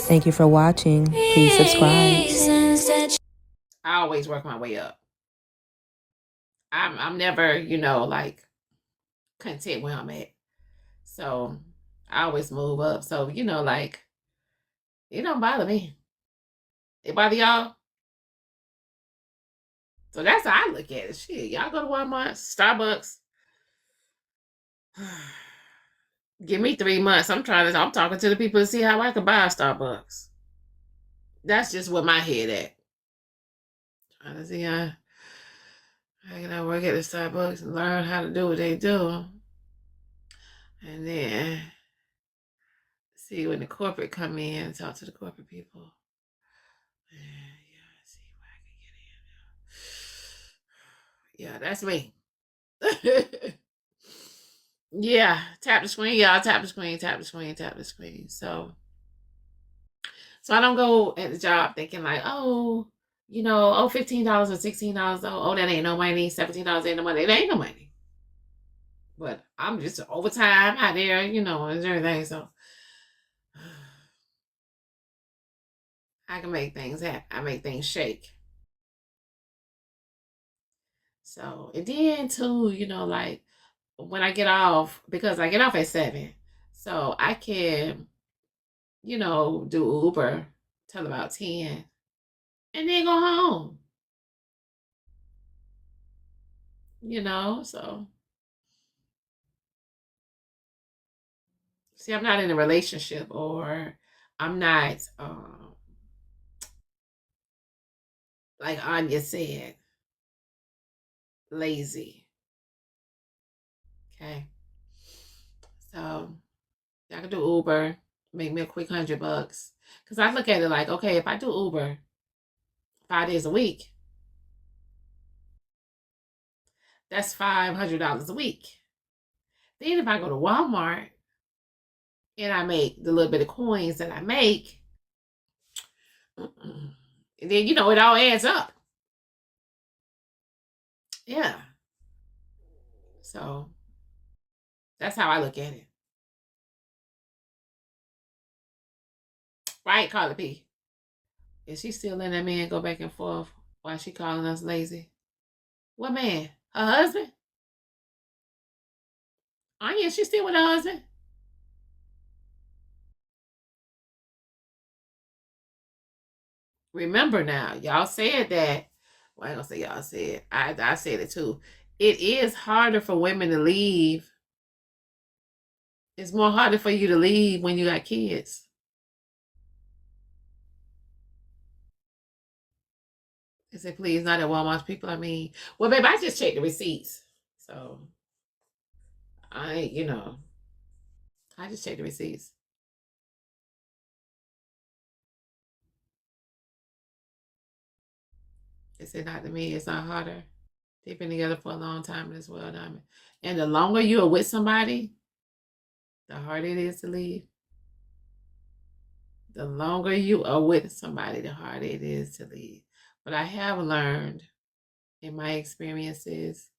Thank you for watching. Please subscribe. I always work my way up. I'm never, like content where I'm at. So I always move up. So, like it don't bother me. It bother y'all? So that's how I look at it. Shit, y'all go to Walmart, Starbucks. Give me 3 months. I'm talking to the people to see how I can buy a Starbucks. That's just what my head at. Trying to see how can I work at the Starbucks and learn how to do what they do. And then see when the corporate come in, talk to the corporate people. Yeah, see where I can get in. Yeah, that's me. Yeah, tap the screen, y'all. Tap the screen, tap the screen, tap the screen. So I don't go at the job thinking like, oh, $15 or $16. Oh, that ain't no money. $17 ain't no money. It ain't no money. But I'm just overtime out there, and everything. So I can make things happen. I make things shake. So, and then too, like when I get off, because I get off at 7, so I can, do Uber till about 10 and then go home, so see, I'm not in a relationship, or I'm not, like Anya said, lazy. Okay. So I can do Uber, make me a quick $100. Cause I look at it like, okay, if I do Uber 5 days a week, that's $500 a week. Then if I go to Walmart and I make the little bit of coins that I make, and then it all adds up. Yeah. So that's how I look at it. Right, Carla P? Is she still letting that man go back and forth while she calling us lazy? What man? Her husband? Oh yeah, she still with her husband? Remember now, y'all said that. Well, I ain't gonna say y'all said. I said it too. It is harder for women to leave. It's more harder for you to leave when you got kids. I said, please, not at Walmart. People, well, babe, I just checked the receipts. So I just checked the receipts. They said, not to me, it's not harder. They've been together for a long time as well, Diamond. And the longer you are with somebody, the harder it is to leave. The longer you are with somebody, the harder it is to leave. But I have learned in my experiences,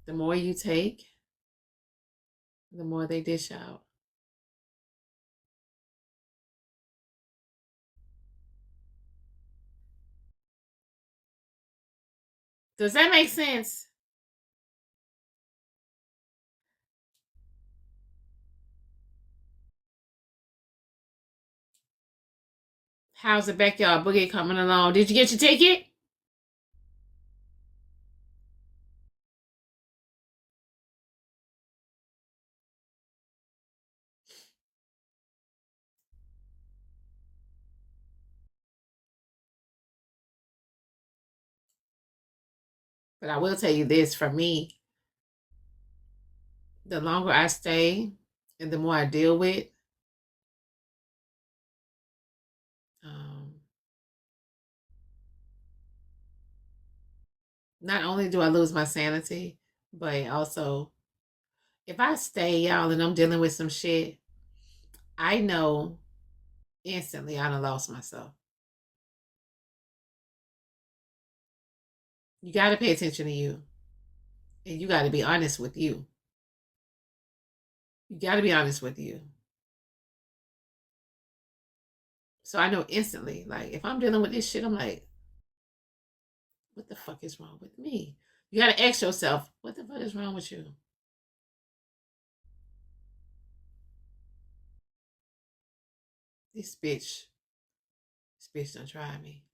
the more you take, the more they dish out. Does that make sense? How's the backyard boogie coming along? Did you get your ticket? But I will tell you this, for me, the longer I stay and the more I deal with, um, not only do I lose my sanity, but also if I stay, y'all, and I'm dealing with some shit, I know instantly I done lost myself. You got to pay attention to you, and you got to be honest with you. You got to be honest with you. So I know instantly, like, if I'm dealing with this shit, I'm like, what the fuck is wrong with me? You gotta ask yourself, what the fuck is wrong with you? This bitch done try me.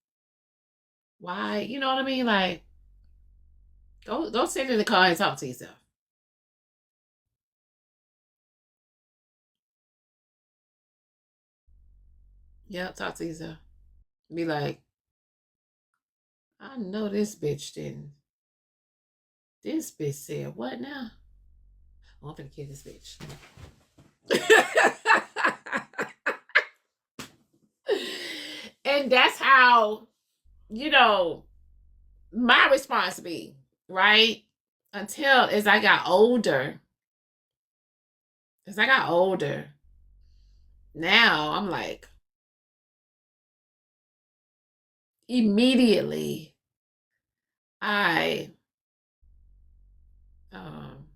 Why? You know what I mean? Like, go sit in the car and talk to yourself. Yep, talk to yourself. Be like, I know this bitch didn't. This bitch said what now? Oh, I'm gonna kill this bitch. And that's how, you know, my response be, right? Until as I got older, now I'm like, immediately I um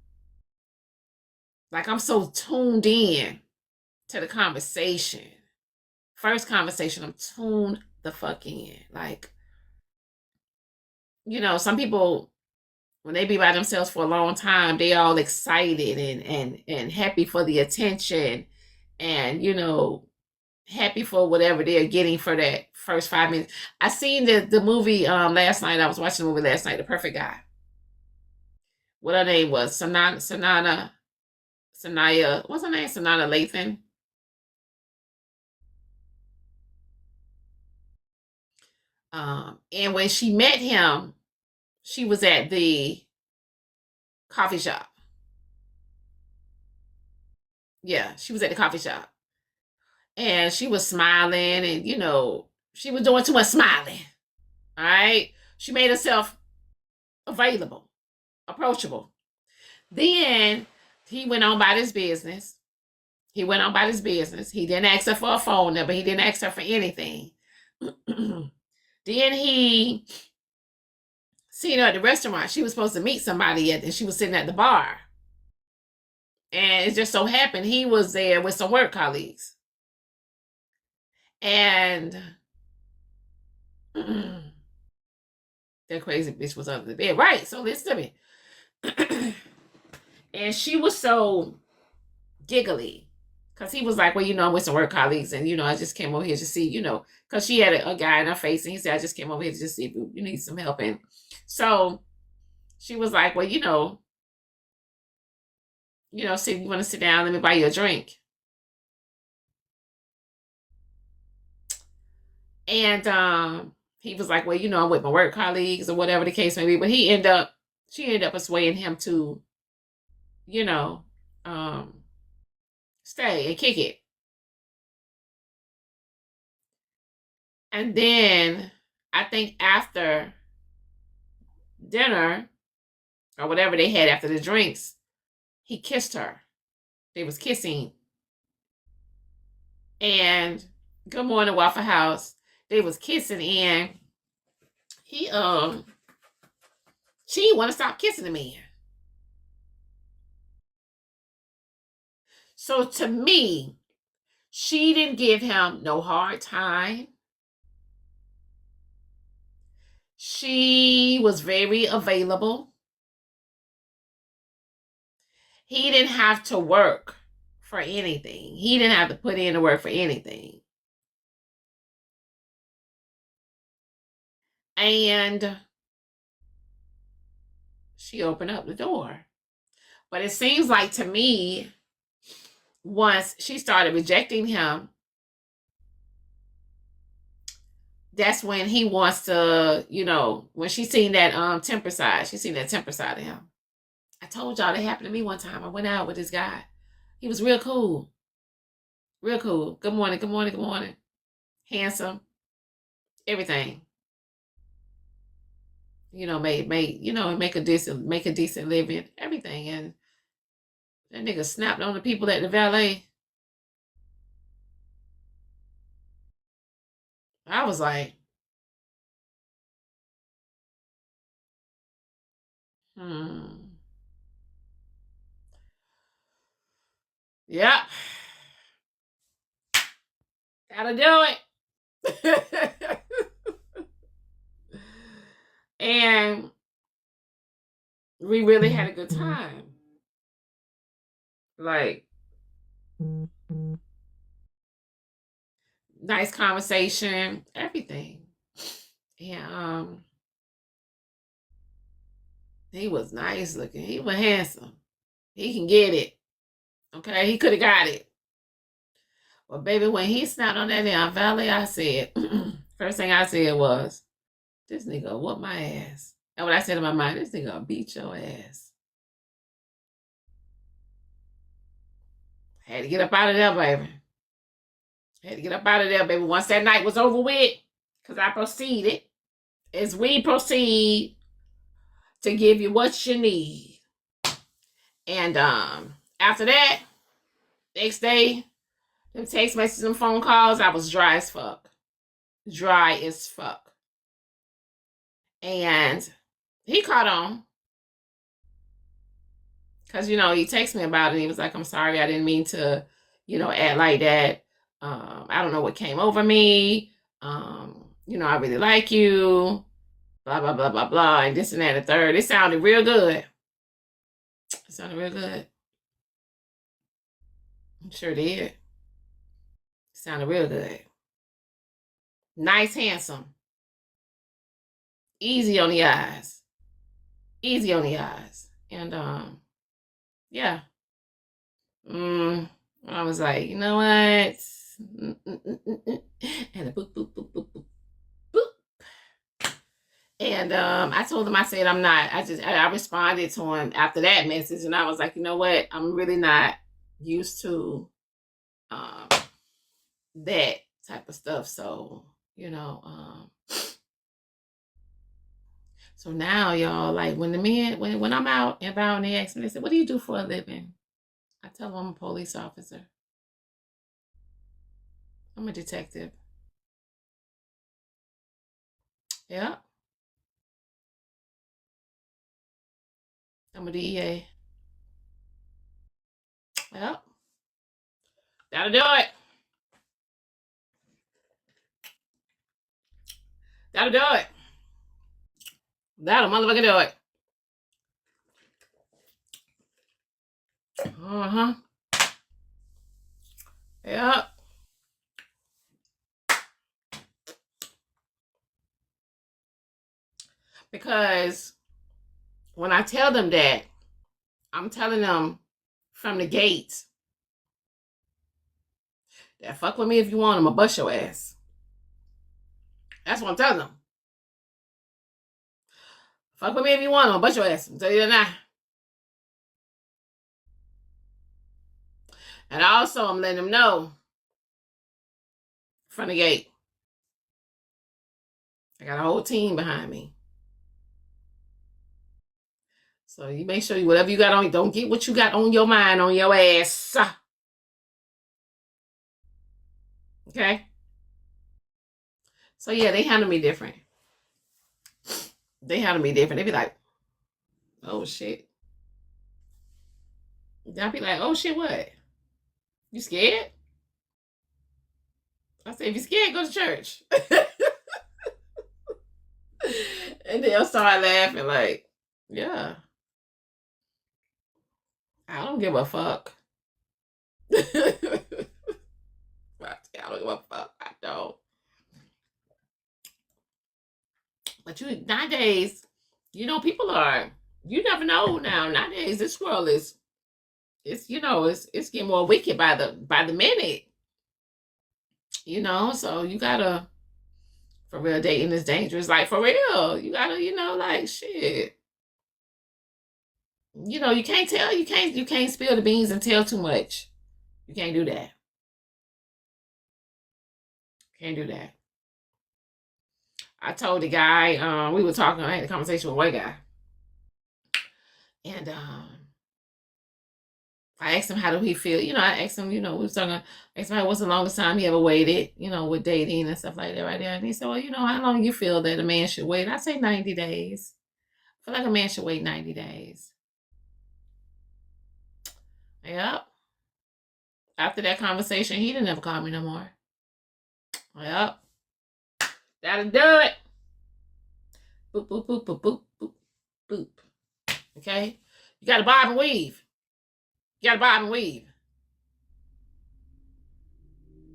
like I'm so tuned in to the conversation. First conversation, I'm tuned the fuck in. Like, some people, when they be by themselves for a long time, they all excited and happy for the attention, and happy for whatever they're getting for that first 5 minutes. I seen the movie last night. I was watching the movie last night, The Perfect Guy. What her name was? Sanaya. What's her name? Sanaa Lathan. And when she met him, she was at the coffee shop. Yeah, she was at the coffee shop. And she was smiling, and she was doing too much smiling. All right. She made herself available, approachable. Then he went on about his business. He went on about his business. He didn't ask her for a phone number. He didn't ask her for anything. Then he seen her at the restaurant. She was supposed to meet somebody and she was sitting at the bar. And it just so happened he was there with some work colleagues. And that crazy bitch was under the bed. Right. So listen to me. And she was so giggly. Because he was like, well, I'm with some work colleagues. And, I just came over here to see, because she had a guy in her face. And he said, I just came over here to just see if you need some help. And so she was like, well, see, you want to sit down? Let me buy you a drink. And he was like, well, I'm with my work colleagues or whatever the case may be. But she ended up persuading him to, you know, um, stay and kick it. And then I think after dinner or whatever they had after the drinks, he kissed her. They was kissing. And good morning, Waffle House. They was kissing, and he she didn't want to stop kissing the man. So to me, she didn't give him no hard time. She was very available. He didn't have to work for anything. He didn't have to put in the work for anything. And she opened up the door. But it seems like to me, once she started rejecting him, that's when he wants to, when she seen that temper side, she seen that temper side of him. I told y'all that happened to me one time. I went out with this guy. He was real cool. Real cool. Good morning, good morning, good morning. Handsome. Everything. Make a decent living. Everything. And that nigga snapped on the people at the valet. I was like, hmm. Yep. Gotta do it. And we really had a good time. Like, nice conversation, everything. And he was nice looking. He was handsome. He can get it. Okay, he could have got it. Well, baby, when he snapped on that damn valley, I said, first thing I said was, this nigga whoop my ass. And what I said in my mind, this nigga beat your ass. Had to get up out of there, baby. Had to get up out of there, baby. Once that night was over with, because I proceeded, as we proceed to give you what you need. And after that, next day, them text messages and phone calls, I was dry as fuck. Dry as fuck. And he caught on. Because, he texted me about it. And he was like, I'm sorry, I didn't mean to, act like that. I don't know what came over me. I really like you. Blah, blah, blah, blah, blah. And this and that and the third. It sounded real good. It sounded real good. I'm sure it did. It sounded real good. Nice, handsome. Easy on the eyes. Easy on the eyes. And, yeah. I was like, you know what? And a boop, boop, boop, boop, boop, boop. And I told him, I said, I'm not. I responded to him after that message, and I was like, you know what? I'm really not used to that type of stuff. So, so now, y'all, like when the men, when I'm out and about and they ask me, they say, what do you do for a living? I tell them I'm a police officer. I'm a detective. Yeah. I'm a DEA. Yep. That'll do it. That'll do it. That'll motherfucker do it. Uh-huh. Yep. Because when I tell them that, I'm telling them from the gate that fuck with me if you want, I'm gonna bust your ass. That's what I'm telling them. Fuck with me if you want, I'm gonna bust your ass. I'm telling you that now. And also, I'm letting them know from the gate, I got a whole team behind me. So you make sure whatever you got on, don't get what you got on your mind on your ass. Okay? So yeah, they handle me different. They handle me different. They be like, oh shit. I'll be like, oh shit, what? You scared? I said, if you scared, go to church. And they'll start laughing like, yeah. I don't give a fuck. I don't give a fuck. I don't. But nowadays, people are, you never know now. Nowadays, this world is, it's getting more wicked by the minute. So you gotta, for real, dating is dangerous. Like, for real, you gotta, like, shit. You can't tell, you can't spill the beans and tell too much. You can't do that. Can't do that. I told the guy, we were talking, I had a conversation with a white guy. And I asked him how do he feel. I asked him, we was talking, I asked him what's the longest time he ever waited, with dating and stuff like that right there. And he said, well, how long you feel that a man should wait? I say 90 days. I feel like a man should wait 90 days. Yep. After that conversation, he didn't ever call me no more. Yep. That'll do it. Boop, boop, boop, boop, boop, boop, boop. Okay? You gotta bob and weave. You gotta bob and weave.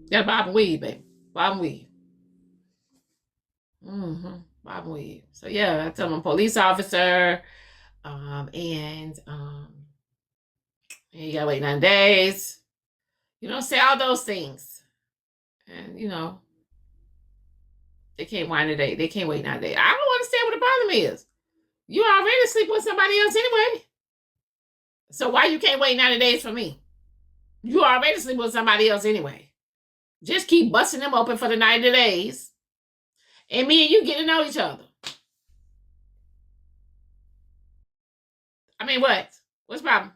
You gotta bob and weave, baby. Bob and weave. Bob and weave. So yeah, I tell them I'm a police officer. And you gotta wait 9 days. You know, say all those things. And you know, they can't wait 9 days. They can't wait 9 days. I don't understand what the problem is. You already sleep with somebody else anyway. So why you can't wait 90 days for me? You already sleep with somebody else anyway. Just keep busting them open for the 90 days. And me and you get to know each other. I mean, what? What's the problem?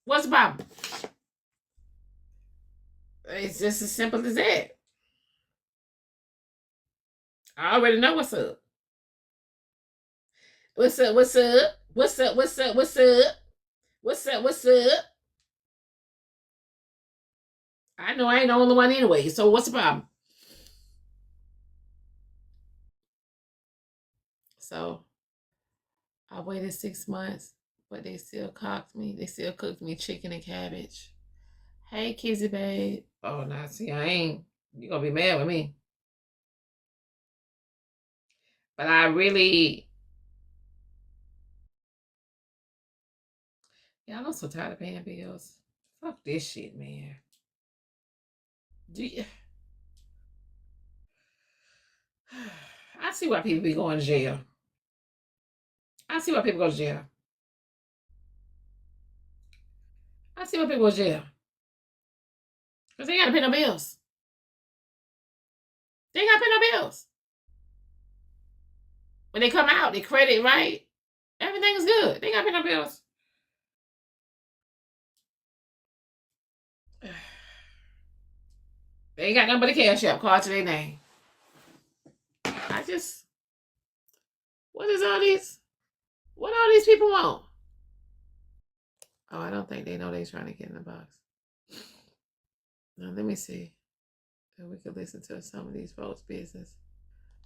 What's the problem? It's just as simple as that. I already know what's up. What's up? What's up? What's up? What's up? What's up? What's up? What's up? I know I ain't the only one anyway, so what's the problem? So I waited 6 months, but they still cooked me. They still cooked me chicken and cabbage. Hey, Kizzy babe. Oh, now see, I ain't. You gonna be mad with me. But I really. Yeah, I'm so tired of paying bills. Fuck this shit, man. Do you... I see why people be going to jail. I see why people go to jail. I see why people go to jail. Because they got to pay no bills. They got to pay no bills. When they come out, they credit right. Everything's good. They got to pay no bills. They ain't got nothing but a cash app card to their name. I just... What is all these... What all these people want? Oh, I don't think they know they're trying to get in the box. Now, let me see if we could listen to some of these folks' business.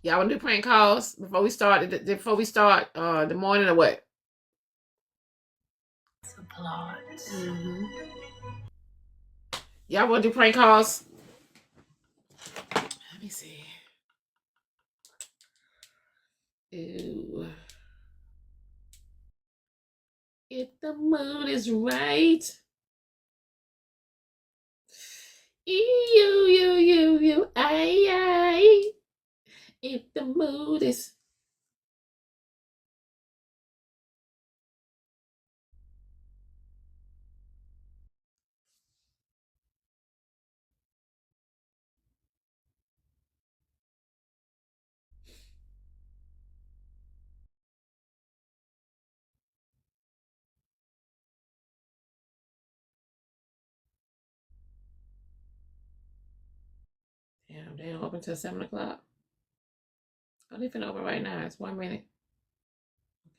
Y'all want to do prank calls before we start? The morning or what? Mm-hmm. Y'all want to do prank calls? Let me see. Ooh. If the mood is right. I. If the mood is... Damn, they don't open till 7 o'clock. Oh, they finna open right now. It's 1 minute.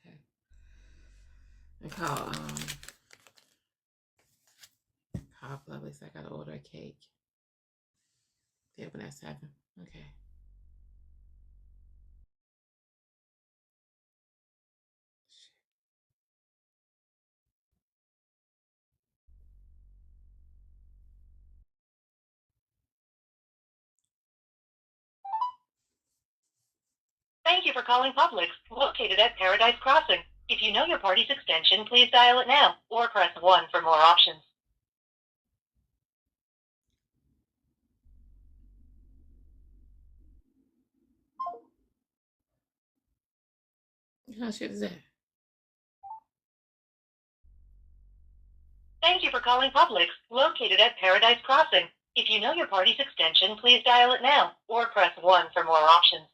Okay. I call Publix. I gotta order a cake. They open at 7. Okay. Thank you for calling Publix, located at Paradise Crossing. If you know your party's extension, please dial it now, or press 1 for more options. What kind of shit is that? Thank you for calling Publix, located at Paradise Crossing. If you know your party's extension, please dial it now, or press 1 for more options.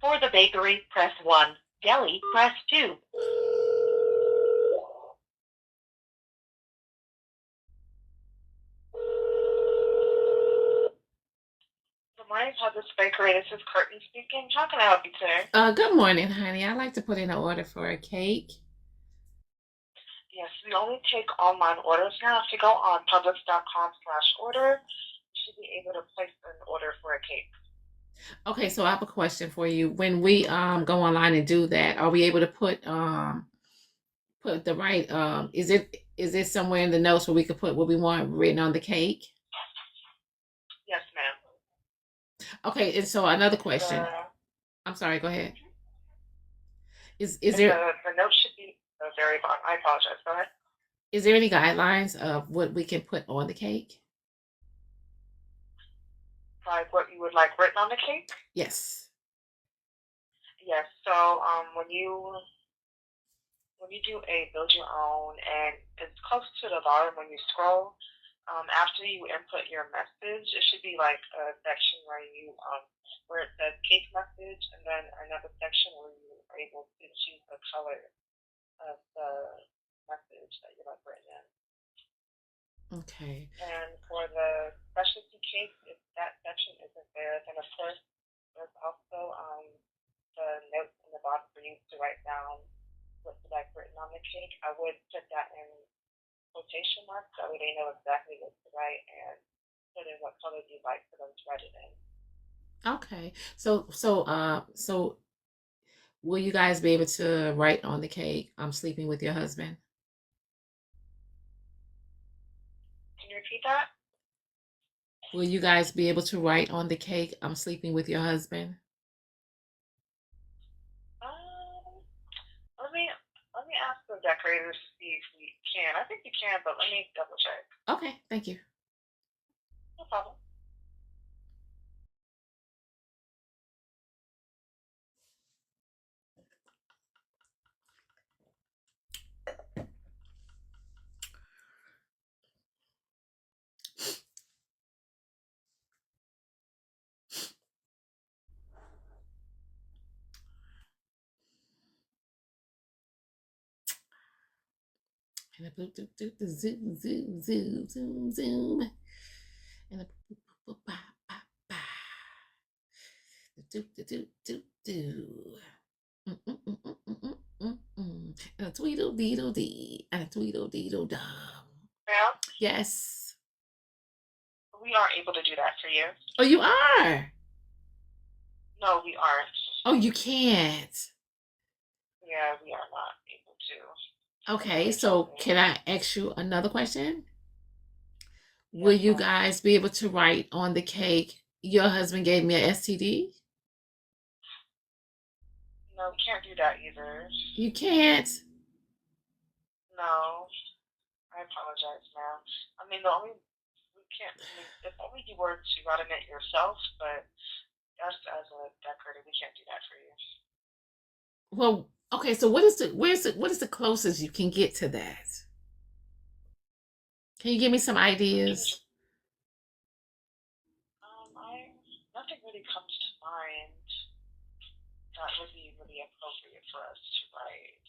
For the bakery, press 1. Deli, press 2. Good morning, Publix Bakery. This is Curtin speaking. How can I help you today? Good morning, honey. I'd like to put in an order for a cake. Yes, we only take online orders now. If you go on Publix.com/order, should be able to place an order for a cake. Okay, so I have a question for you. When we go online and do that, are we able to put the right is it somewhere in the notes where we could put what we want written on the cake? Yes, ma'am. Okay, and so another question. The I'm sorry, go ahead. Is the, there the note should be the very bottom. I apologize. Go ahead. is there any guidelines of what we can put on the cake? Like what you would like written on the cake? Yes. Yes. So when you do a build your own, and it's close to the bottom when you scroll, after you input your message, it should be like a section where it says cake message, and then another section where you are able to choose the color of the message that you like written in. Okay. And for the specialty cake, if that section isn't there, then of course there's also the notes in the bottom for you to write down what you like written on the cake. I would put that in quotation marks so they know exactly what to write and put in what color you like for them to write it in. Okay. So will you guys be able to write on the cake, I'm sleeping with your husband? Can you repeat that? Will you guys be able to write on the cake, I'm sleeping with your husband? Um, let me ask the decorators to see if we can. I think we can, but let me double check. Okay, thank you. No problem. And a bloop doop doop zoom zoom zoom zoom zoom. And a boop boop boop ba ba ba. Doop doop doop doop doo. And a tweedle deedle dee. And a tweedle deedle dum. Well, Yes. we aren't able to do that for you. Oh, you are. No, we aren't. Oh, you can't. Yeah, we are not able to. Okay, so can I ask you another question? Will you guys be able to write on the cake, your husband gave me a STD? No, we can't do that either. You can't. No, I apologize, ma'am. I mean, we can't, if only you were to write it yourself, but us as a decorator, we can't do that for you. Well, okay, so what is the closest you can get to that? Can you give me some ideas? Nothing really comes to mind that would be really appropriate for us to write.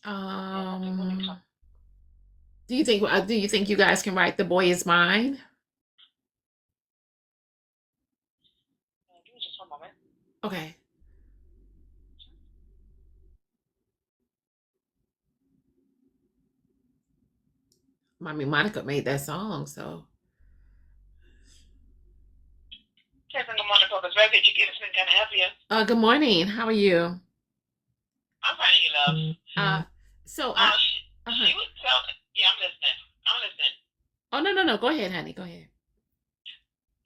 Nothing really comes. Do you think you guys can write "The Boy Is Mine"? Give me just one moment. Okay. I mean, Monica made that song, so. Kevin, good morning, Public Record. You get us, can I help you? Good morning. How are you? I'm fine, you love. So she was telling. Yeah, I'm listening. Oh, no. Go ahead, honey. Go ahead.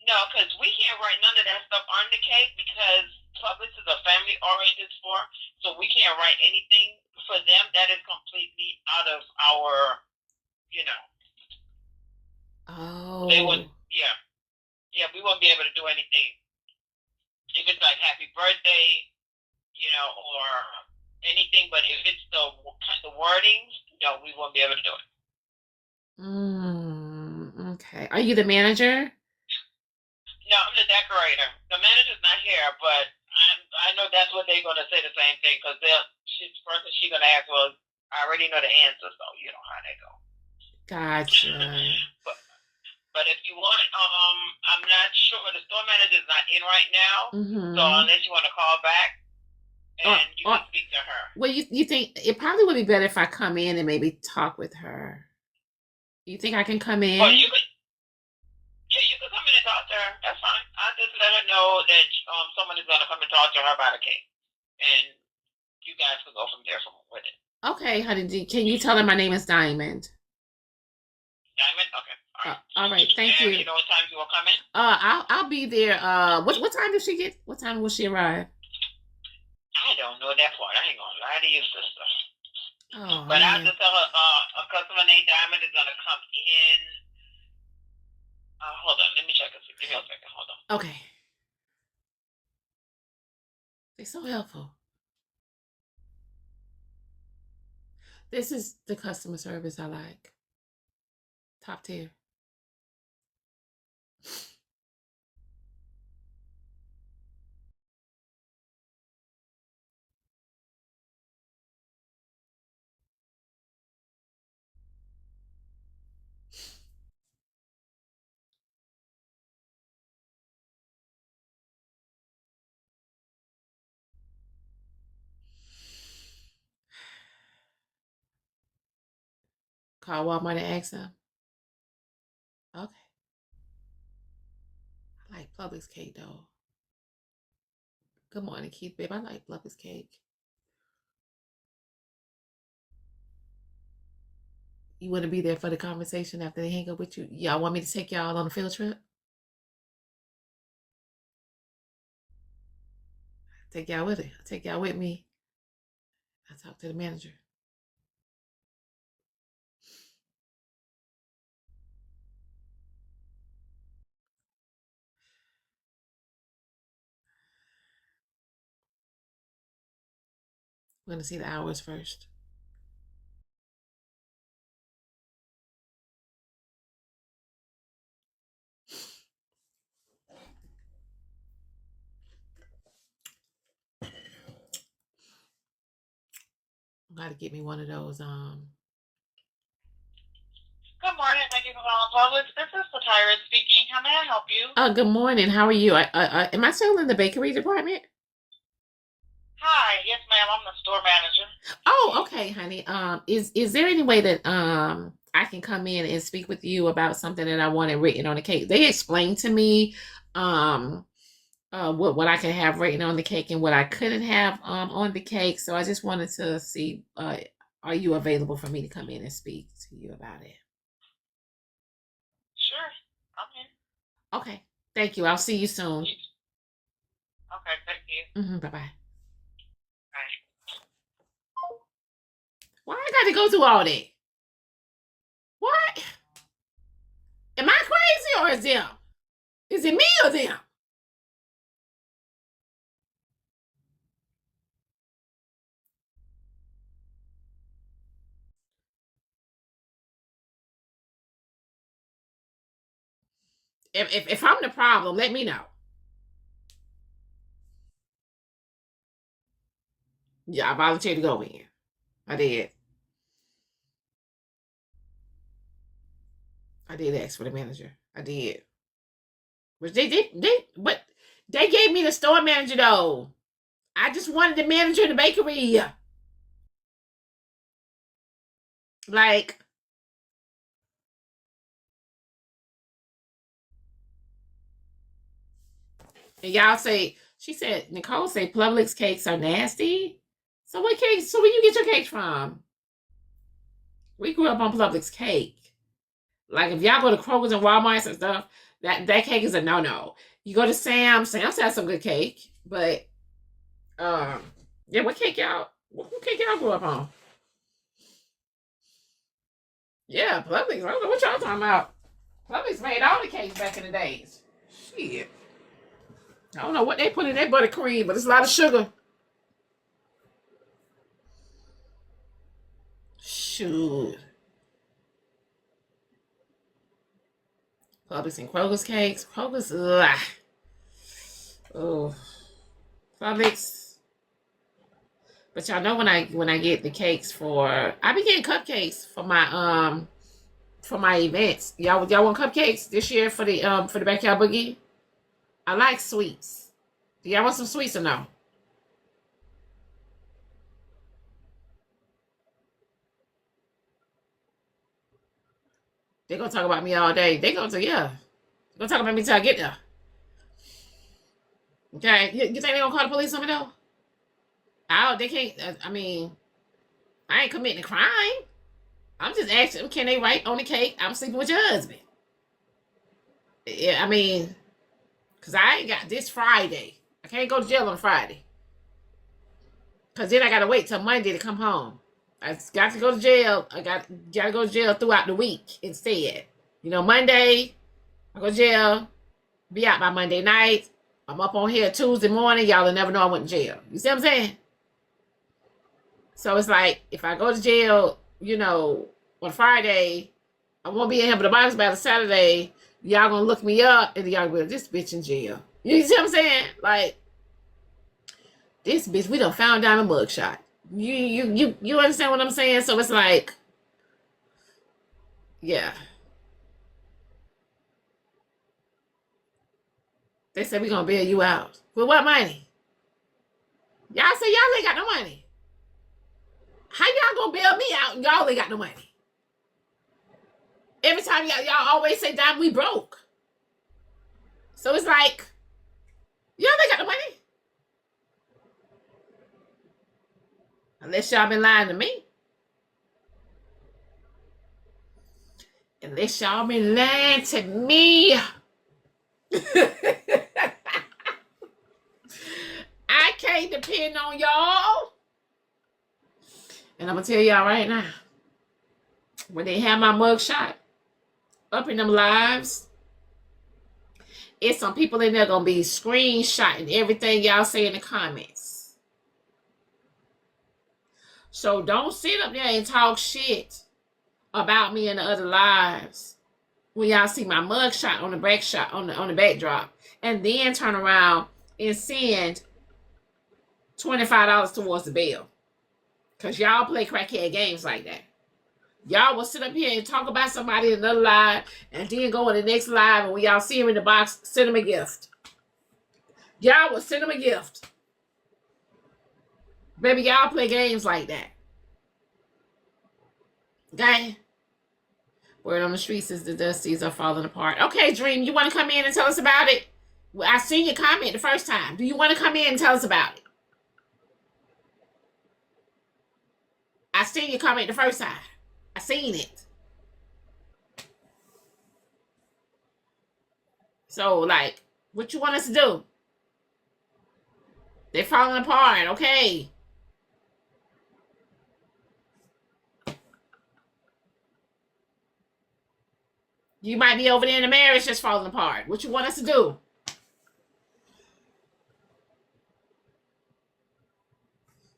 No, because we can't write none of that stuff on the cake because Publix is a family-oriented store, so we can't write anything for them that is completely out of our, Oh. They wouldn't. Yeah, we won't be able to do anything. If it's like happy birthday, or anything, but if it's the wordings, no, we won't be able to do it. Okay. Are you the manager? No, I'm the decorator. The manager's not here, but I know that's what they're going to say the same thing because first thing she's going to ask, well, I already know the answer, so you know how they go. Gotcha. But if you want, I'm not sure. The store manager's not in right now, so unless you want to call back and you can speak to her. Well, you think it probably would be better if I come in and maybe talk with her. You think I can come Well, in? you could. Yeah, you could come in and talk to her. That's fine. I just let her know that someone is gonna come and talk to her about a cake, and you guys could go from there with it. Okay, honey. Can you tell her my name is Diamond? Diamond. Okay. All right. All right. Thank And you. you know what time you will come in? I'll be there. What time does she get? What time will she arrive? I don't know that part. I ain't gonna lie to you, sister. Oh, but I'll man. just tell her a customer named Diamond is gonna come in. Hold on. Let me check. Give me a second. Hold on. Okay. They're so helpful. This is the customer service I like. Top tier. Call Walmart and ask them. Okay. I like Publix cake though. Good morning, Keith, babe. I like Publix cake. You want to be there for the conversation after they hang up with you? Y'all want me to take y'all on a field trip? Take y'all with it. Take y'all with me. I talk to the manager. We're gonna see the hours first. Gotta get me one of those. Good morning. Thank you for calling Publix. This is Satira speaking. How may I help you? Good morning. How are you? Am I still in the bakery department? Hi. Yes, ma'am. I'm the store manager. Oh, okay, honey. Is there any way that I can come in and speak with you about something that I wanted written on the cake? They explained to me what I can have written on the cake and what I couldn't have on the cake. So I just wanted to see are you available for me to come in and speak to you about it? Sure. I'm here. Okay. Thank you. I'll see you soon. Okay, thank you. Bye-bye. Bye. Why I got to go through all that? What? Am I crazy or is them? Is it me or them? If I'm the problem, let me know. Yeah, I volunteered to go in. I did. I did ask for the manager. I did. But but they gave me the store manager though. I just wanted the manager in the bakery. Like, and y'all say, she said, Nicole say Publix cakes are nasty. So what cakes? So where you get your cakes from? We grew up on Publix cake. Like if y'all go to Kroger's and Walmart's and stuff, that cake is a no. You go to Sam's. Sam's has some good cake, but yeah, what cake y'all grew up on? Yeah, Publix. I don't know what y'all talking about. Publix made all the cakes back in the days. Shit. I don't know what they put in that buttercream, but it's a lot of sugar. Shoot. Publix and Kroger's cakes. Kroger's, ugh. Oh. Publix. But y'all know when I get the cakes I be getting cupcakes for my events. Y'all want cupcakes this year for the backyard boogie? I like sweets. Do y'all want some sweets or no? They're gonna talk about me all day. They're gonna talk about me till I get there. Okay, you think they're gonna call the police on me though? They can't. I mean, I ain't committing a crime. I'm just asking them, can they write on the cake, I'm sleeping with your husband? Yeah, I mean, because I ain't got this Friday. I can't go to jail on Friday. Because then I got to wait till Monday to come home. I got to go to jail. I got to go to jail throughout the week instead. Monday, I go to jail, be out by Monday night. I'm up on here Tuesday morning. Y'all will never know I went to jail. You see what I'm saying? So it's like, if I go to jail, on Friday, I won't be in here for the box battle Saturday. Y'all gonna look me up and y'all will, this bitch in jail. You see what I'm saying? Like, this bitch, we done found down a mugshot. You understand what I'm saying? So it's like, yeah. They said we gonna bail you out. With what money? Y'all say y'all ain't got no money. How y'all gonna bail me out and y'all ain't got no money? Every time y'all always say, "Damn, we broke." So it's like, y'all ain't got no money. Unless y'all been lying to me. Unless y'all been lying to me. I can't depend on y'all. And I'm going to tell y'all right now, when they have my mugshot up in them lives, it's some people in there going to be screenshotting everything y'all say in the comments. So don't sit up there and talk shit about me in the other lives when y'all see my mugshot on the backshot on the backdrop, and then turn around and send $25 towards the bill. Because y'all play crackhead games like that. Y'all will sit up here and talk about somebody in another live and then go in the next live, and when y'all see him in the box, send him a gift. Y'all will send him a gift. Baby, y'all play games like that. Okay? Word on the streets is the Dusties are falling apart. Okay, Dream, you want to come in and tell us about it? Well, I seen your comment the first time. Do you want to come in and tell us about it? I seen your comment the first time. I seen it. So, like, what you want us to do? They're falling apart, okay? You might be over there in the marriage just falling apart. What you want us to do?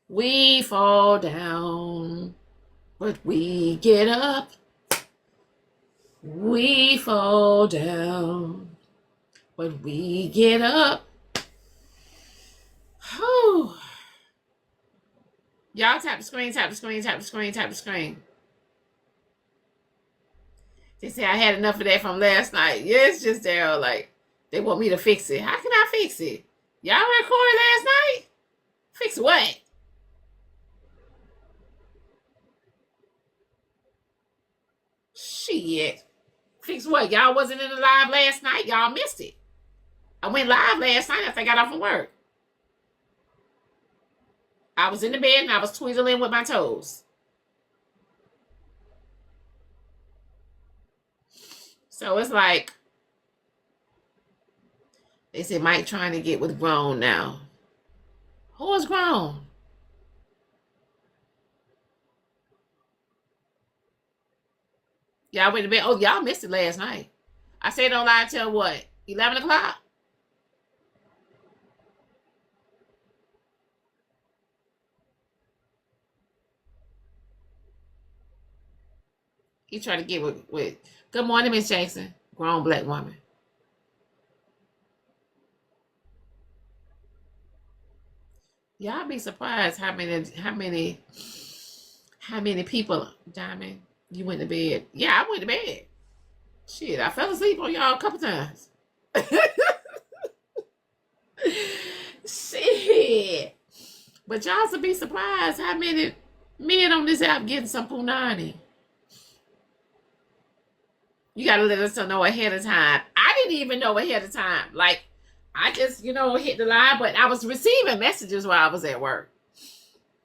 We fall down, but we get up. We fall down, but we get up. Whew. Y'all tap the screen, tap the screen, tap the screen, tap the screen. They say I had enough of that from last night. Yeah, it's just there, like, they want me to fix it. How can I fix it? Y'all recorded last night? Fix what? Shit. Fix what? Y'all wasn't in the live last night? Y'all missed it. I went live last night after I got off from work. I was in the bed and I was twiddling with my toes. So it's like, they said Mike trying to get with grown now. Who is grown? Y'all went to bed. Oh, y'all missed it last night. I said on live till what? 11 o'clock? He tried to get with good morning, Miss Jackson. Grown black woman. Y'all be surprised how many people, Diamond, you went to bed. Yeah, I went to bed. Shit, I fell asleep on y'all a couple times. Shit. But y'all should be surprised how many men on this app getting some punani. You gotta let us know ahead of time. I didn't even know ahead of time. Like, I just, hit the line, but I was receiving messages while I was at work.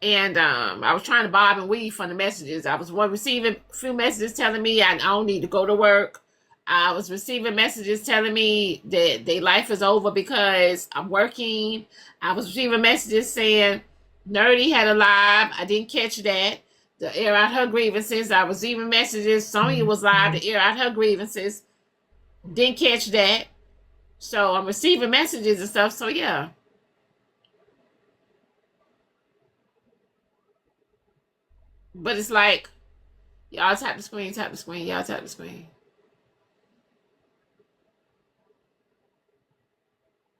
And I was trying to bob and weave from the messages. I was receiving a few messages telling me I don't need to go to work. I was receiving messages telling me that their life is over because I'm working. I was receiving messages saying Nerdy had a live. I didn't catch that. To air out her grievances. I was receiving messages. Sonya was live to air out her grievances. Didn't catch that. So I'm receiving messages and stuff. So yeah. But it's like, y'all tap the screen, y'all tap the screen.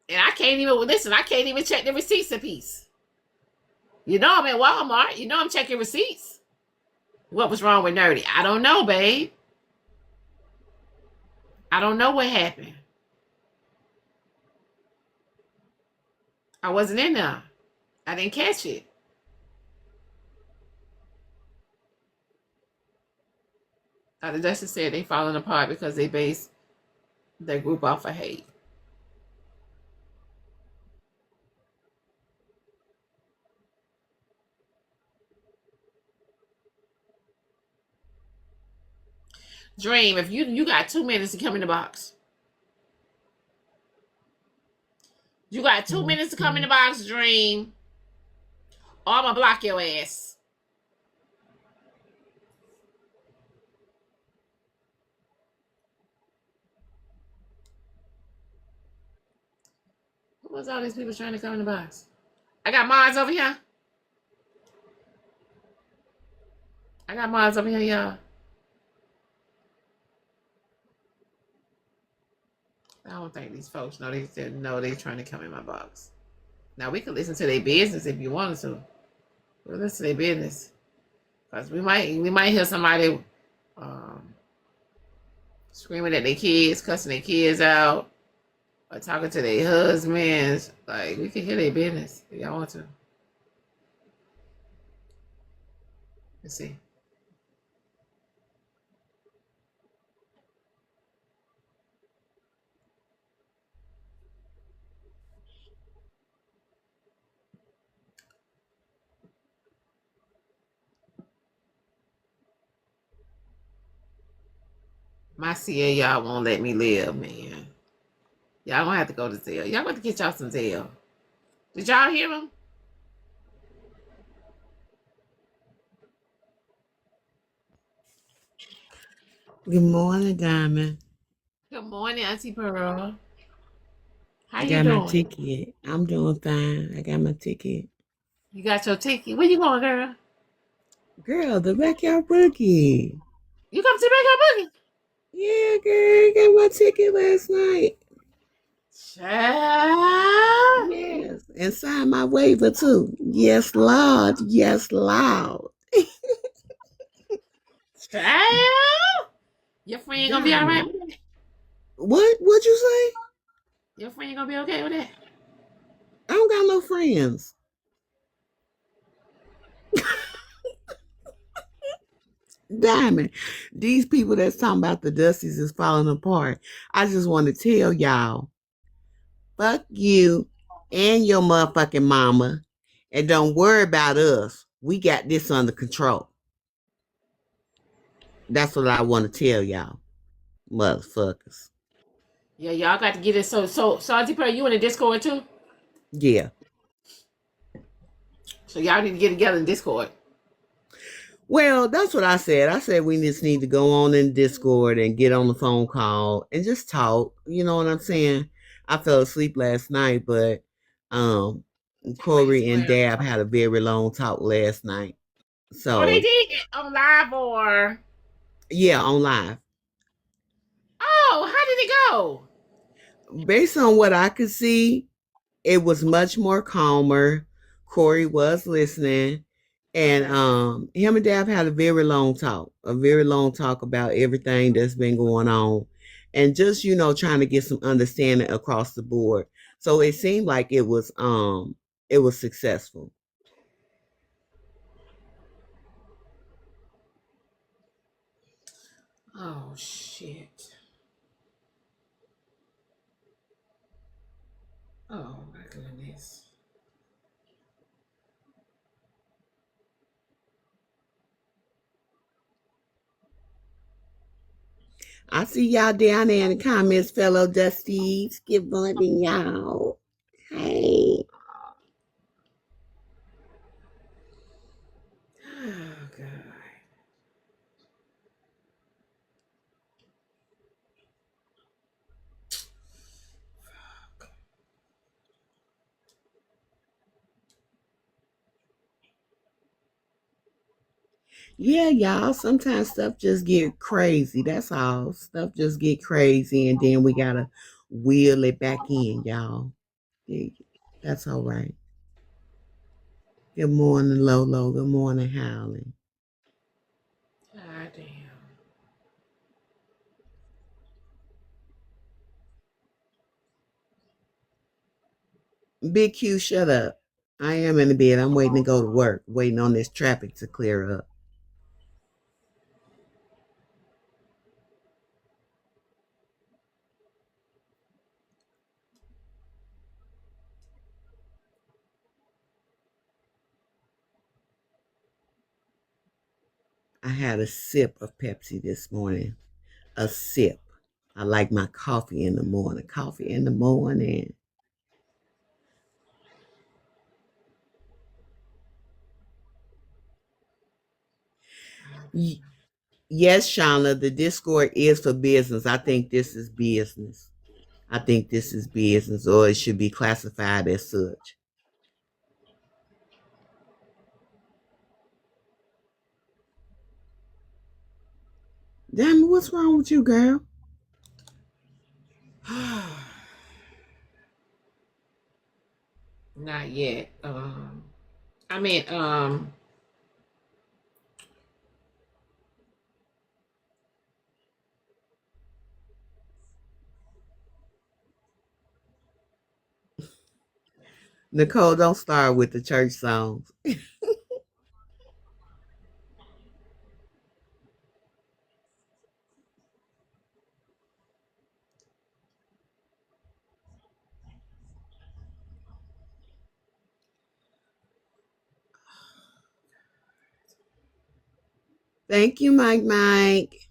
And I can't even listen, I can't even check the receipts a piece. I'm at Walmart. I'm checking receipts. What was wrong with Nerdy? I don't know, babe. I don't know what happened. I wasn't in there. I didn't catch it. The Justice said they falling apart because they base their group off of hate. Dream, if you got 2 minutes to come in the box. You got 2 minutes to come in the box, Dream. Or I'm gonna block your ass. Who was all these people trying to come in the box? I got mods over here. I got mods over here, y'all. I don't think these folks know they trying to come in my box. Now we can listen to their business if you wanted to. We'll listen to their business. Because we might hear somebody screaming at their kids, cussing their kids out, or talking to their husbands. Like, we can hear their business if y'all want to. Let's see. My CA, y'all won't let me live, man. Y'all gonna have to go to jail. Y'all got to get y'all some jail. Did y'all hear him? Good morning, Diamond. Good morning, Auntie Pearl. How I you got my doing? ticket. I'm doing fine. I got my ticket. You got your ticket. Where you going, girl? Girl, the backyard boogie. You come to the Backyard Boogie? Yeah, girl, I got my ticket last night. Child. Yes. And signed my waiver too. Yes, Lord. Yes, Lord. Child. Your friend gonna be all right Diamond. with that? What'd you say? Your friend gonna be okay with that? I don't got no friends. Diamond. These people that's talking about the Dusties is falling apart. I just want to tell y'all, fuck you and your motherfucking mama. And don't worry about us. We got this under control. That's what I want to tell y'all, motherfuckers. Yeah, y'all got to get it. So Auntie Pearl, you in the Discord too? Yeah. So y'all need to get together in Discord. Well, that's what I said. I said we just need to go on in Discord and get on the phone call and just talk. You know what I'm saying? I fell asleep last night, but um Corey and Dab had a very long talk last night. Oh, they So did get on live or? yeah, on live. Oh, how did it go? Based on what I could see, it was much more calmer. Corey was listening. And him and Dab had a very long talk about everything that's been going on. And just, trying to get some understanding across the board. So it seemed like it was successful. Oh shit. Oh my goodness. I see y'all down there in the comments, fellow Dusties. Good morning, y'all. Hey. Oh god. Yeah, y'all. Sometimes stuff just get crazy. That's all. Stuff just get crazy, and then we gotta wheel it back in, y'all. Yeah, that's all right. Good morning, Lolo. Good morning, Howling. God damn. Big Q, shut up. I am in the bed. I'm waiting to go to work, waiting on this traffic to clear up. I had a sip of Pepsi this morning. A sip. I like my coffee in the morning. Coffee in the morning. Yes, Shauna, the Discord is for business. I think this is business. I think this is business, or it should be classified as such. Damn it, what's wrong with you, girl? Not yet. I mean, Nicole, don't start with the church songs. Thank you, Mike Mike.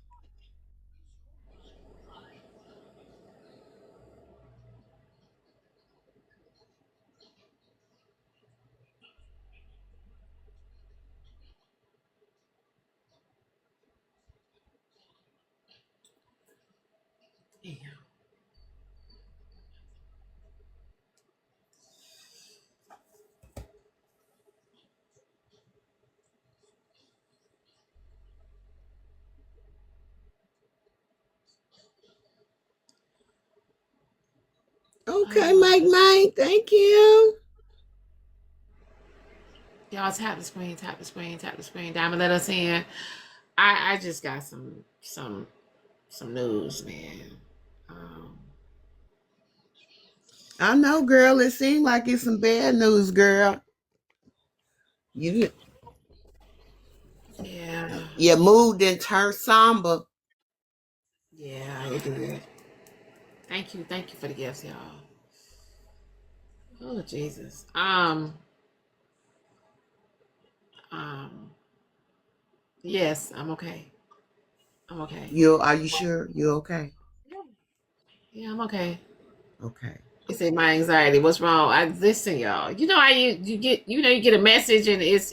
damn. Okay, Mike Mike. Thank you. Y'all tap the screen, tap the screen, tap the screen. Diamond, let us in. I just got some news, man. Um, I know, girl. It seemed like it's some bad news, girl. You yeah, you moved and turned somber. yeah, it did. Thank you for the gifts, y'all. Oh Jesus. Um, yes, I'm okay. I'm okay. You are you sure you okay? Yeah, I'm okay. Okay. He said my anxiety. What's wrong? I listen, y'all. You know how you get you get a message and it's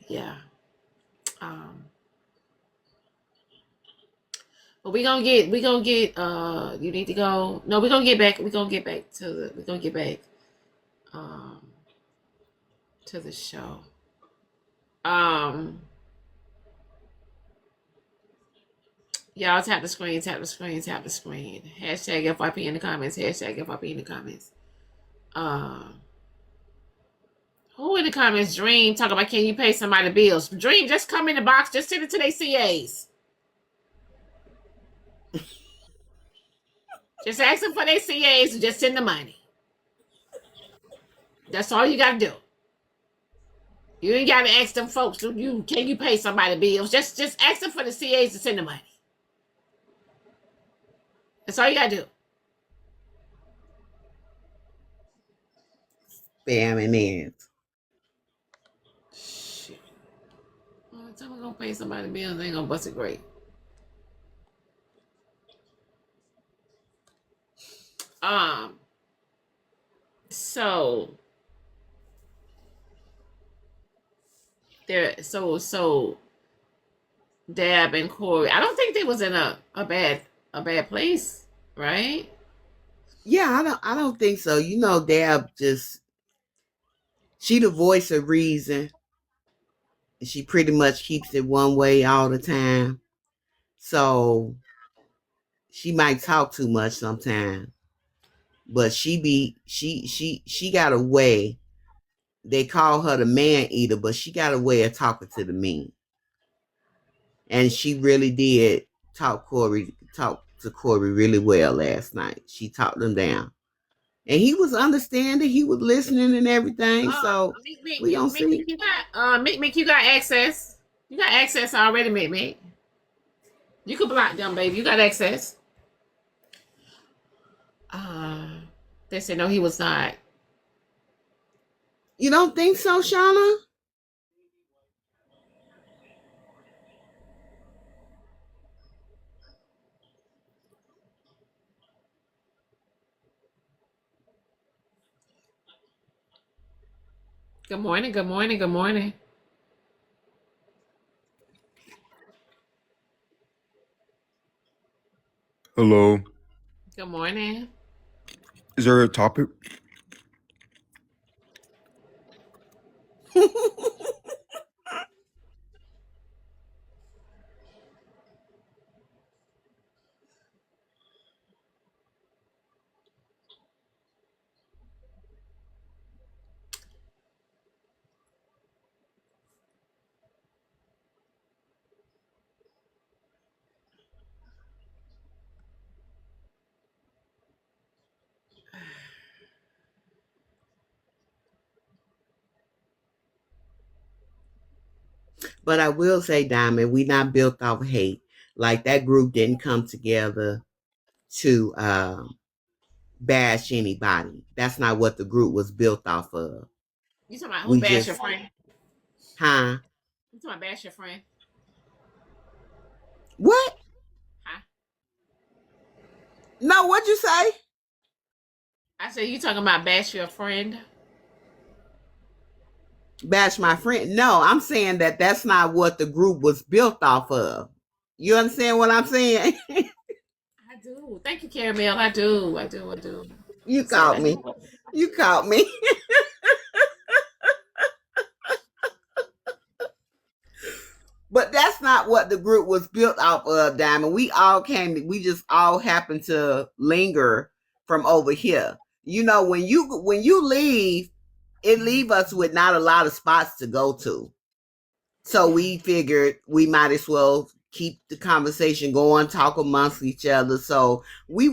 yeah. Um, but we gonna get you need to go. No, we're gonna get back um to the show. Um Y'all tap the screen, tap the screen, tap the screen. Hashtag FYP in the comments. Hashtag FYP in the comments. Um who in the comments Dream talk about can you pay somebody bills? Dream, just come in the box, just send it to their CAs. Just ask them for their CAs and just send the money. That's all you gotta do. You ain't gotta ask them folks. Can you pay somebody bills? Just ask them for the CAs to send the money. That's all you gotta do. Spamming in. Shit. By the time I'm gonna pay somebody bills, they ain't gonna bust it great. So so Dab and Corey. I don't think they was in a bad place, right? Yeah, I don't think so. You know, Dab she the voice of reason. She pretty much keeps it one way all the time. So she might talk too much sometimes. But she got a way. They call her the man eater, but she got a way of talking to the men. And she really did talk to Corey really well last night. She talked him down. And he was understanding, he was listening and everything. So we don't see. You got access. You got access already, Mick. You could block them, baby. You got access. They said no, he was not. You don't think so, Shauna? Good morning, good morning, good morning. Hello. Good morning. Is there a topic? But I will say, Diamond, we not built off hate. Like that group didn't come together to bash anybody. That's not what the group was built off of. You talking about who We bash your just, friend? huh? You talking about bash your friend? What? Huh? No, what'd you say? I said you talking about bash your friend? Bash my friend. No, I'm saying that that's not what the group was built off of. You understand what I'm saying? I do. Thank you, Caramel. I do. You caught me. You caught me. But that's not what the group was built off of, Diamond. We just all happened to linger from over here. You know, when you leave, it leave us with not a lot of spots to go to. So we figured we might as well keep the conversation going, talk amongst each other. So we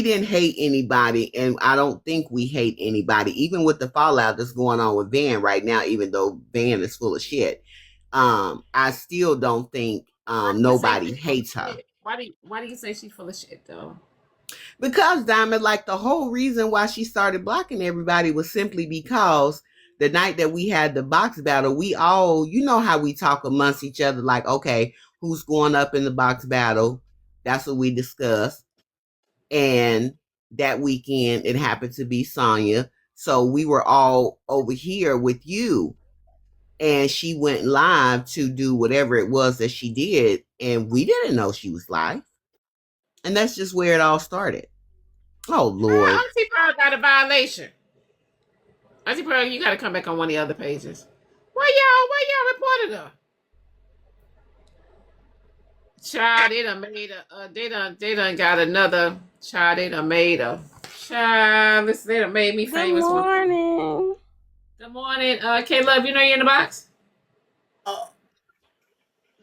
didn't hate anybody, and I don't think we hate anybody, even with the fallout that's going on with Van right now, even though Van is full of shit. I still don't think nobody hates her. Why do you say she's full of shit though? Because Diamond, like the whole reason why she started blocking everybody was simply because the night that we had the box battle, we all, you know how we talk amongst each other, like, okay, who's going up in the box battle? That's what we discussed. And that weekend, it happened to be Sonya. So we were all over here with you. And she went live to do whatever it was that she did. And we didn't know she was live. And that's just where it all started. Oh, Lord. Auntie Pearl got a violation. Auntie Pearl, you got to come back on one of the other pages. Why y'all reported her? Child, they done got another child. They done made a child. Listen, they done made me famous. Good morning. Good morning, K-Love. You know you're in the box.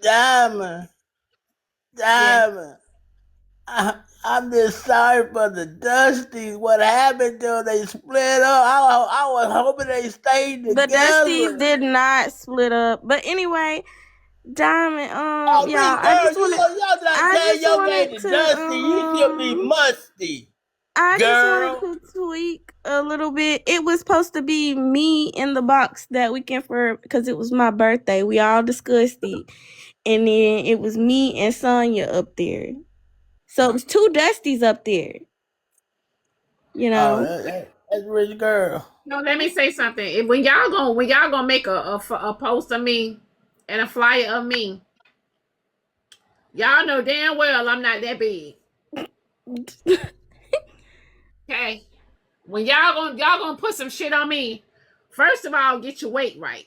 Diamond. Yeah. I'm just sorry for the Dusties. What happened to them? They split up. I was hoping they stayed The together. Dusties did not split up. But anyway, Diamond, Oh, y'all, big I girl, just you wanted, y'all not I tell just your wanted name to to, Dusty. You should be musty. I just Girl. wanted to tweak a little bit. It was supposed to be me in the box that weekend because it was my birthday. We all discussed it. And then it was me and Sonya up there. So it was 2 Dusties up there. You know. Oh, that's a rich girl. No, let me say something. When y'all gonna make a post of me and a flyer of me, y'all know damn well I'm not that big. Okay. When y'all gonna put some shit on me, first of all, get your weight right.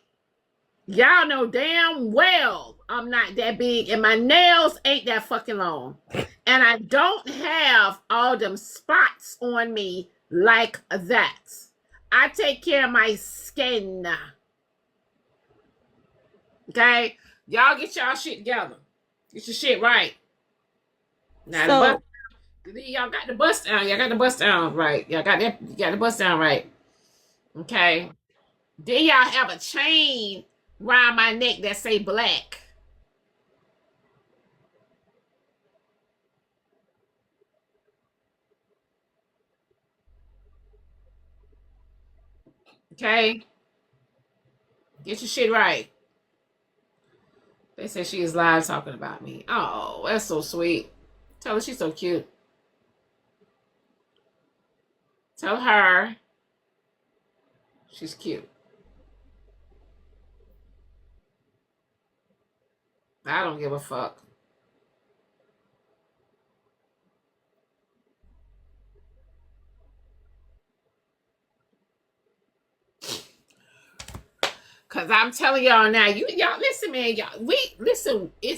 Y'all know damn well I'm not that big and my nails ain't that fucking long. And I don't have all them spots on me like that. I take care of my skin. Okay? Y'all get y'all shit together. Get your shit right. Now y'all got the bust down. Y'all got the bust down right. Y'all got the bust down right. Okay. Then y'all have a chain around my neck that say black. Okay? Get your shit right. They said she is live talking about me. Oh, that's so sweet. Tell her she's so cute. Tell her she's cute. I don't give a fuck. Cause I'm telling y'all now, y'all listen, man,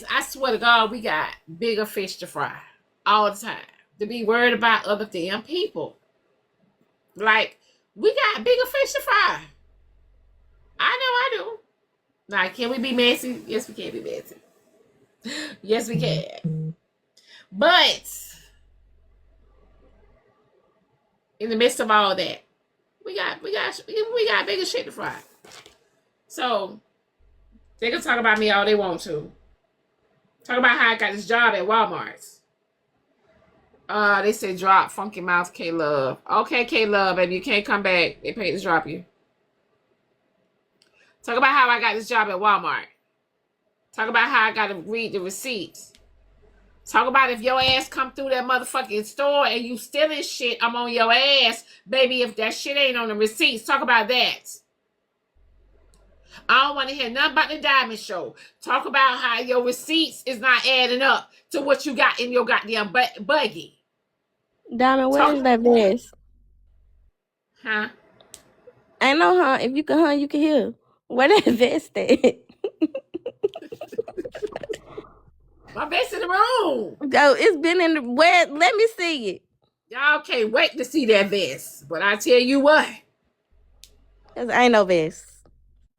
I swear to God, we got bigger fish to fry all the time. To be worried about other damn people. Like, we got bigger fish to fry. I know I do. Now, can we be messy? Yes, we can be messy. Yes, we can. But in the midst of all that, we got bigger shit to fry. So they can talk about me all they want to. Talk about how I got this job at Walmart. They said drop Funky Mouth K Love. Okay, K Love, baby, you can't come back. They paid to drop you. Talk about how I got this job at Walmart. Talk about how I got to read the receipts. Talk about if your ass come through that motherfucking store and you stealing shit, I'm on your ass, baby, if that shit ain't on the receipts. Talk about that. I don't want to hear nothing about the Diamond Show. Talk about how your receipts is not adding up to what you got in your goddamn buggy. Diamond, where's that vest? Huh? I know, huh? If you can hunt, you can hear. Where that vest at? My vest in the room. Oh, it's been in the where? Let me see it. Y'all can't wait to see that vest. But I tell you what. Cause I ain't no vest.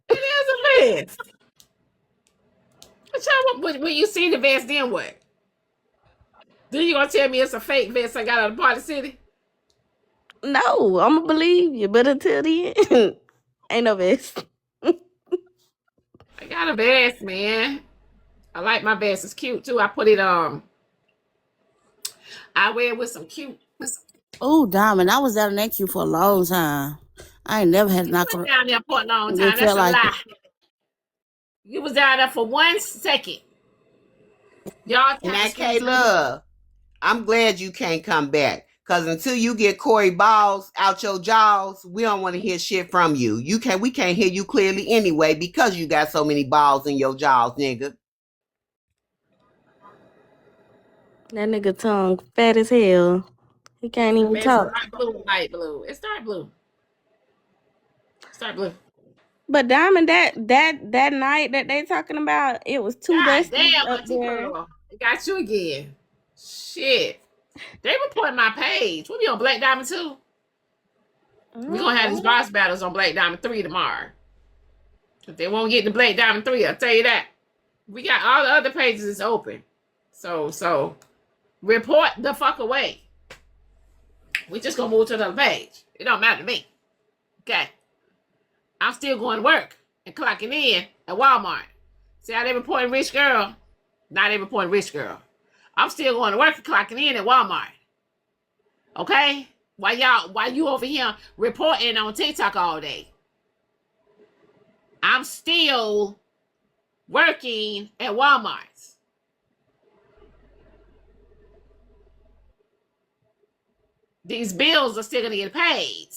It is a vest. But y'all, when you see the vest, then what? Then you gonna tell me it's a fake vest I got out of Party City? No, I'm gonna believe you, but until then, ain't no vest. I got a vest, man. I like my vest. It's cute too. I put it I wear it with some cute. Oh, Diamond, I was down in queue for a long time. I ain't never had to knock You was down there for a long time. That's a lie. You was down there for 1 second. Y'all And that K-Love, I'm glad you can't come back. Cause until you get Corey Balls out your jaws, we don't want to hear shit from you. We can't hear you clearly anyway because you got so many balls in your jaws, nigga. That nigga tongue fat as hell. He can't even talk. It's dark blue, light blue. It's dark blue. It's dark blue. But Diamond, that night that they talking about, it was 2 Dusties damn, up there. Girl. It got you again. Shit. They reporting my page. We'll be on Black Diamond 2. We're gonna have these boss battles on Black Diamond 3 tomorrow. If they won't get to Black Diamond 3, I'll tell you that. We got all the other pages is open. So report the fuck away. We just gonna move to another page. It don't matter to me. Okay. I'm still going to work and clocking in at Walmart. See how they reporting rich girl? Now they reporting rich girl. I'm still going to work and clocking in at Walmart. Okay? While you over here reporting on TikTok all day, I'm still working at Walmart. These bills are still gonna get paid.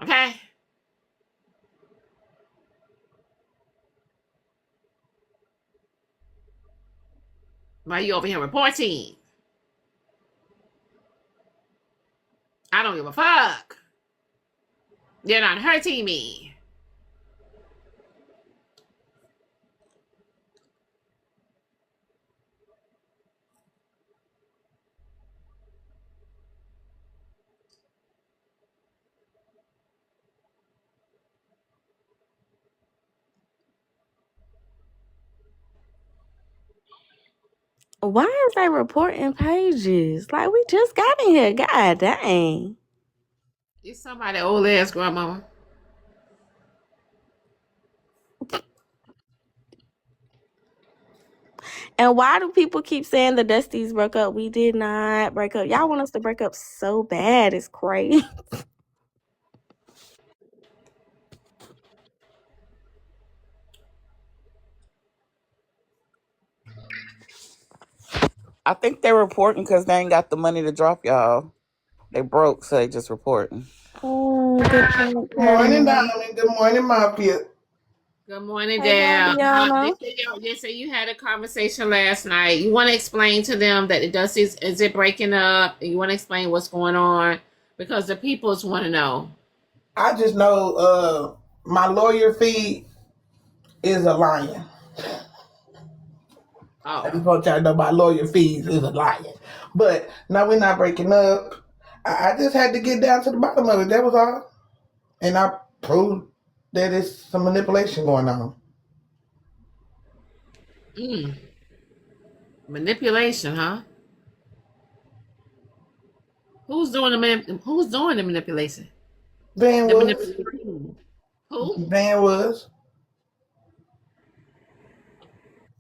Okay? While you over here reporting, I don't give a fuck. You're not hurting me. Why is they reporting pages? Like, we just got in here. God dang. It's somebody old ass grandmama. And why do people keep saying the Dusties broke up? We did not break up. Y'all want us to break up so bad. It's crazy. I think they're reporting because they ain't got the money to drop y'all. They broke, so they just reporting. Oh, good point, Good morning, Diamond. Diamond. Good morning, Mafia. Good morning, Hey, Dale. Diana. They say you had a conversation last night. You want to explain to them that is it breaking up? You want to explain what's going on? Because the peoples want to know. I just know my lawyer fee is a lion. I just want y'all to know my lawyer fees is a lion. But no, we're not breaking up. I just had to get down to the bottom of it. That was all. And I proved that it's some manipulation going on. Manipulation, huh? Who's doing the manipulation? Van The was. manipulation. Who? Van was.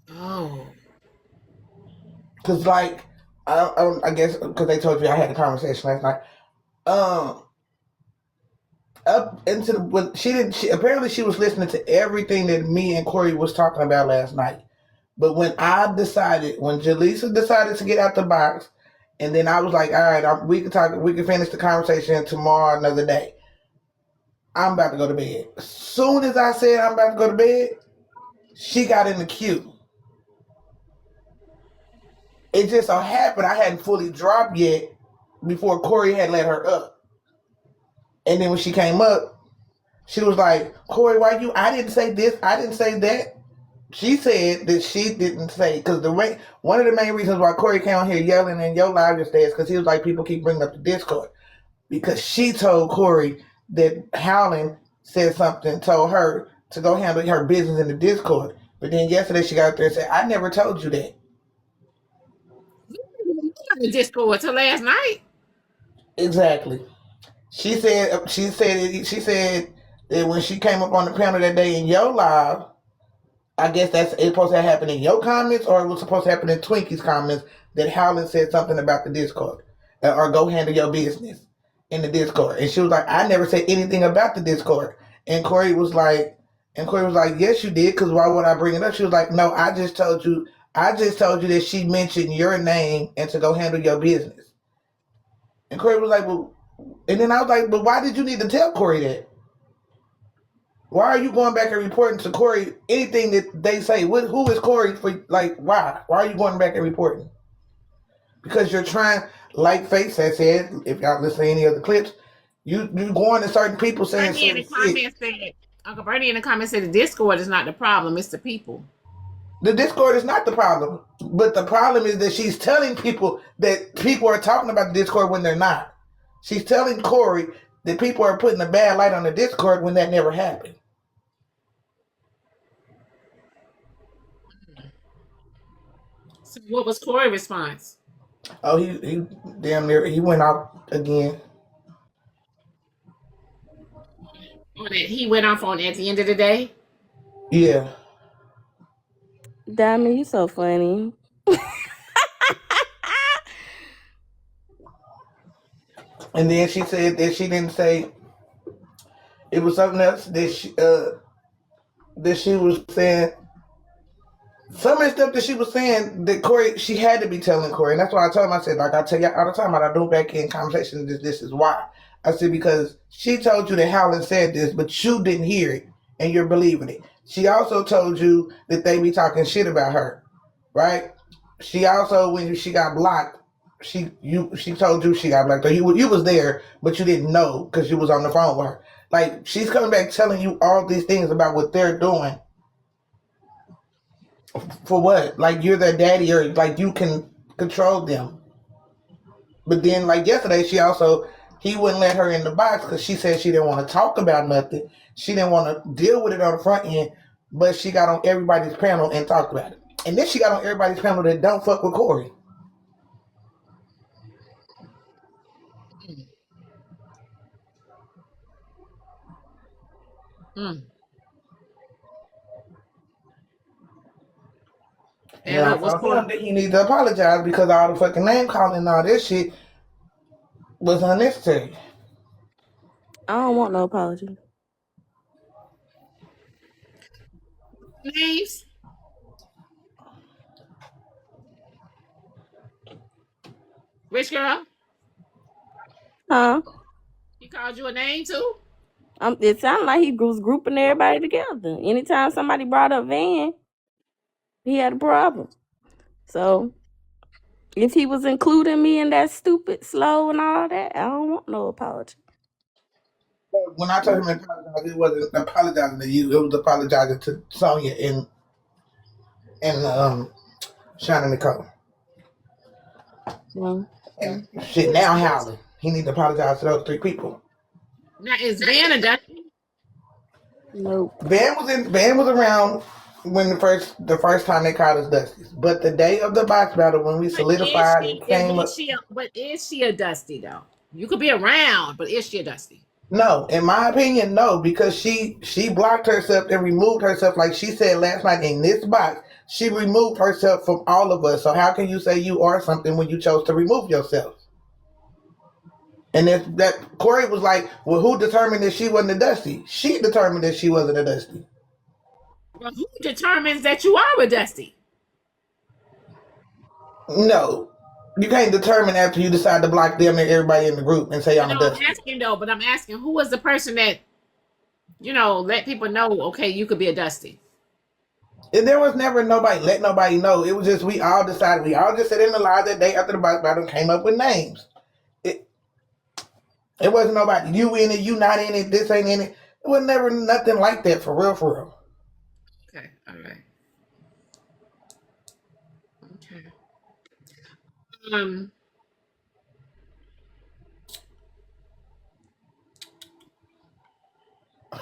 Oh. Because, like, I guess because they told you I had a conversation last night. Up into the when she apparently she was listening to everything that me and Corey was talking about last night. But when Jaleesa decided to get out the box, and then I was like, all right, we can finish the conversation tomorrow, another day. I'm about to go to bed. As soon as I said I'm about to go to bed, she got in the queue. It just so happened I hadn't fully dropped yet before Corey had let her up. And then when she came up, she was like, Corey, I didn't say this, I didn't say that. She said that she didn't say, because one of the main reasons why Corey came on here yelling in your live yesterday is because he was like, people keep bringing up the Discord. Because she told Corey that Howland told her to go handle her business in the Discord. But then yesterday she got up there and said, I never told you that. The Discord till last night. Exactly. She said that when she came up on the panel that day in your live, I guess it's supposed to happen in your comments, or it was supposed to happen in Twinkie's comments, that Howland said something about the Discord, or go handle your business in the Discord. And she was like, I never said anything about the Discord. And Corey was like, yes, you did, because why would I bring it up? She was like, no, I just told you that she mentioned your name and to go handle your business. And Corey was like, well, and then I was like, but why did you need to tell Corey that? Why are you going back and reporting to Corey anything that they say? Who is Corey for? Like, why? Why are you going back and reporting? Because you're trying, like Faith has said, if y'all listen to any of the clips, you going to certain people saying Uncle Bernie in the comments said the Discord is not the problem, it's the people. The Discord is not the problem. But the problem is that she's telling people that people are talking about the Discord when they're not. She's telling Corey that people are putting a bad light on the Discord when that never happened. So what was Corey's response? Oh, he damn near he went out again. On that he went off on at the end of the day? Yeah. Diamond, you so funny. And then she said that she didn't say it was something else that she was saying. Some of the stuff that she was saying that Corey, she had to be telling Corey. And that's why I told him, I said, like I tell you all the time, I don't back in conversations, this is why. I said, because she told you that Howland said this, but you didn't hear it and you're believing it. She also told you that they be talking shit about her, right? She also, when she got blocked, she told you she got blocked. So you was there, but you didn't know because you was on the phone with her. Like, she's coming back telling you all these things about what they're doing. For what? Like, you're their daddy, or like you can control them. But then, like yesterday, he wouldn't let her in the box because she said she didn't want to talk about nothing. She didn't want to deal with it on the front end, but she got on everybody's panel and talked about it. And then she got on everybody's panel that don't fuck with Corey. Mm. And I told him that he needs to apologize because all the fucking name calling and all this shit was unnecessary. I don't want no apology. Names? Rich girl? Huh? He called you a name too? It sounded like he was grouping everybody together. Anytime somebody brought up Van, he had a problem. So if he was including me in that stupid slow and all that, I don't want no apology. When I told him to apologize, it wasn't apologizing to you. It was apologizing to Sonya and Shannon Nicole. And shit, now Howland. He need to apologize to those three people. Now is Van a Dusty? Nope. Van was around when the first time they called us Dusties. But the day of the box battle, when we solidified and came up. But is she a Dusty though? You could be around, but is she a Dusty? No, in my opinion, no, because she blocked herself and removed herself, like she said last night in this box. She removed herself from all of us. So how can you say you are something when you chose to remove yourself? And that Corey was like, well, who determined that she wasn't a Dusty? She determined that she wasn't a Dusty. Well, who determines that you are a Dusty? No. You can't determine after you decide to block them and everybody in the group and say I'm a Dusty. I'm asking who was the person that, let people know, okay, you could be a Dusty. And there was never nobody let nobody know. It was just we all decided. We all just sat in the live that day after the box battle and came up with names. It wasn't nobody, you in it, you not in it, this ain't in it. It was never nothing like that for real, for real. Okay, all right.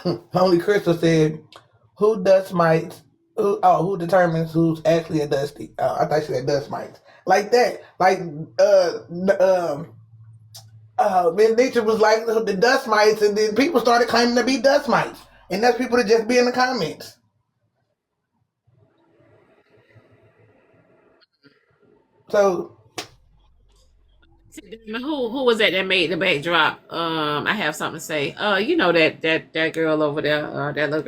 Okay. Holy Crystal said, who dust mites? Who determines who's actually a Dusty? I thought she said dust mites. Like that. Like, Ben Nature was like the dust mites, and then people started claiming to be dust mites. And that's people that just be in the comments. So who was that made the backdrop? I have something to say. That girl over there, that little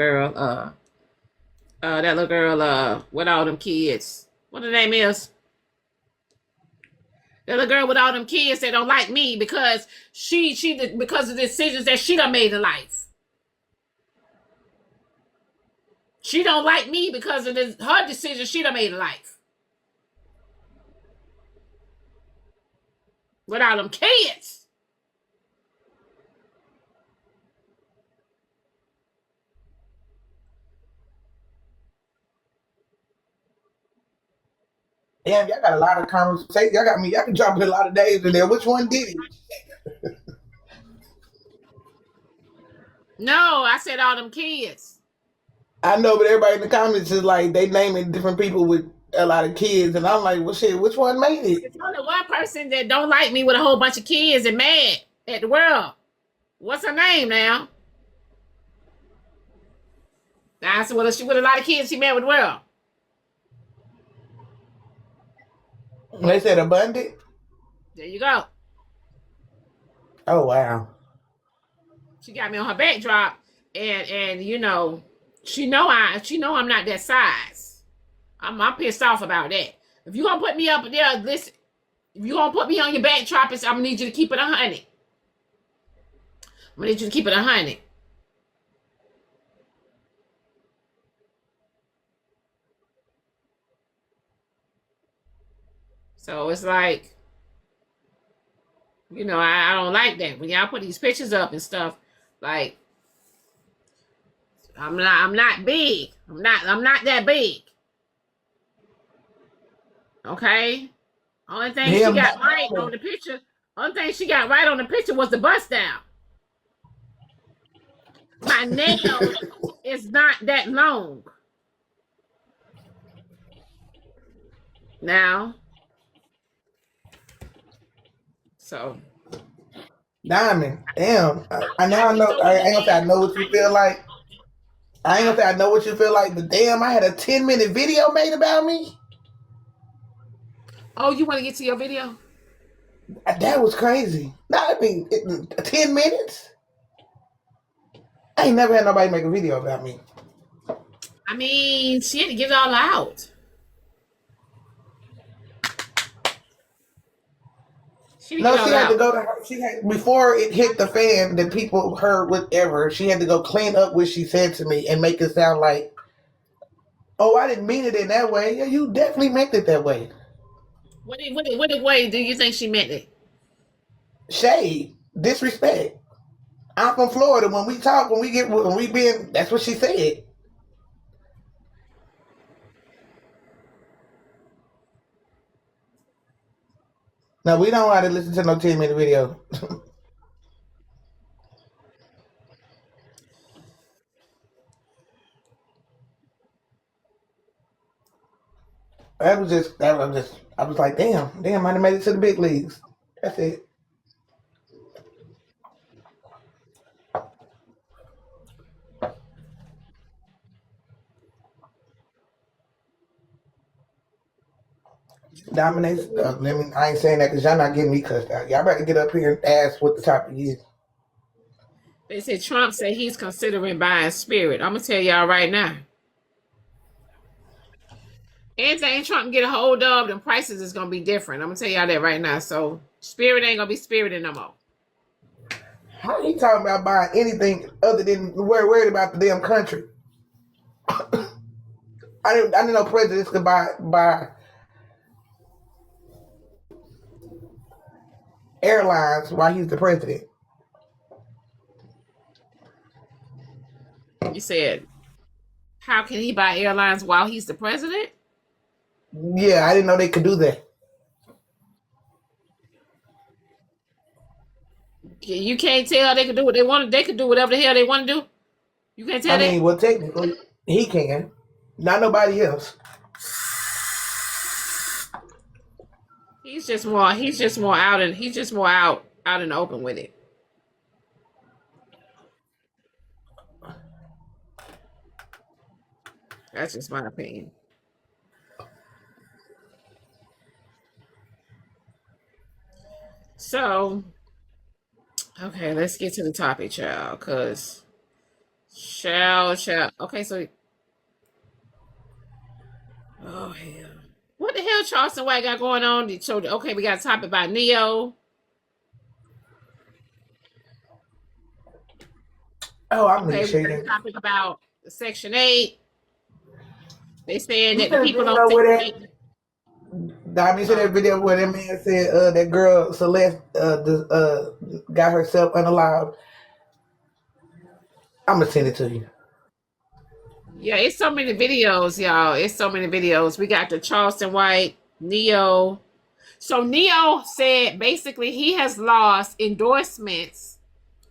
girl, with all them kids. What the name is? That little girl with all them kids that don't like me because because of the decisions that she done made in life. She don't like me because of her decisions she done made in life. With all them kids. Damn, y'all got a lot of conversations. Y'all can drop a lot of days in there. Which one did it? No, I said all them kids. I know, but everybody in the comments is like they naming different people with a lot of kids, and I'm like, well, shit, which one made it? It's only one person that don't like me with a whole bunch of kids and mad at the world. What's her name now? I said, well, she with a lot of kids, she mad with the world. They said abundant. There you go. Oh wow. She got me on her backdrop, and you know, she know I'm not that size. I'm pissed off about that. If you gonna put me up there, listen. If you gonna put me on your backdrop, I'm gonna need you to keep it 100. I'm gonna need you to keep it 100. So it's like, you know, I don't like that when y'all put these pictures up and stuff. Like, I'm not big. I'm not that big. Okay. Only thing she got right on the picture. Only thing she got right on the picture was the bust down. My nail is not that long. Now. So. Diamond, damn. I now know. I ain't gonna say I know what you feel like. I ain't gonna say I know what you feel like, but damn, I had a 10-minute video made about me. Oh, you want to get to your video? That was crazy. I mean, 10 minutes? I ain't never had nobody make a video about me. I mean, she had to get it all out. She had to go to her. She had, before it hit the fan that people heard whatever, she had to go clean up what she said to me and make it sound like, oh, I didn't mean it in that way. Yeah, you definitely meant it that way. What way do you think she meant it? Shade, disrespect. I'm from Florida. When we talk, that's what she said. No, we don't want to listen to no 10-minute video. I was like, damn, I done made it to the big leagues. That's it. Dominates. I ain't saying that because y'all not getting me cussed out. Y'all better get up here and ask what the topic is. They said Trump said he's considering buying Spirit. I'm gonna tell y'all right now. Anything Trump get a hold of, the prices is gonna be different. I'm gonna tell y'all that right now. So Spirit ain't gonna be Spirited no more. How he talking about buying anything other than we're worried about the damn country? I didn't know presidents could buy airlines while he's the president. You said, how can he buy airlines while he's the president? Yeah, I didn't know they could do that. You can't tell they could do what they want. They could do whatever the hell they want to do. You can't tell that. Well, technically, he can. Not nobody else. He's just more out in the open with it. That's just my opinion. So, okay, let's get to the topic, child, because child. Okay, so, oh hell, what the hell Charleston White got going on? So, okay, we got a topic about Neo. Oh, I'm okay, okay, we got a topic about Section 8. They saying that the people know don't where think. I see that video where that man said that girl Celeste got herself unalive. I'm gonna send it to you. Yeah, it's so many videos, y'all. It's so many videos. We got the Charleston White, Neo. So Neo said basically he has lost endorsements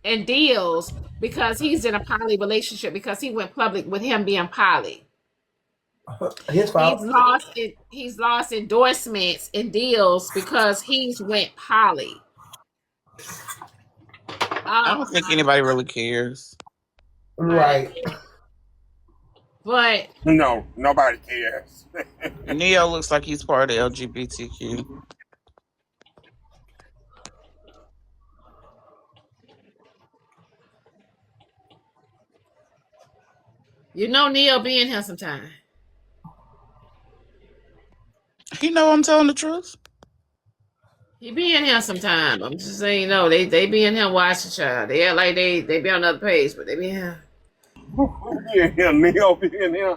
and deals because he's in a poly relationship because he went public with him being poly. His fault. He's lost endorsements and deals because he's went poly. I don't think anybody really cares. Right. But No, nobody cares. Neo looks like he's part of LGBTQ. you know Neil be in here sometime. You know I'm telling the truth. He be in here sometime. I'm just saying, you know, they be in here watching child. They act like they be on another page, but they be in here. Who be in here? Neo be in here.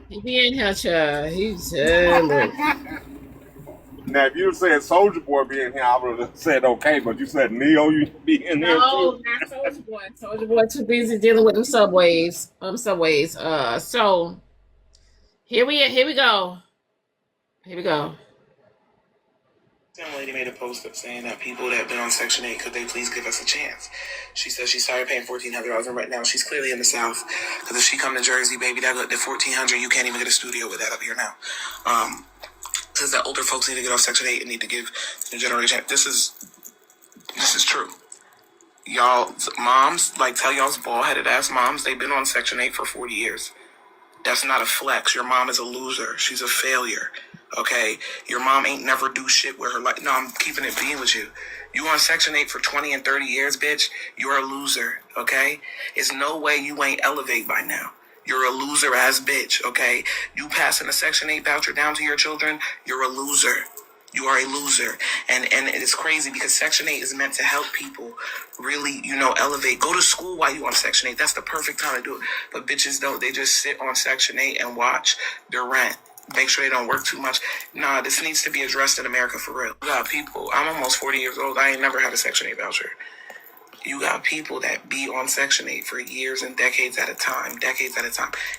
He be in here, child. He's look. Now, if you said Soldier Boy be in here, I would have said okay, but you said Neo, you be in here No, too. not Soldier Boy. Soldier Boy too busy dealing with them subways. So here we go. Some lady made a post up saying that people that have been on Section 8, could they please give us a chance? She says she's tired of paying $1,400, and right now she's clearly in the South. Because if she come to Jersey, baby, that the $1,400, you can't even get a studio with that up here now. Says that older folks need to get off Section 8 and need to give the generation. This is true. Y'all, moms, like tell y'all's bald-headed ass moms, they've been on Section 8 for 40 years. That's not a flex. Your mom is a loser. She's a failure. Okay? Your mom ain't never do shit with her life. No, I'm keeping it being with you. You on Section 8 for 20 and 30 years, bitch. You're a loser. Okay? It's no way you ain't elevate by now. You're a loser ass bitch. Okay? You passing a Section 8 voucher down to your children, you're a loser. You are a loser. And it's crazy because Section 8 is meant to help people really, elevate. Go to school while you on Section 8. That's the perfect time to do it. But bitches don't. They just sit on Section 8 and watch their rent. Make sure they don't work too much. Nah, this needs to be addressed in America for real. You got people. I'm almost 40 years old. I ain't never had a Section 8 voucher. You got people that be on Section 8 for years and decades at a time.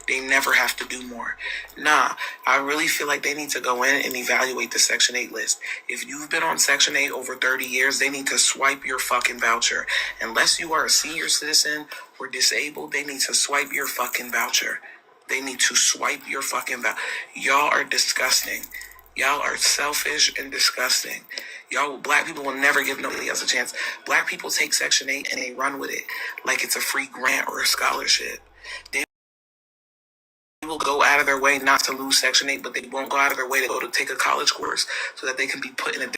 They never have to do more. Nah, I really feel like they need to go in and evaluate the Section 8 list. If you've been on Section 8 over 30 years, they need to swipe your fucking voucher. Unless you are a senior citizen or disabled, they need to swipe your fucking voucher. They need to swipe your fucking voucher. Y'all are disgusting. Y'all are selfish and disgusting. Black people will never give nobody else a chance. Black people take Section 8 and they run with it like it's a free grant or a scholarship. They will go out of their way not to lose Section 8, but they won't go out of their way to go to take a college course so that they can be put in a different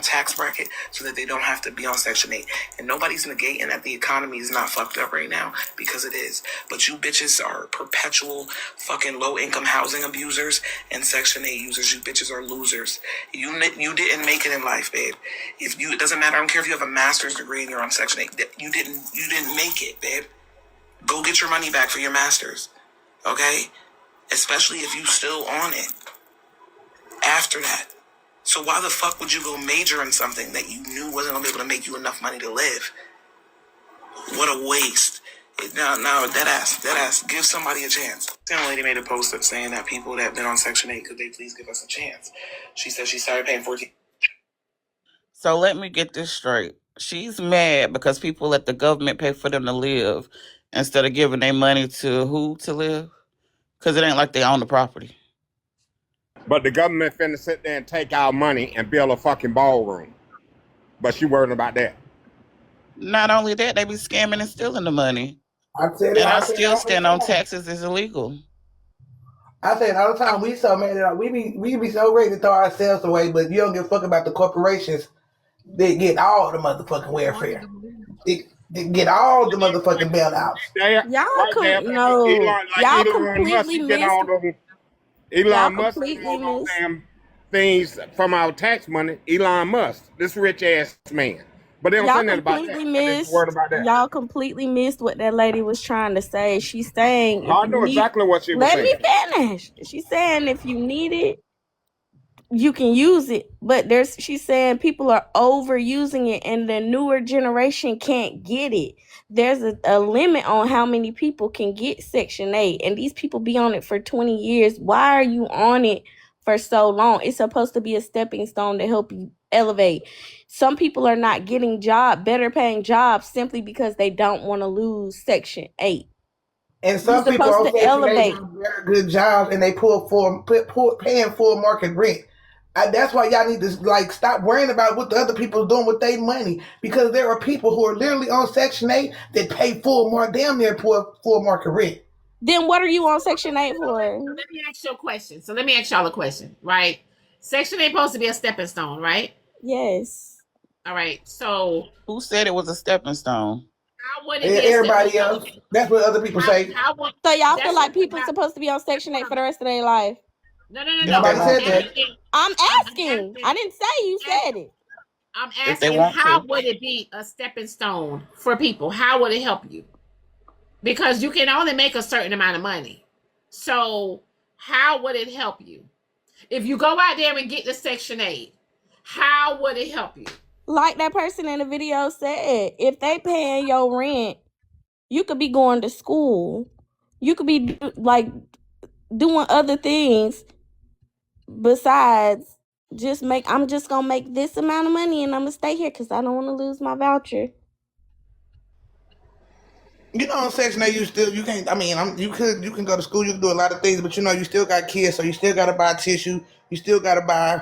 tax bracket so that they don't have to be on Section 8. And nobody's negating that the economy is not fucked up right now, because it is. But you bitches are perpetual fucking low-income housing abusers and Section 8 users. You bitches are losers. You didn't make it in life, babe. It doesn't matter. I don't care if you have a master's degree and you're on Section 8. You didn't make it, babe. Go get your money back for your master's. Okay? Especially if you still on it after that. So why the fuck would you go major in something that you knew wasn't going to be able to make you enough money to live? What a waste. Now, dead ass, give somebody a chance. Some lady made a post up saying that people that have been on Section 8, could they please give us a chance? She says she started paying $14. So let me get this straight. She's mad because people let the government pay for them to live instead of giving their money to who to live? Because it ain't like they own the property. But the government finna sit there and take our money and build a fucking ballroom. But she worried about that. Not only that, they be scamming and stealing the money. I said it. And I still stand on taxes is illegal. I say it all the time. We so mad at we be so ready to throw ourselves away, but you don't give a fuck about the corporations. They get all the motherfucking welfare. They get all the motherfucking bailouts. Y'all couldn't know. Y'all completely missed. Elon Musk get all those damn things from our tax money. Elon Musk, this rich ass man. But they don't say nothing about that. Y'all completely missed what that lady was trying to say. She's saying, I know exactly what she was saying. Let me finish. She's saying if you need it, you can use it. But she's saying people are overusing it and the newer generation can't get it. There's a limit on how many people can get Section 8. And these people be on it for 20 years. Why are you on it for so long? It's supposed to be a stepping stone to help you elevate. Some people are not getting better paying jobs simply because they don't want to lose Section 8. And some You're people supposed on to Section 8 elevate. do very good jobs, and they paying full market rent. That's why y'all need to like stop worrying about what the other people are doing with their money, because there are people who are literally on Section 8 that pay full market rent. Then what are you on Section 8 for? Let me ask you a question. So let me ask y'all a question, right? Section 8 supposed to be a stepping stone, right? Yes. All right. So Who said it was a stepping stone? how would it be a Everybody stepping else. stone? That's what other people say. So y'all feel like people supposed to be on Section 8 for the rest of their life? No. Nobody said that. I'm asking. I didn't say you said it. I'm If they asking, want how to. would it be a stepping stone for people? How would it help you? Because you can only make a certain amount of money. So how would it help you? If you go out there and get the Section 8, how would it help you? Like that person in the video said, if they paying your rent, you could be going to school. You could be like doing other things besides I'm just gonna make this amount of money and I'm gonna stay here because I don't want to lose my voucher. You know, on Section 8, you can go to school, you can do a lot of things, but you still got kids, so you still got to buy tissue, you still got to buy,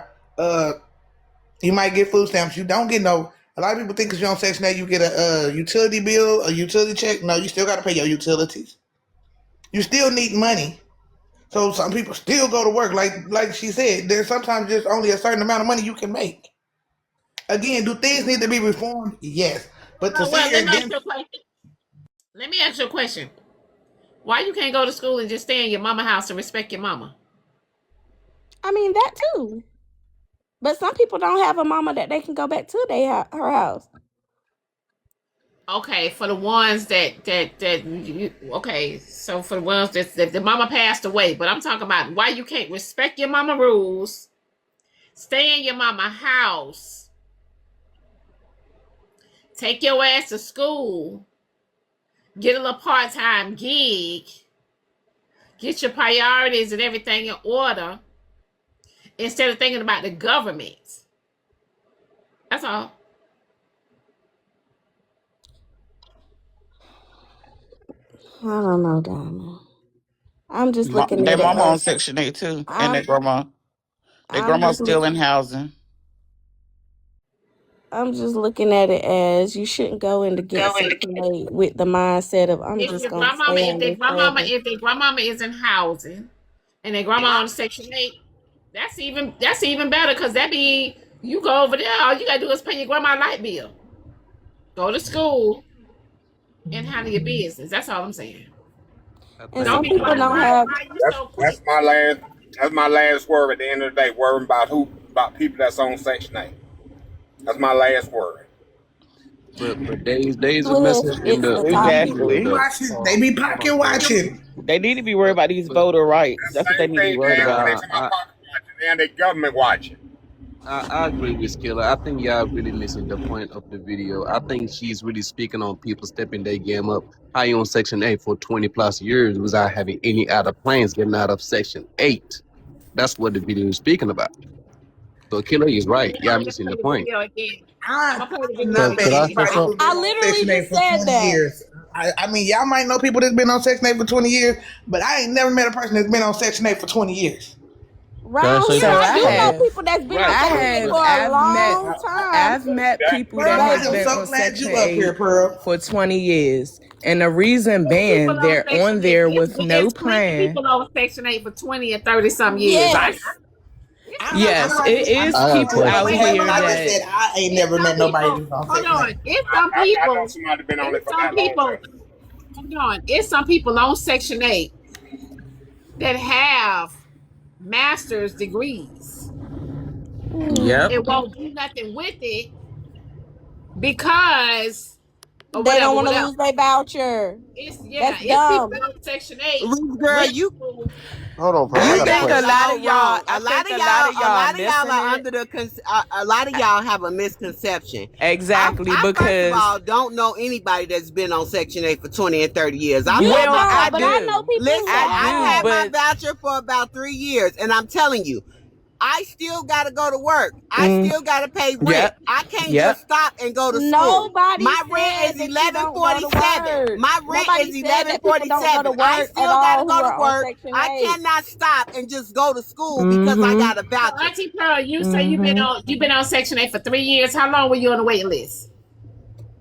you might get food stamps. You don't get a lot of people think because you're on Section 8, you get a utility bill, a utility check. No, you still got to pay your utilities. You still need money. So some people still go to work. Like she said, there's sometimes just only a certain amount of money you can make. Again, do things need to be reformed? Yes. But to sit here and let me ask you a question. Why you can't go to school and just stay in your mama house and respect your mama? I mean, that too. But some people don't have a mama that they can go back to her house. Okay, for the ones so for the ones that the mama passed away, but I'm talking about why you can't respect your mama rules, stay in your mama house, take your ass to school, get a little part-time gig, get your priorities and everything in order, instead of thinking about the government. That's all. I don't know, Donna. I'm just looking Their at mama it. On Section 8 too, and their grandma. Their grandma's still in housing. I'm just looking at it as you shouldn't go into get Section 8 with the mindset of I'm just going to stay on this forever. If their grandmama is in housing and their grandma on Section 8, that's even better, because that be you go over there, all you gotta do is pay your grandma light bill, go to school, and handle your business. That's all I'm saying. And some people don't have. That's my last word at the end of the day. Worrying about people that's on Section 8. That's my last word. But days of message in the Exactly. They be pocket watching. They need to be worried about these voter rights. That's what they need to be worried about. And the government watching. I agree with Skilla. I think y'all really missing the point of the video. I think she's really speaking on people stepping their game up. How you on Section 8 for 20 plus years without having any other plans getting out of Section 8? That's what the video is speaking about. So Killer is right. Y'all missing the point. I literally just said that. Years. I mean, y'all might know people that's been on Section 8 for 20 years, but I ain't never met a person that's been on Section 8 for 20 years. Right here, I do know people that's been on Section 8 for a long time. I've met people that have been on Section 8 for 20 years. And the reason being, they're on there with no plan. People on Section 8 for 20 and 30 some years. Yes, it is people out here that said I ain't never met nobody who's on Section 8. It's some people. I know somebody been on it for that long. Hold on. It's some people on Section 8 that have master's degrees. Yep. It won't do nothing with it because they don't want to lose their voucher. It's dumb. People on Section 8. Girl, you Hold on, bro. I think a lot of y'all a lot of y'all have a misconception. Exactly, I because first of all don't know anybody that's been on Section 8 for 20 and 30 years. I know people. Listen, I had my voucher for about 3 years, and I'm telling you, I still gotta go to work. I still gotta pay rent. Yep. I can't Yep. just stop and go to school. Nobody My rent said is that you don't go to $11.47. work. My rent Nobody is said that people don't go to $11.47. I work still at gotta all go who to are on work. Section I 8. cannot stop and just go to school because I got a So, voucher. Auntie Pearl, you say you've been on Section 8 for 3 years. How long were you on the waiting list?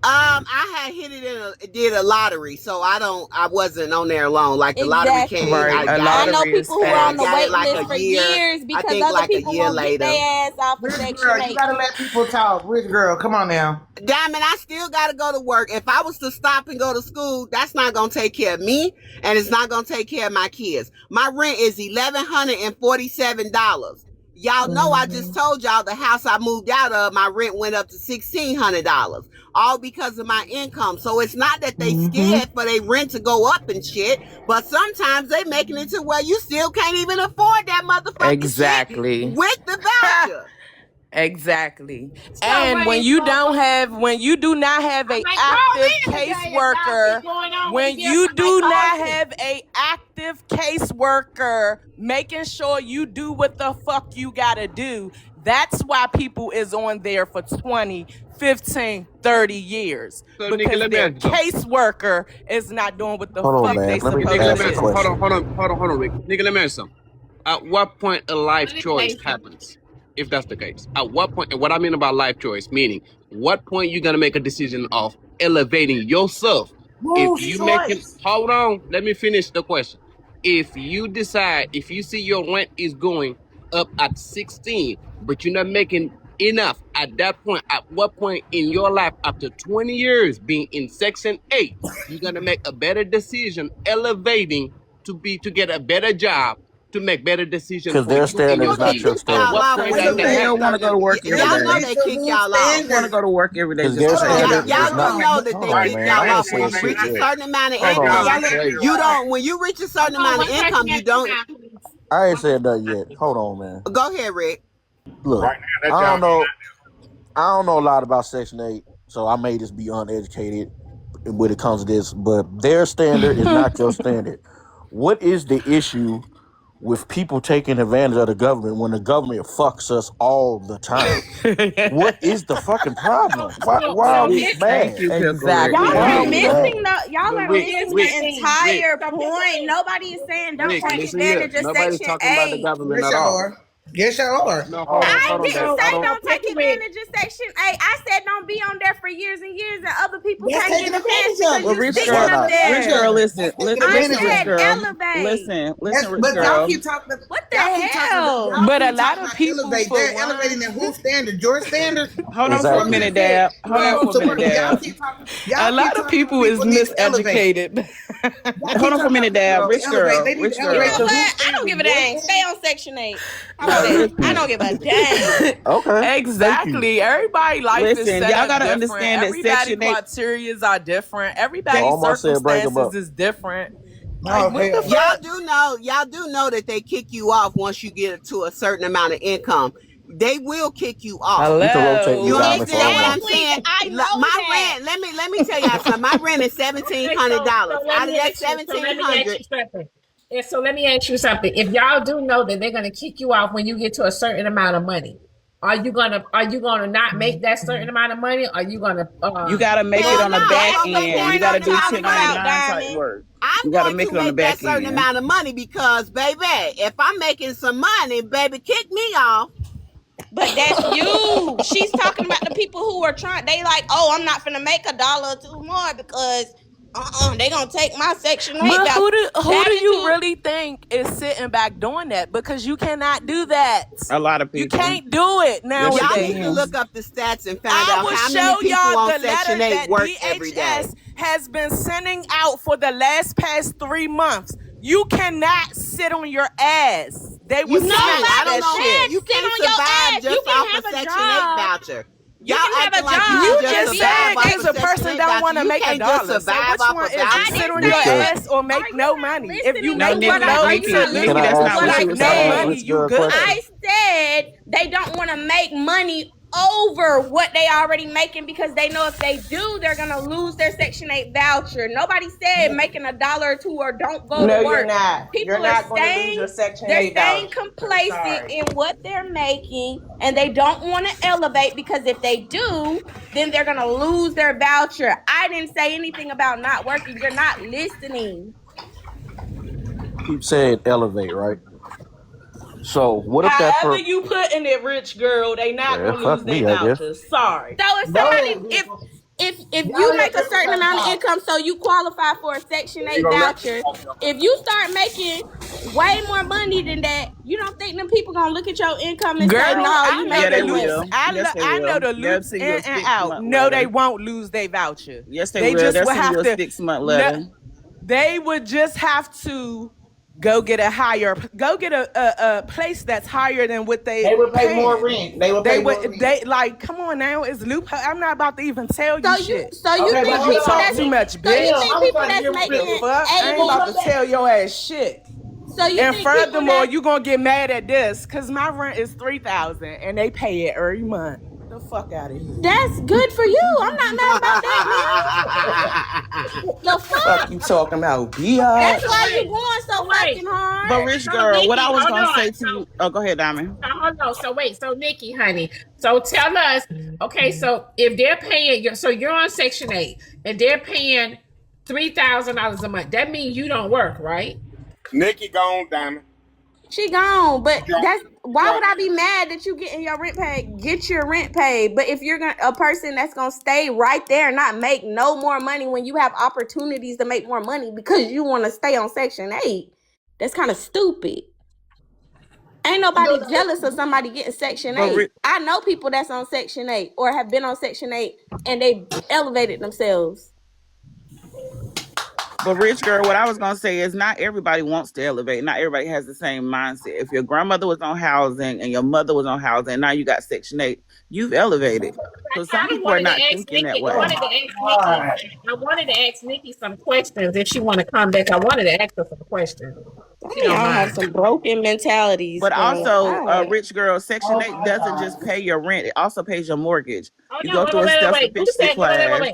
I had hit it did a lottery, so I wasn't on there alone. Like the lottery came, Right. I A got I know lottery is people who are on the got wait it like list a for year. years I because think other like a people year won't get later. their ass off of Rich Section girl, 8. you gotta let people talk. Rich girl, come on now. Diamond, I still gotta go to work. If I was to stop and go to school, that's not gonna take care of me, and it's not gonna take care of my kids. My rent is $1,147. Y'all know I just told y'all the house I moved out of, my rent went up to $1,600, all because of my income. So it's not that they scared for their rent to go up and shit, but sometimes they making it to where you still can't even afford that motherfucking Exactly. shit with the voucher. Exactly. So And when you do not have a active caseworker, when you do not have a active caseworker making sure you do what the fuck you gotta do, that's why people is on there for 20, 15, 30 years. So, because nigga, let me their ask you something. caseworker is not doing what the Hold on, fuck man. they Let me supposed Nigga, let ask me a ask to you do. question. hold on, Rick. Nigga, let me ask you something. At what point a life Let me choice say happens? If that's the case, at what point? And what I mean about life choice, meaning what point you gonna make a decision of elevating yourself? If you making, hold on, let me finish the question. If you decide, if you see your rent is going up at 16, but you're not making enough at that point, at what point in your life, after 20 years being in Section 8, you're gonna make a better decision, elevating to get a better job, to make better decisions Because for their you and standard your is not kids? your Kick At y'all standard. what off point when that you that reach happens? a want to go to certain. work every Y'all know day. they kick y'all I off. want to go to work every day Because just their to Hold on, pay. standard Y'all is not. do know that Hold they on, kick man. y'all I ain't off when saying you shit reach a yet. certain amount of Hold on. income. That's crazy. You don't. When you reach a certain amount of income, you don't. I ain't said nothing yet. Hold on, man. Go ahead, Rick. Look, Right now, that I job. don't know a lot about Section 8, so I may just be uneducated when it comes to this, but their standard is not your standard. What is the issue with people taking advantage of the government when the government fucks us all the time? What is the fucking problem? Why So are we here's Thank mad? you, Pickle Rick. Y'all Exactly. Why are are we mad? missing y'all But are Rick, missing Rick, the Rick, entire point. Nobody is saying don't take listen here. advantage of Nobody's Section talking about the 8. government yes at y'all all. are. Yes y'all are. No, Hold on. hold I on, didn't Dad. say Hold on. don't take advantage of Section 8. I said don't be on there for years and years and other people That's can't get taking a chance advantage of because it. Well, you Rich sticking Why Girl, up not? Rich Girl, there. listen, That's taking I advantage of Rich it. said Girl, elevate. listen, That's, Rich but y'all Girl. keep talking. What the Y'all keep talking about. hell? Y'all But a keep lot talking of about people, elevate. for They're one, elevating in whose standard? Your standard. Hold on for a Exactly. Someone minute, said. Dab. Hold on for a So minute, y'all Dab. keep talking. a Y'all keep lot of talking about people is people need to elevate. miseducated. Y'all Hold keep on for a talking minute, about people Dab. need to Rich elevate. Girl, They need Rich to You elevate know Girl. to whose what? I don't standard? give a Your dang. Stay standard? on Section 8. How about No, that? I listen. don't give a dang. Okay. Thank you. Exactly. Everybody's life is Listen, set y'all up gotta different. understand that Everybody's Section 8. criterias are different. Everybody's Almost said break them circumstances up. is different. Oh Like, what the hell. fuck? Y'all do know that they kick you off once you get to a certain amount of income. They will kick you off. You can rotate me, You Hello. Diamond, for understand what I'm almost. Exactly. saying? I know My that. rent, let me tell y'all something. My rent is $1,700. Out of that $1,700, something. And so let me ask you something. If y'all do know that they're gonna kick you off when you get to a certain amount of money, are you gonna not make that certain amount of money? Are you gonna You gotta make it hell on no, the I'm back gonna That's the end. You point continue gotta I'm to do make talking the about, money. 1099 type Diamond. work. I'm You gotta going make to it on the make that back certain end. amount of money because, baby, if I'm making some money, baby, kick me off. But that's you. She's talking about the people who are trying. They like, oh, I'm not finna make $1 or $2 more because they gonna take my Section 8 But voucher. who do That you attitude. really think is sitting back doing that? Because you cannot do that. A lot of You people. can't do it Yes, you Y'all need to nowadays. can. look up the stats and find I out will how many show people y'all on the Section letter 8 that work every day. DHS has been sending out for the past 3 months. You cannot sit on your ass. They will You can. snatch I don't that Nobody know. shit. said You sit can't on your survive ass. You just can off have a a Section 8 job. voucher. You Y'all can have acting a like you job can You just and just be said survive off because a a elevate. Section person 8 don't voucher. want to You make can't just $1. So survive which off one a is you I voucher. sit didn't on say your that. ass or make Are you no not money? If you listening No, to making what Nikki, low, are you Nikki, not to Can listening Nikki, I to that's ask not what what Rich? I she make was Can I no ask said? saying. money, Rich you Girl a good. question? I said they don't want to make money over what they already making because they know if they do, they're gonna lose their Section 8 voucher. Nobody said making $1 or $2 or don't go to work. No, you're not. People You're not are going to lose staying. your Section They're 8 staying voucher. complacent in what they're making, and they don't want to elevate because if they do, then they're gonna lose their voucher. I didn't say anything about not working. You're not listening. Keep saying elevate, right? So what if that However you putting it, rich girl, they not Yeah, gonna fuck lose me, their I guess. vouchers. Sorry. So if somebody, if you make a certain amount of income, so you qualify for a Section 8 voucher, if you start making way more money than that, you don't think them people gonna look at your income and Girl, say, no, I you know make the that loops. much? I know the loops in and out. No, they won't lose their voucher. Yes, they will. Just They'll will send have you a to. 6-month letter. No, they would just have to go get a place that's higher than what they would pay paying. more rent. They would pay more rent. They like, come on now, it's loophole. I'm not about to even tell you shit. So you think you people talk that's too much, so bitch. you think people that's making Fuck, I ain't about to tell your ass shit. So you And think people furthermore, that you gonna get mad at this because my rent is $3,000 and they pay it every month. The fuck out of here. that's good for you. I'm not mad about that, man. The fuck? You talking about, bitch? That's why you going so fucking hard. But rich girl, what I was gonna say to you. Oh, go ahead, Diamond. Hold on. So wait. So Nikki, honey. So tell us. Okay. So if they're paying, so you're on Section 8, and they're paying $3,000 a month. That means you don't work, right? Nikki gone, Diamond. She gone, but that's why would I be mad that you getting your rent paid? Get your rent paid. But if you're a person that's gonna stay right there and not make no more money when you have opportunities to make more money because you want to stay on Section 8, that's kind of stupid. Ain't nobody jealous of somebody getting Section 8. I know people that's on Section 8 or have been on Section 8 and they elevated themselves. But rich girl, what I was gonna say is not everybody wants to elevate. Not everybody has the same mindset. If your grandmother was on housing and your mother was on housing, and now you got Section 8, you've elevated. So some people are not thinking that way. I wanted to ask Nikki some questions if she want to come back. I wanted to ask her some questions. Y'all have some broken mentalities. But also, right. rich girl, Section 8 doesn't just pay your rent; it also pays your mortgage. You no, go through a self-sufficiency class.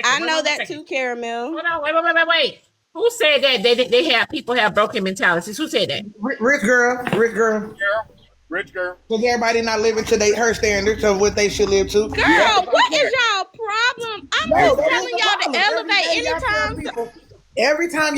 I know that too, Caramel. Hold on, wait. Who said that they have people have broken mentalities? Who said that? Rich girl. Rich girl. Because everybody not living to her standards of what they should live to. Girl, what is y'all problem? I'm just telling y'all to elevate anytime. Every time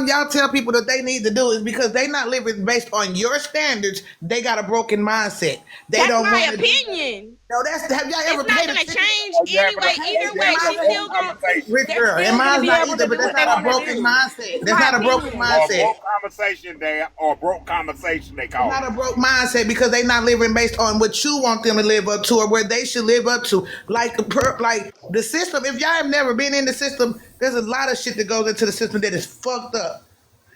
y'all tell people that they need to do is because they not living based on your standards. They got a broken mindset. That's my opinion. No, have y'all ever paid attention? It's not gonna change anyway. Either way, she's still gonna. Rich girl, and mine's not either, but that's not a broken mindset. That's not a broken mindset. Broke conversation there, or broke conversation they call it. It's not a broke mindset because they not living based on what you want them to live up to or where they should live up to. Like the system. If y'all have never been in the system, there's a lot of shit that goes into the system that is fucked up.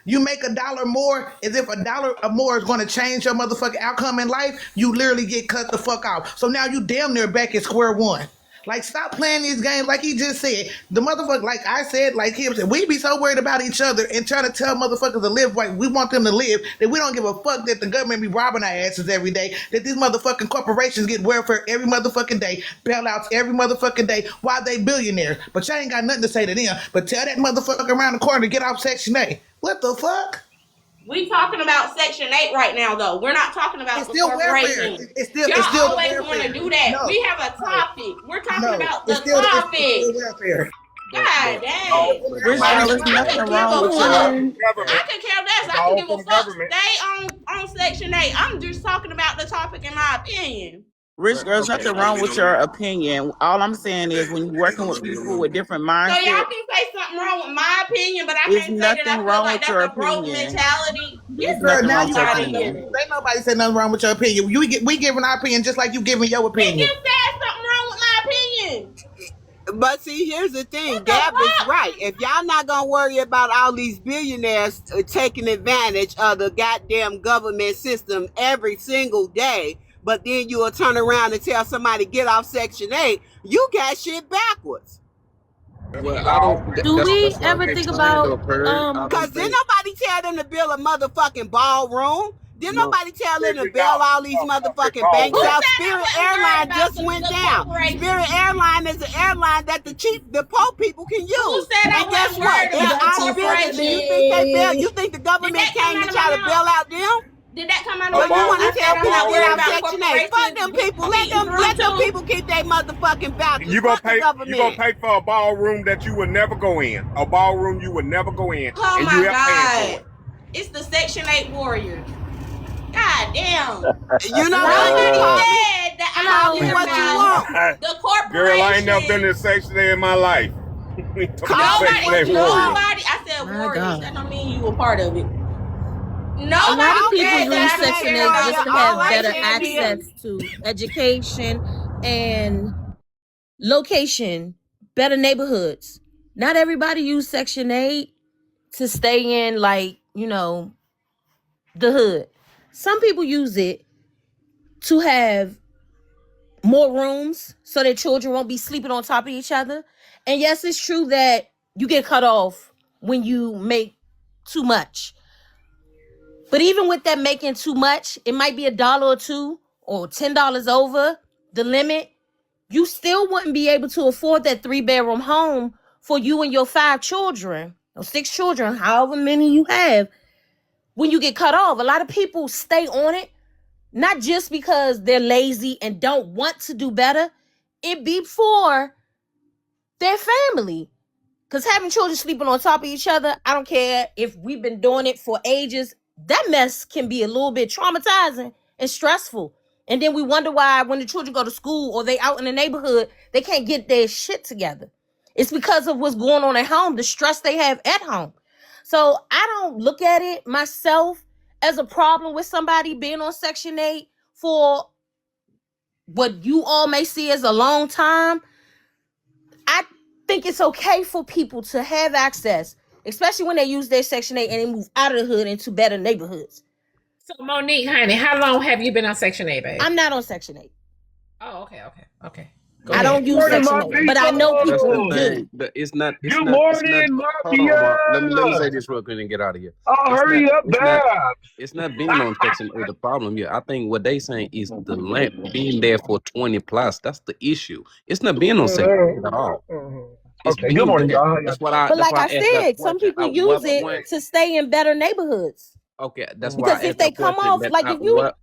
You make $1 more as if $1 more is going to change your motherfucking outcome in life. You literally get cut the fuck off. So now you damn near back at square one. Like, stop playing these games like he just said. The motherfucker, like I said, like him said, we be so worried about each other and trying to tell motherfuckers to live like we want them to live that we don't give a fuck that the government be robbing our asses every day, that these motherfucking corporations get welfare every motherfucking day, bailouts every motherfucking day while they billionaires. But y'all ain't got nothing to say to them. But tell that motherfucker around the corner to get off Section 8. What the fuck? We talking about Section 8 right now, though. We're not talking about the corporation. It's still Y'all always welfare. want to do that. No. We have a topic. We're talking about the It's still topic. welfare. God dang. Rich girl, there's nothing wrong with your. I could care less. I can give a fuck. Stay on Section 8. I'm just talking about the topic in my opinion. Rich girl, there's nothing wrong with your opinion. All I'm saying is when you're working with people with different mindsets. So y'all can say something wrong with my opinion, but I can't say that I feel like that's a broke mentality. Yes, girl, now you ain't nobody said nothing wrong with your opinion. We giving our opinion just like you giving your opinion. You said something wrong with my opinion. But see, here's the thing. Gab is right. If y'all not going to worry about all these billionaires taking advantage of the goddamn government system every single day, but then you will turn around and tell somebody get off Section 8, you got shit backwards. Well, I don't. Do we ever think about because then nobody tell them to build a motherfucking ballroom. Did No, nobody tell them to $50 bail all these for a fucking motherfucking banks Who ballroom. out? said I Spirit wasn't worried Airline about just the went down. corporation? Spirit Airline is an airline that the poor people can use. Who said I And guess wasn't what? worried They're about the out of business. Do you think they bail? You think the government came to try to bail out them? Did that come out So of my you mouth? want I to tell said I'm people not get worried out about Section 8? Fuck them people. Let them people keep their motherfucking vouchers. You gonna Fuck the pay? government. You gonna pay for a ballroom that you would never go in? A ballroom you would never go in, Oh and my you have paying for God. it. It's the Section 8 warrior. God damn. You know Nobody what? said that Call I'm me worried what you about want. the corporation. Girl, I ain't never been in Section 8 in my life. Call me Section 8 what you warrior. want. Nobody. I said My warriors. God. That don't mean you were part of it. A lot Nobody of people said use that I don't Section care 8 about just the to have All I better said is access to education and location, better neighborhoods. Not everybody use Section 8 to stay in, like, you know, the hood. Some people use it to have more rooms so that children won't be sleeping on top of each other. And yes, it's true that you get cut off when you make too much. But even with that making too much, it might be $1 or $2 or $10 over the limit. You still wouldn't be able to afford that 3-bedroom home for you and your 5 children or 6 children, however many you have, when you get cut off. A lot of people stay on it, not just because they're lazy and don't want to do better. It be for their family. Because having children sleeping on top of each other, I don't care if we've been doing it for ages, that mess can be a little bit traumatizing and stressful. And then we wonder why when the children go to school or they out in the neighborhood, they can't get their shit together. It's because of what's going on at home, the stress they have at home. So I don't look at it myself as a problem with somebody being on Section 8 for what you all may see as a long time. I think it's okay for people to have access, especially when they use their Section 8 and they move out of the hood into better neighborhoods. So Monique, honey, how long have you been on Section 8, babe? I'm not on Section 8. Oh, okay. I don't use Morning, Section my 8, but I know people. That's people the who do. thing. It's not. Good morning, Hold on, Mark. Let me Mafia. say this real quick and get out of here. Oh, hurry up, Babs. It's not being on Section 8 the problem. Yeah, I think what they saying is the length being there for 20 plus. That's the issue. It's not being on Section 8 at all. It's Okay, being good morning, there. y'all. How y'all That's what doing? I. But That's like why I I asked that said, some question. people At use what it point? to stay in better neighborhoods. Okay, that's why Because I if asked they that come question. off, That like at what?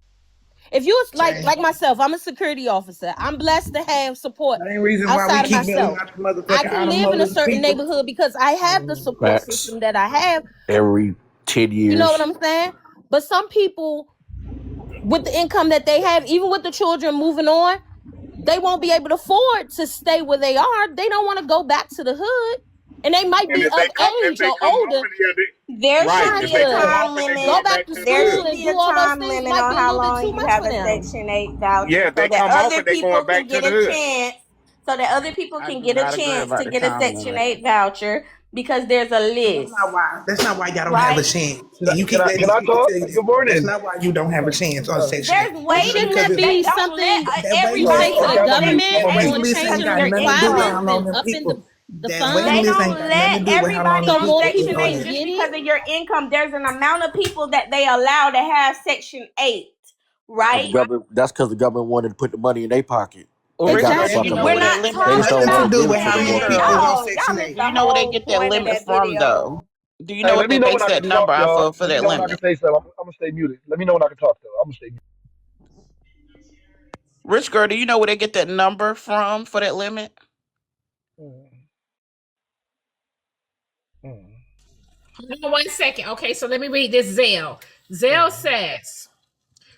if you like myself, I'm a security officer. I'm blessed to have support That ain't reason why we outside of keep bailing myself. out the motherfucking I can live in a automotive certain people. neighborhood because I have the support Facts. system that I have. Every 10 You know what years. I'm saying? But some people, with the income that they have, even with the children moving on, they won't be able to afford to stay where they are. They don't want to go back to the hood. And they might And be if of they come age or older, off of There right, should trying if be a they come to off time and they go going limit. back back to to the There school should hood, and be a do all those time things limit might on be a how little bit long too you much have for a them. Section 8 voucher yeah, if so they that come off other and they people going back can to get the a hood. chance. So that other people I can do get a not agree chance about to the get a time Section limit. 8 voucher because there's a That's list, not why. That's not why y'all don't have a right? chance. Can And you keep letting can these I people talk? tell you this. Good That's morning. not why you don't have a chance on Section 8. There's But ways shouldn't Because that it's, they be don't let something that you waiting everybody say list. to on the Okay, I'm gonna mute. government Section I'm gonna 8 on mute. Waiting list because ain't changing of got the their nothing to do with requirements how income. long and them upping people. the That waiting They funds? list don't ain't got nothing let to do with how long everybody the So on more people is Section people on 8 can there. just get because it? of your income. There's an amount of people that they allow to have Section 8, right? That's because the government wanted to put the money in their pocket. Well, They Rich got the Girl, do you fucking know Exactly. We're where money. that not limit They is just talking don't Nothing want to to about do give with it to how the long Rich motherfuckers. people Girl, is on y'all. Section Y'all missed 8. do the you know where they whole get that point of limit that from, video. though? Do you know Hey, what let me they know base when I can that talk, number off y'all. of for Let me that know when I can limit? say stuff. I'm gonna stay muted. Let me know when I can talk, though. I'm gonna stay muted. Rich Girl, do you know where they get that number from for that limit? Mm, mm, Hold on 1 second. Okay, so let me read this Zell. Zell mm, says,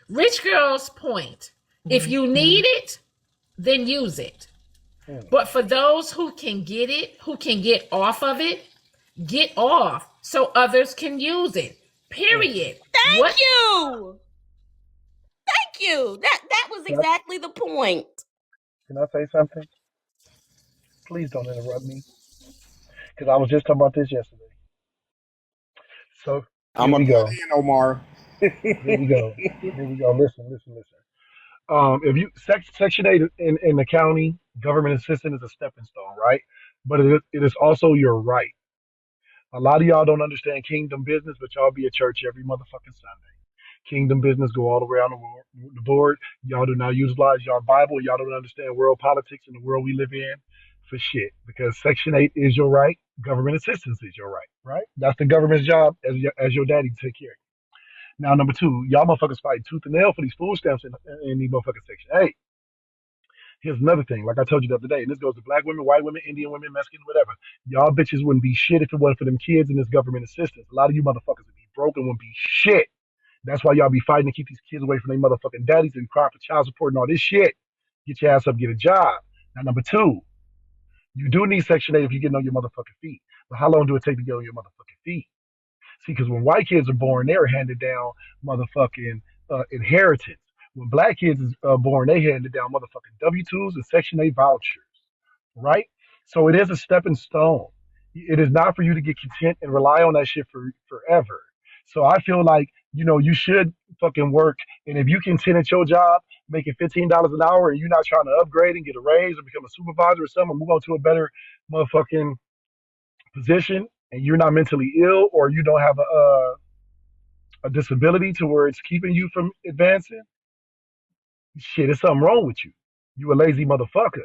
Rich Girl's point. If you need it, then use it. mm. But for those who can get it, who can get off of it, get off so others can use it. Period. Thank What? you. Thank you. That was Can I exactly the point. can I say something? Please don't interrupt me, because I was just talking about this yesterday. So I'm here gonna we cut go. in, Omar. Here we go. Here we go. Listen, listen, listen. If you Section 8 in the county government assistance is a stepping stone, right? But it is also your right. A lot of y'all don't understand kingdom business, but y'all be at church every motherfucking Sunday. Kingdom business go all the way around the board. Y'all do not utilize y'all Bible. Y'all don't understand world politics and the world we live in for shit. Because Section 8 is your right. Government assistance is your right, right? That's the government's job as your daddy to take care of you. Now, number two, y'all motherfuckers fight tooth and nail for these food stamps in these motherfucking Section 8. Here's another thing, like I told you the other day, and this goes to black women, white women, Indian women, Mexican, whatever. Y'all bitches wouldn't be shit if it wasn't for them kids and this government assistance. A lot of you motherfuckers would be broke and wouldn't be shit. That's why y'all be fighting to keep these kids away from their motherfucking daddies and crying for child support and all this shit. Get your ass up, get a job. Now, number two, you do need Section 8 if you're getting on your motherfucking feet. But how long do it take to get on your motherfucking feet? See, because when white kids are born, they're handed down motherfucking inheritance. When black kids are born, they handed down motherfucking W-2s and Section 8 vouchers, right? So it is a stepping stone. It is not for you to get content and rely on that shit forever. So I feel like, you should fucking work. And if you content at your job, making $15 an hour, and you're not trying to upgrade and get a raise or become a supervisor or something, or move on to a better motherfucking position, and you're not mentally ill or you don't have a disability to where it's keeping you from advancing, shit, there's something wrong with you. You a lazy motherfucker.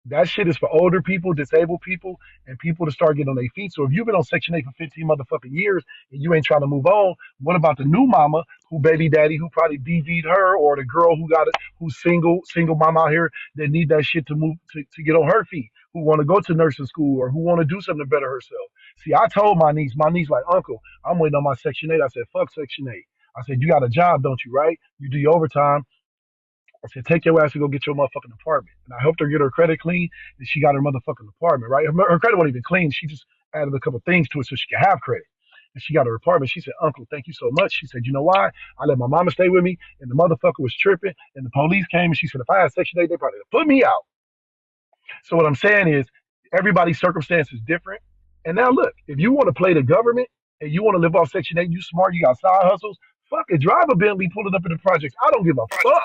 That shit is for older people, disabled people, and people to start getting on their feet. So if you've been on Section 8 for 15 motherfucking years and you ain't trying to move on, what about the new mama who baby daddy who probably DV'd her, or the girl who got it, who's single mama out here that need that shit to move to get on her feet, who want to go to nursing school or who want to do something to better herself? See, I told my niece like, Uncle, I'm waiting on my Section 8. I said, fuck Section 8. I said, you got a job, don't you, right? You do your overtime. I said, take your ass to go get your motherfucking apartment. And I helped her get her credit clean, and she got her motherfucking apartment, right? Her credit wasn't even clean. She just added a couple things to it so she could have credit. And she got her apartment. She said, Uncle, thank you so much. She said, you know why? I let my mama stay with me, and the motherfucker was tripping, and the police came, and she said, if I had Section 8, they probably would put me out. So what I'm saying is, everybody's circumstance is different. And now look, if you want to play the government, and you want to live off Section 8, you smart, you got side hustles, fuck it, drive a Bentley, pull it up in the projects. I don't give a fuck.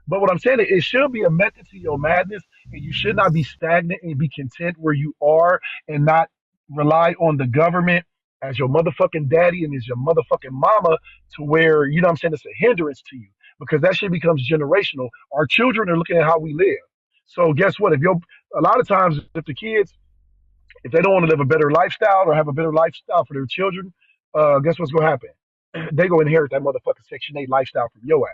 But what I'm saying is, it should be a method to your madness, and you should not be stagnant and be content where you are and not rely on the government as your motherfucking daddy and as your motherfucking mama to where, you know what I'm saying, it's a hindrance to you, because that shit becomes generational. Our children are looking at how we live. So guess what? A lot of times, if the kids, if they don't want to live a better lifestyle or have a better lifestyle for their children, guess what's going to happen? They go inherit that motherfucking Section 8 lifestyle from your ass.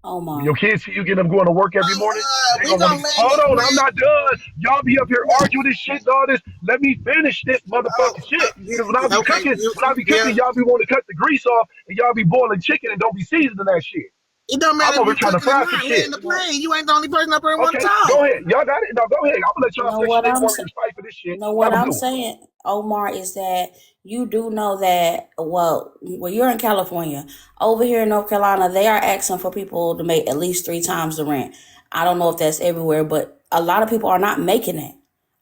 When your kids see you getting them going to work every morning, they gonna want to, hold on, I'm not done. Y'all be up here arguing this shit and all this. Let me finish this motherfucking shit. Because when I be cooking, y'all be wanting to cut the grease off, and y'all be boiling chicken and don't be seasoning that shit. It don't matter I'm over if trying to fry some shit. in the plane. You ain't the only person up here want to Okay, talk. go ahead. Y'all got it? No, go ahead. I'm gonna let y'all know what Section 8 I'm warriors fight for this shit. know what Have a I'm good one. saying, Omar, is that you do know that, well, you're in California. Over here in North Carolina, they are asking for people to make at least 3 times the rent. I don't know if that's everywhere, but a lot of people are not making it.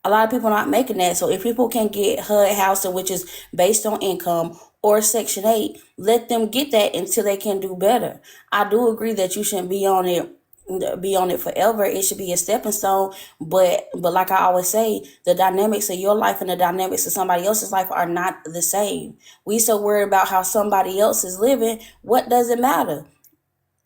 A lot of people are not making that. So if people can get HUD housing, which is based on income, or Section 8, let them get that until they can do better. I do agree that you shouldn't be on it forever. It should be a stepping stone. But like I always say, the dynamics of your life and the dynamics of somebody else's life are not the same. We so worried about how somebody else is living. What does it matter?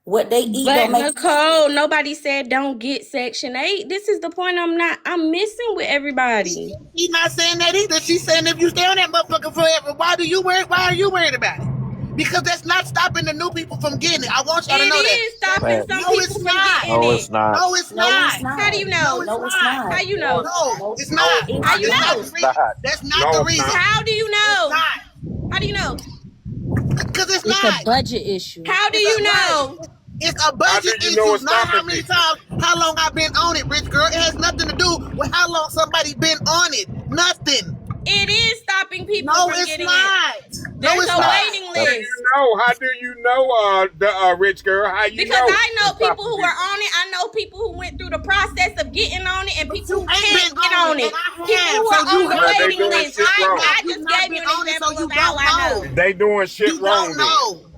What they eat But don't make Nicole, nobody said don't get Section 8. This is the point I'm missing with everybody. She's not saying that either. She's saying if you stay on that motherfucker forever, why are you worried about it? Because that's not stopping the new people from getting it. I want y'all to know that. It is stopping some people from getting No, it. it's not. No, it's not. How do you know? No, it's not. How you know? No, it's not. How you know? That's not the reason. How do you know? It's not. How do you know? Because it's It's not. a budget issue. How do you know? It's a budget issue, not how many times, how long I've been on it, rich girl. It has nothing to do with how long somebody been on it. Nothing. It is stopping people No, from it's getting not. it. No, There's it's a not. waiting list. How do you know, the rich girl? How you Because know? I know people who are on it. I know people who went through the process of getting on it, and people who can't get on it. People who are on the waiting list. I just gave you an example of how I know. They doing shit wrong. You don't know.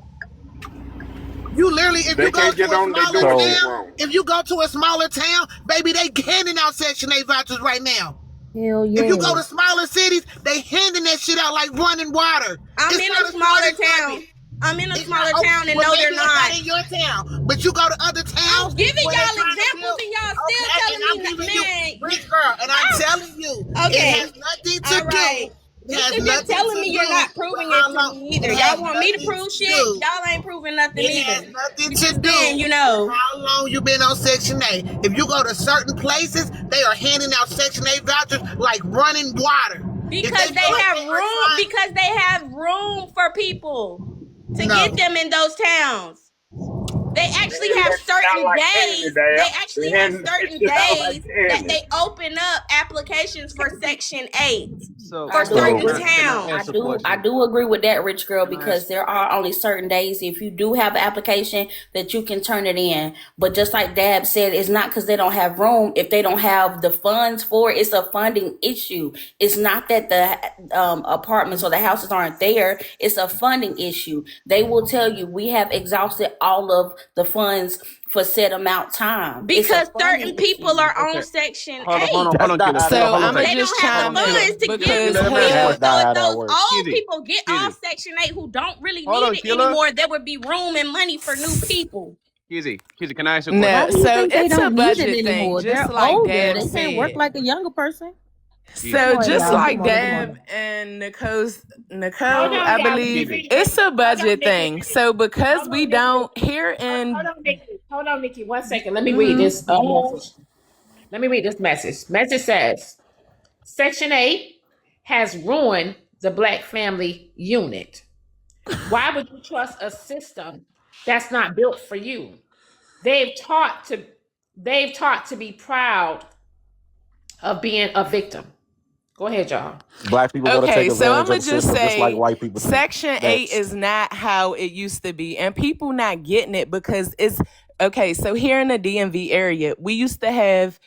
You literally, if you go to a smaller town, if you go to a smaller town, baby, they handing out Section 8 vouchers right now. Hell yeah. If you go to smaller cities, they handing that shit out like running water. I'm in a smaller town. I'm in a It's smaller not open. town, and Well, no, they're maybe it's not. not in your town, but you go to other towns. I'm giving where they're y'all trying to examples, build- and y'all still Okay, telling and I'm me, giving man. you, rich girl, and I'm telling you, Okay. it has nothing to All right. do. It Just has because you're nothing telling to me do you're not with proving how it to long. me either. It Y'all has want me to nothing prove to shit? do. Y'all ain't proving nothing It has either. nothing You to just do saying, with how long you've been on Section 8. If you go to certain places, they are handing out Section 8 vouchers like running water. Because they have room. Because they have room for people to get them in those towns. They actually have certain days. They actually have certain days that they open up applications for Section 8 So for certain towns. ask a question? I do agree with that, Rich Girl, Can I because ask? there are only certain days if you do have an application that you can turn it in. But just like Dab said, it's not because they don't have room. If they don't have the funds for it, it's a funding issue. It's not that the apartments or the houses aren't there. It's a funding issue. They will tell you we have exhausted all of the funds for set amount time. Because certain people are on Okay. Section 8. Hold on, Killer. So Hold on, I'ma Killer. They just don't have chime the funds in to give because to Let me people. ask So a if those old Kizzy, people get Kizzy. off Section 8 who don't really Hold need on, it Killer. anymore, there would be room and money for new people. Kizzy, can I ask you a No, question? Why do you so think they it's a don't need it budget thing, anymore? just They're like older. Dab They can't work said. like a younger person. So just y'all. like Good morning, good Dab morning. and Hold Nicole, on, I y'all. believe Kizzy. it's a Hold on, budget Nikki. thing. So because Hold we on, Nikki. don't here in Hold on, Nikki. 1 second. Let me read this message. Let me read this message. Message says, Section 8 has ruined the Black family unit. Why would you trust a system that's not built for you? They've taught to be proud of being a victim. Go ahead, y'all. Black people gonna Okay, take so I'm advantage of gonna the just system just like say white people do. Section 8 That's is not how it used to be, and people not getting it because it's okay. So here in the DMV area, we used to have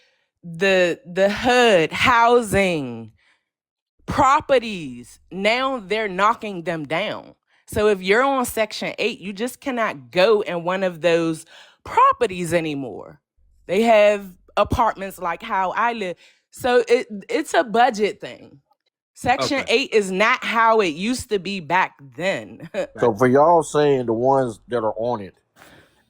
the HUD housing properties. Now they're knocking them down. So if you're on Section 8, you just cannot go in one of those properties anymore. They have apartments like how I live. So it's a budget thing. Section Okay. 8 is not how it used to be back then. so for y'all saying the ones that are on it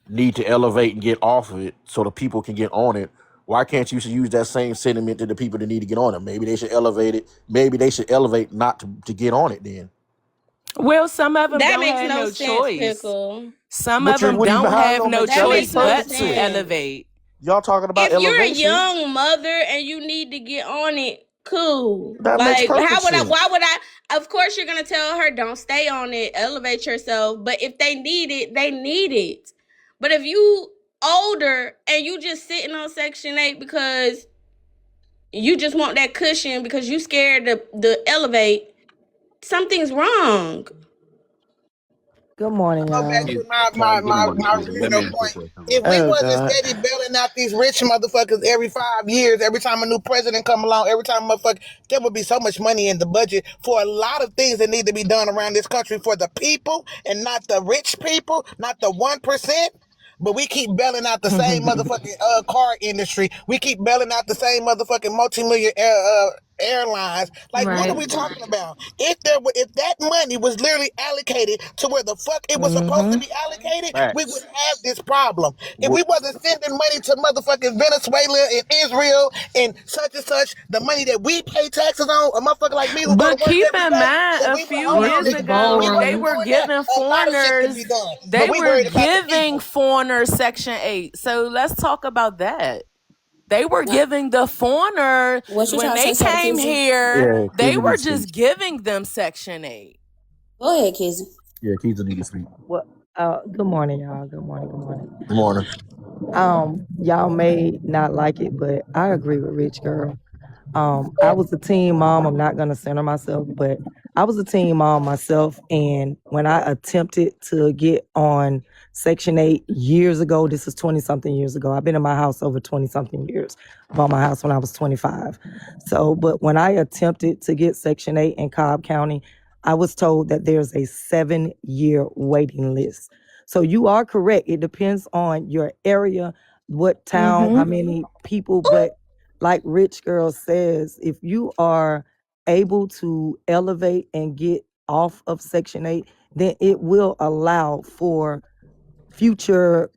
need to elevate and get off of it so the people can get on it. Why can't you use that same sentiment to the people that need to get on it? Maybe they should elevate it. Maybe they should elevate not to get on it then. Well, some of them That don't makes have no no sense, choice. Pickle. Some What of you- them what do you- don't how it have don't no make That sense? makes choice no but to sense. elevate. Y'all talking about If you're a elevation? young mother and you need to get on it, cool. That makes Like, perfect how would I? sense. Why would I? Of course, you're gonna tell her don't stay on it, elevate yourself. But if they need it, they need it. But if you older and you just sitting on Section 8 because you just want that cushion because you scared to elevate, something's wrong. Good morning, Go back y'all. to Kizzy. my Good morning, Kizzy. Let me original ask you a point. question. If we Oh wasn't God. steady bailing out these rich motherfuckers every 5 years, every time a new president come along, every time a motherfucker, there would be so much money in the budget for a lot of things that need to be done around this country for the people and not the rich people, not the 1%. But we keep bailing out the same motherfucking car industry. We keep bailing out the same motherfucking multi-million airlines. Like, what are Right. we talking about? If that money was literally allocated to where the fuck it was supposed to Mm-hmm. be allocated, we Facts. wouldn't have this problem. If What, we wasn't sending money to motherfucking Venezuela and Israel and such, the money that we pay taxes on, a motherfucker like me who go to But work keep every in day, mind, if a we were few hold on, years Rich nigga, if ago, we they wasn't ballroom. were doing that, giving a lot of shit could be foreigners, done. they But we were worried about the giving people. foreigners Section 8. So let's talk about that. They were giving the foreigners, What you when trying to they say, Sally came Kizzy? here, yeah, they Keith were needs to speak. just giving them Section 8. Go ahead, Kizzy. Yeah, Keith needs to speak. Well, good morning, y'all. Good morning. Good morning. Good morning. Y'all may not like it, but I agree with Rich Girl. I was a teen mom. I'm not gonna center myself, but I was a teen mom myself, and when I attempted to get on Section 8 years ago, this is 20-something years ago. I've been in my house over 20-something years. I bought my house when I was 25. So, but when I attempted to get Section 8 in Cobb County, I was told that there's a 7-year waiting list. So you are correct. It depends on your area, what town, how many people, but like Rich Girl says, if you are able to elevate and get off of Section 8, then it will allow for future,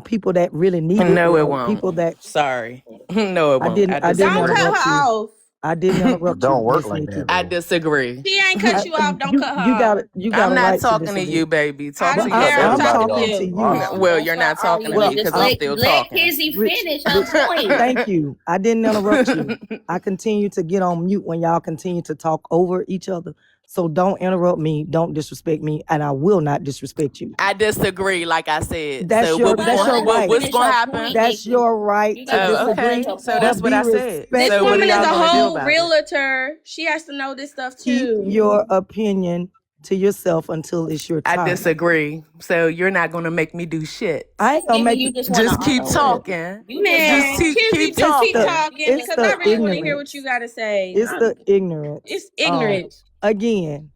people that really need it, No, it or won't. people that Sorry. No, it won't. I didn't Don't cut interrupt her you. off. I didn't It interrupt don't you, work Miss like Nikki. that I though. disagree. She ain't cut you off. Don't cut her You off. got it. You got I'm a not right to talking to disagree. you, baby. I Talk don't to care. I'm I'm yourself. talking talking to to you. you. Well, you're not talking to Well, me because I'm I'm still Let talking. Kizzy Rich. finish her point. Thank you. I didn't interrupt you. I continue to get on mute when y'all continue to talk over each other. So don't interrupt me. Don't disrespect me, and I will not disrespect you. I disagree, like I said. That's So your what we that's gonna your right. what's gonna happen? That's your right You to gotta let her disagree. finish her So point. that's But what be I said. This So what are woman is y'all a gonna do whole about it? realtor. She has to know this stuff Keep too. your opinion to yourself until it's your I time. disagree. So you're not gonna make me do shit. I ain't gonna Maybe make you you. just want to Just keep argue. talking. You just Man, want to Just Kizzy, keep just keep talking. talking It's because the I really want to hear what ignorance. you got to say. It's the ignorance. It's ignorance. Again,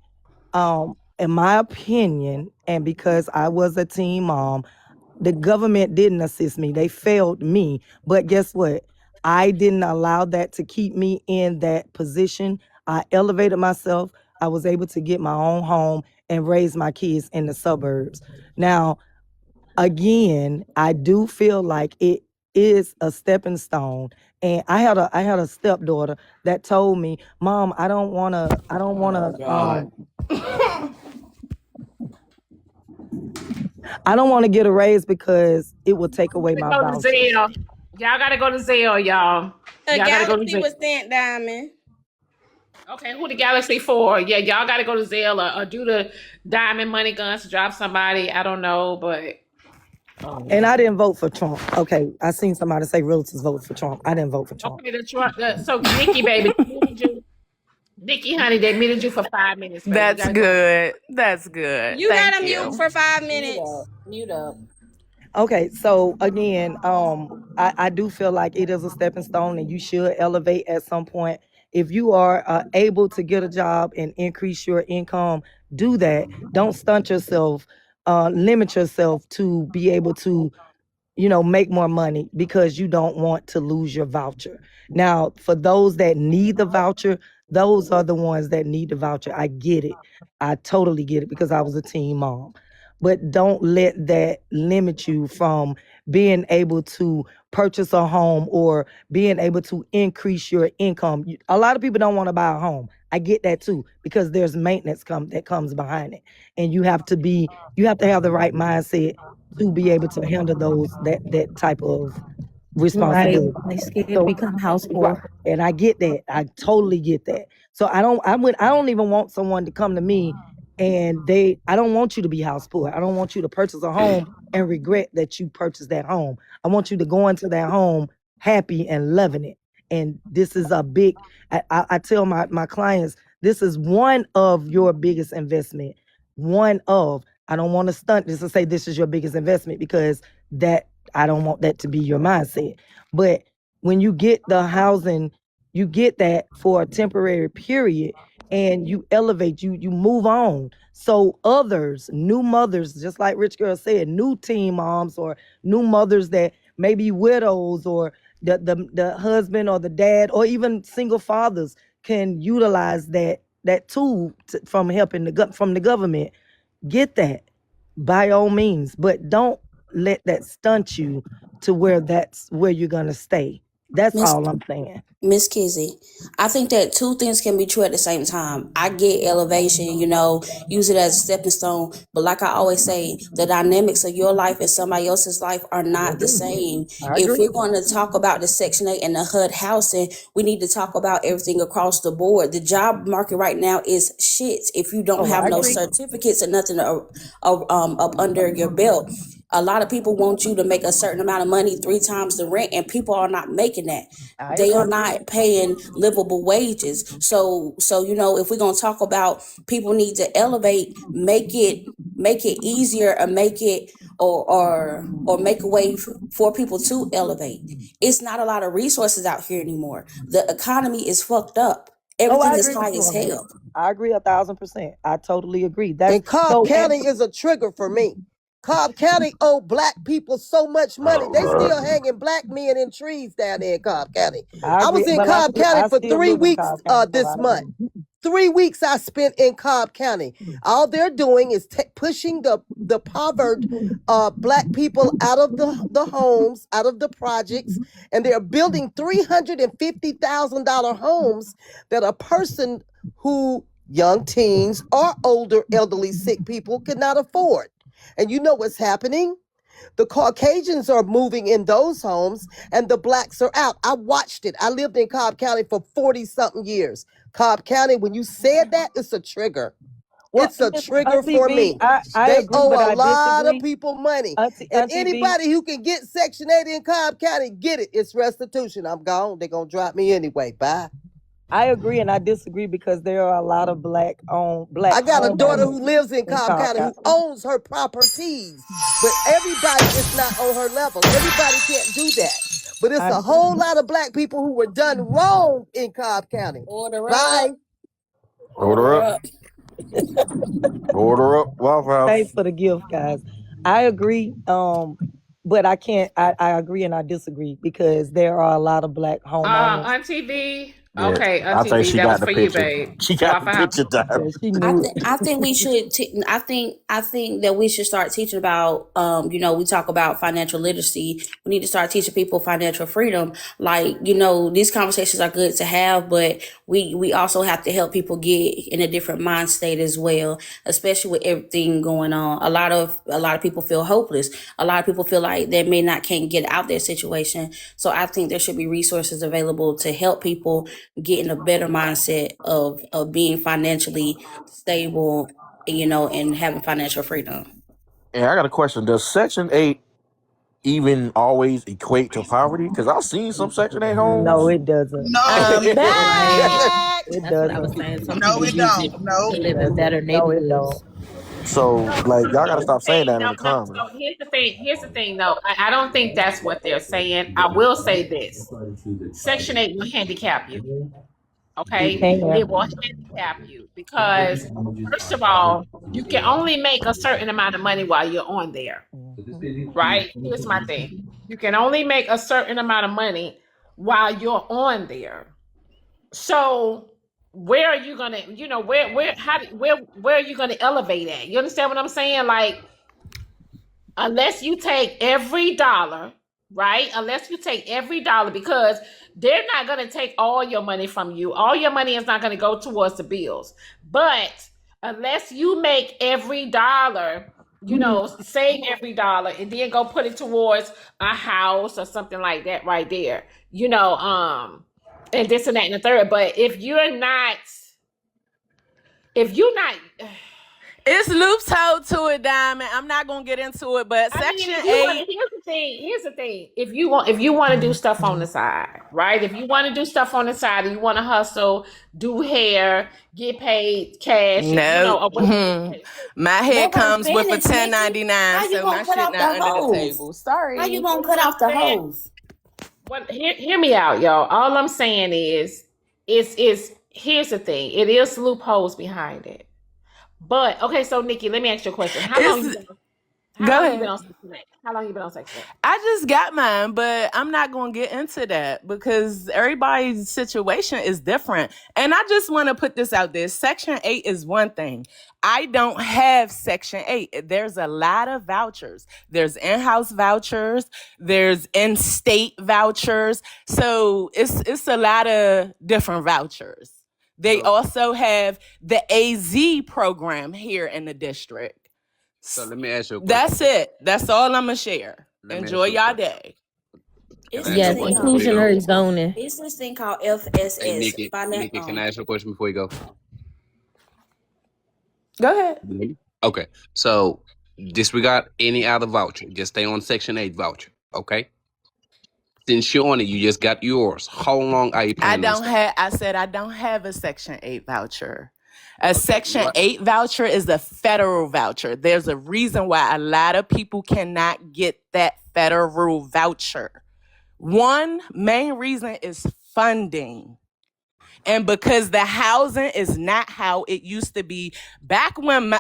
in my opinion, and because I was a teen mom, the government didn't assist me. They failed me. But guess what? I didn't allow that to keep me in that position. I elevated myself. I was able to get my own home and raise my kids in the suburbs. Now, again, I do feel like it is a stepping stone. And I had a stepdaughter that told me, "Mom, I don't wanna I don't want to get a raise because it will take away my Go to voucher." Zelle. Y'all gotta go to Zelle, y'all. A Y'all gotta go to galaxy Zelle. was sent, Diamond. Okay, who the Galaxy for? Yeah, y'all gotta go to Zelle or do the diamond money guns to drop somebody. I don't know, but And I didn't vote for Trump. Okay, I seen somebody say realtors vote for Trump. I didn't vote for Trump. okay, so Nikki, baby, Nikki, honey, they muted you for 5 minutes, baby. That's You gotta go. good. That's good. You Thank got to you. mute for 5 minutes. Mute up. Okay, so again, I do feel like it is a stepping stone, and you should elevate at some point. If you are able to get a job and increase your income, do that. Don't stunt yourself, limit yourself to be able to make more money because you don't want to lose your voucher. Now, for those that need the voucher, those are the ones that need the voucher. I get it. I totally get it because I was a teen mom. But don't let that limit you from being able to purchase a home or being able to increase your income. A lot of people don't want to buy a home. I get that too because there's maintenance that comes behind it. And you have to have the right mindset to be able to handle that type of responsibility. Right. They scared to So, become house poor. and I get that. I totally get that. So I don't even want someone to come to me and I don't want you to be house poor. I don't want you to purchase a home and regret that you purchased that home. I want you to go into that home happy and loving it. And this is a big, I tell my clients, this is one of your biggest investment. I don't want to stunt this and say this is your biggest investment because I don't want that to be your mindset. But when you get the housing, you get that for a temporary period and you elevate, you move on. So others, new mothers, just like Rich Girl said, new teen moms or new mothers that may be widows or the husband or the dad or even single fathers can utilize that tool from the government. Get that by all means, but don't let that stunt you to where that's where you're gonna stay. That's Miss all I'm saying. Miss Kizzy, I think that two things can be true at the same time. I get elevation, use it as a stepping stone. But like I always say, the dynamics of your life and somebody else's life are not the same. I If agree. we're going to talk about the Section 8 and the HUD housing, we need to talk about everything across the board. The job market right now is shit if you don't have I no agree. certificates and nothing up under your belt. A lot of people want you to make a certain amount of money 3 times the rent, and people are not making that. I They are agree. not paying livable wages. So if we're gonna talk about people need to elevate, make it easier, or make it or make a way for people to elevate. It's not a lot of resources out here anymore. The economy is fucked up. Everything is high as hell. I agree 1,000%. I totally agree. And Cobb County is a trigger for me. Cobb County owe black people so much money. They still hanging black men in trees down there in Cobb County. I was in Cobb County for 3 weeks this month. 3 weeks I spent in Cobb County. All they're doing is pushing the impoverished Black people out of the homes, out of the projects, and they're building $350,000 homes that a person who, young teens or older elderly sick people, could not afford. And you know what's happening? The Caucasians are moving in those homes and the Blacks are out. I watched it. I lived in Cobb County for 40-something years. Cobb County, when you said that, it's a trigger. Well, It's a trigger for me. I They agree, owe but a I lot of disagree. people money. Auntie And B, anybody who can get Section 8 in Cobb County, get it. It's restitution. I'm gone. They're going to drop me anyway. Bye. I agree and I disagree because there are a lot of black I got a daughter homeowners who lives in Cobb County who owns her properties, but everybody is not on her level. Everybody can't do that. But it's a whole lot of Black people who were done wrong in Cobb County. Bye. Order up. Order up, Waffle House. Pay for the gift, guys. I agree. But I can't. I agree and I disagree because there are a lot of black homeowners. Auntie V. Yeah, Okay, I Auntie think V, she that got was the for you, picture. babe. She got the Waffle House. picture down. She knew it. I think we should. I think that we should start teaching about. We talk about financial literacy. We need to start teaching people financial freedom. Like, these conversations are good to have, but we also have to help people get in a different mind state as well. Especially with everything going on, a lot of people feel hopeless. A lot of people feel like they can't get out their situation. So I think there should be resources available to help people get in a better mindset of being financially stable, and having financial freedom. And I got a question. Does Section 8 even always equate to poverty? Because I've seen some Section 8 homes. No, it doesn't. No, It That's what I was doesn't. saying. Some No, people it use don't. it No. to live in better No, it neighborhoods. So, like, y'all got to stop saying that in No, the comments. no. Here's the thing, though. I don't think that's what they're saying. I will say this: Section 8 will handicap you. Okay, it will handicap you because, first of all, you can only make a certain amount of money while you're on there. Right? Here's my thing: you can only make a certain amount of money while you're on there. So where are you gonna, where are you gonna elevate at? You understand what I'm saying? Like, unless you take every dollar, right? Unless you take every dollar, because they're not gonna take all your money from you. All your money is not gonna go towards the bills. But unless you make every dollar, save every dollar and then go put it towards a house or something like that right there, and this and that and the third. But if you're not, It's loops told to it, Diamond. I'm not gonna get into it, but Section 8. Here's the thing. If you want to do stuff on the side, right? If you want to do stuff on the side and you want to hustle, do hair, get paid cash, No. My head comes with a 1099, so my shit not under the table. Sorry. How you gonna cut off the hose? Well, hear me out, y'all. All I'm saying is here's the thing. It is loopholes behind it. But okay, so Nikki, let me ask you a question. How long you been on Section 8? How long you been on Section 8? I just got mine, but I'm not going to get into that because everybody's situation is different. And I just want to put this out there. Section 8 is one thing. I don't have Section 8. There's a lot of vouchers. There's in-house vouchers. There's in-state vouchers. So it's a lot of different vouchers. They also have the AZ program here in the district. So let me ask you a question. That's it. That's all I'm going to share. Enjoy y'all day. Yes, inclusionary zoning. It's this thing called FSS. Hey, Nikki, can I ask you a question before you go? Go ahead. Okay, so disregard any other voucher. Just stay on Section 8 voucher, okay? Since you're on it, you just got yours. How long are you planning on staying? I said I don't have a Section 8 voucher. A Section 8 voucher is a federal voucher. There's a reason why a lot of people cannot get that federal voucher. One main reason is funding. And because the housing is not how it used to be back when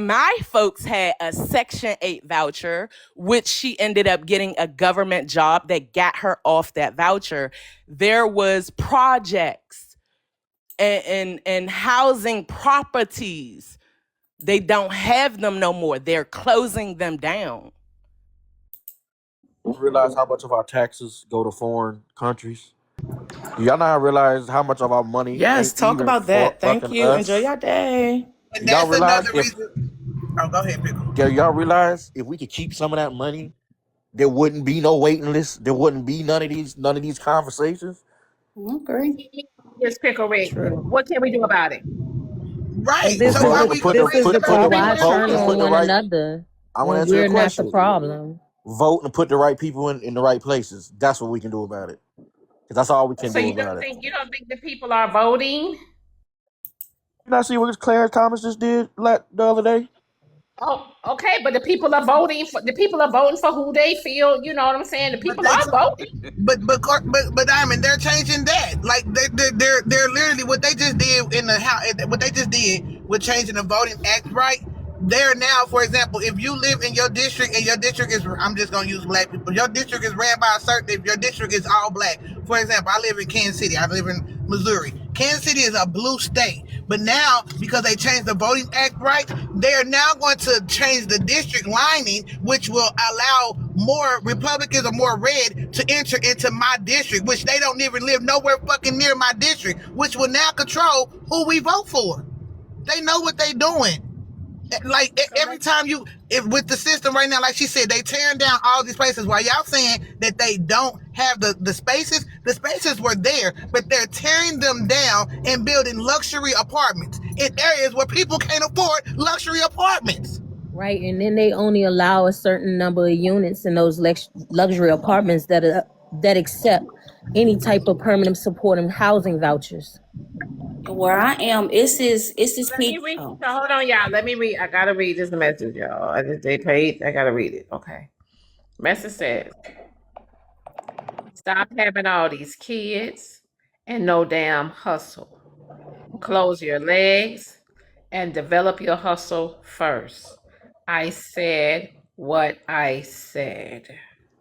my folks had a Section 8 voucher, which she ended up getting a government job that got her off that voucher, there was projects and housing properties. They don't have them no more. They're closing them down. You realize how much of our taxes go to foreign countries? Do y'all not realize how much of our money Yes, ain't talk even about for that. Thank fucking you. us? Enjoy your day. And Y'all that's realize another reason. Oh, go ahead, Pickle. y'all realize if we could keep some of that money, there wouldn't be no waiting list. There wouldn't be none of these conversations. Okay. Yes, Pickle Rick. True. What can we do about it? And Right. this So is why Vote the to we put the this is agreeing the put about put part the why I everyone else vote turn and on put the one doing? right. another I want to when answer your we're not the question. problem. Vote and put the right people in the right places. That's what we can do about it. Because that's all we can So do you don't about it. think the people are voting? You not see what Clarence Thomas just did the other day? Oh, okay, but the people are voting for who they feel. You know what I'm saying? The But people they, are voting. but Diamond, they're changing that. Like they're literally what they just did in the house. What they just did with changing the Voting Act, right? They're now, for example, if you live in your district and your district is, I'm just gonna use black people. Your district is ran by a certain. If your district is all black, for example, I live in Kansas City. I live in Missouri. Kansas City is a blue state, but now because they changed the Voting Act, right? They are now going to change the district lining, which will allow more Republicans or more red to enter into my district, which they don't even live nowhere fucking near my district, which will now control who we vote for. They know what they doing. Like every time with the system right now, like she said, they tearing down all these places. While y'all saying that they don't have the spaces were there, but they're tearing them down and building luxury apartments in areas where people can't afford luxury apartments. Right, and then they only allow a certain number of units in those luxury apartments that accept any type of permanent supporting housing vouchers. Where I am, it's this Let me read. So hold on, y'all. Let me read. I gotta read this message, y'all. They paid. I gotta read it. Okay. Message says, "Stop having all these kids and no damn hustle. Close your legs and develop your hustle first. I said what I said."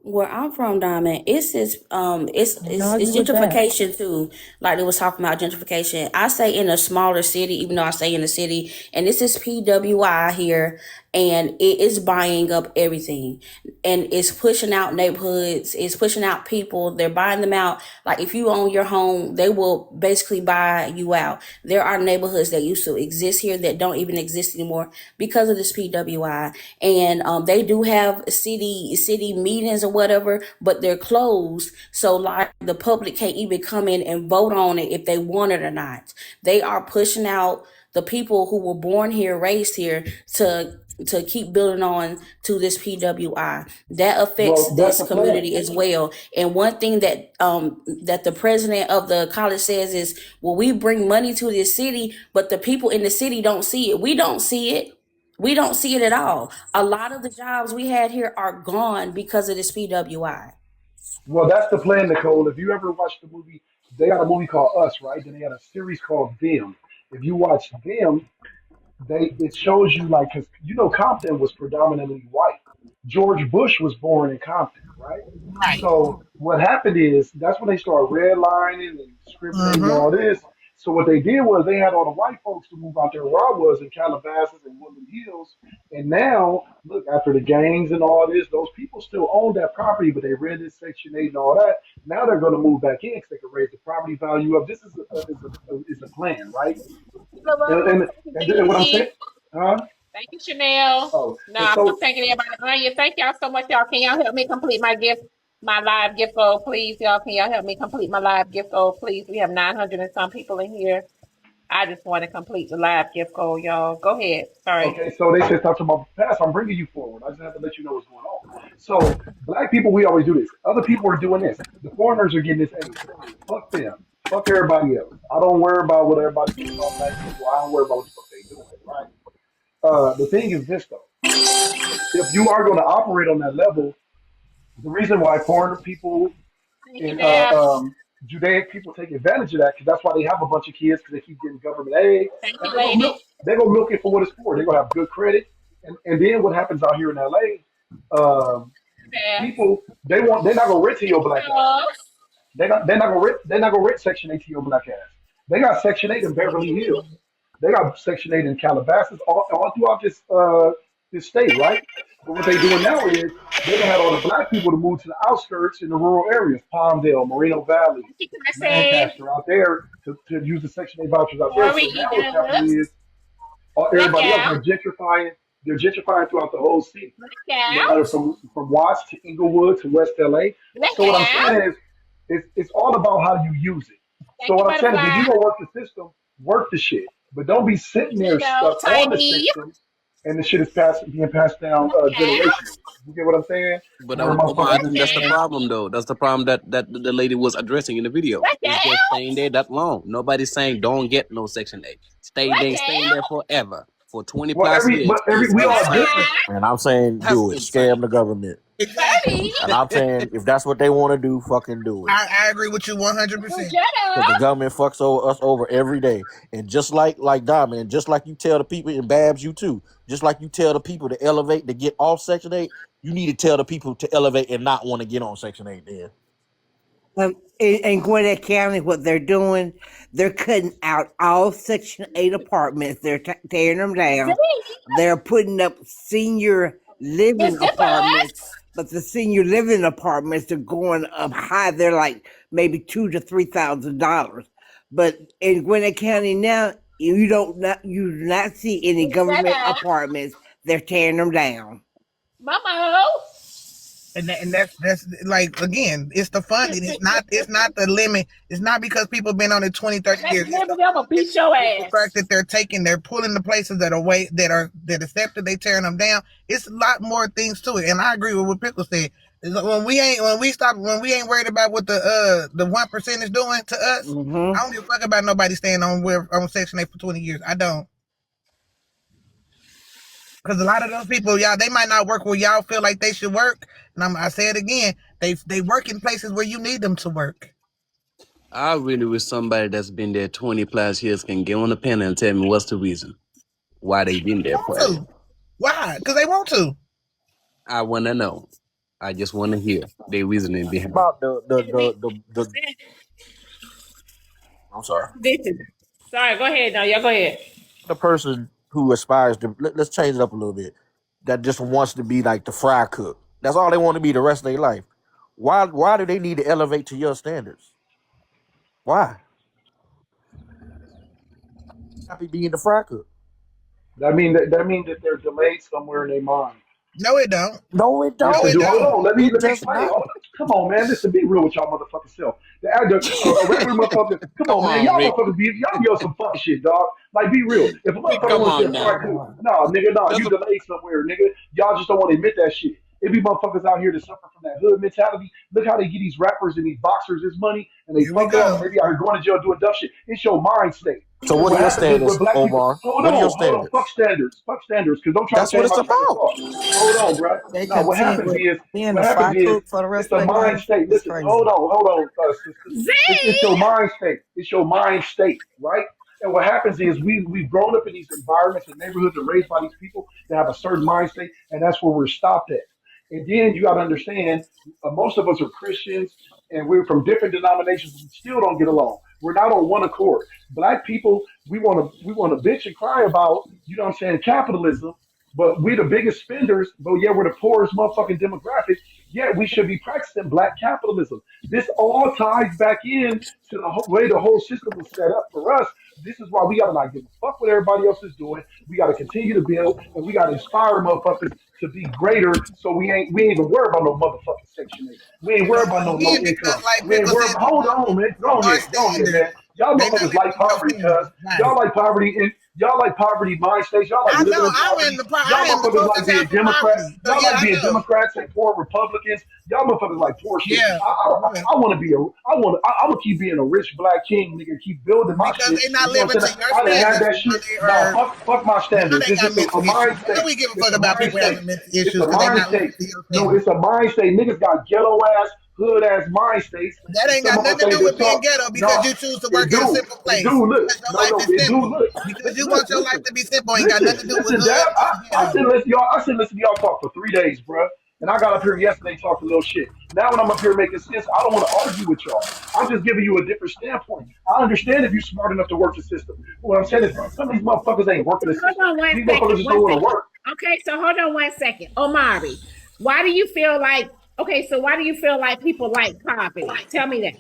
Where I'm from, Diamond, it's argue with that. gentrification too. Like they was talking about gentrification. I say in a smaller city, even though I stay in the city, and this is PWI here, and it is buying up everything, and it's pushing out neighborhoods. It's pushing out people. They're buying them out. Like if you own your home, they will basically buy you out. There are neighborhoods that used to exist here that don't even exist anymore because of this PWI, and they do have city meetings or whatever, but they're closed. So like the public can't even come in and vote on it if they want it or not. They are pushing out the people who were born here, raised here to keep building on to this PWI. That affects this community as well. And one thing that that the president of the college says is, well, we bring money to this city, but the people in the city don't see it. We don't see it. We don't see it at all. A lot of the jobs we had here are gone because of this PWI. Well, that's the plan, Nicole. If you ever watched the movie, they got a movie called Us, right? Then they had a series called Them. If you watch Them, it shows you like, because Compton was predominantly white. George Bush was born in Compton, right? Right. So what happened is that's when they started redlining and discriminating and all this. So what they did was they had all the white folks to move out there where I was in Calabasas and Woodland Hills. And now, look, after the gangs and all this, those people still own that property, but they rented Section 8 and all that. Now they're going to move back in because they can raise the property value up. This is a plan, right? And what I'm saying, huh? Thank you, Chanel. Oh, No, and I'm so thanking everybody. Anya, thank y'all so much, y'all. Can y'all help me complete my gift, my live gift goal, please? Y'all, can y'all help me complete my live gift goal, please? We have 900 and some people in here. I just want to complete the live gift goal, y'all. Go ahead. Sorry. okay, so they said talk about the past. I'm bringing you forward. I just have to let you know what's going on. So black people, we always do this. Other people are doing this. The foreigners are getting this. Hey, fuck them. Fuck everybody else. I don't worry about what everybody thinks about black people. I don't worry about what the fuck they doing, right? The thing is this though. If you are going to operate on that level, the reason why foreign people and Judaic people take advantage of that because that's why they have a bunch of kids because they keep getting government aid and they go milk it for what it's for. They're gonna have good credit, and then what happens out here in LA? People they're not gonna rent to your black ass. They're not gonna rent Section 8 to your black ass. They got Section 8 in Beverly Hills. They got Section 8 in Calabasas, all throughout this state, right? But what they doing now is they done had all the black people to move to the outskirts in the rural areas, Palmdale, Moreno Valley, Lancaster, out there to use the Section 8 vouchers out there. So now what's happening is everybody else are gentrifying. They're gentrifying throughout the whole city. No matter from Watts to Inglewood to West LA. So what I'm saying is, it's all about how you use it. So what I'm saying is, if you don't work the system, work the shit, but don't be sitting there stuck on the system, and the shit is being passed down generationally. You get what I'm saying? But Omar, I think that's the problem, though. That's the problem that the lady was addressing in the video. It's just staying there that long. Nobody's saying don't get no Section 8. Staying there forever. For 20 plus years. We all different. And I'm saying do it. Scam the government. Exactly. And I'm saying if that's what they want to do, fucking do it. I agree with you 100%. Because the government fucks us over every day. And just like Diamond, just like you tell the people, and Babs, you too, just like you tell the people to elevate to get off Section 8, you need to tell the people to elevate and not want to get on Section 8 then. In Gwinnett County, what they're doing, they're cutting out all Section 8 apartments. They're tearing them down. They're putting up senior living apartments, but the senior living apartments are going up high. They're like maybe $2,000 to $3,000. But in Gwinnett County now, you do not see any government apartments. They're tearing them down. Mama. And that's like, again, it's the funding. It's not the limit. It's not because people been on it 20, 30 years. I'm gonna beat your ass. The fact that they're pulling the places that are accepted, they tearing them down. It's a lot more things to it. And I agree with what Pickle said. When we ain't worried about what the 1% is doing to us, I don't give a fuck about nobody staying on Section 8 for 20 years. I don't. Because a lot of those people, y'all, they might not work where y'all feel like they should work. And I say it again, they work in places where you need them to work. I really wish somebody that's been there 20 plus years can get on the panel and tell me what's the reason why they been there for. Why? Because they want to. I want to know. I just want to hear their reasoning behind. About the I'm sorry. Sorry, go ahead now. Y'all go ahead. The person who aspires to, let's change it up a little bit, that just wants to be like the fry cook. That's all they want to be the rest of their life. Why do they need to elevate to your standards? Why? Happy being the fry cook. That mean that they're delayed somewhere in their mind. No, it don't. No, it don't. Hold on, let me explain. Come on, man. Listen, be real with y'all motherfucking self. The regular motherfucker. Come on, man. Y'all motherfuckers y'all some fuck shit, dog. Like, be real. If a motherfucker wants to no, you delayed somewhere, nigga. Y'all just don't want to admit that shit. It be motherfuckers out here that suffer from that hood mentality. Look how they get these rappers and these boxers this money, and they fuck up. Maybe out here going to jail doing dumb shit. It's your mind state. So what are your standards, Omar? Hold on. Fuck standards. Because don't try to change my standards. Hold on, bro. No, what happens is it's a mind state. Listen, hold on. It's your mind state. It's your mind state, right? And what happens is we've grown up in these environments and neighborhoods and raised by these people that have a certain mind state, and that's where we're stopped at. And then you got to understand, most of us are Christians, and we're from different denominations. We still don't get along. We're not on one accord. Black people, we want to bitch and cry about, you know what I'm saying, capitalism, but we're the biggest spenders, but yeah, we're the poorest motherfucking demographic, yet we should be practicing black capitalism. This all ties back in to the way the whole system was set up for us. This is why we got to not give a fuck what everybody else is doing. We got to continue to build, and we got to inspire motherfuckers to be greater, so we ain't even worried about no motherfucking Section 8. We ain't worried about no income. We ain't worried about, hold on, man. Go ahead, man. Y'all motherfuckers like poverty, cuz. Y'all like poverty, and y'all like poverty mind states. Y'all like living in poverty. Y'all motherfuckers like being Democrats. Y'all like being Democrats and poor Republicans. Y'all motherfuckers like poor shit. I want to be I'm gonna keep being a rich black king, nigga. Keep building my shit. Because they not living to your standards. I didn't have that shit. No, fuck my standards. This is a mind state. Why do we give a fuck about people having mental issues? It's a mind state. No, it's a mind state. Niggas got ghetto ass, hood ass mind states. That ain't got nothing to do with being ghetto because you choose to work in a simple place. Because you want your life to be simple. Ain't got nothing to do with I should listen to y'all talk for 3 days, bro. And I got up here yesterday talking a little shit. Now when I'm up here making sense, I don't want to argue with y'all. I'm just giving you a different standpoint. I understand if you're smart enough to work the system. What I'm saying is some of these motherfuckers ain't working the system. Hold on one These second. motherfuckers just don't want to work. Okay, so hold on 1 second. Omari, why do you feel like people like poverty? Tell me that.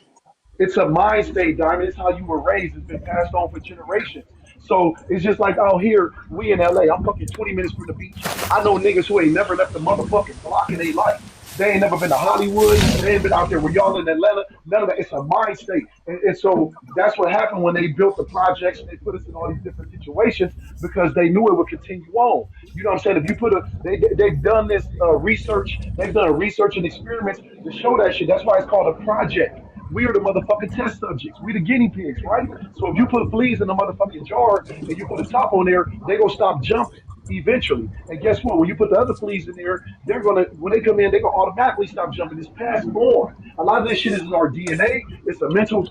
It's a mind state, Diamond. It's how you were raised. It's been passed on for generations. So it's just like out here, we in LA. I'm fucking 20 minutes from the beach. I know niggas who ain't never left the motherfucking block in their life. They ain't never been to Hollywood. They ain't been out there where y'all in Atlanta. None of that. It's a mind state. And so that's what happened when they built the projects and they put us in all these different situations because they knew it would continue on. You know what I'm saying? If you put they've done this research. They've done research and experiments to show that shit. That's why it's called a project. We are the motherfucking test subjects. We the guinea pigs, right? So if you put fleas in the motherfucking jar and you put a top on there, they gonna stop jumping eventually. And guess what? When you put the other fleas in there, they're gonna when they come in, they're gonna automatically stop jumping. It's passed on. A lot of this shit is in our DNA. It's a mental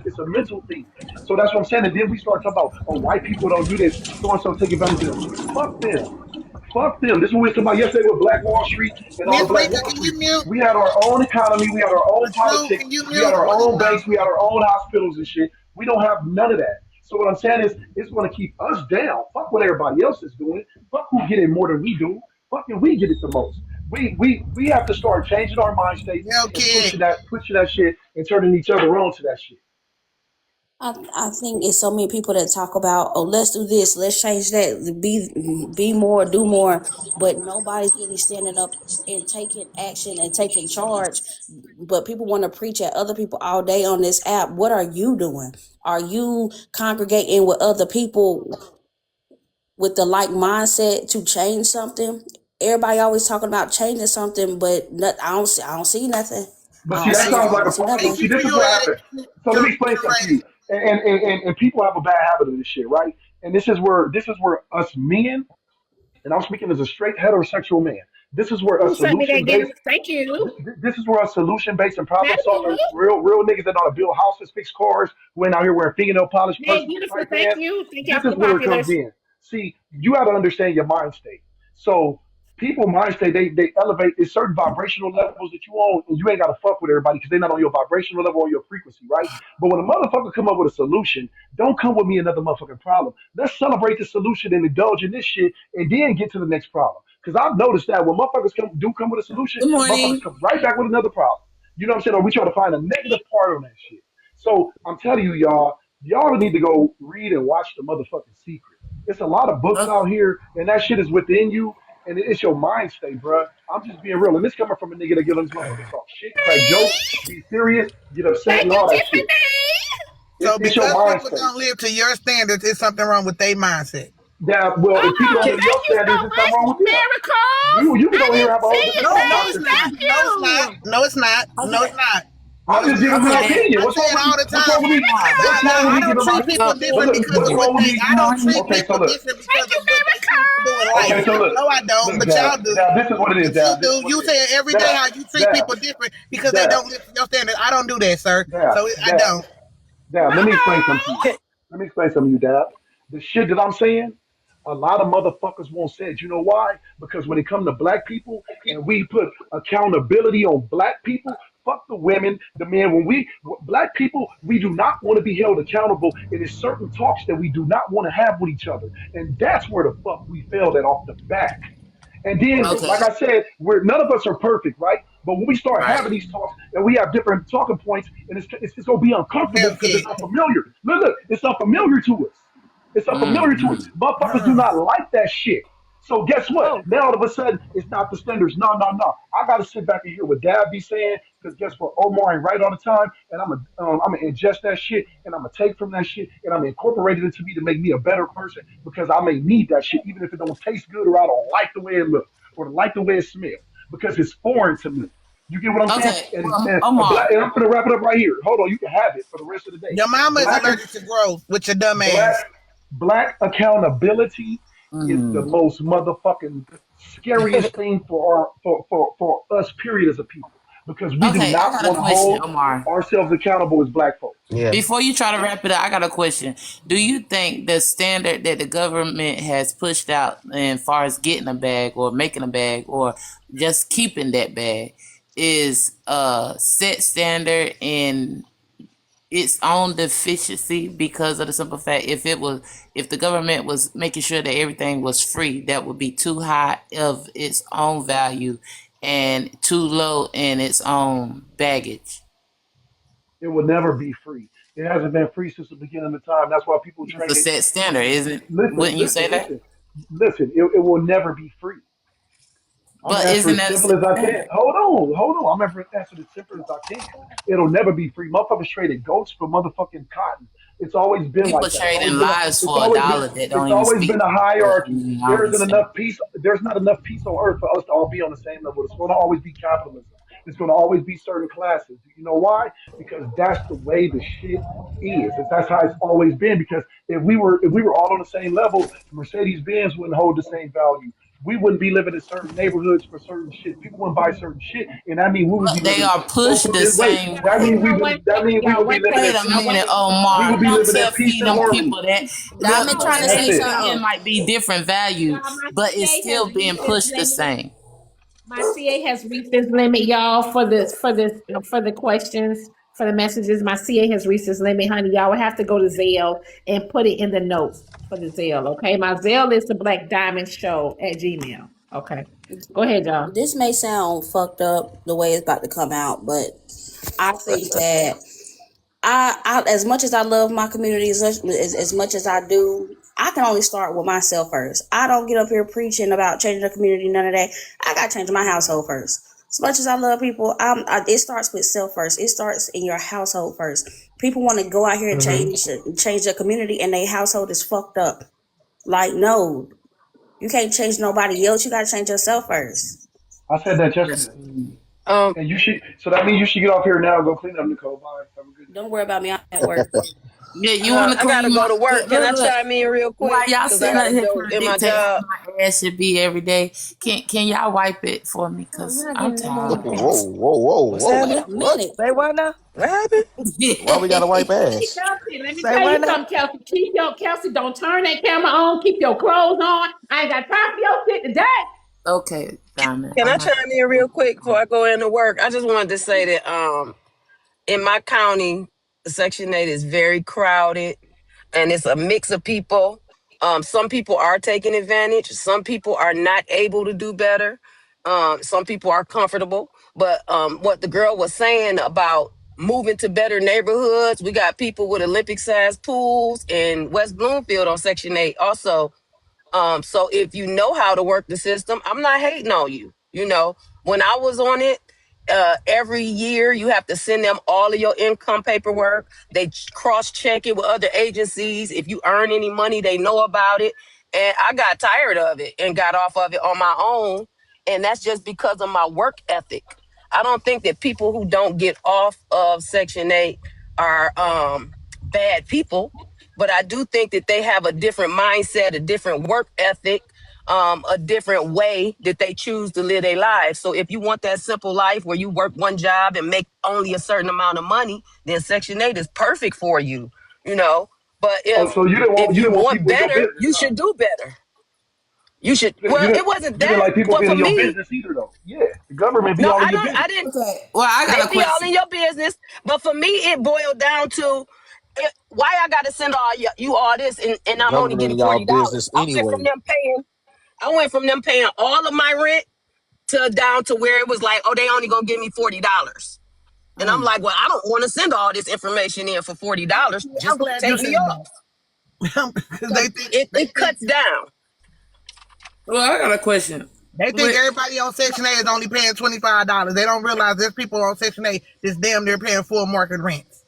thing. So that's what I'm saying. And then we start talking about, oh, white people don't do this, so and so take advantage of them. Fuck them. Fuck them. This is what we were talking about yesterday with Black Wall Street and all Miss the Black Rika, Wall can Street. you mute? We had our own economy. We had our own politics. Can you We had mute? our own banks. We had our own hospitals and shit. We don't have none of that. So what I'm saying is, it's going to keep us down. Fuck what everybody else is doing. Fuck who get it more than we do. Fucking we get it the most. We have to start changing our mind state and pushing that shit and turning each other on to that shit. I think it's so many people that talk about, oh, let's do this, let's change that, be more, do more, but nobody's really standing up and taking action and taking charge. But people want to preach at other people all day on this app. What are you doing? Are you congregating with other people with the like mindset to change something? Everybody always talking about changing something, but I don't see nothing. But see, that sounds like a problem. See, this is what happened. So let me explain something to you. And people have a bad habit of this shit, right? And this is where us men, and I'm speaking as a straight heterosexual man. This is where us solution based. Thank you. This is where us solution based and problem solving, real niggas that know how to build houses, fix cars, who ain't out here wearing fingernail polish. Hey, beautiful. Thank you. This is where it comes in. See, you got to understand your mind state. So people mind state, they elevate. It's certain vibrational levels that you own, and you ain't got to fuck with everybody because they're not on your vibrational level or your frequency, right? But when a motherfucker come up with a solution, don't come with me another motherfucking problem. Let's celebrate the solution and indulge in this shit, and then get to the next problem. Because I've noticed that when motherfuckers come with a solution, motherfuckers come right back with another problem. You know what I'm saying? Or we try to find a negative part on that shit. So I'm telling you, y'all need to go read and watch The Motherfucking Secret. It's a lot of books out here, and that shit is within you, and it's your mind state, bro. I'm just being real. And this coming from a nigga that get on this motherfucking talk shit, crack jokes, be serious, get upset, and all that shit. So It's your mind because people state. don't live to your standards, it's something wrong with their mindset. Yeah, well, if people don't live your standards, there's something wrong with you. You can go here and have a whole different No, it's not. I'm just giving my opinion. What's wrong with me? I don't treat people different because of what they. I don't treat people different because of what they do in life. No, I don't. But y'all do. This is what it is. You do. You say every day how you treat people different because they don't live to your standards. I don't do that, sir. So I don't. Dab, let me explain something to you. Let me explain something to you, Dab. The shit that I'm saying, a lot of motherfuckers won't say it. You know why? Because when it comes to black people and we put accountability on black people, fuck the women, the men. Black people, we do not want to be held accountable. It is certain talks that we do not want to have with each other. And that's where the fuck we failed at off the back. And then, like I said, none of us are perfect, right? But when we start having these talks and we have different talking points, and it's going to be uncomfortable because it's unfamiliar. Look, it's unfamiliar to us. It's unfamiliar to us. Motherfuckers do not like that shit. So guess what? Now all of a sudden, it's not the standards. No. I got to sit back and hear what Dad be saying because guess what? Omar ain't right all the time, and I'm gonna ingest that shit, and I'm gonna take from that shit, and I'm gonna incorporate it into me to make me a better person because I may need that shit even if it don't taste good or I don't like the way it looks or like the way it smells because it's foreign to me. You get what I'm saying? And I'm gonna wrap it up right here. Hold on, you can have it for the rest of the day. Your mama is allergic to growth with your dumb ass. Black accountability is the most motherfucking scariest thing for us, period, as a people. because we do Okay, I not got a want to question, hold Omar. ourselves accountable as black folks. Yeah. Before you try to wrap it up, I got a question. Do you think the standard that the government has pushed out as far as getting a bag or making a bag or just keeping that bag is a set standard in its own deficiency because of the simple fact if the government was making sure that everything was free, that would be too high of its own value and too low in its own baggage? It will never be free. It hasn't been free since the beginning of time. That's why people It's a trade it. set standard, isn't it? Listen, Wouldn't you say listen, that? listen, listen. It will never be free. I'm But gonna answer isn't as that a simple set as I can. standard? Hold on. I'm gonna answer as simple as I can. It'll never be free. Motherfuckers traded goats for motherfucking cotton. It's always been People like that. trading lives for a dollar that don't It's even always speak been a to what hierarchy. we There already isn't said. enough peace. There's not enough peace on earth for us to all be on the same level. It's going to always be capitalism. It's going to always be certain classes. You know why? Because that's the way the shit is. That's how it's always been. Because if we were all on the same level, Mercedes Benz wouldn't hold the same value. We wouldn't be living in certain neighborhoods for certain shit. People wouldn't buy certain shit, and that means we would be But they living are pushed the motherfucking wait. same That way. means we would be living Wait in a peace. minute, We Omar. would be Don't living in tell peace feed and them harmony. people that Diamond the trying to That's say it. skin something. might be different value, but it's CA has still being reached its pushed the limit. same. My CA has reached its limit, y'all, for the questions, for the messages. My CA has reached its limit, honey. Y'all will have to go to Zelle and put it in the notes for the Zelle, okay? My Zelle is the Black Diamond Show at Gmail. Okay. Go ahead, y'all. This may sound fucked up the way it's about to come out, but I think that I as much as I love my community, as much as I do, I can only start with myself first. I don't get up here preaching about changing the community, none of that. I got to change my household first. As much as I love people, it starts with self first. It starts in your household first. People want to go out here and change their community, and their household is fucked up. Like, no, you can't change nobody else. You got to change yourself first. I said that yesterday. And you should. So that means you should get off here now and go clean up, Nicole. Bye. Have a good day. Don't worry about me. I'm at work. Yeah, you want to I gotta clean go my to work. Can I look. chime in real quick? While y'all Because I sitting out gotta here go trying to in my dictate how job. my ass should be every day, can y'all wipe it for me? Cause I'm tired. Whoa, whoa, whoa, What's whoa. wait a minute. Say what now? What happened? Why we gotta wipe ass? Kelsey, let me Say tell what you now? something, Kelsey. Kelsey, don't turn that camera on. Keep your clothes on. I ain't got time for your shit today. Okay, Diamond. Can I I might. chime in real quick before I go into work? I just wanted to say that in my county, Section 8 is very crowded and it's a mix of people. Some people are taking advantage. Some people are not able to do better. Some people are comfortable. But what the girl was saying about moving to better neighborhoods, we got people with Olympic-sized pools in West Bloomfield on Section 8 also. So if you know how to work the system, I'm not hating on you. You know, when I was on it, every year you have to send them all of your income paperwork. They cross-check it with other agencies. If you earn any money, they know about it. And I got tired of it and got off of it on my own. And that's just because of my work ethic. I don't think that people who don't get off of Section 8 are bad people, but I do think that they have a different mindset, a different work ethic, a different way that they choose to live their lives. So if you want that simple life where you work one job and make only a certain amount of money, then Section 8 is perfect for you, you know. But Oh, so if you you didn't want want people in your better, business, you huh? should do better. You should. You Well, didn't it wasn't you didn't that. like people Well, being for in your me, business either, though. Yeah, the government be no, all in I your don't. I business. didn't. Okay. Well, I got They a be all question. in your business, but for me, it boiled down to why I got to send you all this, and I'm only Government getting in y'all $40. business I went from anyway. them paying. I went from them paying all of my rent to down to where it was like, oh, they only gonna give me $40. And I'm like, well, I don't want to send all this information in for $40. I'm Just glad you take me said off. that. Because So it they cuts down. Well, I got a question. think everybody on Section 8 is only paying $25. They don't realize there's people on Section 8 that's damn near paying full market rents.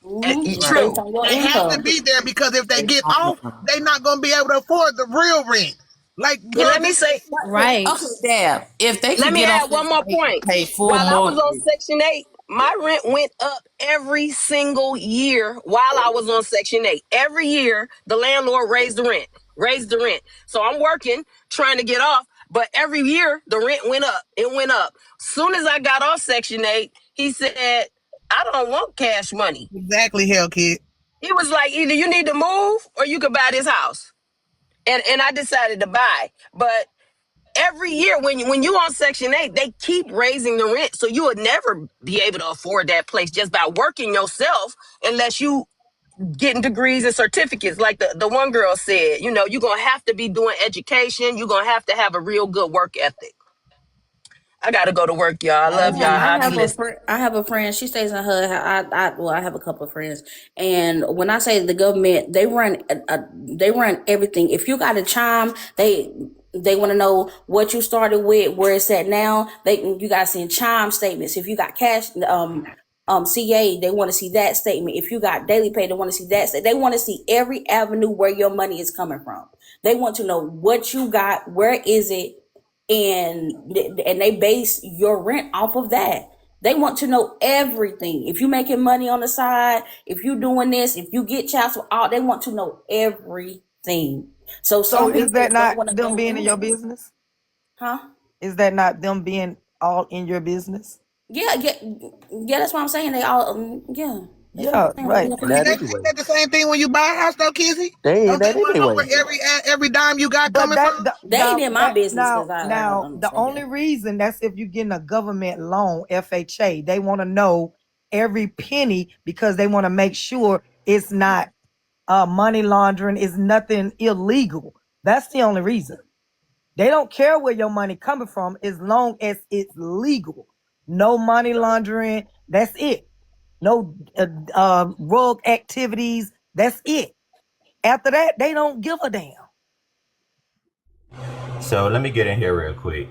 True. Based on your They have to income. be there because if they get off, they're not going to be able to afford the real rent. Like, And girl, let me say, Right. Okay, Dad. If they let could me get on add one Section more 8 and point. pay full While I was on mortgage. Section 8, my rent went up every single year while I was on Section 8. Every year, the landlord raised the rent. So I'm working, trying to get off. But every year the rent went up. It went up. Soon as I got off Section 8, he said, I don't want cash money. Exactly, hell kid. He was like, either you need to move or you could buy this house. And I decided to buy. But every year when you on Section 8, they keep raising the rent. So you would never be able to afford that place just by working yourself unless you getting degrees and certificates. Like the one girl said, you're going to have to be doing education. You're going to have a real good work ethic. I got to go to work, y'all. I love y'all. I I'll be listening. have a friend. She stays in her. I have a couple of friends, and when I say the government, they run everything. If you got a chime, they want to know what you started with, where it's at now. You got to send chime statements. If you got cash, CA, they want to see that statement. If you got daily pay, they want to see that. They want to see every avenue where your money is coming from. They want to know what you got, where is it. And they base your rent off of that. They want to know everything. If you making money on the side, if you doing this, if you get child support, they want to know everything. So is that not them being in your business? Huh? Is that not them being all in your business? Yeah. That's what I'm saying. They all, yeah. Yeah, right. Ain't that the same thing when you buy a house, though, Kizzy? They ain't that Don't they anyway. know where every dime you got coming from? They ain't in my business. Now, the only reason that's if you're getting a government loan, FHA, they want to know every penny because they want to make sure it's not money laundering, it's nothing illegal. That's the only reason. They don't care where your money coming from as long as it's legal. No money laundering. That's it. No rogue activities. That's it. After that, they don't give a damn. So let me get in here real quick.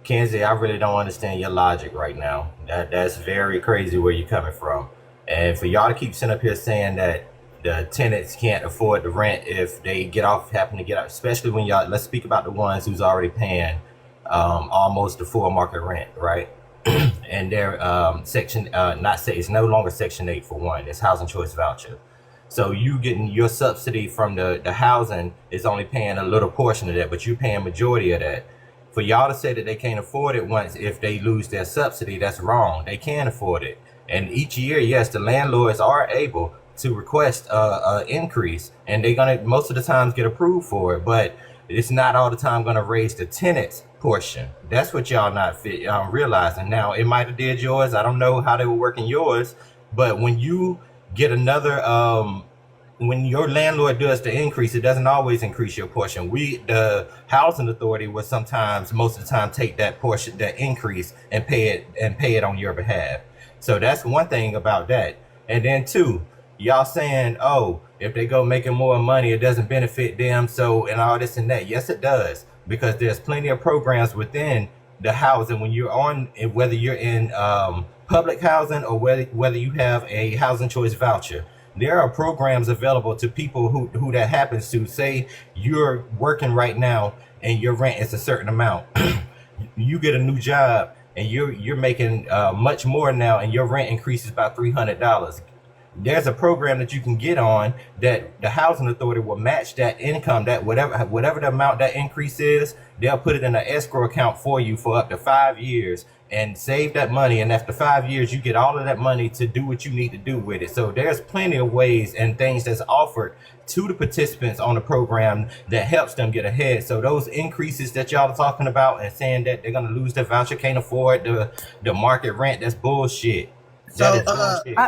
Kenzie, I really don't understand your logic right now. That's very crazy where you're coming from. And for y'all to keep sitting up here saying that the tenants can't afford the rent if they happen to get out, especially when let's speak about the ones who's already paying almost the full market rent, right? And they're it's no longer Section 8 for one. It's housing choice voucher. So you getting your subsidy from the housing is only paying a little portion of that, but you're paying majority of that. For y'all to say that they can't afford it once if they lose their subsidy, that's wrong. They can afford it. And each year, yes, the landlords are able to request an increase, and they're gonna most of the times get approved for it, but it's not all the time gonna raise the tenants portion. That's what y'all not realizing. Now, it might have did yours. I don't know how they were working yours, but when you get another, when your landlord does the increase, it doesn't always increase your portion. The housing authority will sometimes, most of the time, take that portion, that increase, and pay it on your behalf. So that's one thing about that. And then two, y'all saying, oh, if they go making more money, it doesn't benefit them. So, and all this and that. Yes, it does. Because there's plenty of programs within the housing when you're on, whether you're in public housing or whether you have a housing choice voucher. There are programs available to people who that happens to. Say you're working right now and your rent is a certain amount. You get a new job and you're making much more now, and your rent increases by $300. There's a program that you can get on that the housing authority will match that income, that whatever the amount that increase is, they'll put it in an escrow account for you for up to 5 years and save that money. And after 5 years, you get all of that money to do what you need to do with it. So there's plenty of ways and things that's offered to the participants on the program that helps them get ahead. So those increases that y'all are talking about and saying that they're going to lose their voucher, can't afford the market rent, that's bullshit. So,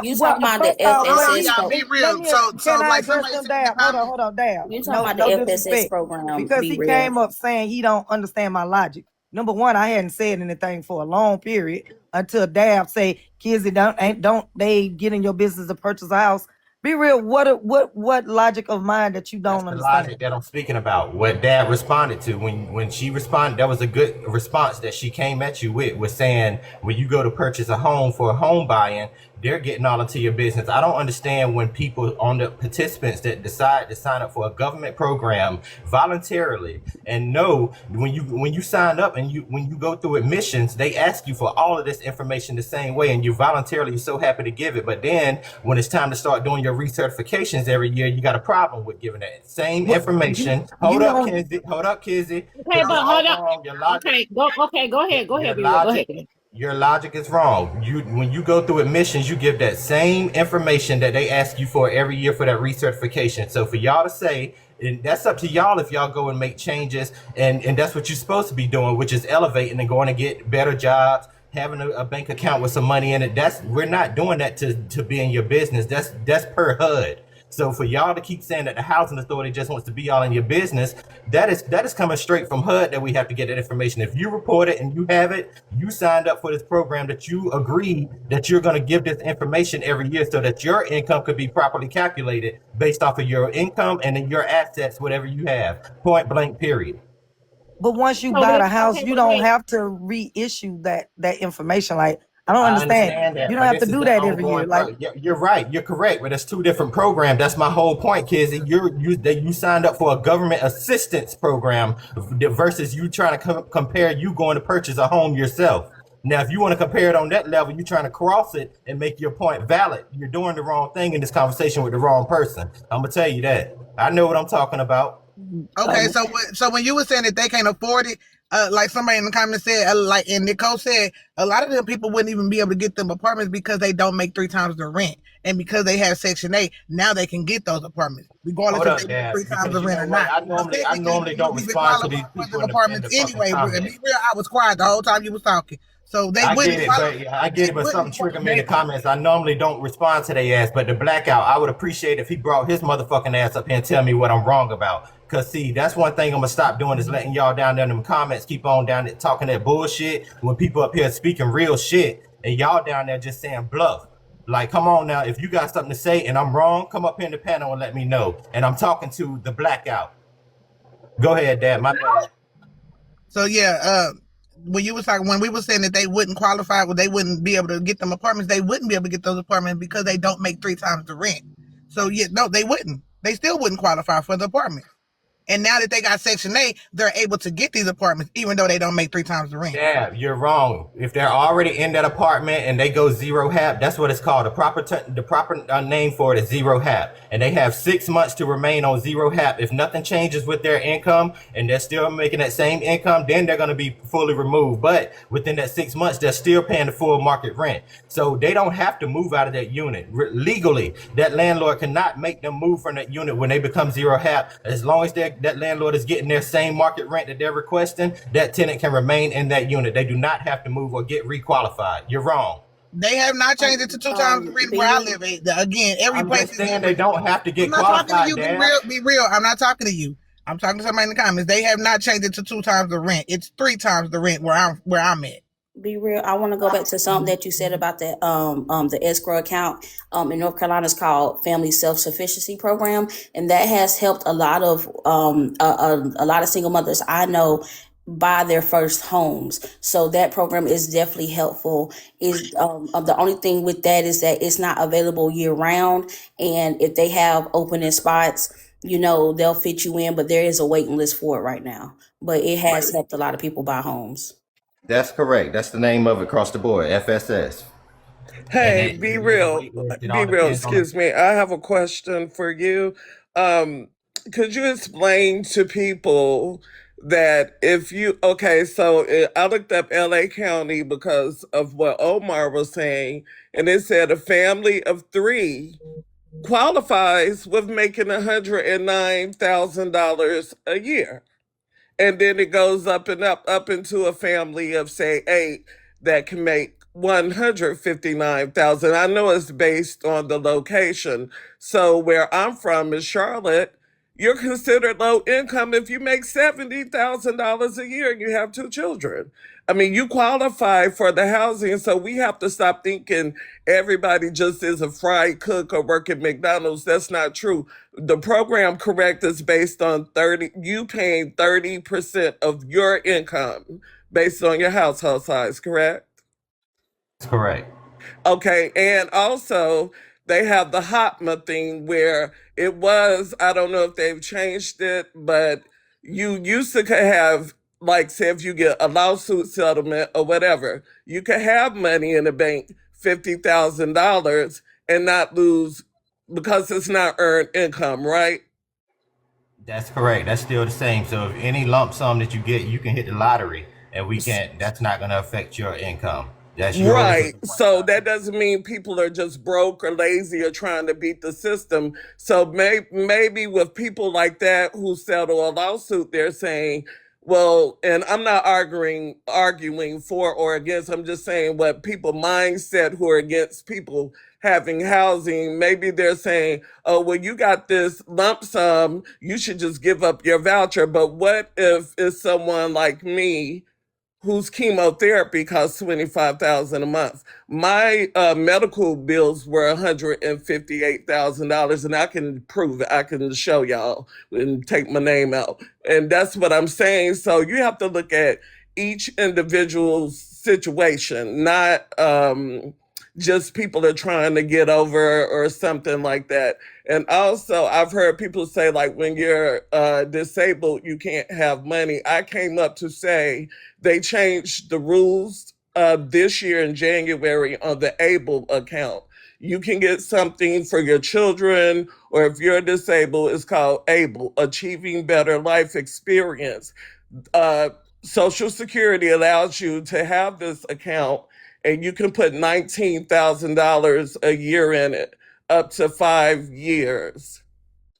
you talking about the FSS? Be real. So like somebody said, hold on, Dab. You talking about the FSS program? Because he came up saying he don't understand my logic. Number one, I hadn't said anything for a long period until Dab say, "Kids, don't they get in your business to purchase a house?" Be real. What logic of mine that you don't understand? The logic that I'm speaking about. What Dad responded to when she responded, that was a good response that she came at you with, was saying when you go to purchase a home for a home buying, they're getting all into your business. I don't understand when people on the participants that decide to sign up for a government program voluntarily and know when you sign up and when you go through admissions, they ask you for all of this information the same way, and you voluntarily you're so happy to give it. But then when it's time to start doing your recertifications every year, you got a problem with giving that same information. Hold up, Kizzy. Okay, but hold up. Okay, go ahead. Go ahead, Go ahead. Your logic is wrong. When you go through admissions, you give that same information that they ask you for every year for that recertification. So for y'all to say, and that's up to y'all if y'all go and make changes, and that's what you're supposed to be doing, which is elevating and going to get better jobs, having a bank account with some money in it. We're not doing that to be in your business. That's per HUD. So for y'all to keep saying that the housing authority just wants to be all in your business, that is coming straight from HUD that we have to get that information. If you report it and you have it, you signed up for this program that you agree that you're going to give this information every year so that your income could be properly calculated based off of your income and then your assets, whatever you have, point blank, period. But once you buy the house, you don't have to reissue that information. Like, I don't understand. That, you don't have to do that every year. Like, you're right. You're correct. But it's two different programs. That's my whole point, Kizzy. You signed up for a government assistance program versus you trying to compare you going to purchase a home yourself. Now, if you want to compare it on that level, you're trying to cross it and make your point valid. You're doing the wrong thing in this conversation with the wrong person. I'm gonna tell you that. I know what I'm talking about. Okay, so when you were saying that they can't afford it, like somebody in the comments said, and Nicole said, a lot of them people wouldn't even be able to get them apartments because they don't make 3 times the rent, and because they have Section 8, now they can get those apartments regardless if they make 3 times the rent or not. I normally don't respond to these people in apartments anyway. Be real, I was quiet the whole time you was talking. So they wouldn't. I get it, but something triggered me in the comments. I normally don't respond to their ass, but the blackout, I would appreciate if he brought his motherfucking ass up here and tell me what I'm wrong about. Cause see, that's one thing I'm gonna stop doing is letting y'all down there in them comments keep on down there talking that bullshit when people up here speaking real shit and y'all down there just saying bluff. Like, come on now, if you got something to say and I'm wrong, come up here in the panel and let me know. And I'm talking to the blackout. Go ahead, Dad. My bad. So yeah, when you was talking, when we were saying that they wouldn't qualify, they wouldn't be able to get them apartments, they wouldn't be able to get those apartments because they don't make 3 times the rent. So yeah, no, they wouldn't. They still wouldn't qualify for the apartment. And now that they got Section 8, they're able to get these apartments, even though they don't make 3 times the rent. Yeah, you're wrong. If they're already in that apartment and they go zero HAP, that's what it's called. The proper name for it is zero HAP. And they have 6 months to remain on zero HAP. If nothing changes with their income and they're still making that same income, then they're going to be fully removed. But within that 6 months, they're still paying the full market rent. So they don't have to move out of that unit. Legally, that landlord cannot make them move from that unit when they become zero HAP. As long as that landlord is getting their same market rent that they're requesting, that tenant can remain in that unit. They do not have to move or get requalified. You're wrong. They have not changed it to 2 times the rent where I live. Again, every I'm place just saying they don't have to get I'm not qualified. talking to you. Be real. I'm not talking to you. I'm talking to somebody in the comments. They have not changed it to 2 times the rent. It's 3 times the rent where I'm at. Be real. I want to go back to something that you said about the escrow account in North Carolina is called Family Self-Sufficiency Program, and that has helped a lot of single mothers I know buy their first homes. So that program is definitely helpful. Is the only thing with that is that it's not available year round, and if they have opening spots, they'll fit you in, but there is a waiting list for it right now. But it has helped a lot of people buy homes. That's correct. That's the name of it across the board, FSS. Hey, Be Real. Excuse me. I have a question for you. Could you explain to people that I looked up LA County because of what Omar was saying, and it said a family of 3 qualifies with making $109,000 a year. And then it goes up and up into a family of, say, 8 that can make $159,000. I know it's based on the location. So where I'm from is Charlotte. You're considered low income if you make $70,000 a year and you have 2 children. I mean, you qualify for the housing, so we have to stop thinking everybody just is a fry cook or work at McDonald's. That's not true. The program, correct, is based on you paying 30% of your income based on your household size, correct? That's correct. Okay, and also they have the HOTMA thing where it was, I don't know if they've changed it, but you used to have, like, say, if you get a lawsuit settlement or whatever, you could have money in the bank, $50,000, and not lose because it's not earned income, right? That's correct. That's still the same. So if any lump sum that you get, you can hit the lottery, and we can't. That's not going to affect your income. That's yours. Right. So that doesn't mean people are just broke or lazy or trying to beat the system. So maybe with people like that who settle a lawsuit, they're saying, well, and I'm not arguing for or against. I'm just saying what people mindset who are against people having housing. Maybe they're saying, oh, well, you got this lump sum, you should just give up your voucher. But what if it's someone like me whose chemotherapy costs $25,000 a month? My medical bills were $158,000, and I can prove it. I can show y'all and take my name out, and that's what I'm saying. So you have to look at each individual's situation, not just people are trying to get over or something like that. And also, I've heard people say, like, when you're disabled, you can't have money. I came up to say they changed the rules this year in January on the ABLE account. You can get something for your children, or if you're disabled, it's called ABLE, Achieving Better Life Experience. Social Security allows you to have this account, and you can put $19,000 a year in it, up to 5 years.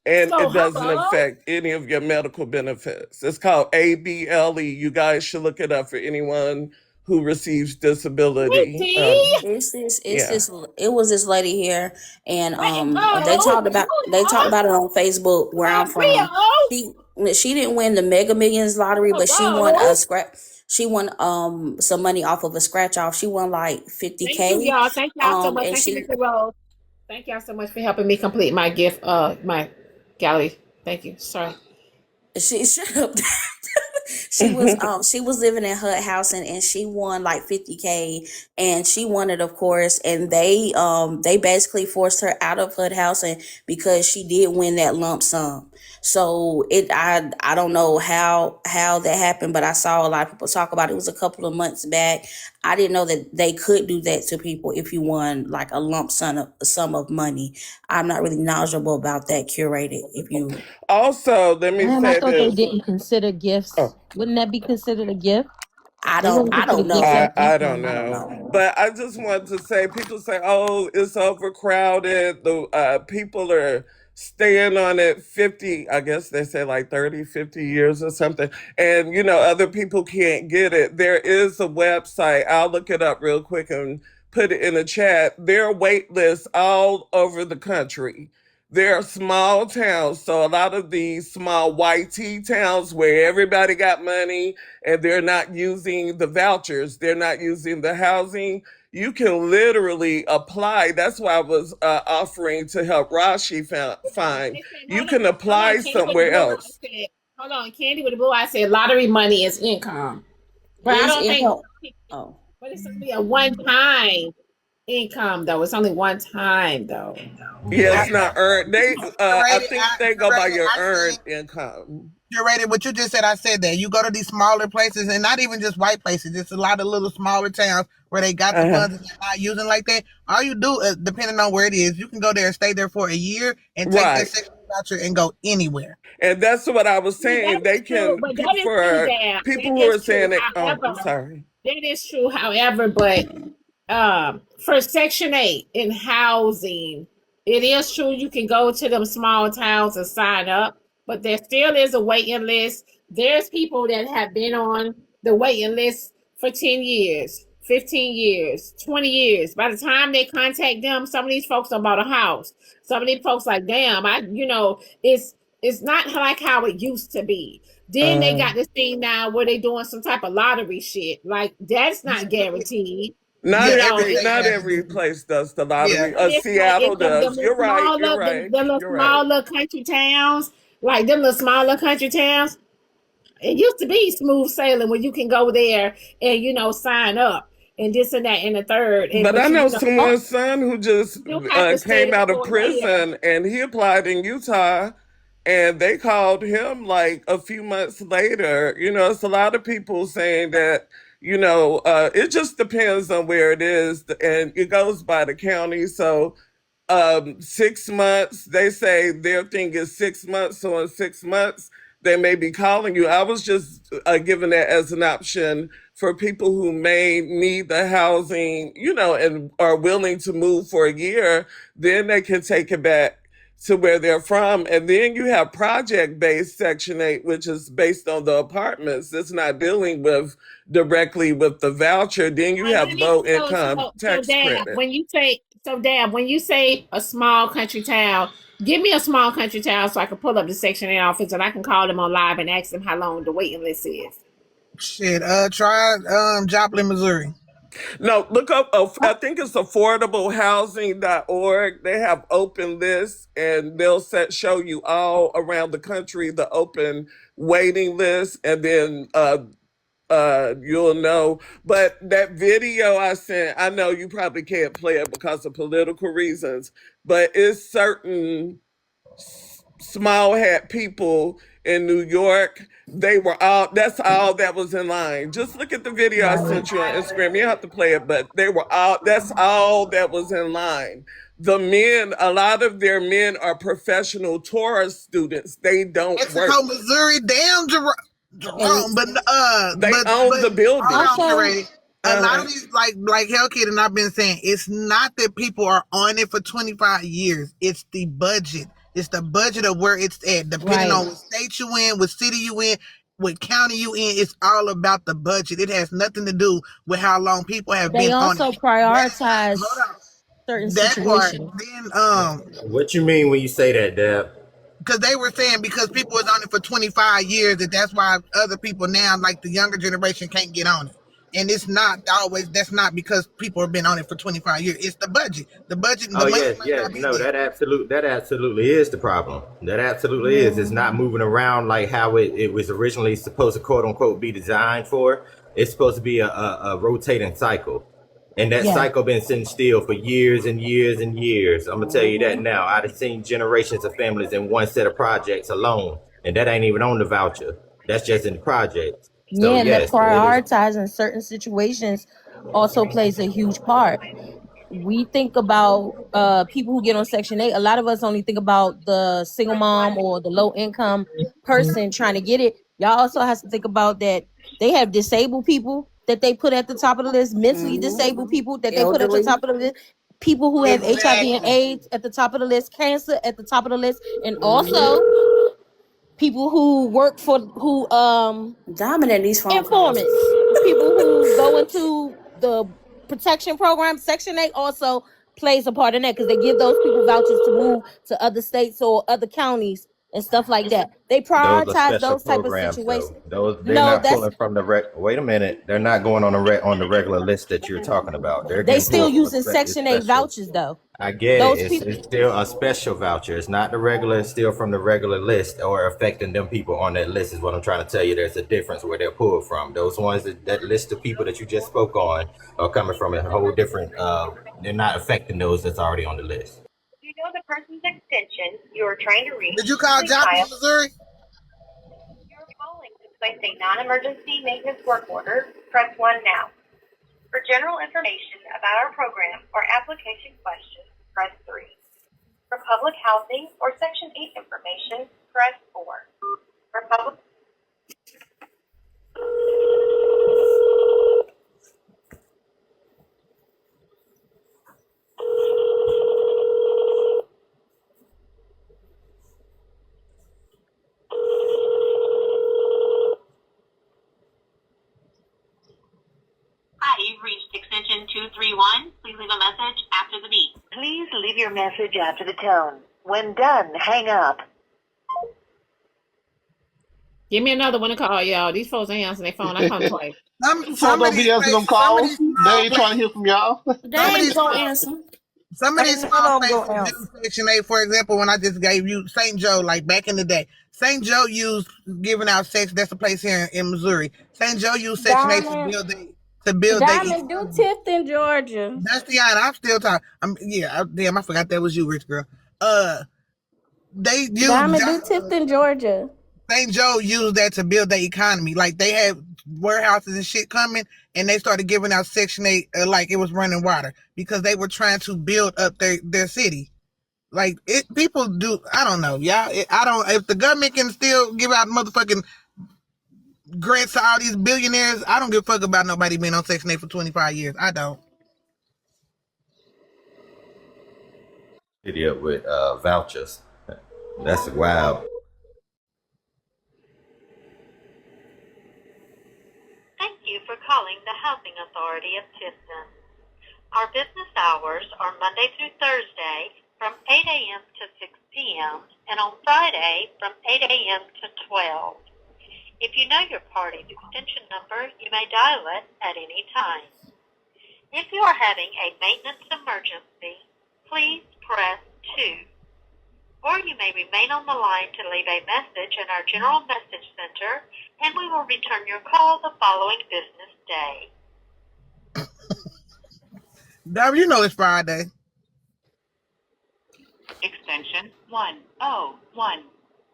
And So it doesn't hello? affect any of your medical benefits. It's called ABLE. You guys should look it up for anyone who receives disability. It's Yeah. it was this lady here, and oh, they talked about it on Facebook where I'm from. She didn't win the Mega Millions lottery, but she won a scratch. She won some money off of a scratch off. She won like 50K. Thank you, y'all. Thank y'all so much. and Thank you, she Mr. Rose. Thank y'all so much for helping me complete my gift, my gallery. Thank you. Sorry. she shut up. she was living in her house, and she won like 50K, and she won it, of course, and they basically forced her out of her house, and because she did win that lump sum. So I don't know how that happened, but I saw a lot of people talk about it. It was a couple of months back. I didn't know that they could do that to people if you won like a lump sum of money. I'm not really knowledgeable about that. Curated, if you Also, let me I say thought they this. didn't consider gifts. Wouldn't that be considered a gift? I They wouldn't consider don't know. gifts as I don't income. know. But I just want to say, people say, oh, it's overcrowded. The people are staying on it 50, I guess they say like 30, 50 years or something. And, other people can't get it. There is a website. I'll look it up real quick and put it in the chat. There are wait lists all over the country. There are small towns. So a lot of these small YT towns where everybody got money and they're not using the vouchers, they're not using the housing, you can literally apply. That's why I was offering to help Rashi find. You can apply somewhere else. Hold on, Candy with the blue eye said lottery money is income. But I don't think, but it's only a one-time income, though. It's only one time, though. Yeah, it's not earned. I think they go by your earned income. Curated what you just said. I said that you go to these smaller places, and not even just white places, just a lot of little smaller towns where they got the funds and they're not using like that. All you do, depending on where it is, you can go there and stay there for a year and take that second voucher and go anywhere. And that's what I was saying. They can, for people who are saying it. Oh, I'm sorry. That is true. However, but for Section 8 in housing, it is true you can go to them small towns and sign up, but there still is a waiting list. There's people that have been on the waiting list for 10 years, 15 years, 20 years. By the time they contact them, some of these folks are about a house. Some of these folks like, damn, it's not like how it used to be. Then they got this thing now where they doing some type of lottery shit. Like, that's not guaranteed. Not every place does the lottery. Seattle does. You're right. Them little smaller country towns, like them little smaller country towns. It used to be smooth sailing where you can go there and sign up. and this and that and the third. But I know Oh, someone's son who just you have to stay came out of for a year. prison and he applied in Utah and they called him like a few months later. You know, it's a lot of people saying that, you know, it just depends on where it is and it goes by the county. So 6 months, they say their thing is 6 months. So in 6 months, they may be calling you. I was just giving that as an option for people who may need the housing, you know, and are willing to move for a year. Then they can take it back to where they're from. And then you have project-based Section 8, which is based on the apartments. It's not dealing with directly with the voucher. Then you have low income tax credit. Dad, when you say a small country town, give me a small country town so I can pull up the Section 8 office and I can call them on live and ask them how long the waiting list is. Shit, try Joplin, Missouri. No, look up, I think it's affordablehousing.org. They have open lists and they'll show you all around the country the open waiting list, and then you'll know. But that video I sent, I know you probably can't play it because of political reasons, but it's certain small hat people in New York. They were all, that's all that was in line. Just look at the video I sent you on Instagram. You don't have to play it, but they were all, that's all that was in line. The men, a lot of their men are professional tourist students. They don't Mexico, work. Missouri, damn Jerome, but They own the building. A lot of these, like Hellkid and I've been saying, it's not that people are on it for 25 years. It's the budget. It's the budget of where it's at. Depending on what state you in, what city you in, what county you in, it's all about the budget. It has nothing to do with how long people have been on it. They also prioritize certain situations. What you mean when you say that, Deb? Because they were saying because people was on it for 25 years, that's why other people now, like the younger generation, can't get on it. And it's not always, that's not because people have been on it for 25 years. It's the budget. The budget. Oh, yes. No, that absolutely is the problem. That absolutely is. It's not moving around like how it was originally supposed to, quote unquote, be designed for. It's supposed to be a rotating cycle. And that cycle been sitting still for years and years and years. I'm going to tell you that now. I've seen generations of families in one set of projects alone. And that ain't even on the voucher. That's just in the project. So, and that prioritizing certain situations also plays a huge part. We think about people who get on Section 8. A lot of us only think about the single mom or the low income person trying to get it. Y'all also have to think about that they have disabled people that they put at the top of the list, mentally disabled people that they put at the top of the list, people who have HIV and AIDS at the top of the list, cancer at the top of the list, and also people who work for dominate these phone informants, people who go into the protection program. Section 8 also plays a part in that because they give those people vouchers to move to other states or other counties and stuff like that. They prioritize those type of situations. They're not pulling from the wait a minute. They're not going on the regular list that you're talking about. They still using Section 8 vouchers though. I get it. It's still a special voucher. It's not the regular. It's still from the regular list or affecting them people on that list is what I'm trying to tell you. There's a difference where they're pulled from. Those ones that list of people that you just spoke on are coming from a whole different. They're not affecting those that's already on the list. You know the person's extension you are trying to reach. Did you call Joplin, Missouri? You're calling to place a non-emergency maintenance work order. Press 1 now. For general information about our program or application questions, press 3. For public housing or Section 8 information, press 4. For public... Hi, you've reached extension 231. Please leave a message after the beep. Please leave your message after the tone. When done, hang up. Give me another one to call, y'all. These folks ain't answering their phone. I come twice. Some don't be answering them calls. They ain't trying to hear from y'all. They ain't gonna answer. Some of these small places do Section 8. For example, when I just gave you St. Joe, like back in the day, St. Joe used giving out sex. That's a place here in Missouri. St. Joe used Section 8 to build to build their Diamond, do economy. Tifton, Georgia. That's the item. I'm still talking. Damn, I forgot that was you, rich girl. They used Diamond, do Tifton, Georgia. St. Joe used that to build their economy. Like they had warehouses and shit coming, and they started giving out Section 8 like it was running water because they were trying to build up their city. Like people do. I don't know, y'all. If the government can still give out motherfucking grants to all these billionaires, I don't give a fuck about nobody being on Section 8 for 25 years. I don't. Idiot with vouchers. That's wild. Thank you for calling the Housing Authority of Tifton. Our business hours are Monday through Thursday from 8 a.m. to 6 p.m. and on Friday from 8 a.m. to 12. If you know your party's extension number, you may dial it at any time. If you are having a maintenance emergency, please press 2. Or you may remain on the line to leave a message in our general message center, and we will return your call the following business day. Damn, you know it's Friday. Extension 101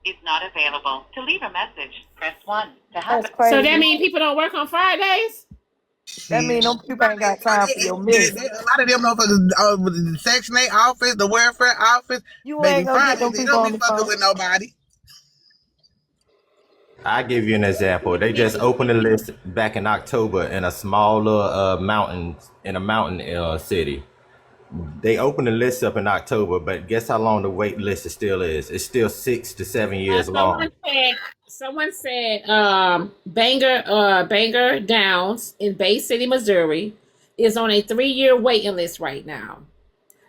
is not available. To leave a message, press 1. To have That's crazy. So that means people don't work on Fridays? That means them people ain't got time for your mess. A lot of them motherfuckers with the Section 8 office, the welfare office, You baby, ain't gonna get them Fridays, they people don't on be the fucking phone. with nobody. I give you an example. They just opened a list back in October in a smaller mountain city. They opened the list up in October, but guess how long the wait list still is? It's still 6 to 7 years long. Someone said Bangor Downs in Bay City, Missouri is on a 3-year waiting list right now.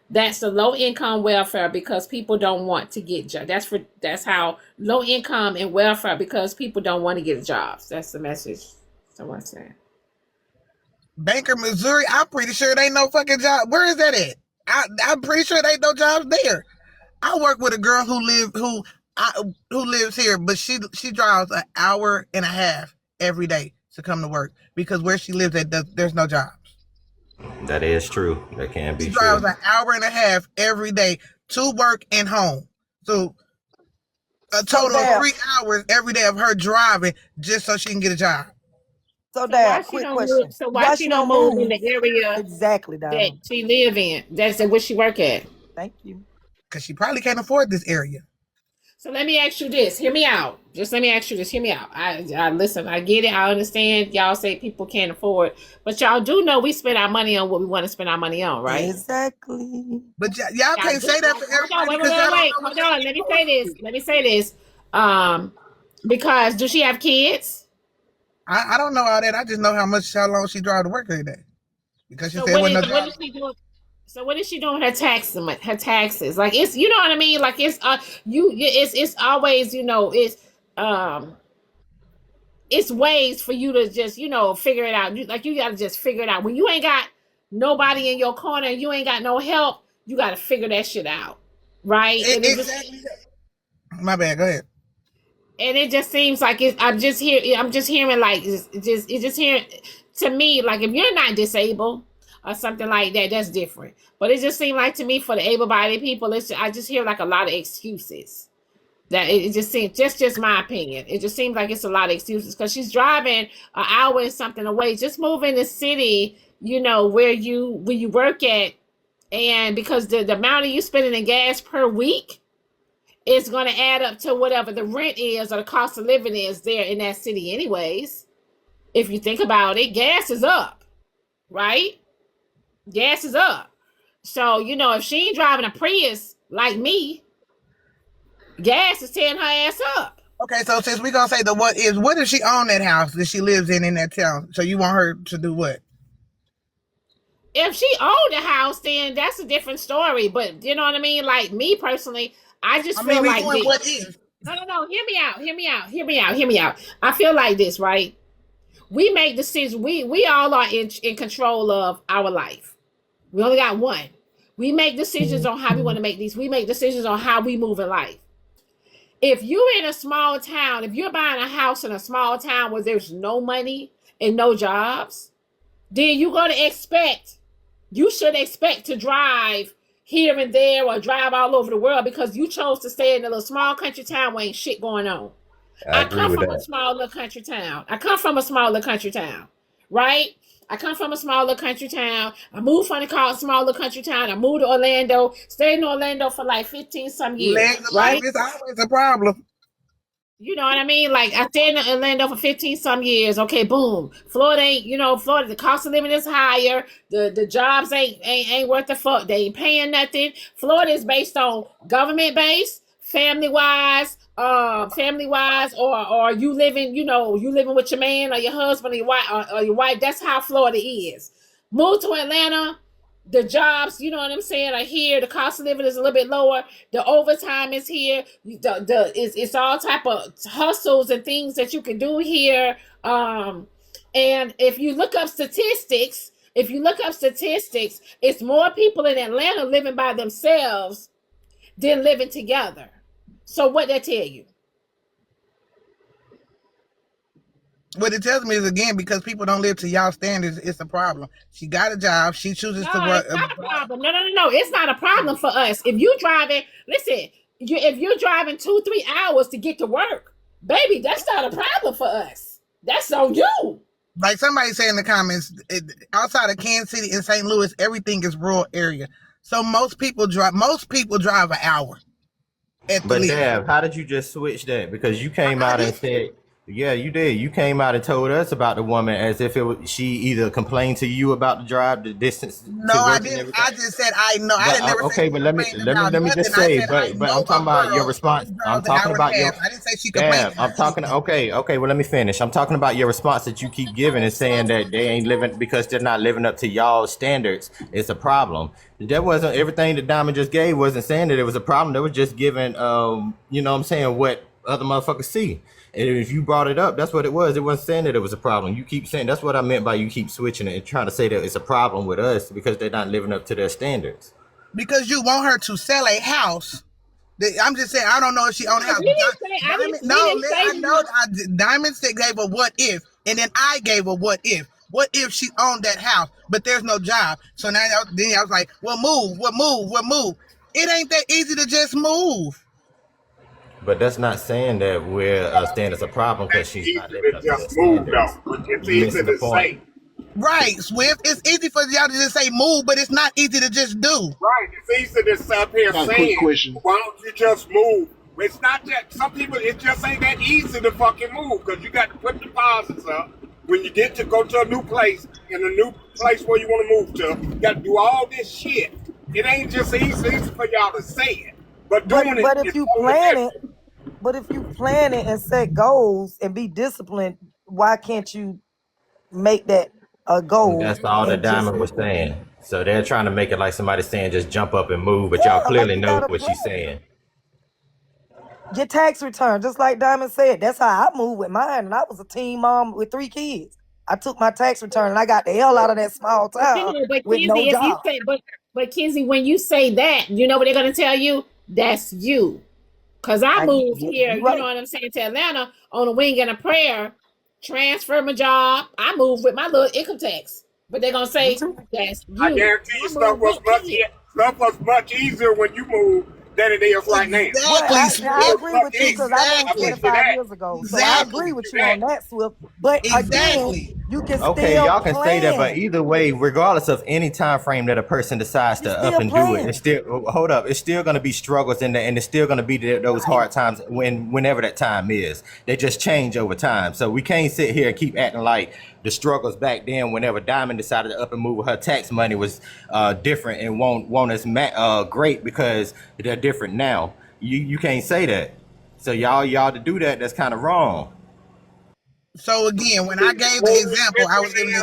That's the low income welfare because people don't want to get jobs. That's how low income and welfare because people don't want to get jobs. That's the message someone said. Banker, Missouri, I'm pretty sure they ain't no fucking job. Where is that at? I'm pretty sure they ain't no jobs there. I work with a girl who lives here, but she drives an hour and a half every day to come to work because where she lives at, there's no jobs. That is true. That can be She true. drives an hour and a half every day to work and home. So a total of 3 hours every day of her driving just so she can get a job. So Dad, quick question. Why she don't move in the area exactly that she live in? That's where she work at. Thank you. Because she probably can't afford this area. So let me ask you this. Hear me out. Just let me ask you this. Hear me out. I listen. I get it. I understand. Y'all say people can't afford, but y'all do know we spend our money on what we want to spend our money on, right? Exactly. But y'all can't say that for everybody. Hold on. Let me say this. Because do she have kids? I don't know all that. I just know how long she drive to work every day. Because she said what is she doing? So what is she doing with her taxes? Like it's, you know what I mean? Like it's it's always, it's ways for you to just, figure it out. Like you gotta just figure it out. When you ain't got nobody in your corner, you ain't got no help, you gotta figure that shit out. Right? My bad, go ahead. And it just seems like I'm just hearing like to me, like if you're not disabled or something like that, that's different. But it just seemed like to me for the able-bodied people, I just hear like a lot of excuses. That it just seems, just my opinion. It just seems like it's a lot of excuses because she's driving an hour and something away. Just move in the city, where you work at, and because the amount of you spending in gas per week is going to add up to whatever the rent is or the cost of living is there in that city anyways. If you think about it, gas is up, right? Gas is up. So, if she ain't driving a Prius like me, gas is tearing her ass up. Okay, so since we're going to say what if she own that house that she lives in that town? So you want her to do what? If she owned the house, then that's a different story. But you know what I mean? Like me personally, I feel like this. What if? No. Hear me out. I feel like this, right? We make decisions. We all are in control of our life. We only got one. We make decisions on how we want to make these. We make decisions on how we move in life. If you're in a small town, if you're buying a house in a small town where there's no money and no jobs, then you should expect to drive here and there or drive all over the world because you chose to stay in a little small country town where ain't shit going on. I agree come with from a that. small little country town. Right? I come from a small little country town. I moved from the small little country town. I moved to Orlando. Stayed in Orlando for like 15 some years. Legs of Right? life is always a problem. You know what I mean? Like I stayed in Orlando for 15 some years. Okay, boom. Florida ain't, Florida, the cost of living is higher. The jobs ain't worth the fuck. They ain't paying nothing. Florida is based on government base, family wise, or you living, you living with your man or your husband or your wife. That's how Florida is. Move to Atlanta. The jobs, you know what I'm saying, are here. The cost of living is a little bit lower. The overtime is here. It's all type of hustles and things that you can do here. And if you look up statistics, it's more people in Atlanta living by themselves than living together. So what that tell you? What it tells me is, again, because people don't live to y'all standards, it's a problem. She got a job. She chooses to work. It's not a problem. No. It's not a problem for us. If you driving, listen, if you're driving 2-3 hours to get to work, baby, that's not a problem for us. That's on you. Like somebody said in the comments, outside of Kansas City and St. Louis, everything is rural area. So most people drive an hour. But Dab, how did you just switch that? Because you came out and said, yeah, you did. You came out and told us about the woman as if she either complained to you about the drive, the distance. No, I didn't. I just said I know. I didn't never. Okay, but let me just say, but I'm talking about your response. I'm talking about your. I didn't say she complained. I'm talking. Okay. Well, let me finish. I'm talking about your response that you keep giving and saying that they ain't living because they're not living up to y'all standards. It's a problem. That wasn't everything that Diamond just gave. Wasn't saying that it was a problem. They was just giving, you know what I'm saying, what other motherfuckers see. And if you brought it up, that's what it was. It wasn't saying that it was a problem. You keep saying, that's what I meant by you keep switching it and trying to say that it's a problem with us because they're not living up to their standards. Because you want her to sell a house. I'm just saying, I don't know if she owned a house. Diamond gave a what if, and then I gave a what if. What if she owned that house, but there's no job? So now then I was like, well, move. It ain't that easy to just move. But that's not saying that we're saying it's a problem because she's not living up to the standards. It's easy to say. Right, Swift. It's easy for y'all to just say move, but it's not easy to just do. Right, it's easy to sit up here saying, why don't you just move? It's not that. Some people, it just ain't that easy to fucking move because you got to put deposits up. When you get to go to a new place, in a new place where you want to move to, you got to do all this shit. It ain't just easy for y'all to say it. But if you plan it and set goals and be disciplined, why can't you make that a goal? That's all that Diamond was saying. So they're trying to make it like somebody saying just jump up and move, but y'all clearly know what she's saying. Your tax return, just like Diamond said. That's how I moved with mine, and I was a teen mom with 3 kids. I took my tax return and I got the hell out of that small town with no job. But Kenzie, when you say that, you know what they're gonna tell you? That's you. Cause I moved here, right. You know what I'm saying, to Atlanta on a wing and a prayer, transferred my job. I moved with my little income tax. But they're gonna say that's you. I guarantee you stuff was much easier when you moved than it is right now. Exactly. I agree with you because I moved 25 years ago. So I agree with you on that, Swift. But again, you can still y'all can plan. say that, but either way, regardless of any time frame that a person decides to up and do it, it's still it's still going to be struggles in there, and it's still going to be those hard times whenever that time is. They just change over time. So we can't sit here and keep acting like the struggles back then, whenever Diamond decided to up and move, her tax money was different and won't as great because they're different now. You can't say that. So y'all to do that, that's kind of wrong. So again, when I gave the example, I was giving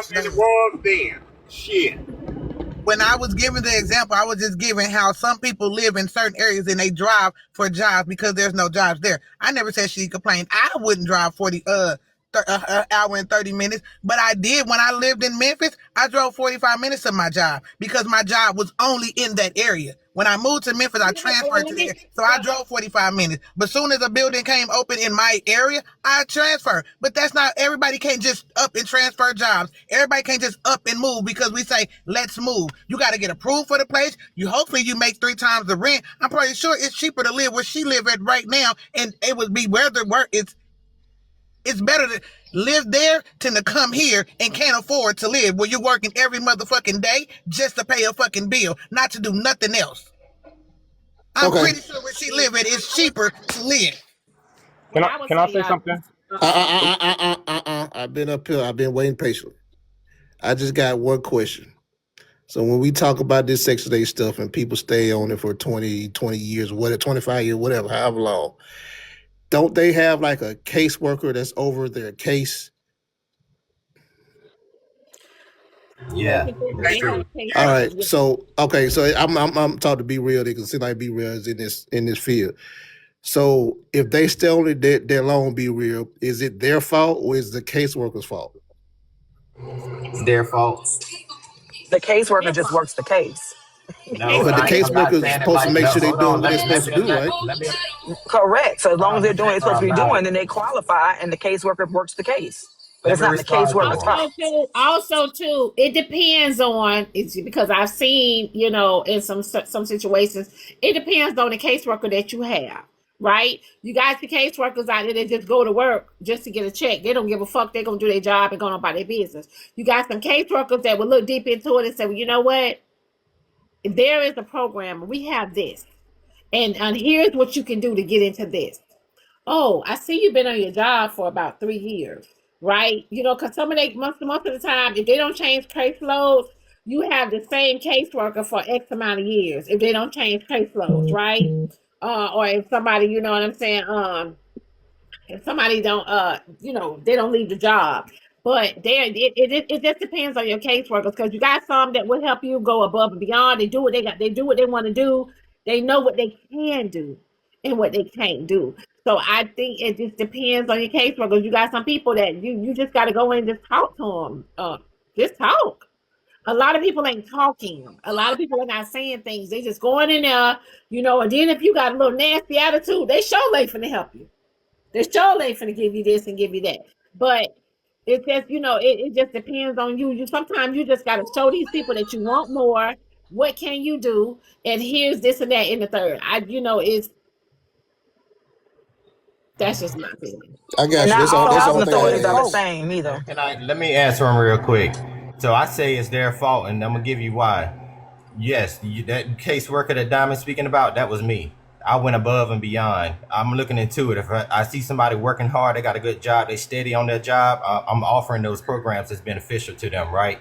When I was giving the example, I was just giving how some people live in certain areas and they drive for jobs because there's no jobs there. I never said she complained. I wouldn't drive 40 hour and 30 minutes, but I did when I lived in Memphis. I drove 45 minutes to my job because my job was only in that area. When I moved to Memphis, I transferred to there. So I drove 45 minutes. But soon as a building came open in my area, I transferred. But that's not, everybody can't just up and transfer jobs. Everybody can't just up and move because we say, let's move. You got to get approved for the place. Hopefully you make 3 times the rent. I'm pretty sure it's cheaper to live where she live at right now. And it would be where the work it's better to live there than to come here and can't afford to live where you're working every motherfucking day just to pay a fucking bill, not to do nothing else. I'm pretty sure where she live at it's cheaper to live. Can I say something? I've been up here. I've been waiting patiently. I just got one question. So when we talk about this Section 8 stuff and people stay on it for 20 years, 25 years, whatever, however long, don't they have like a caseworker that's over their case? Yeah, that's true. All right. So okay. So I'm taught to be real. They can see like be real is in this field. So if they stay on it that long, be real, is it their fault or is the caseworker's fault? It's their fault. The caseworker just works the case. No, but the caseworker is supposed to make sure they're doing what they're supposed to do, right? Correct. So as long as they're doing what they're supposed to be doing, then they qualify, and the caseworker works the case. But it's not the caseworker's fault. Also, too, it depends on, it's because I've seen, in some situations, it depends on the caseworker that you have, right? You got the caseworkers out there that just go to work just to get a check. They don't give a fuck. They're going to do their job and go on about their business. You got some caseworkers that will look deep into it and say, well, you know what? There is a program. We have this. And here's what you can do to get into this. Oh, I see you've been on your job for about 3 years, right? Because most of the time, if they don't change caseloads, you have the same caseworker for X amount of years if they don't change caseloads, right? Or if somebody, you know what I'm saying, if somebody don't, they don't leave the job. But it just depends on your caseworkers, because you got some that will help you go above and beyond. They do what they want to do. They know what they can do and what they can't do. So I think it just depends on your caseworkers. You got some people that you just got to go in and just talk to them. Just talk. A lot of people ain't talking. A lot of people are not saying things. They just going in there, and then if you got a little nasty attitude, they sure ain't finna help you. They sure ain't finna give you this and give you that. But it's just, it just depends on you. Sometimes you just got to show these people that you want more. What can you do? And here's this and that in the third. That's just my opinion. I got And you. not all housing authorities are the thing. same either. Let me answer them real quick. So I say it's their fault, and I'm gonna give you why. Yes, that caseworker that Diamond's speaking about, that was me. I went above and beyond. I'm looking into it. If I see somebody working hard, they got a good job, they steady on their job, I'm offering those programs that's beneficial to them, right?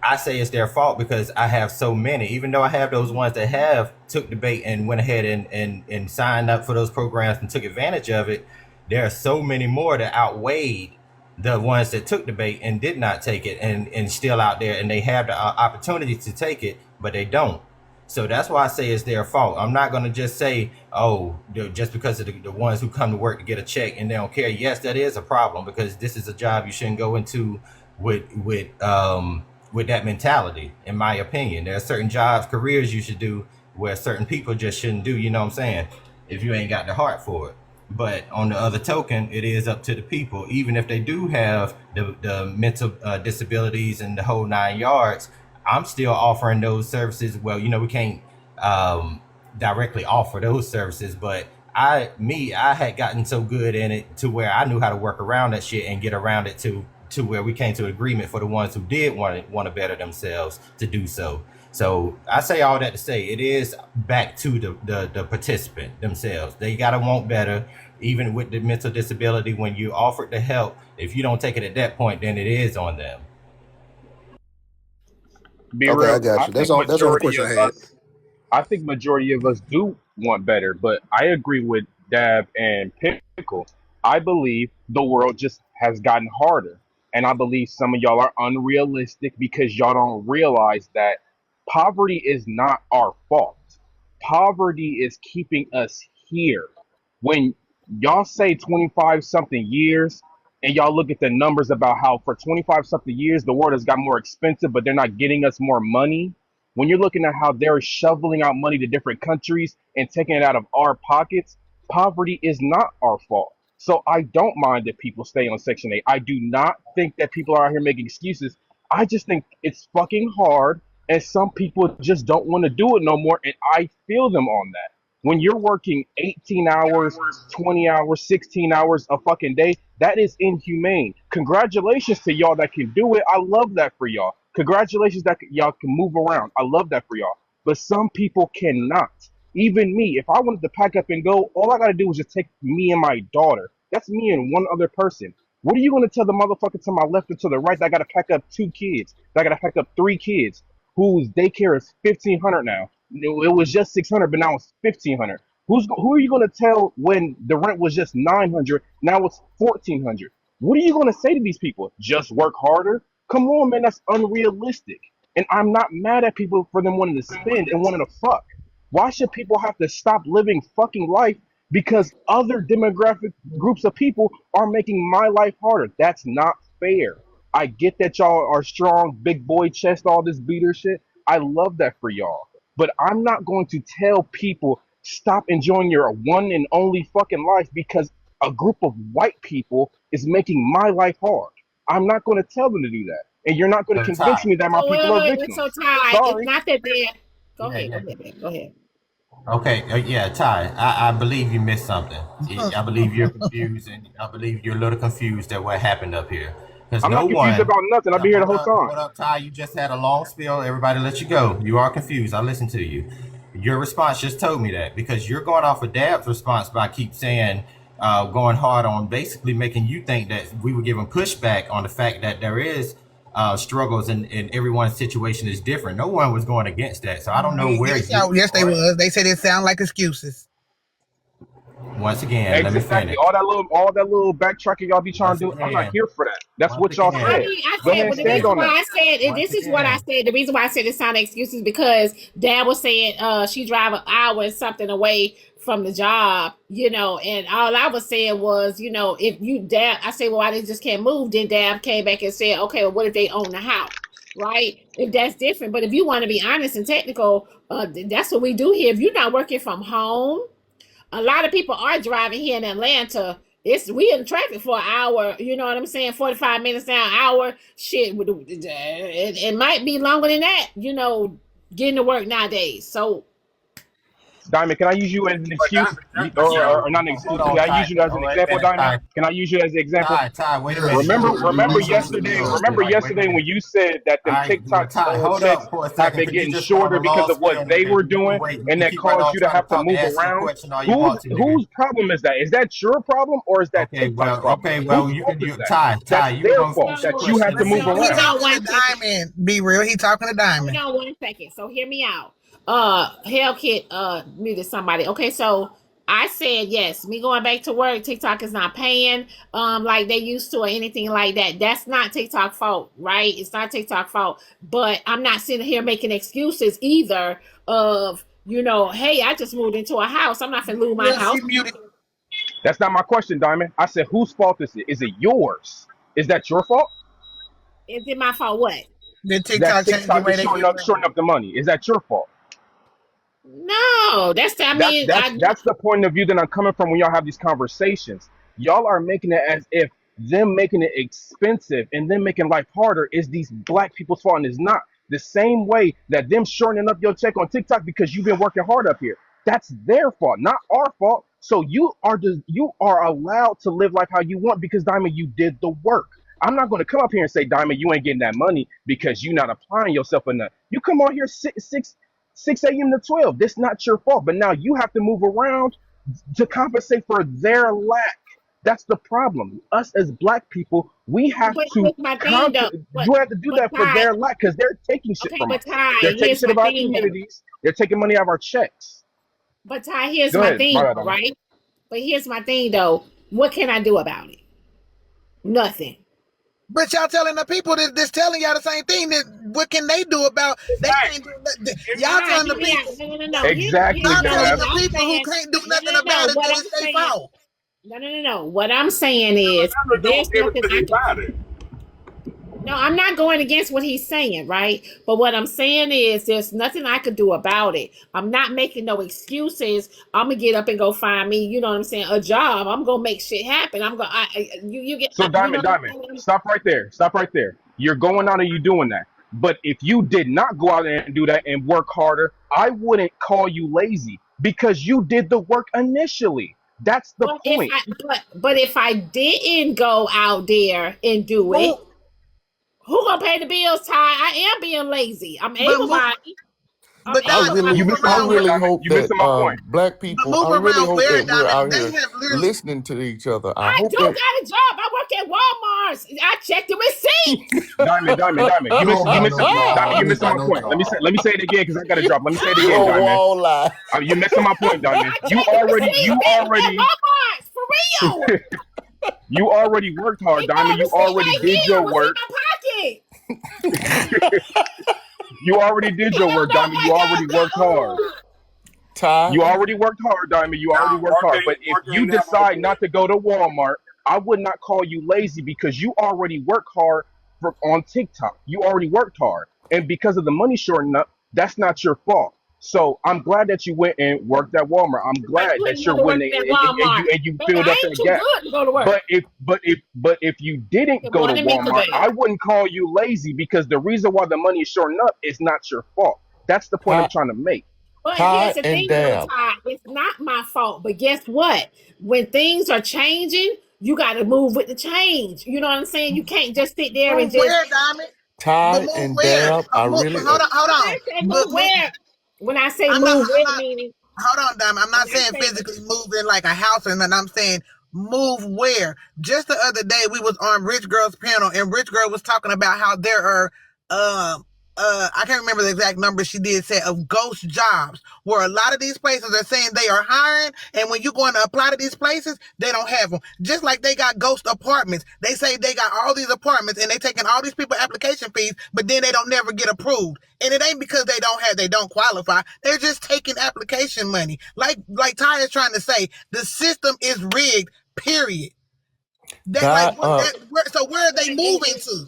I say it's their fault because I have so many, even though I have those ones that have took the bait and went ahead and signed up for those programs and took advantage of it. There are so many more that outweighed the ones that took the bait and did not take it and still out there, and they have the opportunity to take it, but they don't. So that's why I say it's their fault. I'm not going to just say, oh, just because of the ones who come to work to get a check and they don't care. Yes, that is a problem, because this is a job you shouldn't go into with that mentality, in my opinion. There are certain jobs, careers you should do where certain people just shouldn't do, you know what I'm saying, if you ain't got the heart for it. But on the other token, it is up to the people. Even if they do have the mental disabilities and the whole 9 yards, I'm still offering those services. Well, we can't directly offer those services, but I had gotten so good in it to where I knew how to work around that shit and get around it to where we came to an agreement for the ones who did want to better themselves to do so. So I say all that to say it is back to the participant themselves. They got to want better, even with the mental disability. When you offered the help, if you don't take it at that point, then it is on them. Be Okay, real. I got you. That's all the question I had. I think majority of us do want better, but I agree with Dab and Pickle. I believe the world just has gotten harder. And I believe some of y'all are unrealistic because y'all don't realize that poverty is not our fault. Poverty is keeping us here. When y'all say 25 something years and y'all look at the numbers about how for 25 something years the world has got more expensive, but they're not getting us more money, When you're looking at how they're shoveling out money to different countries and taking it out of our pockets, poverty is not our fault. So I don't mind if people stay on Section 8. I do not think that people are out here making excuses. I just think it's fucking hard, and some people just don't want to do it no more, and I feel them on that. When you're working 18 hours, 20 hours, 16 hours a fucking day, that is inhumane. Congratulations to y'all that can do it. I love that for y'all. Congratulations that y'all can move around. I love that for y'all. But some people cannot. Even me, if I wanted to pack up and go, all I gotta do is just take me and my daughter. That's me and one other person. What are you gonna tell the motherfucker to my left and to the right that I gotta pack up 2 kids, that I gotta pack up 3 kids, whose daycare is $1,500 now? It was just $600, but now it's $1,500. Who are you gonna tell when the rent was just $900, now it's $1,400? What are you gonna say to these people? Just work harder? Come on, man, that's unrealistic. And I'm not mad at people for them wanting to spend and wanting to fuck. Why should people have to stop living fucking life because other demographic groups of people are making my life harder? That's not fair. I get that y'all are strong, big boy chest, all this beater shit. I love that for y'all. But I'm not going to tell people stop enjoying your one and only fucking life because a group of white people is making my life hard. I'm not going to tell them to do that. And you're not going to convince me that my people are victims. So Ty, Sorry. it's not that bad. Go ahead. Okay, yeah, Ty, I believe you missed something. I believe you're confused, and I believe you're a little confused at what happened up here. I'm not confused about nothing. I've been here the whole time. Hold up, Ty, you just had a long spiel. Everybody let you go. You are confused. I listened to you. Your response just told me that because you're going off of Dab's response by keep saying, going hard on basically making you think that we were giving pushback on the fact that there is struggles and everyone's situation is different. No one was going against that. So I don't know where Yes, they was. They said it sound like excuses. Once again, let me finish. All that little backtracking y'all be trying to do, I'm not here for that. That's what y'all said. Go ahead and stand on that. This is what I said. The reason why I said it sounded excuses because Dad was saying she drive an hour and something away from the job, and all I was saying was, if you Dad, I said, well, why they just can't move? Then Dad came back and said, okay, well, what if they own the house? Right? If that's different. But if you want to be honest and technical, that's what we do here. If you're not working from home, a lot of people are driving here in Atlanta. We in traffic for an hour, you know what I'm saying? 45 minutes now, an hour. Shit, it might be longer than that, getting to work nowadays. So, Diamond, can I use you as an excuse? Or not an excuse. Can I use you as an example, Diamond? Can I use you as an example? Ty, wait a minute. Remember yesterday when you said that the TikToks have been getting shorter because of what they were doing and that caused you to have to move around? Whose problem is that? Is that your problem or is that TikTok's problem? Okay, well, you can do Ty, that's their fault that you have to move around. Diamond, be real. He talking to Diamond. Hold on 1 second. So hear me out. Hellkit muted somebody. Okay, so I said yes, me going back to work, TikTok is not paying like they used to or anything like that. That's not TikTok fault, right? It's not TikTok fault. But I'm not sitting here making excuses either of, hey, I just moved into a house. I'm not gonna lose my house. That's not my question, Diamond. I said whose fault is it? Is it yours? Is that your fault? Is it my fault what? The TikTok is shorting up the money. Is that your fault? No, that's the point of view that I'm coming from when y'all have these conversations. Y'all are making it as if them making it expensive and them making life harder is these black people's fault, and it's not. The same way that them shortening up your check on TikTok because you've been working hard up here. That's their fault, not our fault. So you are allowed to live life how you want because Diamond, you did the work. I'm not going to come up here and say, Diamond, you ain't getting that money because you're not applying yourself enough. You come on here 6 a.m. to 12. This not your fault, but now you have to move around to compensate for their lack. That's the problem. Us as black people, we have to do that for their lack because they're taking shit from us. They're taking shit about communities. They're taking money out of our checks. But Ty, here's my thing, right? But here's my thing, though. What can I do about it? Nothing. But y'all telling the people that's telling y'all the same thing. That what can they do about? They can't do nothing. Y'all telling the people. No. Exactly. Y'all telling the people who can't do nothing about it. That it's their fault. No. What I'm saying is there's nothing No, I'm not going against what he's saying, right? But what I'm saying is there's nothing I could do about it. I'm not making no excuses. I'm gonna get up and go find me, you know what I'm saying, a job. I'm gonna make shit happen. I'm gonna you get So you know what I'm Diamond, saying? stop right there. Stop right there. You're going out and you doing that. But if you did not go out there and do that and work harder, I wouldn't call you lazy because you did the work initially. That's the point. But if I didn't go out there and do it, who gonna pay the bills, Ty? I am being lazy. I'm able bodied. I really hope You that missing my point. black people, I really hope that we're out here listening to each other. I I hope do that got a job. I work at Walmart. I checked the receipts. Diamond. You missing my point. Let me say it again because I got to drop. Let me say it again, Diamond. You're missing my point, Diamond. You already Walmart for real. You already worked hard, Diamond. You already did your work. You already did your work, Diamond. You already worked hard. You already worked hard, Diamond. You already worked hard. But if you decide not to go to Walmart, I would not call you lazy because you already work hard on TikTok. You already worked hard. And because of the money shorting up, that's not your fault. So I'm glad that you went and worked at Walmart. I'm glad that you're winning and you filled up that gap. But if you didn't go to Walmart, I wouldn't call you lazy because the reason why the money is shorting up is not your fault. That's the point I'm trying to make. But here's the thing, Ty, it's not my fault. But guess what? When things are changing, you got to move with the change. You know what I'm saying? You can't just sit there and just. Where, Diamond? Ty and Dab, I really. Hold on. Move where? When I say move, meaning. Hold on, Diamond. I'm not saying physically move in like a house, and then I'm saying move where. Just the other day, we was on Rich Girl's panel, and Rich Girl was talking about how there are I can't remember the exact number she did say of ghost jobs where a lot of these places are saying they are hiring, and when you're going to apply to these places, they don't have them. Just like they got ghost apartments. They say they got all these apartments and they taking all these people application fees, but then they don't never get approved. And it ain't because they don't qualify. They're just taking application money. Like Ty is trying to say, the system is rigged, period. So where are they moving to?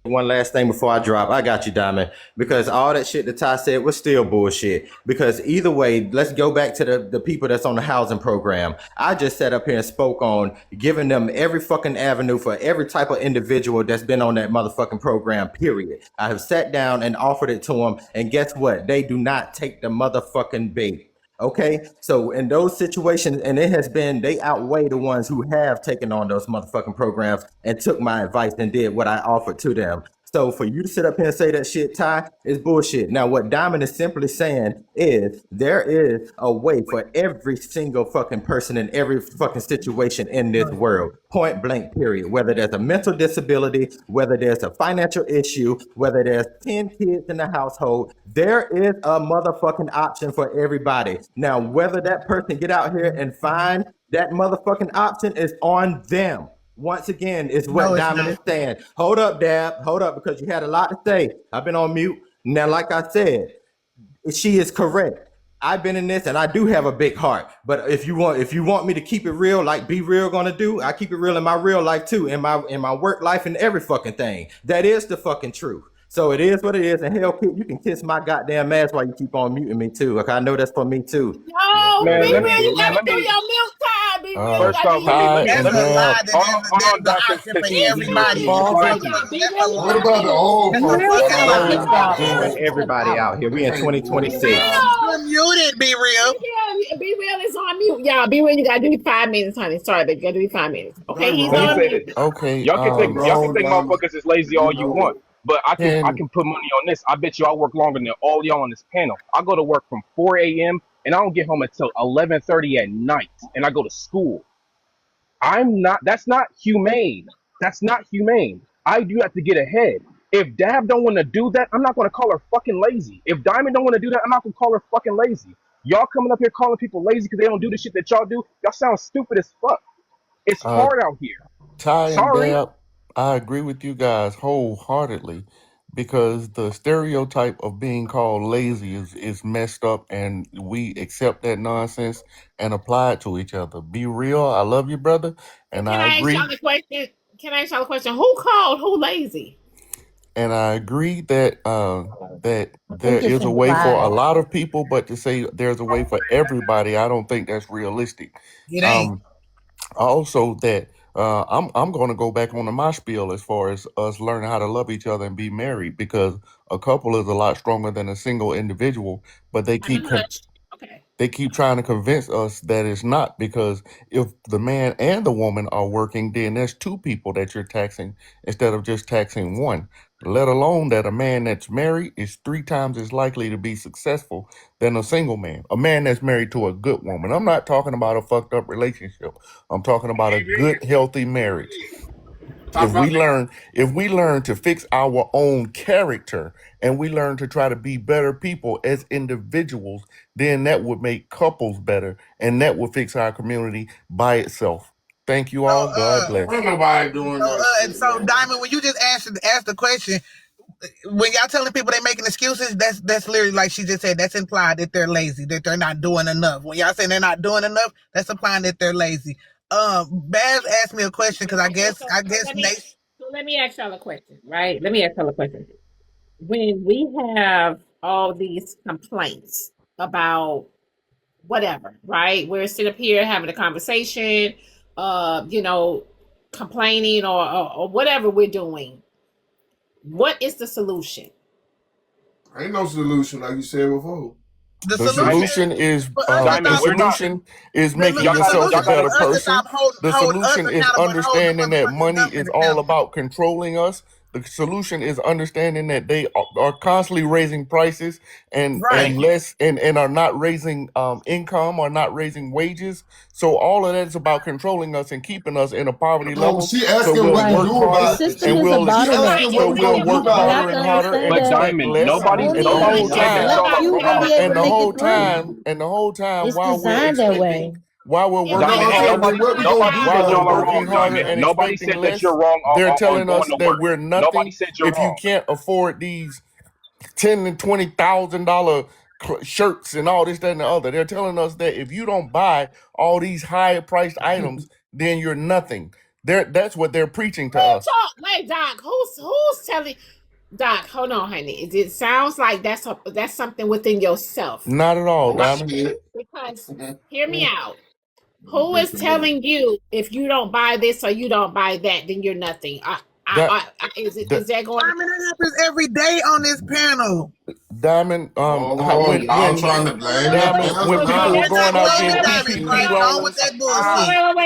One last thing before I drop. I got you, Diamond, because all that shit that Ty said was still bullshit. Because either way, let's go back to the people that's on the housing program. I just sat up here and spoke on giving them every fucking avenue for every type of individual that's been on that motherfucking program, period. I have sat down and offered it to them, and guess what? They do not take the motherfucking bait. Okay, so in those situations, and it has been, they outweigh the ones who have taken on those motherfucking programs and took my advice and did what I offered to them. So for you to sit up here and say that shit, Ty, is bullshit. Now, what Diamond is simply saying is there is a way for every single fucking person in every fucking situation in this world. Point blank, period. Whether there's a mental disability, whether there's a financial issue, whether there's 10 kids in the household, there is a motherfucking option for everybody. Now, whether that person get out here and find that motherfucking option is on them. Once again, it's what Diamond is saying. Hold up, Dab. Hold up, because you had a lot to say. I've been on mute. Now, like I said, she is correct. I've been in this, and I do have a big heart. But if you want me to keep it real, like Be Real gonna do, I keep it real in my real life too, in my work life, and every fucking thing. That is the fucking truth. So it is what it is, and hell, you can kiss my goddamn ass while you keep on muting me too. Like I know that's for me too. No, Man, Be Real, you gotta do your milk time. Be Real, First off, That's a lie. That's the option for everybody. What about the old folks? Everybody out here. We in 2026. You're muted, Be Real. Yeah, Be Real is on mute. Y'all, Be Real, you gotta do 5 minutes, honey. Sorry, but you gotta do 5 minutes. Okay, he's on mute. Okay. Y'all can take motherfuckers as lazy all you want. But I can put money on this. I bet you I work longer than all y'all on this panel. I go to work from 4 a.m. and I don't get home until 11:30 at night, and I go to school. That's not humane. That's not humane. I do have to get ahead. If Dab don't want to do that, I'm not going to call her fucking lazy. If Diamond don't want to do that, I'm not going to call her fucking lazy. Y'all coming up here calling people lazy because they don't do the shit that y'all do, y'all sound stupid as fuck. It's hard out here. Ty and Dab, I agree with you guys wholeheartedly because the stereotype of being called lazy is messed up, and we accept that nonsense and apply it to each other. Be real. I love you, brother, and I agree. Can I ask y'all a question? Who called who lazy? and I agree that that I there think it's is a way for a implied. lot of people, but to say there's a way for everybody, I don't think that's realistic. It ain't. Also, that I'm going to go back on to my spiel as far as us learning how to love each other and be married, because a couple is a lot stronger than a single individual, but they keep Okay. they keep trying to convince us that it's not, because if the man and the woman are working, then there's two people that you're taxing instead of just taxing one. Let alone that a man that's married is 3 times as likely to be successful than a single man. A man that's married to a good woman. I'm not talking about a fucked up relationship. I'm talking about a good, healthy marriage. If we learn to fix our own character and we learn to try to be better people as individuals, then that would make couples better, and that would fix our community by itself. Thank you all. God bless. Ain't nobody doing that. So Diamond, when you just asked the question, when y'all telling people they making excuses, that's literally like she just said. That's implied that they're lazy, that they're not doing enough. When y'all saying they're not doing enough, that's implying that they're lazy. Baz asked me a question because I guess Nate. So let me ask y'all a question, right? Let me ask y'all a question. When we have all these complaints about whatever, right? We're sitting up here having a conversation, complaining or whatever we're doing. What is the solution? Ain't no solution, like you said before. The solution is making Y'all yourself a better gotta person. The solution is understanding that money is all about controlling us. The solution is understanding that they are constantly raising prices and are not raising income or not raising wages. So all of that is about controlling us and keeping us in a poverty level. She asking what to do about it. The system is a bottleneck. So we'll work harder and harder and expect less. And the whole time, It's while designed that way. while we're working harder and nobody expecting said less, that you're wrong. they're telling us going to that work. we're nothing Nobody said you're if wrong. you can't afford these $10,000 and $20,000 shirts and all this, that, and the other. They're telling us that if you don't buy all these higher priced items, then you're nothing. That's what they're preaching to us. Wait, Doc, who's telling? Doc, hold on, honey. It sounds like that's something within yourself. Not at all, Diamond. Because hear me out. Who is telling you if you don't buy this or you don't buy that, then you're nothing? Is that going? Diamond, it happens every day on this panel. Diamond, when people were going out getting PPP loans,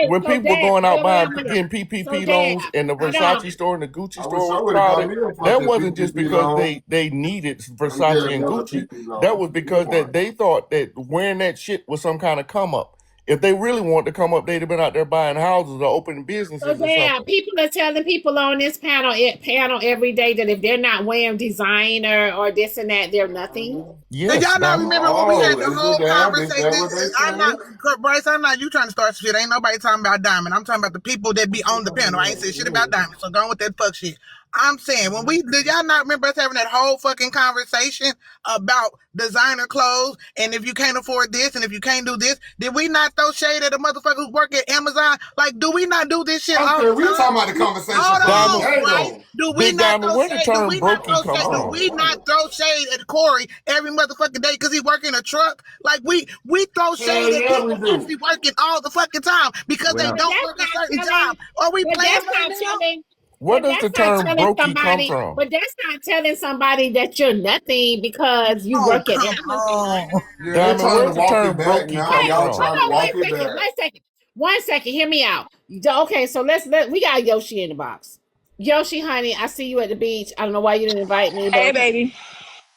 when people were going out getting PPP loans in the Versace store and the Gucci store was crowded, that wasn't just because they needed Versace and Gucci. That was because that they thought that wearing that shit was some kind of come up. If they really wanted to come up, they'd have been out there buying houses or opening businesses. So damn, people are telling people on this panel every day that if they're not wearing designer or this and that, they're nothing. Yes, Did y'all not remember when we had the whole conversation? Bryce, I'm not you trying to start shit. Ain't nobody talking about Diamond. I'm talking about the people that be on the panel. I ain't saying shit about Diamond. So go on with that fuck shit. I'm saying, did y'all not remember us having that whole fucking conversation about designer clothes and if you can't afford this and if you can't do this, did we not throw shade at the motherfucker who work at Amazon? Like, do we not do this shit all the time? We talking about the conversation. Do we not throw shade at Corey every motherfucking day because he work in a truck? Like, we throw shade at people who actually working all the fucking time because they don't work a certain job. Are we playing right now? Where does the term brokey come from? But that's not telling somebody that you're nothing because you work at Amazon. Diamond, where's the term brokey come from? One second, hear me out. Okay, so we got Yoshi in the box. Yoshi, honey, I see you at the beach. I don't know why you didn't invite me. Hey, baby.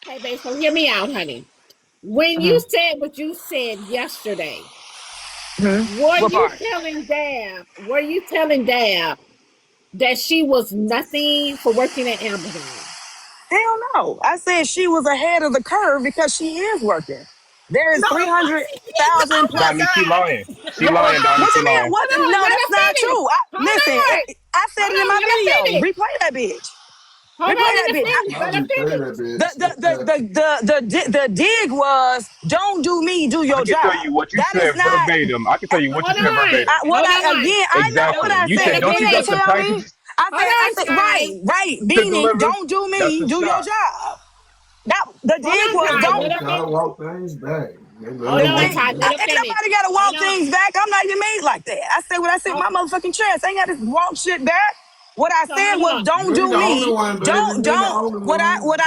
Hey, baby, so hear me out, honey. When you said what you said yesterday, were you telling Dab that she was nothing for working at Amazon? Hell no. I said she was ahead of the curve because she is working. There is 300,000 plus. Diamond, she lying. She lying, Diamond. What She you mean? lying. No, that's not true. Listen, I said it in my video. Replay that bitch. The dig was, don't do me, do your job. I can tell you what you said verbatim. I can tell you what you said verbatim. I know what I said. You said, don't you got the packages? I said, right, To Beanie, deliver. don't do That's me, the do your shot. job. That the dig was They don't. gotta walk things back. They The love thing, walking back. ain't nobody gotta walk things back. I'm not even made like that. I said what I said. My motherfucking chest. I ain't gotta walk shit back. What I said was, don't You ain't do the only me. one, baby. You ain't the only What one.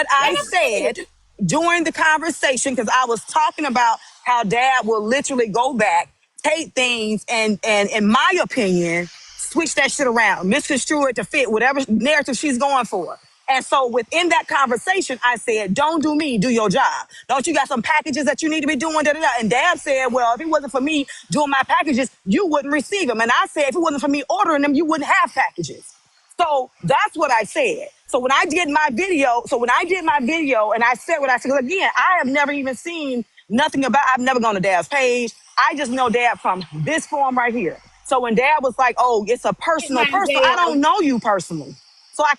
I said during the conversation, because I was talking about how dad will literally go back, take things, and in my opinion, switch that shit around, misconstrue it to fit whatever narrative she's going for. And so within that conversation, I said, don't do me, do your job. Don't you got some packages that you need to be doing? Da, da, da. And Dad said, well, if it wasn't for me doing my packages, you wouldn't receive them. And I said, if it wasn't for me ordering them, you wouldn't have packages. So that's what I said. So when I did my video, and I said what I said, 'cause again, I have never even seen nothing about, I've never gone to Dad's page. I just know Dad from this form right here. So when Dad was like, oh, it's a personal, I don't know you personally. So I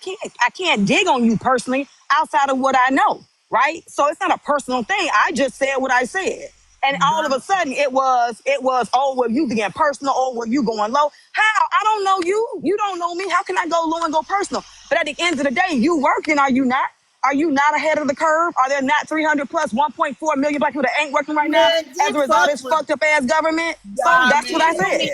can't dig on you personally outside of what I know, right? So it's not a personal thing. I just said what I said. And all of a sudden it was, oh, well, you being personal, oh, well, you going low. How? I don't know you. You don't know me. How can I go low and go personal? But at the end of the day, you working, are you not? Are you not ahead of the curve? Are there not 300 plus 1.4 million black people that ain't working right now as a result of this fucked up ass government? So that's what I said.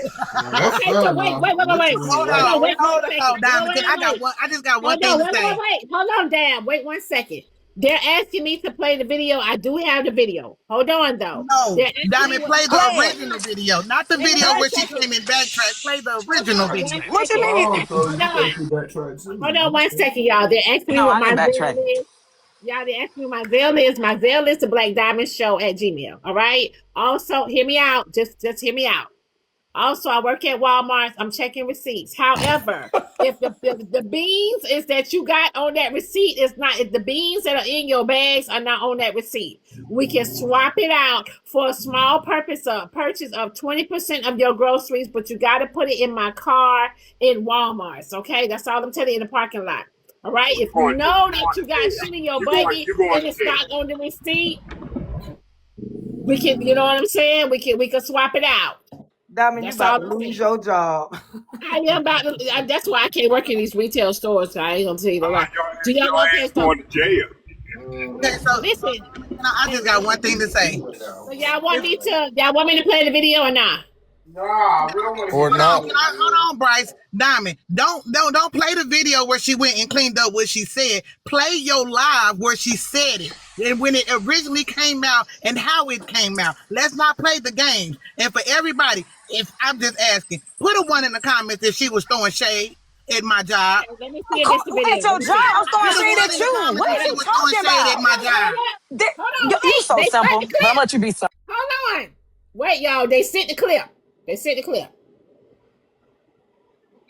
That's fair enough. Hold on, because I just got one thing to say. Hold on, Dad. Wait 1 second. They're asking me to play the video. I do have the video. Hold on, though. No, Diamond, play the original video, not the video where she came in backtrack. Play the original video. What you mean? Hold on 1 second, y'all. They're asking me what my veil is. Y'all, they asked me what my veil is. My veil is the Black Diamond Show at Gmail. All right. Also, hear me out. Just hear me out. Also, I work at Walmart. I'm checking receipts. However, if the beans is that you got on that receipt is not, if the beans that are in your bags are not on that receipt, we can swap it out for a small purchase of 20% of your groceries, but you got to put it in my car in Walmart. Okay, that's all I'm telling you in the parking lot. All right, if you know that you got shit in your buggy and it's not on the receipt, we can, you know what I'm saying? We can swap it out. Diamond, you about to lose your job. I am about to, that's why I can't work in these retail stores. So I ain't gonna tell you the lie. Do y'all want to going to jail? Okay, so listen, I just got one thing to say. So y'all want me to play the video or not? Nah, we don't want to. Or not. Hold on, Bryce. Diamond, don't play the video where she went and cleaned up what she said. Play your live where she said it and when it originally came out and how it came out. Let's not play the games. And for everybody, if I'm just asking, put a 1 in the comments if she was throwing shade at my job. Okay, let me see if this the video. At your job, I'm throwing shade at you. What are you talking about? At my job. You so simple. How much you be so? Hold on. Wait, y'all. They sent the clip. We were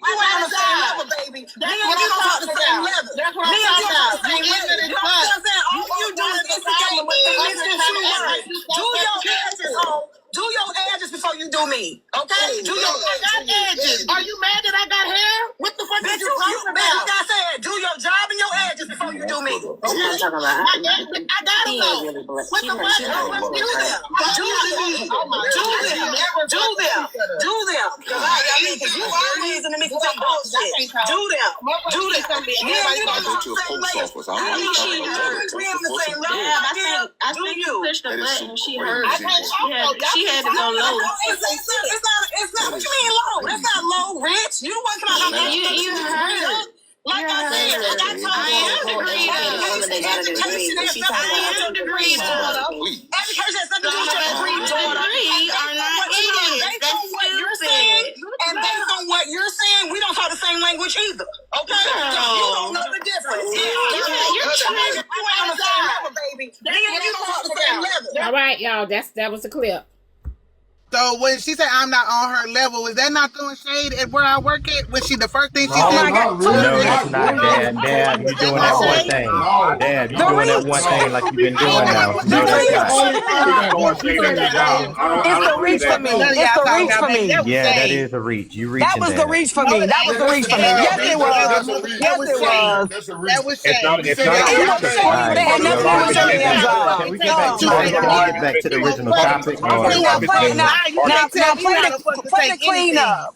on the same level, baby. Me and you don't talk the same level. That's what I'm talking about. You do is instigate misconstrue words. Do your edges, home. Do your edges before you do me. Okay? Do your edges. Are you mad that I got hair? What the fuck is you talking about? Like I said, do your job and your edges before you do me. I got them though. What the fuck? Do them. Because you always in the mix of some bullshit. Do them. Yeah, you don't talk the same way. We have the same level. I think you pushed the button. She heard you. She had to go low. It's not. What you mean low? That's not low, Rich. You the one come out. You heard. Like I said, I am degreed up. Education has nothing to do with your degree, daughter. Degree are not idiots. That's stupid. And based on what you're saying, we don't talk the same language either. Okay? You don't know the difference. You're trying to on the same level, baby. You don't talk the same level. All right, y'all. That was the clip. So when she said I'm not on her level, is that not throwing shade at where I work at? Was she the first thing she said? No, that's not, Dad. You're doing that one thing. Dad, you're doing that one thing like you've been doing now. No, that's not. It's the reach for me. It's the reach for me. Yeah, that is a reach. You reaching that was the reach for me. That was the reach for me. Yes, it was. Yes, it was. That was shade. Can we get back to the original topic? Now play the cleanup.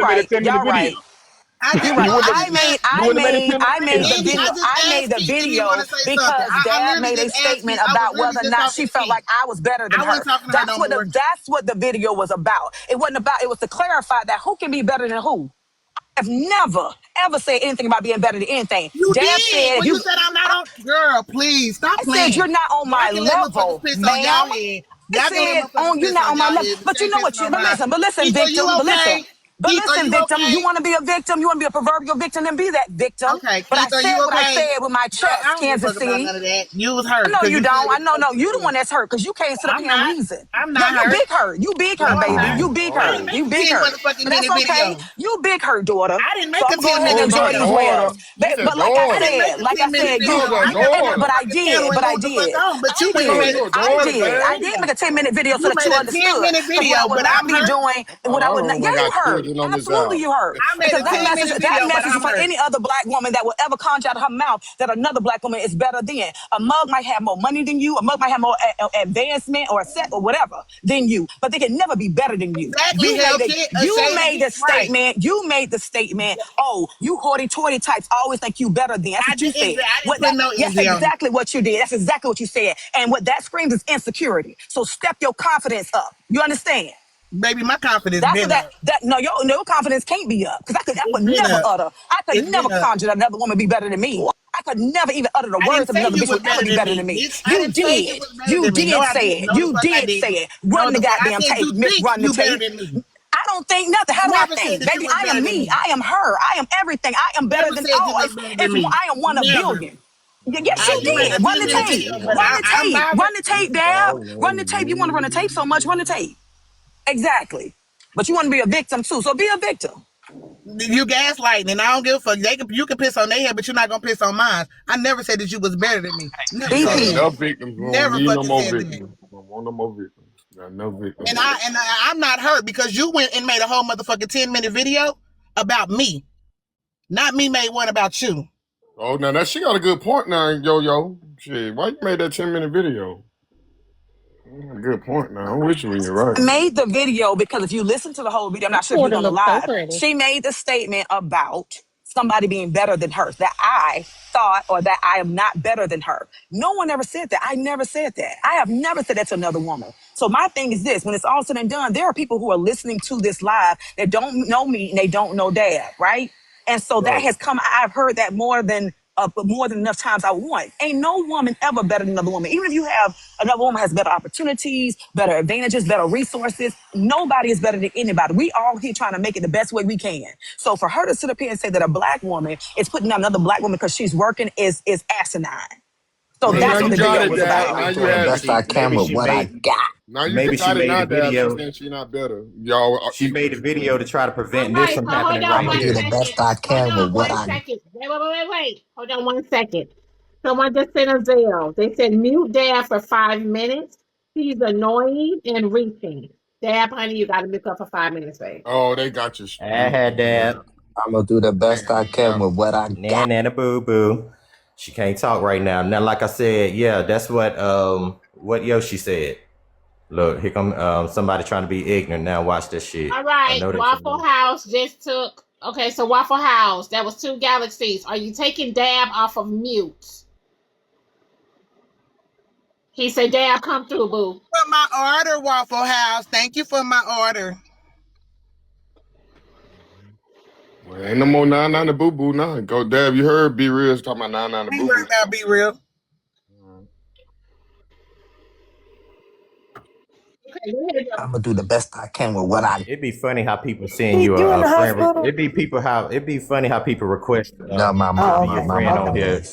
minute, right. send me the Y'all video. right. You're right. I made the video. I made the video because Dad made a statement about whether or not she felt like I was better than her. That's what the video was about. It wasn't about. It was to clarify that who can be better than who. I've never ever said anything about being better than anything. You Dad did. said When you said I'm not on, girl, please stop I playing. said you're not on my level, ma'am. I said you're not on my level. But you know what? But listen, victim. But listen, victim. You want to be a victim? You want to be a proverbial victim? Then be that victim. Okay, but I Keith, are said you what I okay? said with my chest, I don't give a Kansas fuck about City. none of that. You was hurt. I know 'cause you said don't. it I know, was no, you the true. one that's hurt because you can't sit up I'm here and not. reason. I'm not You hurt. big hurt. You big hurt, No, I'm baby. not. You big I hurt. didn't make You a big 10 hurt. motherfucking But that's minute okay. video. You big hurt, daughter. I didn't make So a I'm going 10 ahead and minute enjoy video. these wells. But like I I didn't make said, a like 10 I minute said, video. but I did. But you went I did make a 10-minute video so You that you made a understood. 10-minute Because video, what I would but not I'm be hurt. doing, what I would not, yeah, you hurt. Absolutely, you hurt. I made Because a that 10-minute video, but message is I'm for hurt. any other black woman that will ever conjure out of her mouth that another black woman is better than. A mug might have more money than you. A mug might have more advancement or a set or whatever than you, but they can never be better than you. Exactly, You made the right. statement. You made the statement. Oh, you hoity-toity types always think you better than. That's what you said. That's exactly what you did. That's exactly what you said. And what that screams is insecurity. So step your confidence up. You understand? Baby, my confidence That's been what up. your confidence can't be up. Because I would been never up. utter. I could It's never been up. conjure that another woman be better than me. I could never even utter the I words didn't of say another you bitch was would ever be better than me. bitch. I You didn't say you did. was better You than me. No, did I say didn't. it. No, the You fuck I did didn't. say it. No, Run the the fuck I goddamn said tape, you Miss think Run the you better tape. than me. I don't think nothing. How do I Never said think? that you Baby, was I better am than me. me. I am her. I am everything. I am better Never than said you all. was better than me. I am one of Never. billion. Yes, you You made a did. Run the 10-minute tape. video, but Run the I'm tape. bothered. Run the tape, Dab. Run the tape. You want to run the tape so much? Run the tape. Exactly. But you want to be a victim too. So be a victim. You gaslighting, and I don't give a fuck. You can piss on their head, but you're not gonna piss on mine. I never said that you was better than me. Never said BP. that. No victims. We Never don't need no fucking more said that. victims. We don't want no more victims. Got no victims. And I'm not hurt because you went and made a whole motherfucking 10-minute video about me. Not me made one about you. Oh, now that she got a good point now, yo. Shit, why you made that 10-minute video? Good point now. I'm with you when you're right. I made the video because if you listen to the whole video, I'm not sure if you're on the live. She made the statement about somebody being better than her, that I thought or that I am not better than her. No one ever said that. I never said that. I have never said that to another woman. So my thing is this, when it's all said and done, there are people who are listening to this live that don't know me and they don't know Dad, right? And so that has come, I've heard that more than enough times I want. Ain't no woman ever better than another woman. Even if you have another woman has better opportunities, better advantages, better resources, nobody is better than anybody. We all here trying to make it the best way we can. So for her to sit up here and say that a black woman is putting down another black woman because she's working is asinine. So that's what the video was about. Now you had Best I can with what I got. Now you Maybe she got it made now, the Dad. video. Saying she not better. Y'all. She made a video to try to prevent All this right, from so hold happening on right one here. second. Best I can Hold on with what one I second. Wait. Hold on 1 second. Someone just sent a Zelle. They said mute Dad for 5 minutes. He's annoying and reaching. Dad, honey, you got to mute up for 5 minutes, babe. Oh, they got you. I had Dad. I'm gonna do the best I can with what I got. Nana boo boo. She can't talk right now. Now, like I said, yeah, that's what Yoshi said. Look, here come somebody trying to be ignorant. Now watch this shit. All right, I know Waffle House just took. Okay, so Waffle House, that was 2 galaxies. Are you taking Dab off of mute? He said, Dab, come through, boo. For my order, Waffle House. Thank you for my order. Well, ain't no more 99 boo boo now. Go, Dab. You heard Be Real talking about 99 boo boo. Now be real. I'm gonna do the best I can with what I. It'd be funny how people send you a friend. It'd be funny how people request No, my mom, be a friend on here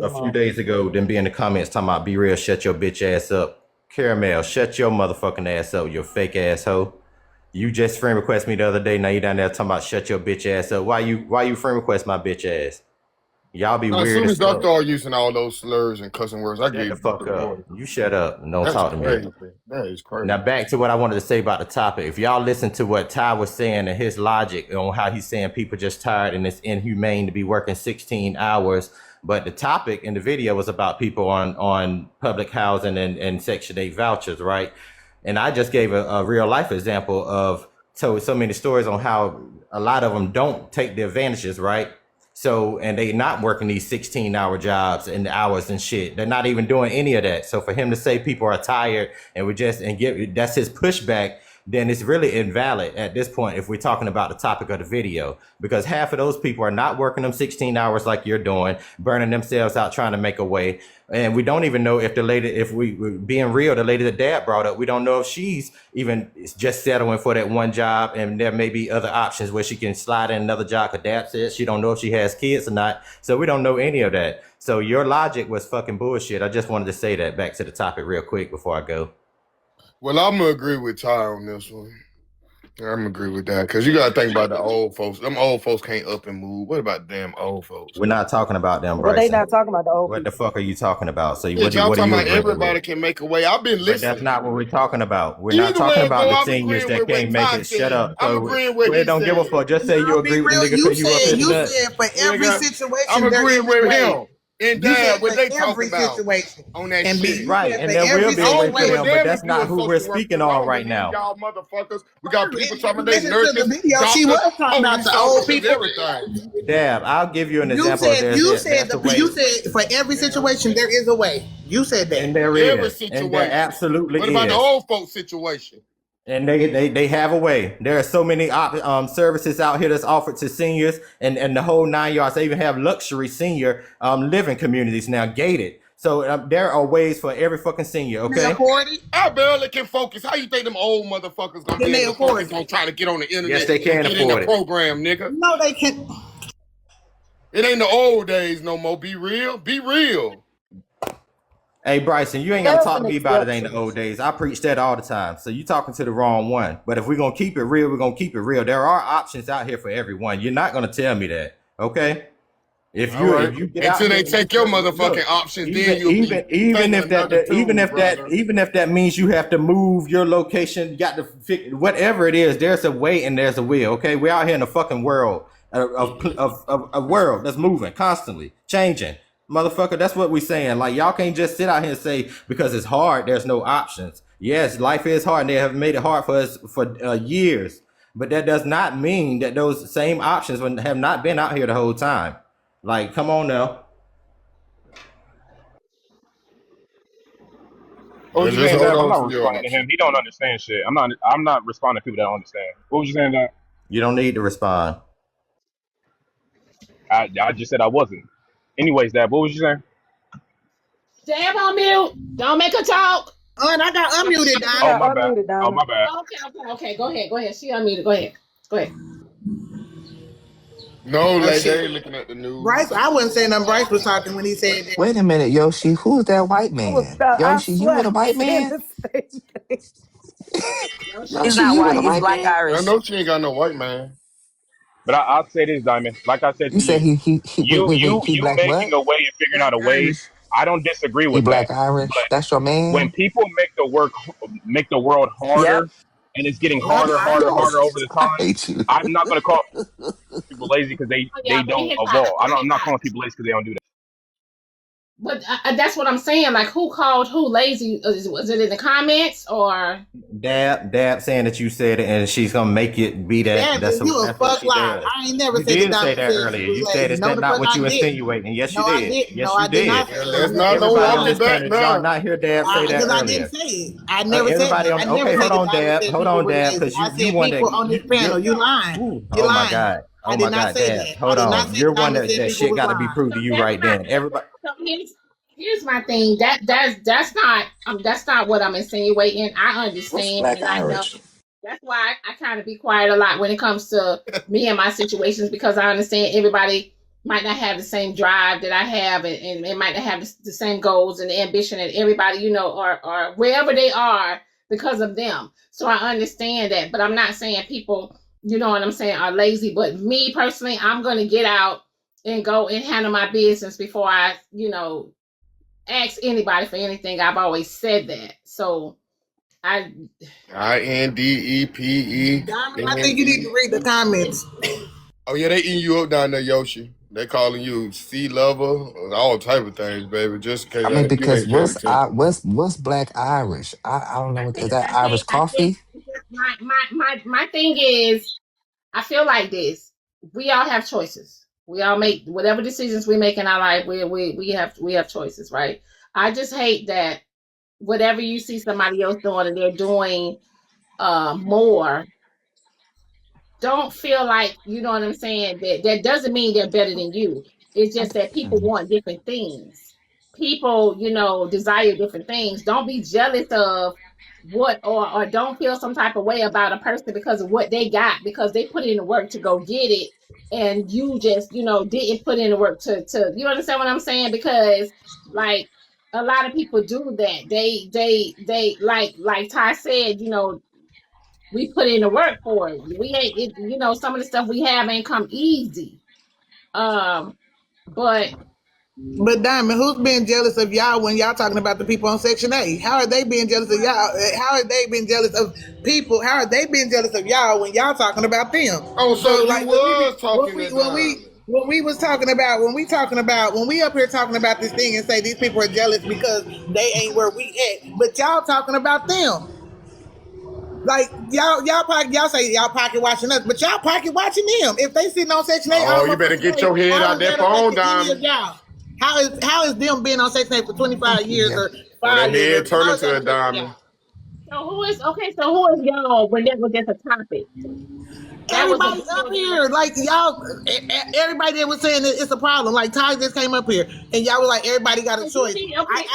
a few days ago. Then be in the comments talking about Be Real, shut your bitch ass up. Caramel, shut your motherfucking ass up, you fake asshole. You just friend request me the other day. Now you down there talking about shut your bitch ass up. Why you friend request my bitch ass? Y'all be As weird soon as as I fuck. start using all those slurs and cussing words, I Shut get the fuck up. You shut up and don't That's talk to me. crazy. That is crazy. Now back to what I wanted to say about the topic. If y'all listen to what Ty was saying and his logic on how he's saying people just tired and it's inhumane to be working 16 hours, but the topic in the video was about people on public housing and Section 8 vouchers, right? And I just gave a real life example of told so many stories on how a lot of them don't take the advantages, right? So, and they not working these 16-hour jobs and hours and shit. They're not even doing any of that. So for him to say people are tired and that's his pushback, then it's really invalid at this point if we're talking about the topic of the video, because half of those people are not working them 16 hours like you're doing, burning themselves out trying to make a way. And we don't even know if the lady, if we being real, the lady that Dad brought up, we don't know if she's even just settling for that one job, and there may be other options where she can slide in another job. Because Dad said she don't know if she has kids or not, so we don't know any of that. So your logic was fucking bullshit. I just wanted to say that back to the topic real quick before I go. Well, I'm gonna agree with Ty on this one. I'm gonna agree with that because you gotta think about the old folks. Them old folks can't up and move. What about damn old folks? We're not talking about them, Well, Bryson. they not talking about the old What people. the fuck are you talking about? So Yeah, what y'all are talking you about agreeing everybody with? can make a way. I've been But listening. that's not what we're talking about. We're Either not talking way it about go, the I'm seniors agreeing that with can't what make Ty it. Shut said. up. I'm So agreeing with we he don't give a said. fuck. Just say you No, be agree with the real. nigga You because you up said his nuts. for every I'm situation there agreeing is a with way. him. And You Dad, said what for they talk every about situation. on that And shit. you Right, said and for there will every be a I way don't for give a situation. them, but damn that's if you not a who social we're worker. speaking I on don't right believe now. y'all motherfuckers. We got people talking about they Listen to the nurses, video. She doctors, was talking about police the old officers, people. everything. Dab, I'll give you an You example. said That's a way, you said for every situation there is a way. You said and that. there Every is, and there situation. absolutely What about the is. old folks situation? And they have a way. There are so many services out here that's offered to seniors and the whole 9 yards. They even have luxury senior living communities now, gated. So there are ways for every fucking senior, Can they okay? afford it? I barely can focus. How you think them old motherfuckers gonna Can be they able to afford focus it? on trying to get on the Yes, internet they and can get in the afford it. program, nigga? No, they can. It ain't the old days no more. Be real. Be real. Hey, Bryson, you ain't got to There's talk an to me about it ain't the exception. old days. I preach that all the time. So you talking to the wrong one. But if we're going to keep it real, we're going to keep it real. There are options out here for everyone. You're not going to tell me that, okay? If All right. you get out Until here they and you take your say, motherfucking look, options, then you'll be even thinking if that another tune, brother. even if that means you have to move your location, you got to fix whatever it is. There's a way and there's a will. Okay, we're out here in a fucking world of a world that's moving constantly, changing, motherfucker. That's what we saying. Like y'all can't just sit out here and say because it's hard, there's no options. Yes, life is hard, and they have made it hard for us for years. But that does not mean that those same options have not been out here the whole time. Like, come on now. What was And you just saying, hold Dab? I'm on not to your responding to him. options. He don't understand shit. I'm not responding to people that don't understand. What was you saying, Dab? You don't need to respond. I just said I wasn't. Anyways, Dab, what was you saying? Dab on mute. Don't make her talk. And I got unmuted, You Diamond. Oh, got my bad. unmuted, Oh, my Diamond. bad. Okay. Go ahead. She unmuted. Go ahead. No, Oh, like they shit. ain't looking at the news. Bryce, I wasn't saying nothing. Bryce was talking when he said that. Wait a minute, Yoshi. Who's that white I was man? about, I Yoshi, you swear with a I white was in man? the stage. It's Yoshi, not you with a white. It's white black man? I Irish. know she ain't got no white man. But I'll say this, Diamond. Like I said You to said you, he wait, he you black making what? a way and figuring Black out a way. Irish. I don't disagree He with that. black Irish. But That's your when man? people make the world Yep. harder, and it's getting I'm Yo, harder over the I time, hate you. I'm not gonna call people lazy because Oh, they yeah, but don't here's why. evolve. I'm not calling people lazy because they don't do that. But that's what I'm saying. Like, who called who lazy? Was it in the comments or? Dab saying that you said it and she's gonna make it be that. Diamond, you a That's what fuck she lie. does. I ain't never You said that did say Diamond that said she earlier. You was said lazy. is No, that the not fuck what I you didn't. insinuating? Yes, you No, I did. didn't. Yes, No, you I did did. not say Yeah, that. let's I never not said don't Everybody walk on Diamond it this said back panel, that. did y'all now. not hear Dab say that Because I didn't earlier? say it. I never said Everybody that. on. I Okay, never hold said that on, Diamond Dab. said Hold people on, were Dab, lazy. because I you said one that people on this panel. You lying. Ooh, You oh my lying. God. I Oh did my not God, say Dab. that. I Hold did not on. say You're one Diamond that said people shit was got to be lying. proved to So you that's right not. then. Everybody. So here's my thing. That's not what I'm insinuating. I What's understand black and I know. Irish? That's why I kind of be quiet a lot when it comes to me and my situations because I understand everybody might not have the same drive that I have and they might not have the same goals and the ambition that everybody, or wherever they are because of them. So I understand that, but I'm not saying people, you know what I'm saying, are lazy. But me personally, I'm going to get out and go and handle my business before I, ask anybody for anything. I've always said that. So INDEPE. Diamond, I think you need to read the comments. Oh yeah, they eating you up down there, Yoshi. They calling you sea lover, all type of things, baby. Just in case I mean, you because ain't paying attention. what's black Irish? I don't know what is that I Irish think coffee? my thing is, I feel like this. We all have choices. We all make whatever decisions we make in our life. We have choices, right? I just hate that whatever you see somebody else doing and they're doing more, don't feel like, you know what I'm saying, that doesn't mean they're better than you. It's just that people want different things. People, desire different things. Don't be jealous of what, or don't feel some type of way about a person because of what they got, because they put in the work to go get it, and you just, didn't put in the work to you understand what I'm saying? Because like a lot of people do that. They like Ty said, we put in the work for it. We ain't, some of the stuff we have ain't come easy. But Diamond, who's being jealous of y'all when y'all talking about the people on Section 8? How are they being jealous of y'all? How are they being jealous of people? How are they being jealous of y'all when y'all talking about them? Oh, so like, when we up here talking about this thing and say these people are jealous because they ain't where we at, but y'all talking about them. Like y'all say y'all pocket watching us, but y'all pocket watching them. If they sitting on Section 8, you better get your head out that phone, Diamond. How is them being on Section 8 for 25 years or 5 years? Turn into a diamond. So who is y'all when that was just a topic? Everybody up here, like y'all, everybody that was saying it's a problem. Like Ty just came up here, and y'all were like, everybody got a choice. So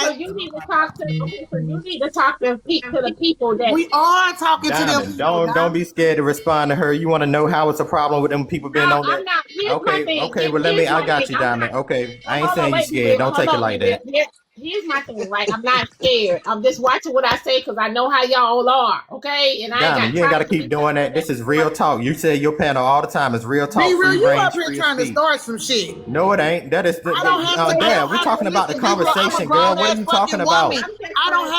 you need to talk to the people that we are talking Diamond, to them. don't be scared to respond to her. You want to know how it's a problem with them people being on that? I'm not. Okay. Well, I got you, Diamond. Okay, I ain't saying you scared. Don't take it like that. Here's my thing, right? I'm not scared. I'm just watching what I say because I know how y'all are, okay? And Diamond, you ain't got to keep doing that. This is real talk. You say your panel all the time. It's real talk. Be real, free you range, up here free trying speech. to start some shit. No, it ain't. That is Dad, we're talking about the conversation, girl. What are you talking about? I don't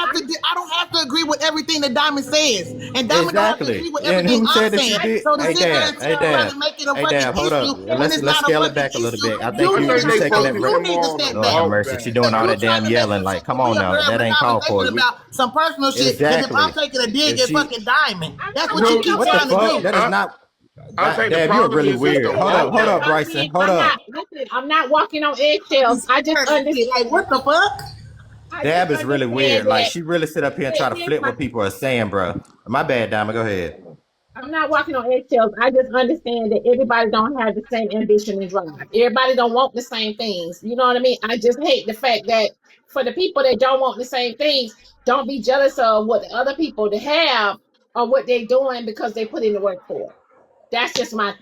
have to agree with everything that Diamond says, and Diamond don't have to agree with And everything who said I'm that saying. you did? So to Hey, sit there Dad. and Hey, try Dad. to make it a Hey, fucking Dad, hold up. issue when Let's it's not scale a it back a little bit. I think you you need to taking it. step Lord back. have mercy. She doing all that damn yelling. Like, come on now. That ain't called for. About some personal shit. Because if I'm taking a dig at fucking Diamond, that's what you keep trying to do. That is not. I think the Dad, you're problem really is weird. the Hold up, Bryson. Hold up. I'm not walking on eggshells. I just understand. Like, what the fuck? Dab is really weird. Like, she really sit up here and try to Here's flip what people are saying, bro. My bad, Diamond. Go ahead. I'm not walking on eggshells. I just understand that everybody don't have the same ambition and drive. Everybody don't want the same things. You know what I mean? I just hate the fact that for the people that don't want the same things, don't be jealous of what the other people that have or what they're doing because they put in the work for it. That's just my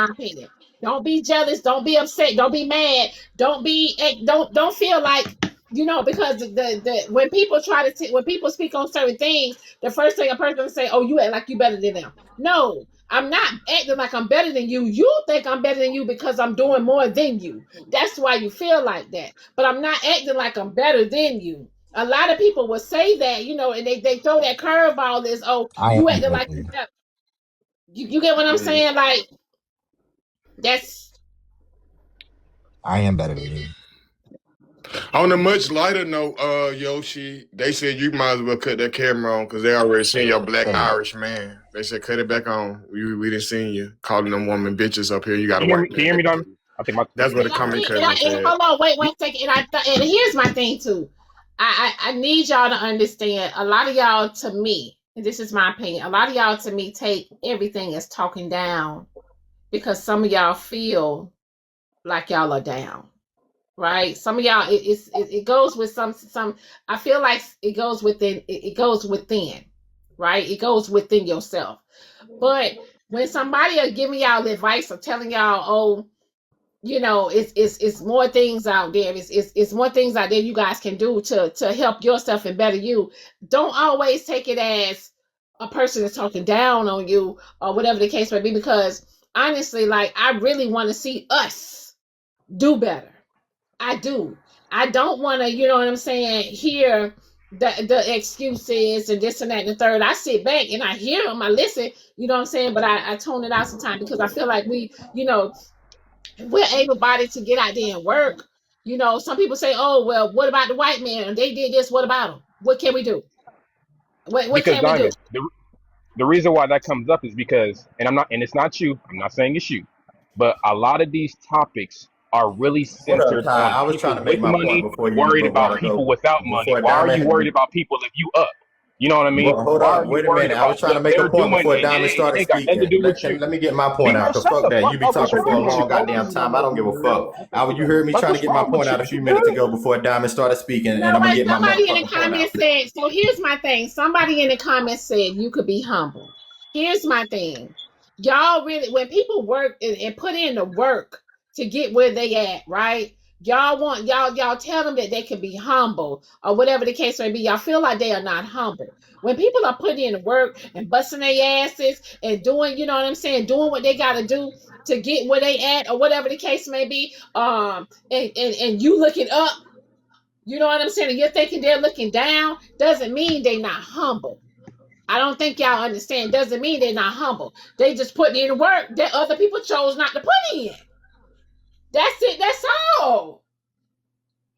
opinion. Don't be jealous. Don't be upset. Don't be mad. Don't feel like, because the when people when people speak on certain things, the first thing a person will say, "Oh, you act like you better than them." No, I'm not acting like I'm better than you. You think I'm better than you because I'm doing more than you. That's why you feel like that. But I'm not acting like I'm better than you. A lot of people will say that, and they throw that curveball is, "Oh, you acting like you better." You get what I'm saying? Like, I am better than you. On a much lighter note, Yoshi, they said you might as well cut that camera on because they already seen your black Irish man. They said cut it back on. We didn't see you calling them woman bitches up here. You got to white. Can you hear me, Diamond? I think that's what the comment said. Hold on, wait 1 second. And here's my thing too. I need y'all to understand. A lot of y'all, to me, and this is my opinion, a lot of y'all to me take everything as talking down because some of y'all feel like y'all are down. Right, some of y'all, it goes with some. I feel like it goes within. It goes within, right? It goes within yourself. But when somebody are giving y'all advice or telling y'all, "Oh, it's more things out there. It's more things out there you guys can do to help yourself and better you." Don't always take it as a person is talking down on you or whatever the case may be. Because honestly, like, I really want to see us do better. I do. I don't want to, you know what I'm saying, hear the excuses and this and that and the third. I sit back and I hear them, I listen, you know what I'm saying, but I tone it out sometimes because I feel like we're able-bodied to get out there and work. Some people say, "Oh, well, what about the white man? They did this. What about them? What can we do? What because can we do?" The reason why that comes up is because, and it's not you. I'm not saying it's you, but a lot of these topics are really What up, centered Ty? on I was trying people to make with my point money, before you worried about want to people go. without money. Before Why are you worried Diamond, about people if you up? You know what I mean? hold Why are up, you wait a worried minute. I was about trying to what make a they're point doing? before And Diamond it started ain't got nothing to speaking. do with you. Let me get my Be point out. Cause fuck yourself. that. You be What's talking for a wrong with you, long bro? goddamn time. I don't give a fuck. You heard me trying to What's get my wrong with point out you? a few You minutes good? ago before Diamond started speaking, and No, I'm gonna but get my somebody in the motherfucking point out. comments said, so here's my thing. Somebody in the comments said you could be humble. Here's my thing. Y'all really, when people work and put in the work to get where they at, right? Y'all tell them that they can be humble or whatever the case may be. Y'all feel like they are not humble. When people are putting in the work and busting their asses and doing, you know what I'm saying, doing what they gotta do to get where they at or whatever the case may be, and you looking up, you know what I'm saying, and you're thinking they're looking down, doesn't mean they're not humble. I don't think y'all understand. Doesn't mean they're not humble. They just putting in work that other people chose not to put in. That's it. That's all.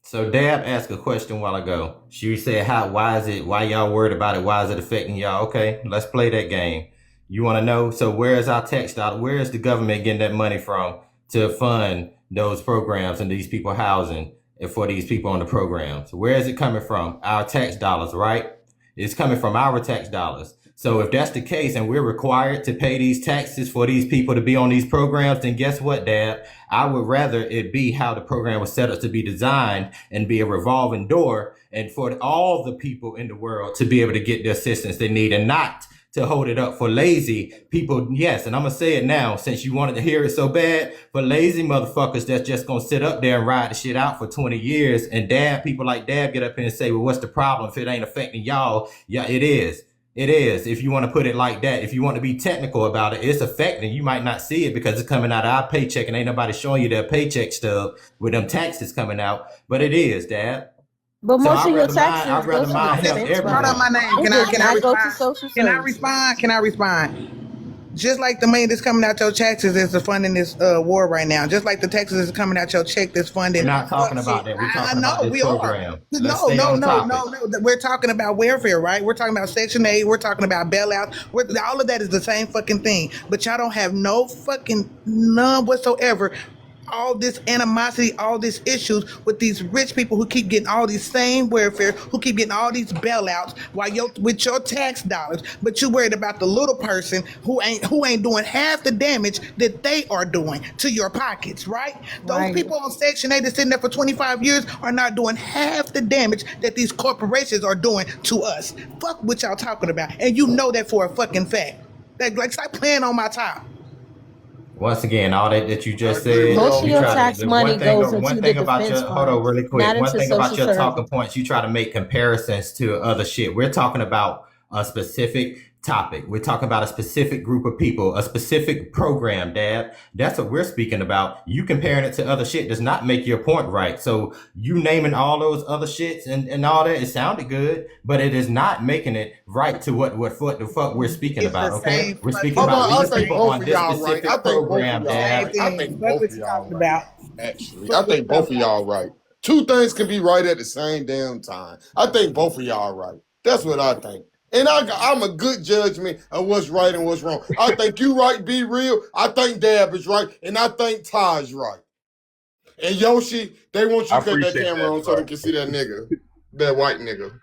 So Dab asked a question a while ago. She said, why y'all worried about it? Why is it affecting y'all? Okay, let's play that game. You want to know? So where is our tax dollar? Where is the government getting that money from to fund those programs and these people housing and for these people on the programs? Where is it coming from? Our tax dollars, right? It's coming from our tax dollars. So if that's the case and we're required to pay these taxes for these people to be on these programs, then guess what, Dad? I would rather it be how the program was set up to be designed and be a revolving door and for all the people in the world to be able to get the assistance they need and not to hold it up for lazy people. Yes, and I'm going to say it now since you wanted to hear it so bad, for lazy motherfuckers that's just going to sit up there and ride the shit out for 20 years and people like Dad get up here and say, well, what's the problem if it ain't affecting y'all? Yeah, it is. It is, if you want to put it like that. If you want to be technical about it, it's affecting. You might not see it because it's coming out of our paycheck and ain't nobody showing you their paycheck stub with them taxes coming out. But it is, Dad. But So most of your taxes I'd go rather to mine help defense Hold on, everyone. my funds. name. It Can does I not go to respond? social Can I services. respond? Can I respond? Just like the money that's coming out your taxes is funding this war right now. Just like the taxes is coming out your check that's We're funding not talking fuck shit. about that. We're I talking about know this we are. program. Let's No, stay no, on no, topic. no. We're talking about welfare, right? We're talking about Section 8. We're talking about bailouts. All of that is the same fucking thing. But y'all don't have none whatsoever. All this animosity, all these issues with these rich people who keep getting all these same welfare, who keep getting all these bailouts with your tax dollars, but you worried about the little person who ain't doing half the damage that they are doing to your pockets, right? Those Right. people on Section 8 that's sitting there for 25 years are not doing half the damage that these corporations are doing to us. Fuck what y'all talking about, and you know that for a fucking fact. Like, stop playing on my top. Once again, all that you just said, Most of you your try tax to, money goes one into the thing about defense your, hold on funds, really quick. not One into thing about social your services. talking points, you try to make comparisons to other shit. We're talking about a specific topic. We're talking about a specific group of people, a specific program, Dad. That's what we're speaking about. You comparing it to other shit does not make your point right. So you naming all those other shits and all that, it sounded good, but it is not making it right to what the fuck we're speaking It's about, the okay? same We're speaking Hold about on, I these think people both on of this y'all right. specific I think both of program, y'all Dad. right. I think Fuck both what of you y'all talking right. about. Actually, I think both of y'all right. Two things can be right at the same damn time. I think both of y'all right. That's what I think. And I'm a good judgment of what's right and what's wrong. I think you right, be real. I think Dab is right, and I think Taj's right. And Yoshi, they want you I to cut that appreciate camera that, on so they can see that nigga, that white nigga.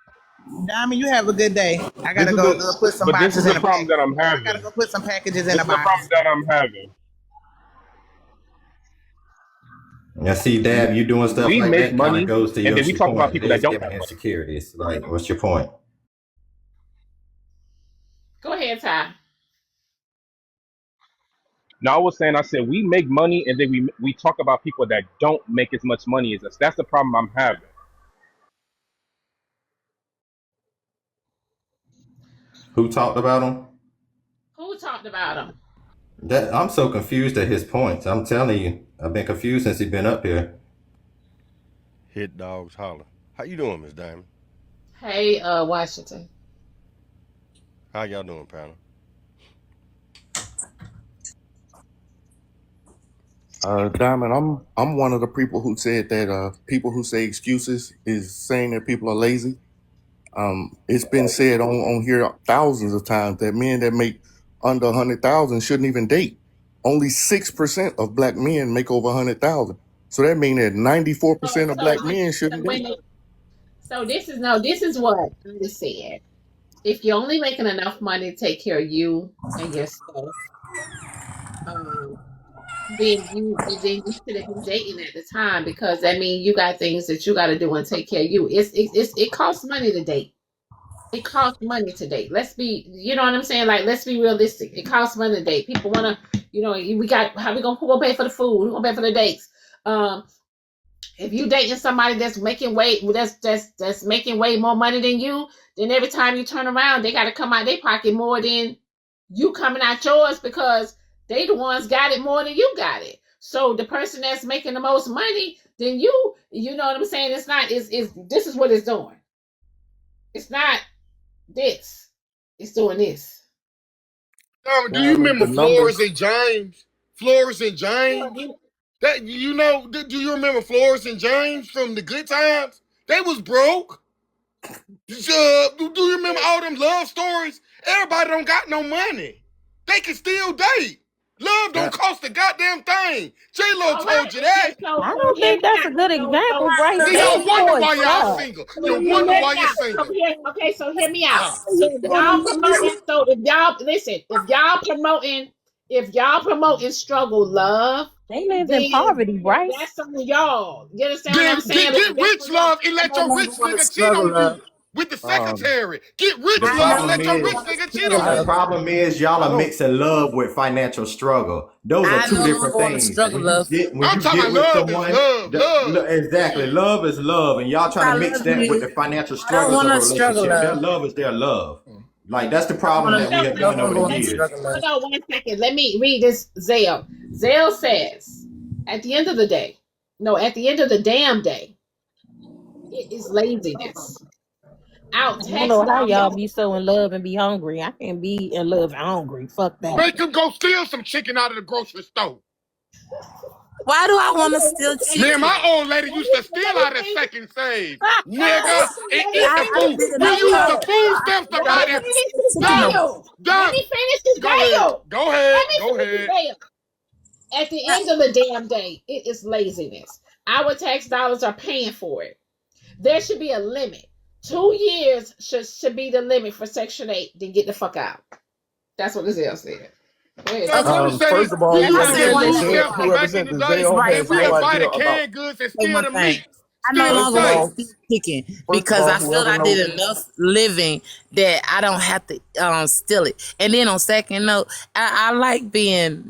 Diamond, you have a good day. I This gotta is go the, put some but this is boxes the in a problem pack. that I'm I gotta having. go put some packages in This a is the problem box. that I'm having. Now, see, Dab, you doing stuff We like make that kind of money, goes to and then we Yoshi's talk about point. It people that is don't giving have money. insecurities. Like, what's your point? Go ahead, Ty. No, I said we make money, and then we talk about people that don't make as much money as us. That's the problem I'm having. Who talked about him? Who talked about him? I'm so confused at his points. I'm telling you, I've been confused since he's been up here. Hit dogs holler. How you doing, Miss Diamond? Hey, Washington. How y'all doing, panel? Diamond, I'm one of the people who said that people who say excuses is saying that people are lazy. It's been said on here thousands of times that men that make under 100,000 shouldn't even date. Only 6% of black men make over 100,000. So that means that 94% of black men shouldn't date. So this is what I just said. If you're only making enough money to take care of you and your stuff, then you should have been dating at the time, because that means you got things that you got to do and take care of you. It costs money to date. It costs money to date. Let's be, you know what I'm saying? Like, let's be realistic. It costs money to date. People want to, who gonna pay for the food? Who gonna pay for the dates? If you dating somebody that's making that's making way more money than you, then every time you turn around, they got to come out their pocket more than you coming out yours, because they the ones got it more than you got it. So the person that's making the most money, then you know what I'm saying? It's not. This is what it's doing. It's not this. It's doing this. Do you remember Flores and James? Flores and James. Do you remember Flores and James from the Good Times? They was broke. Do you remember all them love stories? Everybody don't got no money. They can still date. Love don't cost a goddamn thing. J-Lo told you that. I don't think that's a good example, Bryce. See, y'all wonder why y'all single. You wonder why you're single. Okay, so hear me out. So if y'all promoting struggle love, they live in poverty, Bryce. That's on y'all. You understand what I'm saying? Get rich love and let your rich nigga cheat on you. With the secretary. Get rich love and let your rich nigga cheat on you. The problem is y'all are mixing love with financial struggle. Those are two different things. I'm talking about love is love. Exactly. Love is love. And y'all trying to mix that with the financial struggles of a relationship. Their love is their love. Like, that's the problem that we have done over the years. Hold on 1 second. Let me read this Zale. Zale says, at the end of the damn day, it is laziness. I don't know how y'all be so in love and be hungry. I can't be in love and hungry. Fuck that. Make them go steal some chicken out of the grocery store. Why do I want to steal chicken? Man, my old lady used to steal out of Second Save. Nigga, and eat the food. We use the food stamps to buy that. Let me finish this video. Go ahead. At the end of the damn day, it is laziness. Our tax dollars are paying for it. There should be a limit. 2 years should be the limit for Section 8. Then get the fuck out. That's what the Zale said. First of all, whoever sent the Zale has no idea about goods and steal the meat. I no longer want to steal chicken because I feel I did enough living that I don't have to steal it. And then on second note, I like being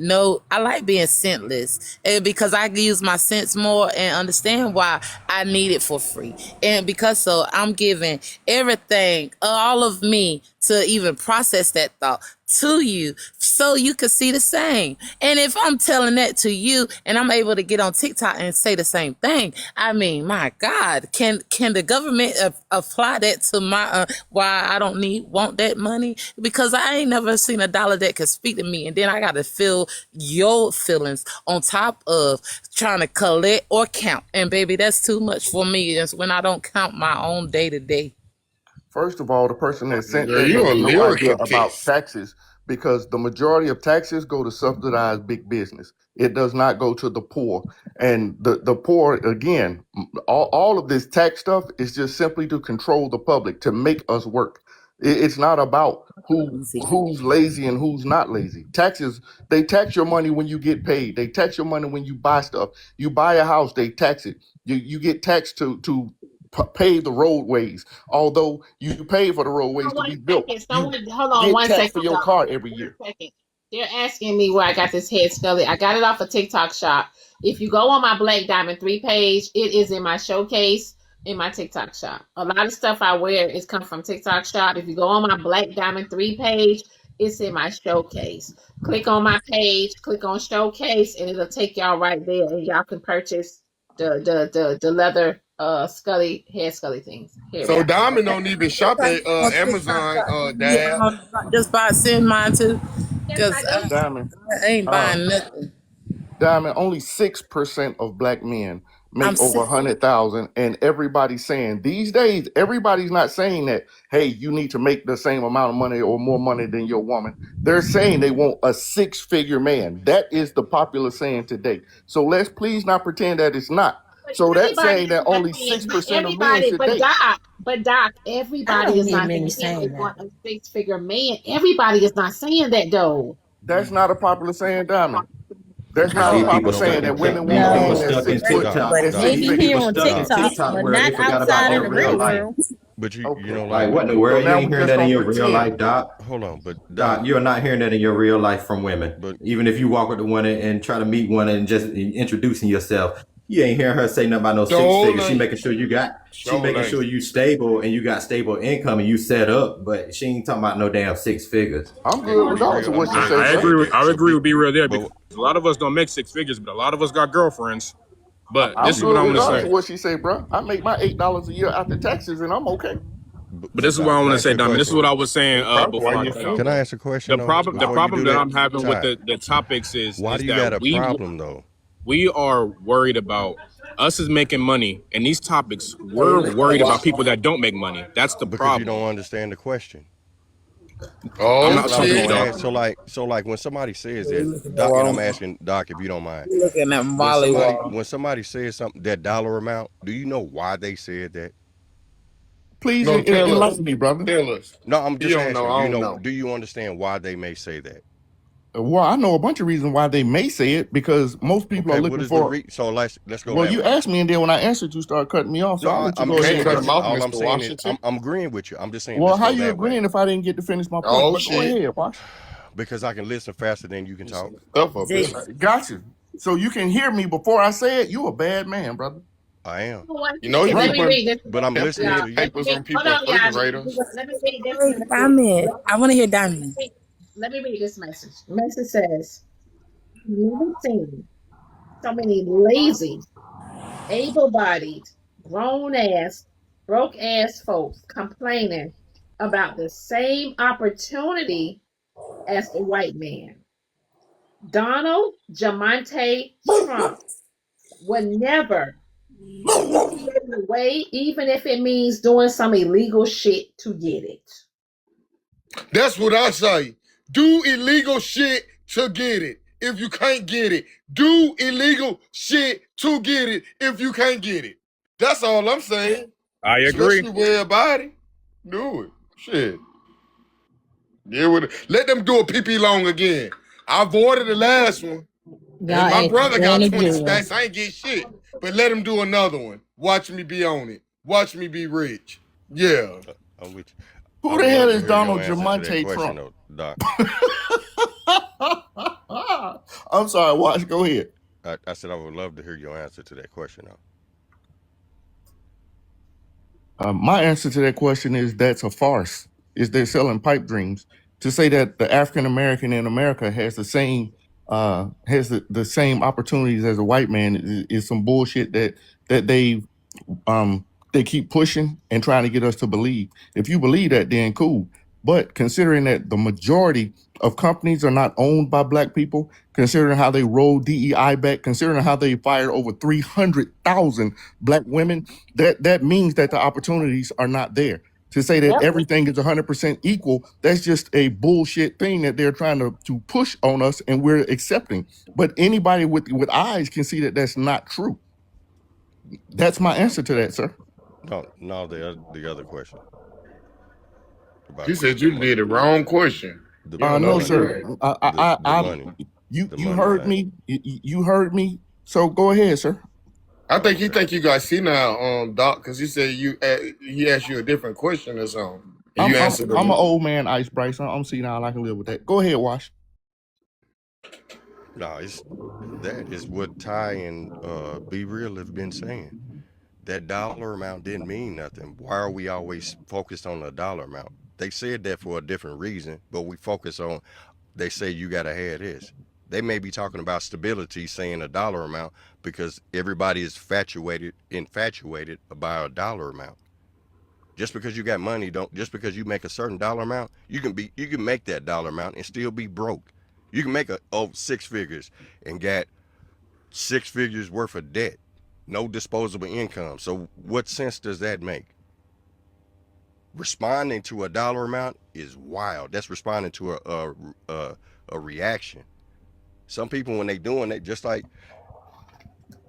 senseless, and because I can use my sense more and understand why I need it for free. And because so I'm giving everything, all of me, to even process that thought to you so you can see the same. And if I'm telling that to you and I'm able to get on TikTok and say the same thing, I mean, my God, can the government apply that to my why I don't want that money? Because I ain't never seen a dollar that can speak to me, and then I got to feel your feelings on top of trying to collect or count. And baby, that's too much for me. That's when I don't count my own day to day. First of all, the person that sent Yeah, you a lyrical about piece. taxes, because the majority of taxes go to subsidize big business. It does not go to the poor. And the poor, again, all of this tax stuff is just simply to control the public, to make us work. It's not about who's lazy and who's not lazy. Taxes, they tax your money when you get paid. They tax your money when you buy stuff. You buy a house, they tax it. You get taxed to pay the roadways, although you pay for the roadways to be built. Hold on 1 second. For your car every year. They're asking me where I got this head scully. I got it off a TikTok shop. If you go on my Black Diamond 3 page, it is in my showcase in my TikTok shop. A lot of stuff I wear is come from TikTok shop. If you go on my Black Diamond 3 page, it's in my showcase. Click on my page, click on showcase, and it'll take y'all right there, and y'all can purchase the leather scully head scully things. So Diamond don't even shop at Amazon, Dad. Just send mine too, because I ain't buying nothing. Diamond, only 6% of black men I'm make over saying 100,000, and everybody's saying these days, everybody's not saying that, hey, you need to make the same amount of money or more money than your woman. They're saying they want a 6-figure man. That is the popular saying today. So let's please not pretend that it's not. So that's saying that only 6% of men should date. Doc, I everybody don't is hear not many saying they saying that. want a 6-figure man. Everybody is not saying that though. That's not a popular saying, Diamond. That's not a See, no, people popular stuck saying in that women these want a people man No, that's stuck in 6 foot TikTok. and Doc, six maybe See, figures. here people on stuck in TikTok, TikTok but where they not forgot about outside of their the real real life. world. but you Okay. know, Like, like, what in the So world? You now ain't we hearing just that in gonna your real pretend. life, Doc. hold on, but Doc, Doc, you're not hearing that in your real life from women. but Even if you walk with the one and try to meet one and just introducing yourself, you ain't hearing her say nothing about no 6 figures. She Jolene. making sure you got, she making Jolene. sure you stable and you got stable income and you set up, but she ain't talking about no damn 6 figures. I'm and good be regardless real, of I'm what she glad say, you I bro. said agree with that. So Be Real there but because a lot of us don't make 6 figures, but a lot of us got girlfriends. But but this I'm is you what good I you want to know regardless say. of like, what she say, bro. I make my $8 a year after taxes, and I'm okay. But this is what Doc, I can want I to ask you say, a Diamond. This is question? what I was saying Probably why before I you cut off. Can I single. ask a question though The before you problem do that that? I'm having with Ty, the topics is why do you got that a problem though? we are worried about us is making money, and these topics we're worried about people that don't make money. That's the Because you problem. don't understand the question. I'm Oh That's not what I was talking shit. gonna about. ask. So like when somebody says you that, looking at the Doc, and I'm wrong. asking Doc if you don't mind. You looking at When Molly somebody Wall. when somebody says something that dollar amount, do you know why they said that? Please No, tell us. enlighten me, brother. Tell us. No, I'm He just don't know. asking. I don't know. Do you understand why they may say that? Well, I know a bunch of reasons why they may say it because most people are Okay, what looking is the for. so let's go Well, that you way. asked me, and then when I answered, you started cutting me off. So No, I'll let you I'm go Can't ahead, agreeing cut bro. with him you. off, All I'm Mr. saying is Washington. I'm agreeing with you. I'm just saying Well, let's how go you that way. agreeing if I didn't get to finish my point? Oh But go shit. ahead, Wash. Because I can listen faster than you can There's talk. some stuff up here. Got you. So you can hear me before I say it. You a bad man, brother. I am. You know he be Let me Right. putting read this But I'm message, listening y'all. to you. papers on Hold people's on, y'all. refrigerators. Let me read this Wait, message. Diamond. I want to hear Diamond. Let me read this message. Message says, "You've never seen so many lazy, able-bodied, grown-ass, broke-ass folks complaining about the same opportunity as the white man. Donald Jamonte Trump would never get away, even if it means doing some illegal shit to get it." That's what I say. Do illegal shit to get it. If you can't get it, do illegal shit to get it. If you can't get it, that's all I'm saying. I agree. Especially with everybody, do it. Shit. Yeah, with it. Let them do a pee long again. I avoided the last one, and Y'all my ain't brother doing got it 20 good. stacks. I ain't get shit, but let him do another one. Watch me be on it. Watch me be rich. Yeah. I'm with you. I Who the would hell love to is hear your Donald answer to that Jamonte question Trump? though, Doc. I'm sorry, Wash. Go ahead. I said I would love to hear your answer to that question though. My answer to that question is that's a farce. Is they're selling pipe dreams to say that the African American in America has the same the same opportunities as a white man is some bullshit that they keep pushing and trying to get us to believe. If you believe that, then cool. But considering that the majority of companies are not owned by black people, considering how they rolled DEI back, considering how they fired over 300,000 black women, that means that the opportunities are not there. To say that everything is 100% equal, that's just a bullshit thing that they're trying to push on us and we're accepting. But anybody with eyes can see that that's not true. That's my answer to that, sir. No, the other question. He said you did the wrong question. The You don't know No, how to do sir. that. the money. The You money heard thing. me. You heard me. So go ahead, sir. I think he think you guys see now, Doc, because he said he asked you a different question or something, and you answered I'm an it. old man, Ice Bryce. I'm senile. I can live with that. Go ahead, Wash. No, that is what Ty and Be Real have been saying. That dollar amount didn't mean nothing. Why are we always focused on the dollar amount? They said that for a different reason, but we focus on, they say you gotta have this. They may be talking about stability, saying a dollar amount, because everybody is infatuated about a dollar amount. Just because you got money, just because you make a certain dollar amount, you can make that dollar amount and still be broke. You can make 6 figures and get 6 figures worth of debt, no disposable income. So what sense does that make? Responding to a dollar amount is wild. That's responding to a reaction. Some people, when they doing it, just like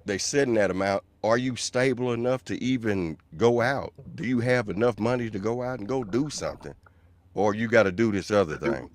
they setting that amount, are you stable enough to even go out? Do you have enough money to go out and go do something? Or you got to do this other thing?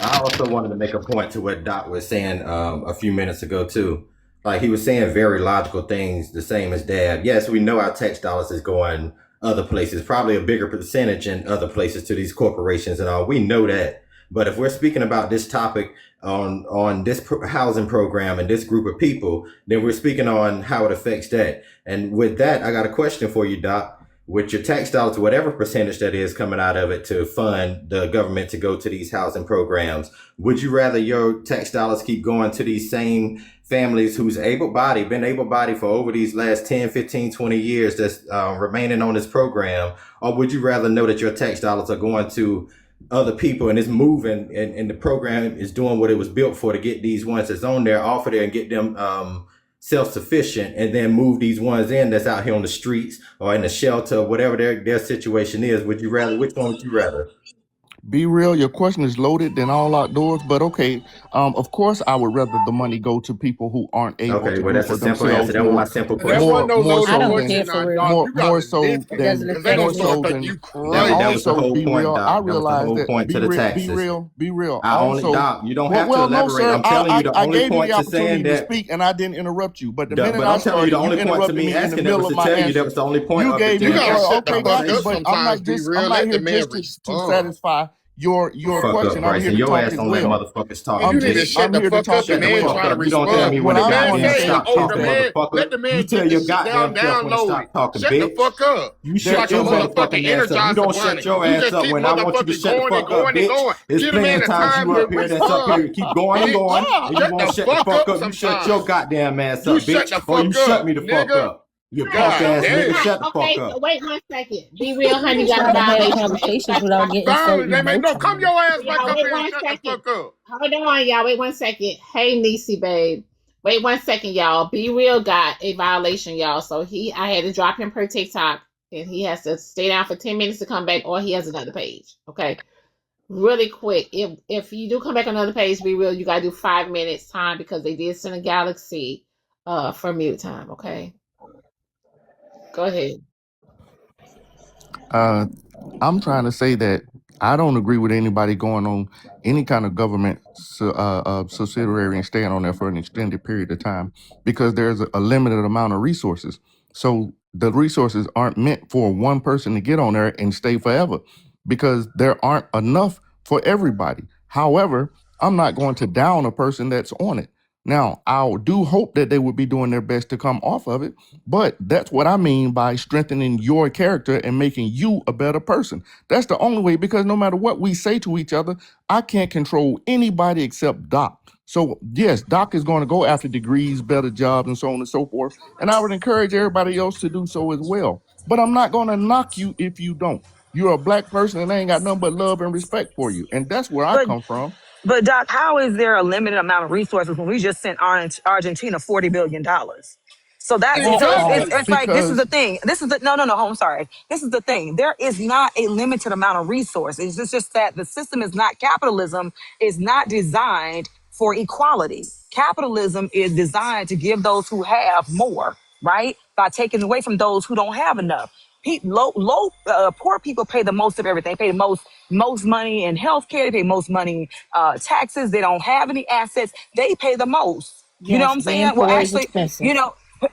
I also wanted to make a point to what Doc was saying a few minutes ago too. Like he was saying very logical things, the same as Dad. Yes, we know our tax dollars is going other places, probably a bigger percentage in other places to these corporations and all. We know that. But if we're speaking about this topic on this housing program and this group of people, then we're speaking on how it affects that. And with that, I got a question for you, Doc. With your tax dollars, whatever percentage that is coming out of it to fund the government to go to these housing programs, would you rather your tax dollars keep going to these same families who's been able-bodied for over these last 10, 15, 20 years that's remaining on this program? Or would you rather know that your tax dollars are going to other people and it's moving and the program is doing what it was built for, to get these ones that's on there off of there and get them self-sufficient, and then move these ones in that's out here on the streets or in the shelter, whatever their situation is? Which one would you rather? Be real, your question is loaded than all outdoors, but okay. Of course, I would rather the money go to people who aren't able Okay, to well, do that's for a simple themselves answer. That was my simple That question. wasn't no more loaded so I don't than care question, for now, real. dog. You got more to so listen. It doesn't than Because they affect gonna more me. start so thinking than you and crazy. That was the also whole be point, real. I Doc. That was the realize whole that point to the be taxes. real. Only, Also, Doc, you don't have to no, elaborate. sir. I'm telling you the I only gave you point the to saying opportunity to that. speak, and I didn't interrupt you. But the minute But I I'm telling you, the started, you only point to interrupted me me in the asking that was middle to of my tell you that answer. was the only point You of the gave You me damn gotta shut the okay, fuck got you, up but sometimes, be real. I'm not Let the here man just to respond. satisfy your Fuck up, question. I'm Bryce, here and to your talk ass as don't let well. motherfuckers talk. And I'm you need to just shut I'm the here to fuck talk up. The as Shut the man well. fuck trying to up. You don't tell respond. me when What to The I'm man going to goddamn say say he stop over the talking, is man. motherfucker. Let the You man tell get your this shit goddamn self down when to loaded. stop talking, Shut the bitch. fuck up. You You shut like a your motherfucking motherfucking ass up. You energizer don't shut bunny. your You ass just up keep when I want you to motherfucking shut the going and fuck up, going and bitch. going. There's Give the plenty man of the times time you to up here that's up respond. here keep going and Bitch, going, and you shut won't the shut the fuck fuck up up. You shut your sometime. goddamn ass You up, shut bitch, the or you fuck shut up, me the fuck nigga. up. You punk God ass nigga, damn. shut the fuck Okay, so up. wait 1 second. Be real, honey. You got a Try to have violation for conversations without everybody getting talking. so Finally, they may no come emotional. your ass back Y'all up wait here and 1 shut the second. fuck up. Hold on, y'all. Wait 1 second. Hey, Niecy, babe. Wait 1 second, y'all. Be real got a violation, y'all. So I had to drop him per TikTok, and he has to stay down for 10 minutes to come back, or he has another page. Okay, really quick. If you do come back on another page, Be real. You gotta do 5 minutes time because they did send a Galaxy for mute time. Okay, go ahead. I'm trying to say that I don't agree with anybody going on any kind of government subsidiary and staying on there for an extended period of time, because there's a limited amount of resources. So the resources aren't meant for one person to get on there and stay forever, because there aren't enough for everybody. However, I'm not going to down a person that's on it. Now, I do hope that they would be doing their best to come off of it, but that's what I mean by strengthening your character and making you a better person. That's the only way, because no matter what we say to each other, I can't control anybody except Doc. So yes, Doc is going to go after degrees, better jobs, and so on and so forth. And I would encourage everybody else to do so as well. But I'm not going to knock you if you don't. You're a black person and I ain't got nothing but love and respect for you. And that's where I But come from. but Doc, how is there a limited amount of resources when we just sent Argentina $40 billion? So that That so Exactly. part. it's like this is the Because thing. This is the no, I'm sorry. This is the thing. There is not a limited amount of resources. It's just that the system is not capitalism is not designed for equality. Capitalism is designed to give those who have more, right? By taking away from those who don't have enough. Poor people pay the most of everything. They pay the most money in healthcare. They pay most money taxes. They don't have any assets. They pay the most. You know what Yes, I'm being saying? Well, poor is actually, expensive.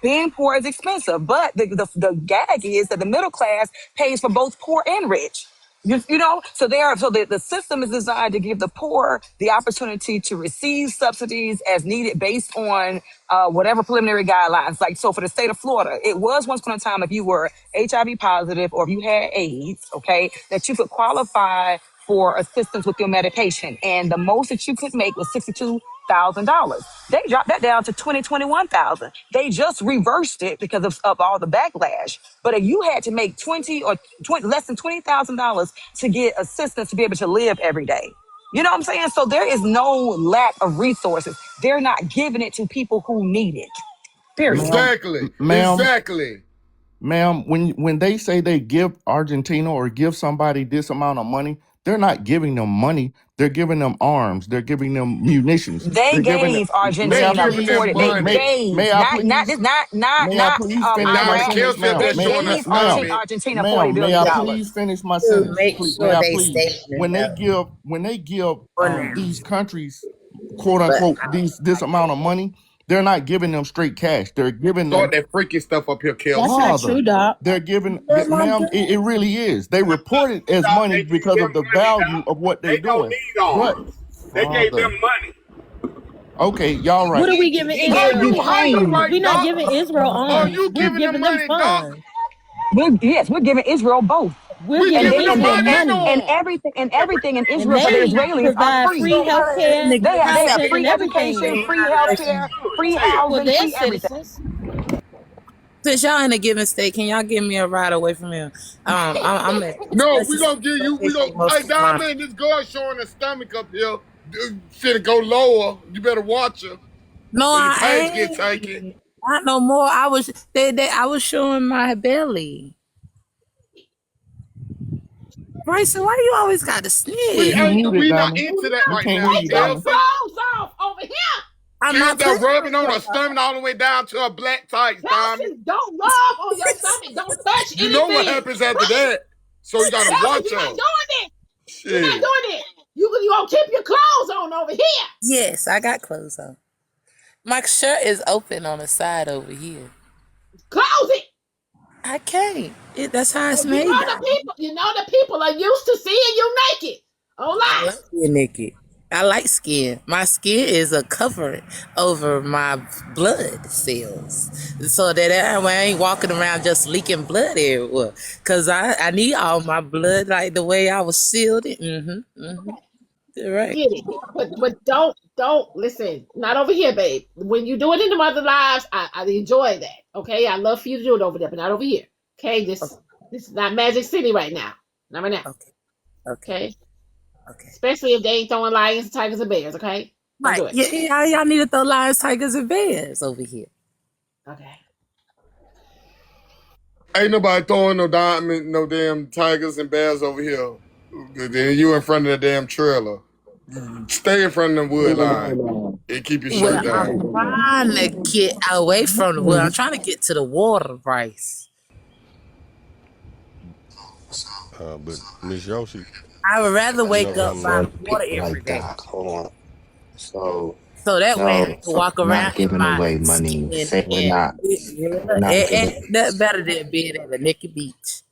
being poor is expensive, but the gag is that the middle class pays for both poor and rich. So the system is designed to give the poor the opportunity to receive subsidies as needed based on whatever preliminary guidelines. Like, so for the state of Florida, it was once upon a time, if you were HIV positive or if you had AIDS, okay, that you could qualify for assistance with your medication. And the most that you could make was $62,000. They dropped that down to 21,000. They just reversed it because of all the backlash. But if you had to make less than $20,000 to get assistance to be able to live every day. You know what I'm saying? So there is no lack of resources. They're not giving it to people who need it. Period. Exactly. Ma'am, Exactly. ma'am, when they say they give Argentina or give somebody this amount of money, they're not giving them money. They're giving them arms. They're giving them munitions. They They're giving them. gave May I Argentina Giving please? before them they money. gave, I not please? May I please finish my Diamond Iraq. sentence, Kelsey ma'am? They just showing Ma'am, us gave ma'am, Argentina $40 ma'am, may I billion. please finish my To sentence? make Please, may sure I they please? statement When they give for now. these countries, quote But unquote, this amount of money, they're not giving them straight cash. They're giving Start them that freaky stuff up here, that's Kelsey. not father. true, Doc. They're giving, They're not ma'am, doing it really is. They report it as Doc, money they gave because them of the money, value Doc. of what they're They don't doing. need But arms. They gave father, them money. okay, y'all What right. are we giving Are Israel? you high Ukraine. like We're not Doc? giving Israel Are arms. you We're giving the giving them money, Doc? funds. We're giving Israel both. We're We giving giving the Israel money and the money. And arm. everything in And Israel for the they Israelis are provide free. free health care, They have housing, free and education, everything free healthcare, free for housing, their free everything. citizens. Since y'all in a given state, can y'all give me a ride away from here? I'm at No, we Texas gonna give you. We gonna. most Hey, of my. Diamond, this girl showing her stomach up here. Shit, go lower. You better watch her. No, So your I page get taken. ain't. Not no more. I was I was showing my belly. Bryson, why you always got to We You snitch? ain't. muted, We not Diamond. into that We right can't hear now, you, Your Diamond. Kelsey. clothes off over here. I'm not Kelsey putting rubbing on her Kelsey, stomach all the way down to her black tights, Diamond. don't rub on your stomach. Don't touch You know what anything. happens after that. So you gotta Kelsey, watch you're not her. doing it. You're not Shit. doing it. You gonna keep your clothes on over here. Yes, I got clothes on. My shirt is open on the side over here. Close it. I can't. That's how it's You made. know the people are used to seeing you naked. Oh, I lie. like being naked. I like skin. My skin is a covering over my blood cells, so that I ain't walking around just leaking blood everywhere. Cause I need all my blood like the way I was sealed. You're right. Get it. But don't listen. Not over here, babe. When you do it in the mother lives, I enjoy that. Okay, I love for you to do it over there, but not over here. Okay, this is not Magic City right now. Not right now. Okay. Especially if they ain't throwing lions, tigers, and bears. Okay, don't Right. do it. Yeah, y'all need to throw lions, tigers, and bears over here. Okay. Ain't nobody throwing no damn tigers and bears over here. Then you in front of the damn trailer. Stay in front of the wood line and keep your Well, shirt down. I'm trying to get away from the wood. I'm trying to get to the water, Bryce. But Miss Yoshi, I would rather you wake know up by the water every Like day. Doc, hold on. So So that way I can walk not around in giving my away money. skin Say we're not giving. that's better than being at a naked beach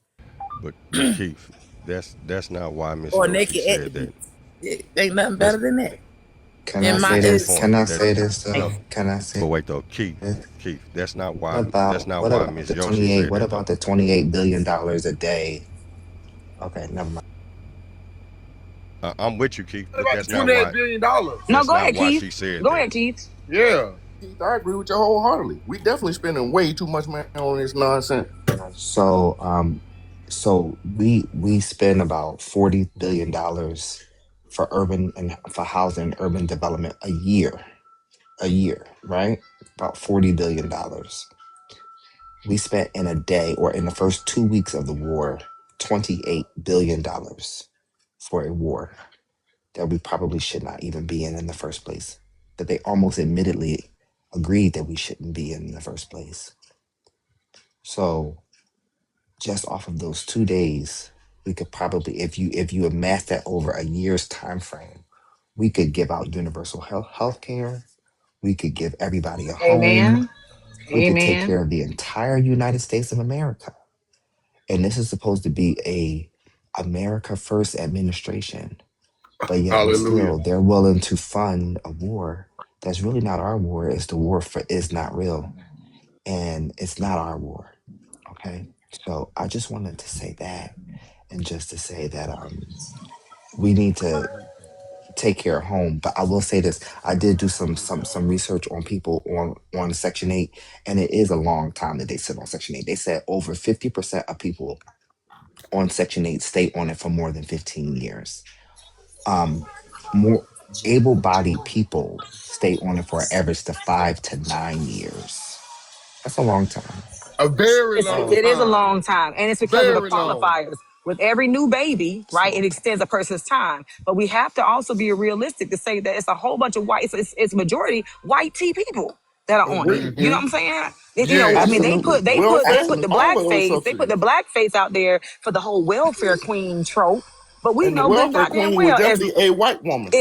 but Keith, that's not why Miss or Yoshi naked at the said that. beach. It ain't nothing That's better than that. Can In I my say this? point. Can I say this though? No, Can I say but wait though, Keith, this? that's not What why about Miss the Yoshi 28? said What that though. about the $28 billion a day? Okay, never mind. I'm with you, Keith, What but about that's the not $28 why. billion? No, That's go not ahead, why Keith. she said Go that. ahead, Keith. Yeah. Keith, I agree with you wholeheartedly. We definitely spending way too much money on this nonsense. So we spend about $40 billion for urban and for housing and urban development a year, right? About $40 billion. We spent in a day or in the first 2 weeks of the war, $28 billion for a war that we probably should not even be in the first place. That they almost admittedly agreed that we shouldn't be in the first place. So just off of those 2 days, we could probably, if you amass that over a year's time frame, we could give out universal health care. We could give everybody a home. Amen. We could take Amen. care of the entire United States of America. And this is supposed to be a America First administration, but yet and Hallelujah. still they're willing to fund a war that's really not our war. It's the war for is not real, and it's not our war. Okay, so I just wanted to say that, and just to say that we need to take care of home. But I will say this: I did do some research on people on Section 8, and it is a long time that they sit on Section 8. They said over 50% of people on Section 8 stay on it for more than 15 years. More able-bodied people stay on it for an average to 5 to 9 years. That's a long time. A very It's, long it is a time. long time, and it's because of the Very long. qualifiers. With every new baby, right, it extends a person's time. But we have to also be realistic to say that it's a whole bunch of white, it's majority white T people that are on it. You know what I'm saying? You know, I mean, Yes. they Absolutely. put the black All of us face, are they put the black face out there for the whole welfare queen trope. But we and the know good welfare goddamn queen was well definitely a white woman.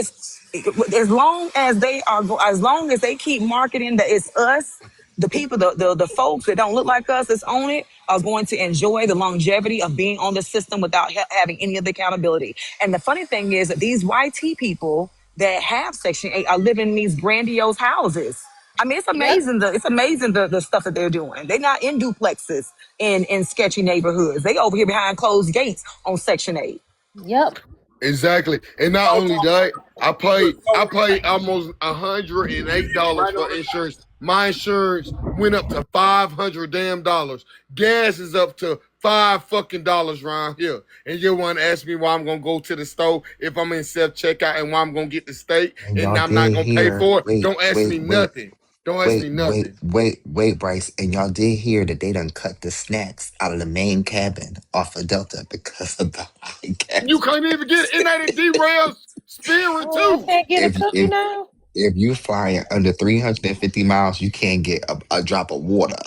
as long as they are as long as they keep marketing that it's us, the people, the folks that don't look like us that's on it are going to enjoy the longevity of being on the system without having any of the accountability. And the funny thing is that these YT people that have Section 8 are living in these grandiose houses. I mean, it's Yep. amazing. It's amazing the stuff that they're doing. They're not in duplexes in sketchy neighborhoods. They over here behind closed gates on Section 8. Yep. Exactly. And not So, only that, I paid so almost $108 for insurance. My insurance went up to $500 damn dollars. Gas is up to $5 around here. And you want to ask me why I'm gonna go to the store if I'm in self-checkout and why I'm gonna get the steak And and y'all I'm not did gonna pay hear, for it. wait, Don't ask me wait, wait, nothing. Don't ask me nothing. wait, Bryce. And y'all did hear that they done cut the snacks out of the main cabin off of Delta because of the high gas. You can't even get it. And that it derails Spirit Oh, I too. can't get a If cookie now. if you flying under 350 miles, you can't get a drop of water.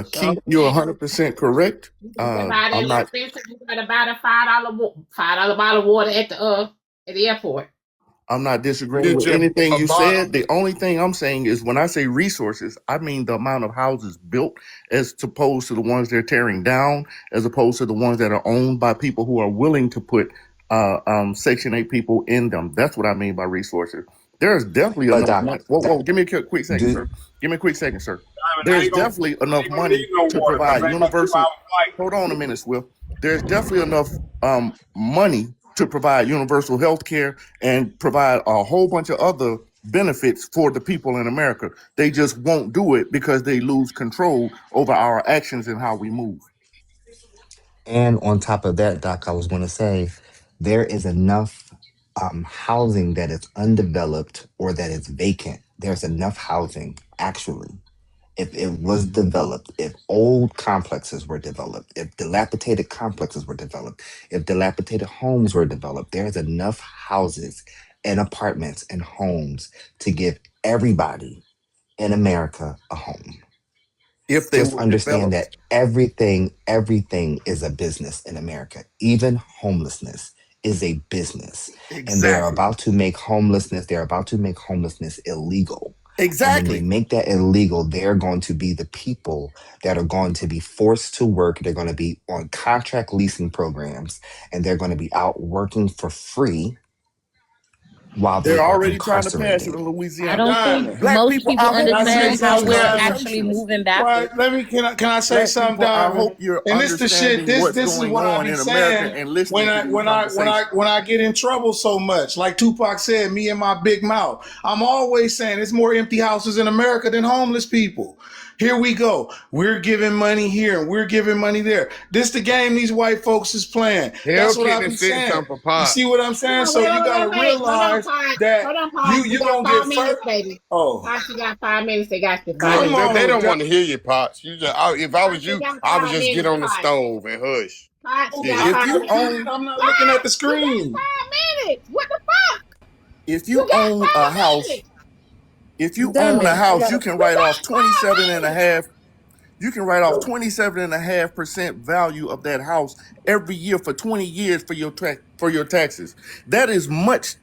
So Keith, you're 100% correct. you can buy that I'm little not expensive. You gotta buy the $5 bottle of water at the airport. I'm not disagreeing Get with you anything a you bottle. said. The only thing I'm saying is when I say resources, I mean the amount of houses built as opposed to the ones they're tearing down, as opposed to the ones that are owned by people who are willing to put Section 8 people in them. That's what I mean by resources. There's definitely But enough Doc, money. Whoa, give me a quick second, do sir. Give me a quick second, sir. I There's ain't gonna definitely enough money need no to water because provide ain't but 2 universal. hours flight. Hold on a minute, Swift. There's definitely enough money to provide universal health care and provide a whole bunch of other benefits for the people in America. They just won't do it because they lose control over our actions and how we move. and on top of that, Doc, I was going to say there is enough housing that is undeveloped or that is vacant. There's enough housing actually. If it was developed, if old complexes were developed, if dilapidated complexes were developed, if dilapidated homes were developed, there's enough houses and apartments and homes to give everybody in America a home. If they Just were understand developed. that everything is a business in America. Even homelessness is a business. And they're Exactly. about to make homelessness illegal. And when they Exactly. make that illegal, they're going to be the people that are going to be forced to work. They're going to be on contract leasing programs, and they're going to be out working for free while they They're are already trying to pass it incarcerated. in I Louisiana. don't think Diamond. Black most people, people I hope Can I you're say understand how something, understanding we're the Diamond? actually assumptions. moving Well, backwards. can I say Black something, people, I Diamond? hope you're And this the shit. understanding what's This is going what I on be in America saying and listening to these conversations. when I get in trouble so much. Like Tupac said, me and my big mouth. I'm always saying there's more empty houses in America than homeless people. Here we go. We're giving money here and we're giving money there. This the game these white folks is playing. Hell That's what I Kitchen be sitting saying. something for You pot. see what I'm saying? So you gotta Wait, hold on, realize Pod. that Hold on, Pod. You you got gonna 5 get minutes, first. baby. Oh, Pod, you got 5 minutes. They got you 5 come minutes. They on, don't want to hear you, Pops. If I was You you, got I would 5 just get minutes, on the Pod. stove and hush. Pod, you got Shit. If 5 you minutes. own I'm not looking at the You screen. got 5 minutes. What the fuck? if You you got own a 5 house, minutes. if you Damn own a it. I house, got you to can You write off got 27 5 and a minutes. half. You can write off 27.5% value of that house every year for 20 years for your taxes. That is much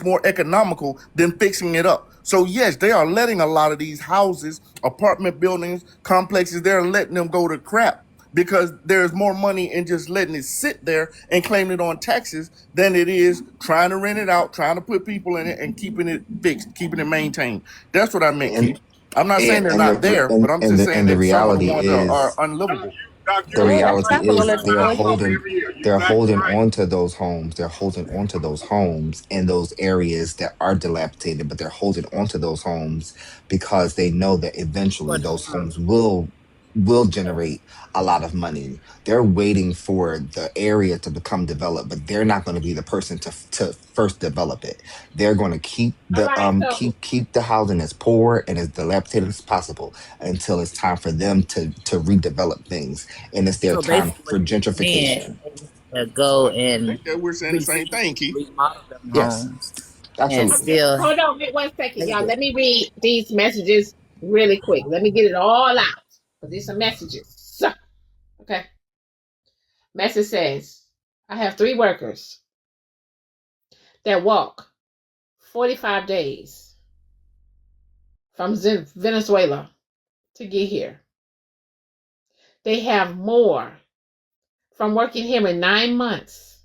more economical than fixing it up. So yes, they are letting a lot of these houses, apartment buildings, complexes, they're letting them go to crap because there's more money in just letting it sit there and claiming it on taxes than it is trying to rent it out, trying to put people in it and keeping it fixed, keeping it maintained. That's what I meant, And Keith. I'm not saying they're not there, but I'm just saying the that some of the reality ones are is unlivable. Doc, the you Yeah, right. that's reality You is capitalist buy they're a home choices. holding every year. You they're exactly holding right. on to those homes. They're holding on to those homes in those areas that are dilapidated, but they're holding on to those homes because they know that eventually those homes will will generate a lot of money. They're waiting for the area to become developed, but they're not going to be the person to first develop it. They're going to keep All the right, so keep the housing as poor and as dilapidated as possible until it's time for them to redevelop things, and it's their So time basically, for what you're gentrification. saying, go I and think that we're saying the same thing, Keith. remodel them Yes, homes and absolutely. still. hold on, wait 1 second, That's y'all. good. Let me read these messages really quick. Let me get it all out. Because these are messages. So, okay. Message says, I have 3 workers that walk 45 days from Venezuela to get here. They have more from working here in 9 months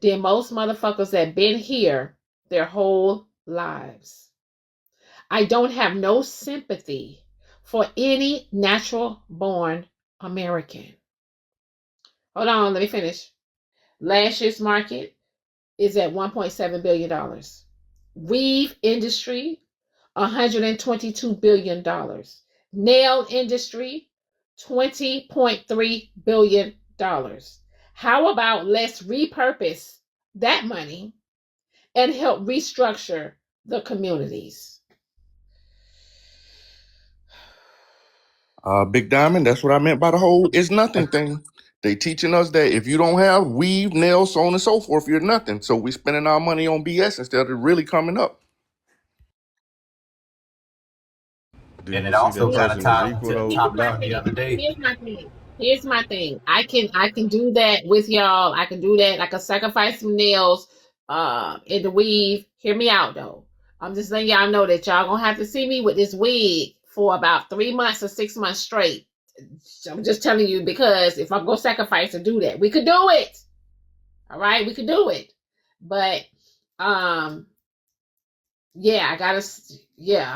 than most motherfuckers that been here their whole lives. I don't have no sympathy for any natural born American. Hold on, let me finish. Last year's market is at $1.7 billion. Weave industry, $122 billion. Nail industry, $20.3 billion. How about let's repurpose that money and help restructure the communities? Big Diamond, that's what I meant by the whole "it's nothing" thing. They teaching us that if you don't have weave, nails, so on and so forth, you're nothing. So we spending our money on BS instead of really coming up. Do And you it see that also kind of person as ties equal into the though, Here's topic my Doc? from the thing. other day. Here's my thing. I can do that with y'all. I can do that. I can sacrifice some nails in the weave. Hear me out though. I'm just letting y'all know that y'all gonna have to see me with this wig for about 3 months or 6 months straight. I'm just telling you because if I'm gonna sacrifice to do that, we could do it. All right, we could do it. But yeah,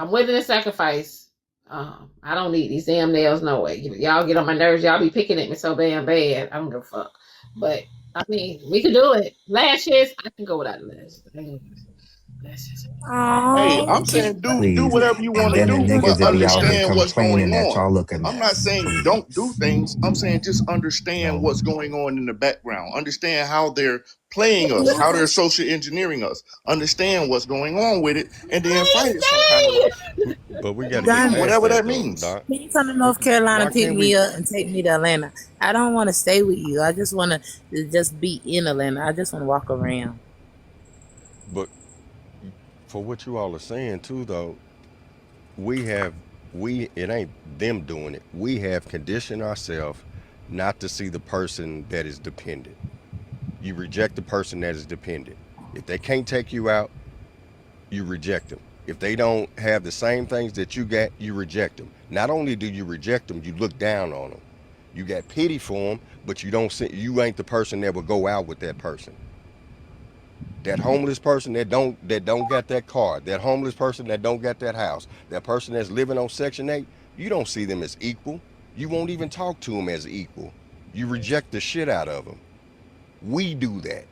I'm willing to sacrifice. I don't need these damn nails no way. Y'all get on my nerves. Y'all be picking at me so damn bad. I don't give a fuck. But I mean, we can do it. Lashes, I can go without the lashes. Lashes. Hey, Oh, I'm saying do Please. whatever you And want to then the do, niggas but that be out here understand what's complaining going that on. y'all look a I'm not mess. saying don't do Please. things. I'm saying just understand what's going on in the background. Understand how they're playing us, how they're social engineering us. Understand what's going on with it, and then fight it some kind of way. But we got to get Diamond, past Whatever that that though, means. Doc. can you come to North Carolina, Why pick can't me we? up, and take me to Atlanta? I don't want to stay with you. I just want to just be in Atlanta. I just want to walk around. But for what you all are saying too, though, we have it ain't them doing it. We have conditioned ourselves not to see the person that is dependent. You reject the person that is dependent. If they can't take you out, you reject them. If they don't have the same things that you got, you reject them. Not only do you reject them, you look down on them. You got pity for them, but you ain't the person that will go out with that person. That homeless person that don't got that car, that homeless person that don't got that house, that person that's living on Section 8, you don't see them as equal. You won't even talk to them as equal. You reject the shit out of them. We do that.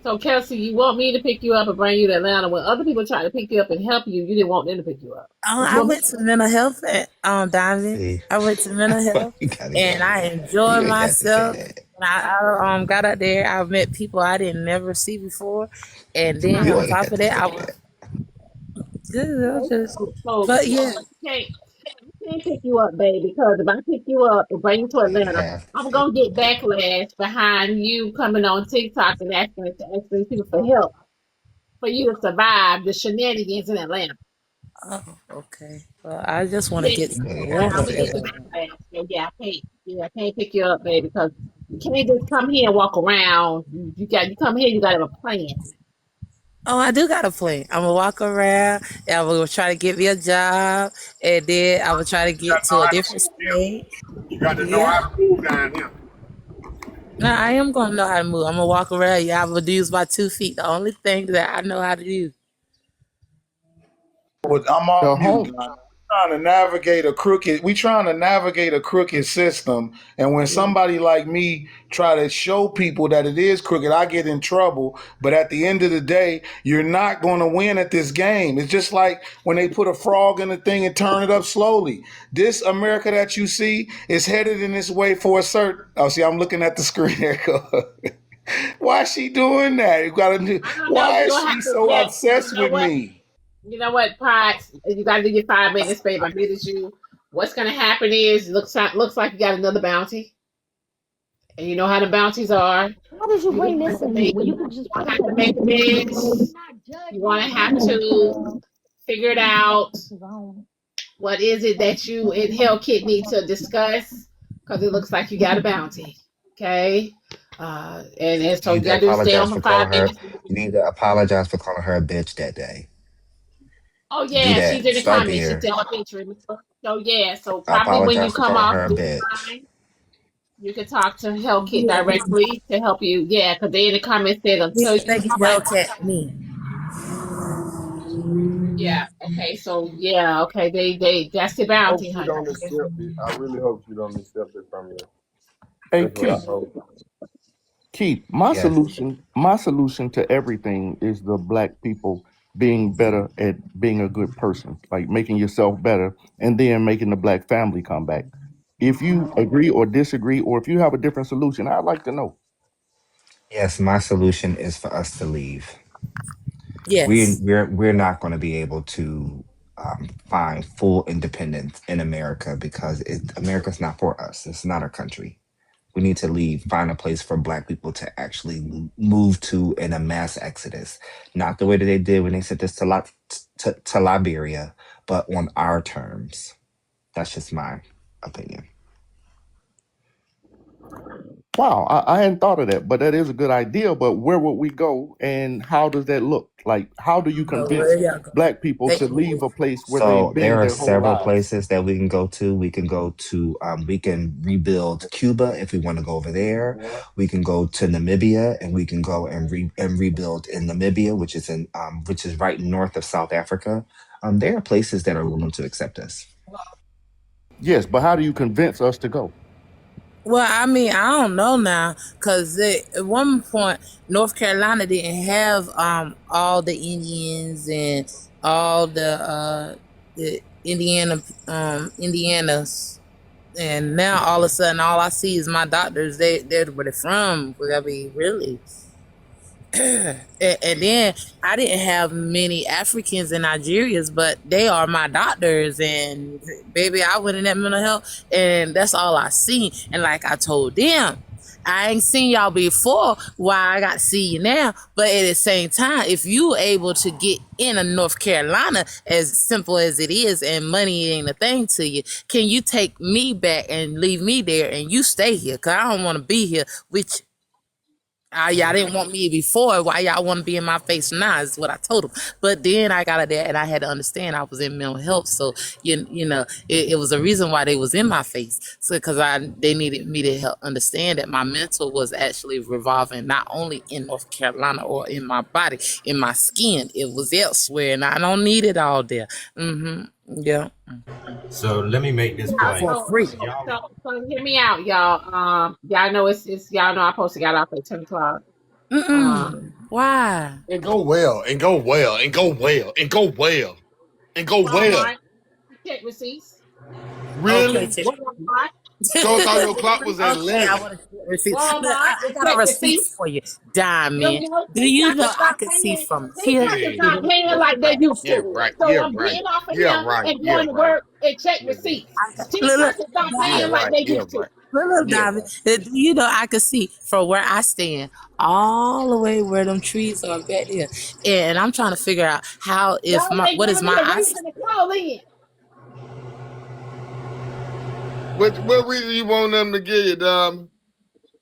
So Kelsey, you want me to pick you up and bring you to Atlanta when other people try to pick you up and help you, you didn't want them to pick you up. Oh, But you I want me went to mental health at Diamond. See, I went to mental health, you gotta and go I there. enjoyed You ain't have to say myself. that. And I got out there. I met people I didn't never see before, and then You on ain't top have of to that, say I was that. good. I was just, so but yeah. I can't pick you up, baby, because if I pick you up and bring you to You ain't Atlanta, have to I'm say gonna get backlash behind you coming on TikTok and asking people for help for you to survive the shenanigans in Atlanta. Oh, okay. Well, I just want to Yeah, get You to the ain't have to I'm water. gonna say get that. some backlash. So I can't pick you up, baby, because you can't just come here and walk around. You come here, you gotta have a plan. Oh, I do got a plan. I'm gonna walk around, and I'm gonna try to get me a job, and then I will try to You got get to know to a how to different move here. state. You got to know Yeah. how to move down here. No, I am gonna know how to move. I'm gonna walk around. Yeah, I'm gonna use my 2 feet. The only thing that I know how to do. I'm off The mute, home John. trying to navigate a crooked system, and when somebody like me try to show people that it is crooked, I get in trouble. But at the end of the day, you're not going to win at this game. It's just like when they put a frog in the thing and turn it up slowly. This America that you see is headed in this way for a certain. Oh, see, I'm looking at the screen there. Why is she doing that? You gotta do. Why is she so obsessed with me? You know what, Potts? You got to do your 5 minutes, babe. I muted you. What's going to happen is looks like you got another bounty, and you know how the bounties are. Why did you bring this in here? Well, you could just have to make this. You want to have to figure it out. What is it that you and Hell Kit need to discuss? Because it looks like you got a bounty. Okay. And so you got to stay on for 5 minutes. You need to apologize for calling her a bitch that day. Oh yeah, she's in the comments. She's in her picture. So yeah, so probably when you come off this time, you can talk to Hellcat directly to help you. Yeah, because they in the comments said until you Hellcat me. Yeah. Okay. So yeah. Okay. They that's the bounty, honey. I really hope you don't accept it from you. Hey, Keith, my solution to everything is the black people being better at being a good person, like making yourself better, and then making the black family come back. If you agree or disagree, or if you have a different solution, I'd like to know. Yes, my solution is for us to leave. Yes. We're not going to be able to find full independence in America because America's not for us. It's not our country. We need to leave, find a place for black people to actually move to in a mass exodus. Not the way that they did when they sent us to Liberia, but on our terms. That's just my opinion. Wow, I hadn't thought of that, but that is a good idea. But where would we go, and how does that look? Like, how do you convince black people to leave a place where they've been there are their whole several lives? places that we can go to. We can go to, we can rebuild Cuba if we want to go over there. We can go to Namibia, and we can go and rebuild in Namibia, which is right north of South Africa. There are places that are willing to accept us. Yes, but how do you convince us to go? Well, I mean, I don't know now, because at one point, North Carolina didn't have all the Indians and all the Indianas, and now all of a sudden, all I see is my doctors. They're where they're from. I mean, really. And then I didn't have many Africans and Nigerians, but they are my doctors. And baby, I went in that mental health, and that's all I seen. And like I told them, I ain't seen y'all before. Why I got to see you now? But at the same time, if you able to get in a North Carolina, as simple as it is, and money ain't a thing to you, can you take me back and leave me there, and you stay here? Cause I don't want to be here with you. Y'all didn't want me before. Why y'all want to be in my face now? Is what I told them. But then I got there, and I had to understand I was in mental health. So you know, it was a reason why they was in my face. So because they needed me to help understand that my mental was actually revolving not only in North Carolina or in my body, in my skin. It was elsewhere, and I don't need it all there. Yeah. So let me make this point. So hear me out, y'all. Y'all know it's y'all know I supposed to get off at 10 o'clock. Why? And go well, and go well, and go well, and go well, and go well. Check receipts. Really? Okay, So thought your clock was at 11. I got a receipt for you, Diamond. Do you know I could see from here? Not paying like they used to. Right. So I'm getting off of them and going to work and check receipts. Look, not paying like they used to. Look, Diamond. Do you know I could see from where I stand all the way where them trees are back there, and I'm trying to figure out what is my eyesight. What reason you want them to give you, Dom?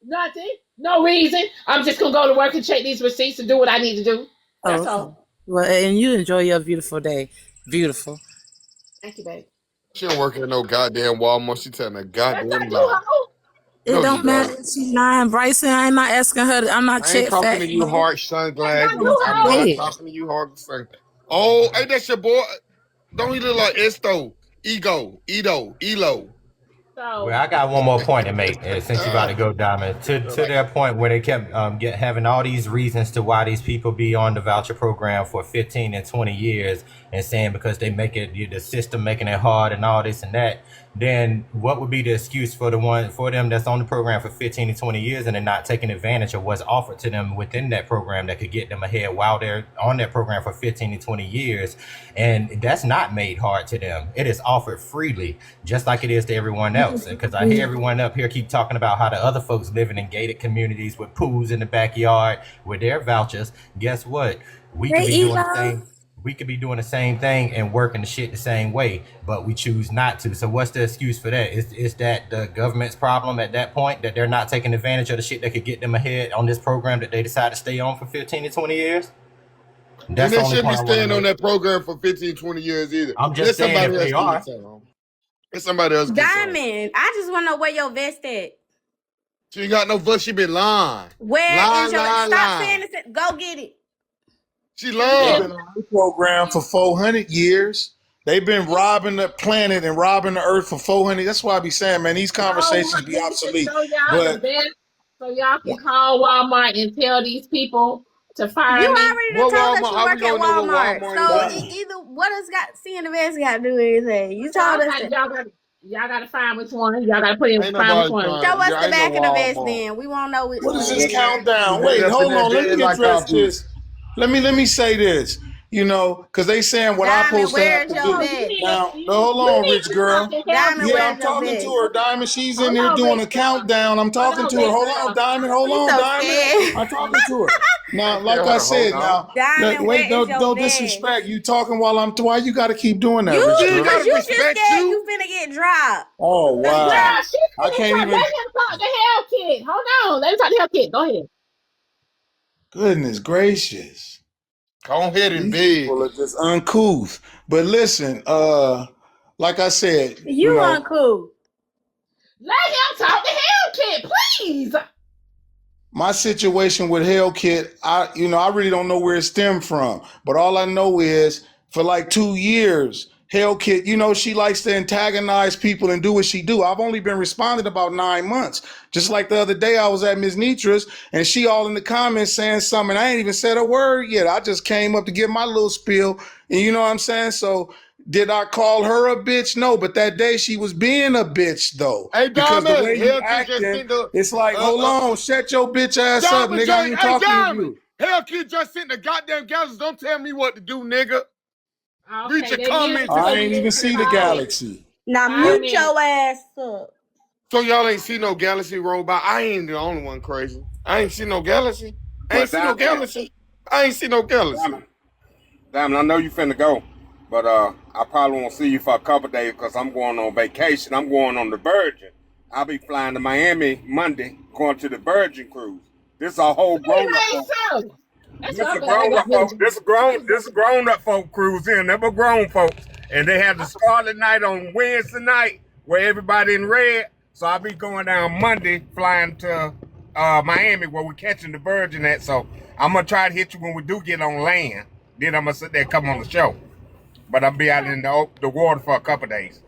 Nothing. No reason. I'm just gonna go to work and check these receipts and do what I need to do. That's all. Well, and you enjoy your beautiful day. Beautiful. Thank you, babe. She don't work at no goddamn Walmart. She telling a goddamn lie. It don't matter if she's lying, Bryson. I'm not asking her. I'm not checking. I ain't talking to you, hard sunglasses. I'm not talking to you, hard sunglasses. Oh, ain't that your boy? Don't he look like Esto? Elo. Well, I got one more point to make, since you about to go, Diamond. To their point where they kept having all these reasons to why these people be on the voucher program for 15 and 20 years, and saying because they make it, the system making it hard and all this and that. Then what would be the excuse for them that's on the program for 15 to 20 years and they're not taking advantage of what's offered to them within that program that could get them ahead while they're on that program for 15 to 20 years? And that's not made hard to them. It is offered freely, just like it is to everyone else. Because I hear everyone up here keep talking about how the other folks living in gated communities with pools in the backyard with their vouchers. Guess what? We could be doing the same. We could be doing the same thing and working the shit the same way, but we choose not to. So what's the excuse for that? Is that the government's problem at that point, that they're not taking advantage of the shit that could get them ahead on this program that they decide to stay on for 15 to 20 years? That's and they shouldn't be staying on that program for 15, 20 years either. I'm just saying if they are. It's somebody else. Diamond, I just want to know where your vest at. She ain't got no vest. She been lying. Where is your stop saying this? Go get it. She lied. They've been on the program for 400 years. They've been robbing the planet and robbing the earth for 400. That's why I be saying, man, these conversations be obsolete. So y'all can call Walmart and tell these people to fire you me. already told us you work at Walmart. So either what has got seeing the vest got to do anything? You told us y'all got to find which one. Y'all got to put in find which one. Show us the back of the vest then. We won't know which one. What is this countdown? Wait, hold on. Let me address this. Let me say this, because they saying what I'm supposed to have to do. Now, hold on, rich girl. Diamond, I'm talking to her, Diamond. She's in there doing a countdown. I'm talking to her. Hold on, Diamond. Hold on, Diamond. I'm talking to her. Now, like I said, wait, don't disrespect. You talking why you got to keep doing that, rich girl? You just scared you finna get dropped. Oh, wow. I can't even. Let him talk to Hell Kid. Hold on. Let him talk to Hell Kid. Go ahead. Goodness gracious. Go ahead and be. People are just uncouth. But listen, like I said, you uncouth. Let him talk to Hell Kid, please. My situation with Hellkit, I really don't know where it stemmed from. But all I know is for like 2 years, Hellkit, she likes to antagonize people and do what she do. I've only been responding about 9 months. Just like the other day, I was at Ms. Nitra's and she all in the comments saying something. I ain't even said a word yet. I just came up to give my little spiel. And you know what I'm saying? So did I call her a bitch? No, but that day she was being a bitch though. Hey, because Diamond, the way you acting, it's like, hold on, shut your bitch ass up, nigga. I ain't talking to you. Hellkid just sent the goddamn galaxy. Don't tell me what to do, nigga. Okay, read your comments. I ain't even see the galaxy. Now mute your ass up. So y'all ain't see no galaxy roll by. I ain't the only one crazy. I ain't see no galaxy. I ain't see no galaxy. Damn, I know you finna go. But I probably won't see you for a couple days because I'm going on vacation. I'm going on the Virgin. I'll be flying to Miami Monday, going to the Virgin cruise. This is a whole grown-up folk. This a grown-up folk cruise in. They're grown folks. And they have the Scarlet Night on Wednesday night where everybody in red. So I'll be going down Monday, flying to Miami where we're catching the Virgin at. So I'm going to try to hit you when we do get on land. Then I'm going to sit there and come on the show. But I'll be out in the water for a couple days.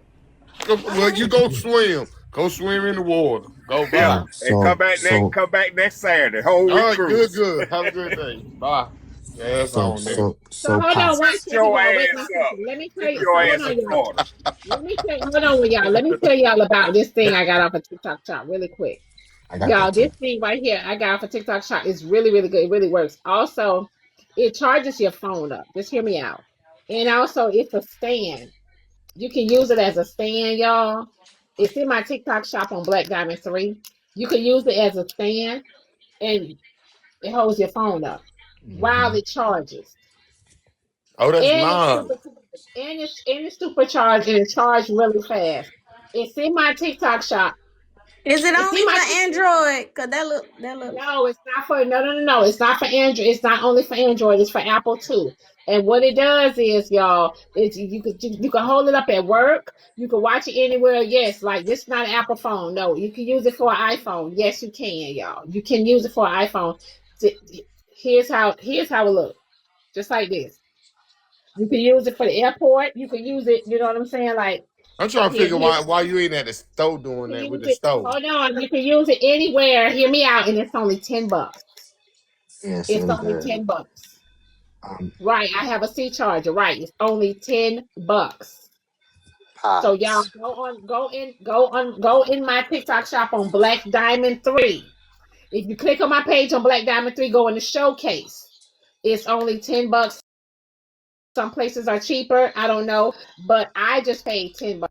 Well, you go swim. Go swim in the water. Go back. And come back next Saturday. Whole week. All right, cruise. good. Have a good day. Bye. Yeah, that's on there. So hold on, wait your ass up. Let me tell you. Your ass in Florida. Hold on with y'all. Let me tell y'all about this thing I got off of TikTok Shop really quick. Y'all, this thing right here I got off of TikTok Shop is really, really good. It really works. Also, it charges your phone up. Just hear me out. And also, it's a stand. You can use it as a stand, y'all. It's in my TikTok shop on Black Diamond 3. You can use it as a stand, and it holds your phone up while it charges. Oh, that's nice. And it's supercharged, and it charged really fast. It's in my TikTok shop. Is it only for Android? Cause that look. No, it's not for no. It's not for Android. It's not only for Android. It's for Apple too. And what it does is, y'all, is you can hold it up at work. You can watch it anywhere. Yes, like this is not an Apple phone. No, you can use it for an iPhone. Yes, you can, y'all. You can use it for an iPhone. Here's how it looks. Just like this. You can use it for the airport. You can use it. You know what I'm saying? Like I'm trying to Here, figure why you ain't at the store doing that with the store. hold on. You can use it anywhere. Hear me out, and it's only $10. Yeah, It's sounds only good. $10. Um, Right. I have a C charger. Right. It's only $10. So y'all Pops. go in my TikTok shop on Black Diamond 3. If you click on my page on Black Diamond 3, go in the showcase. It's only $10. Some places are cheaper. I don't know, but I just paid $10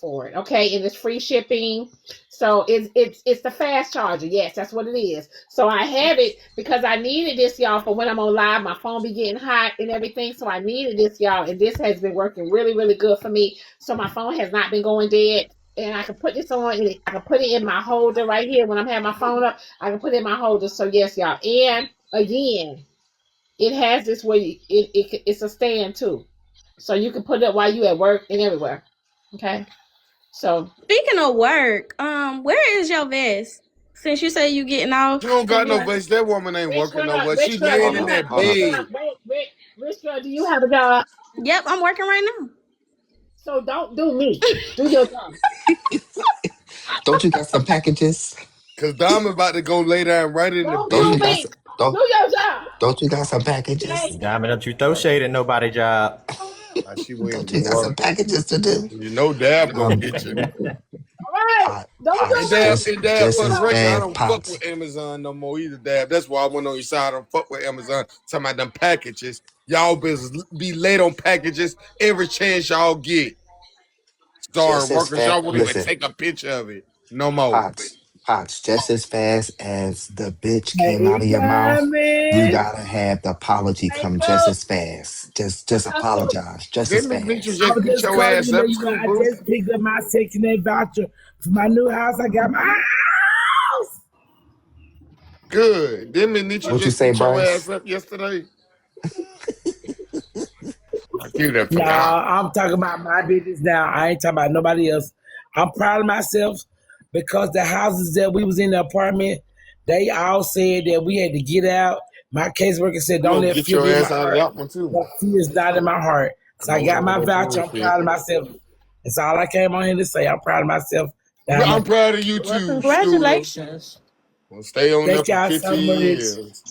for it. Okay, and it's free shipping. So it's the fast charger. Yes, that's what it is. So I have it because I needed this, y'all, for when I'm on live. My phone be getting hot and everything. So I needed this, y'all, and this has been working really, really good for me. So my phone has not been going dead. And I can put this on, and I can put it in my holder right here. When I'm having my phone up, I can put it in my holder. So yes, y'all. And again, it has this where it's a stand too. So you can put it while you at work and everywhere. Okay. So Speaking of work, where is your vest? Since you say you getting off. You don't got no vest. That woman ain't working nowhere. She laying in that bed. Rich girl, do you have a job? Yep, I'm working right now. So don't do me. Do your job. Don't you got some packages? Cause Diamond about to go lay down right in the Don't Don't do you bed. got me. some, Do your job. don't you got some packages? Diamond, don't you throw shade at nobody's job. She went Don't to you got some work. packages to do? You know Dab gonna Um, get you. All right. Don't And do me. Dab, just for the as record, I bad, don't fuck Pops. with Amazon no more either, Dab. That's why I went on your side. I don't fuck with Amazon. Talking about them packages. Y'all be late on packages every chance y'all get. Starting Just as workers, y'all fast. won't even Listen, take a picture of it. No more. Pops, just as fast as the bitch came out Hey, of your mouth, you Diamond. gotta have the apology Hey, come just Scoop. as fast. Just What's up, Scoop? apologize, just as Didn't Mitchell fast. I just was beat just your calling ass you, know, up, Scoop I Boo? just picked up my Section 8 voucher for my new house. I got my house. Good. Didn't Mitchell What you just say, beat your Bryce? ass up yesterday? You done forgot. Nah, I'm talking about my business now. I ain't talking about nobody else. I'm proud of myself because the houses that we was in the apartment, they all said that we had to get out. My caseworker said, You don't gonna let get fear your be in my ass out of heart. that one too. But fear is not in my heart. So I No got more my that voucher. I'm bullshit. proud of myself. That's all I came on here to say. I'm proud of myself. I'm Diamond. proud of you Well, too, Scooter. congratulations. Gonna stay on there Thank for y'all so 15 much. years.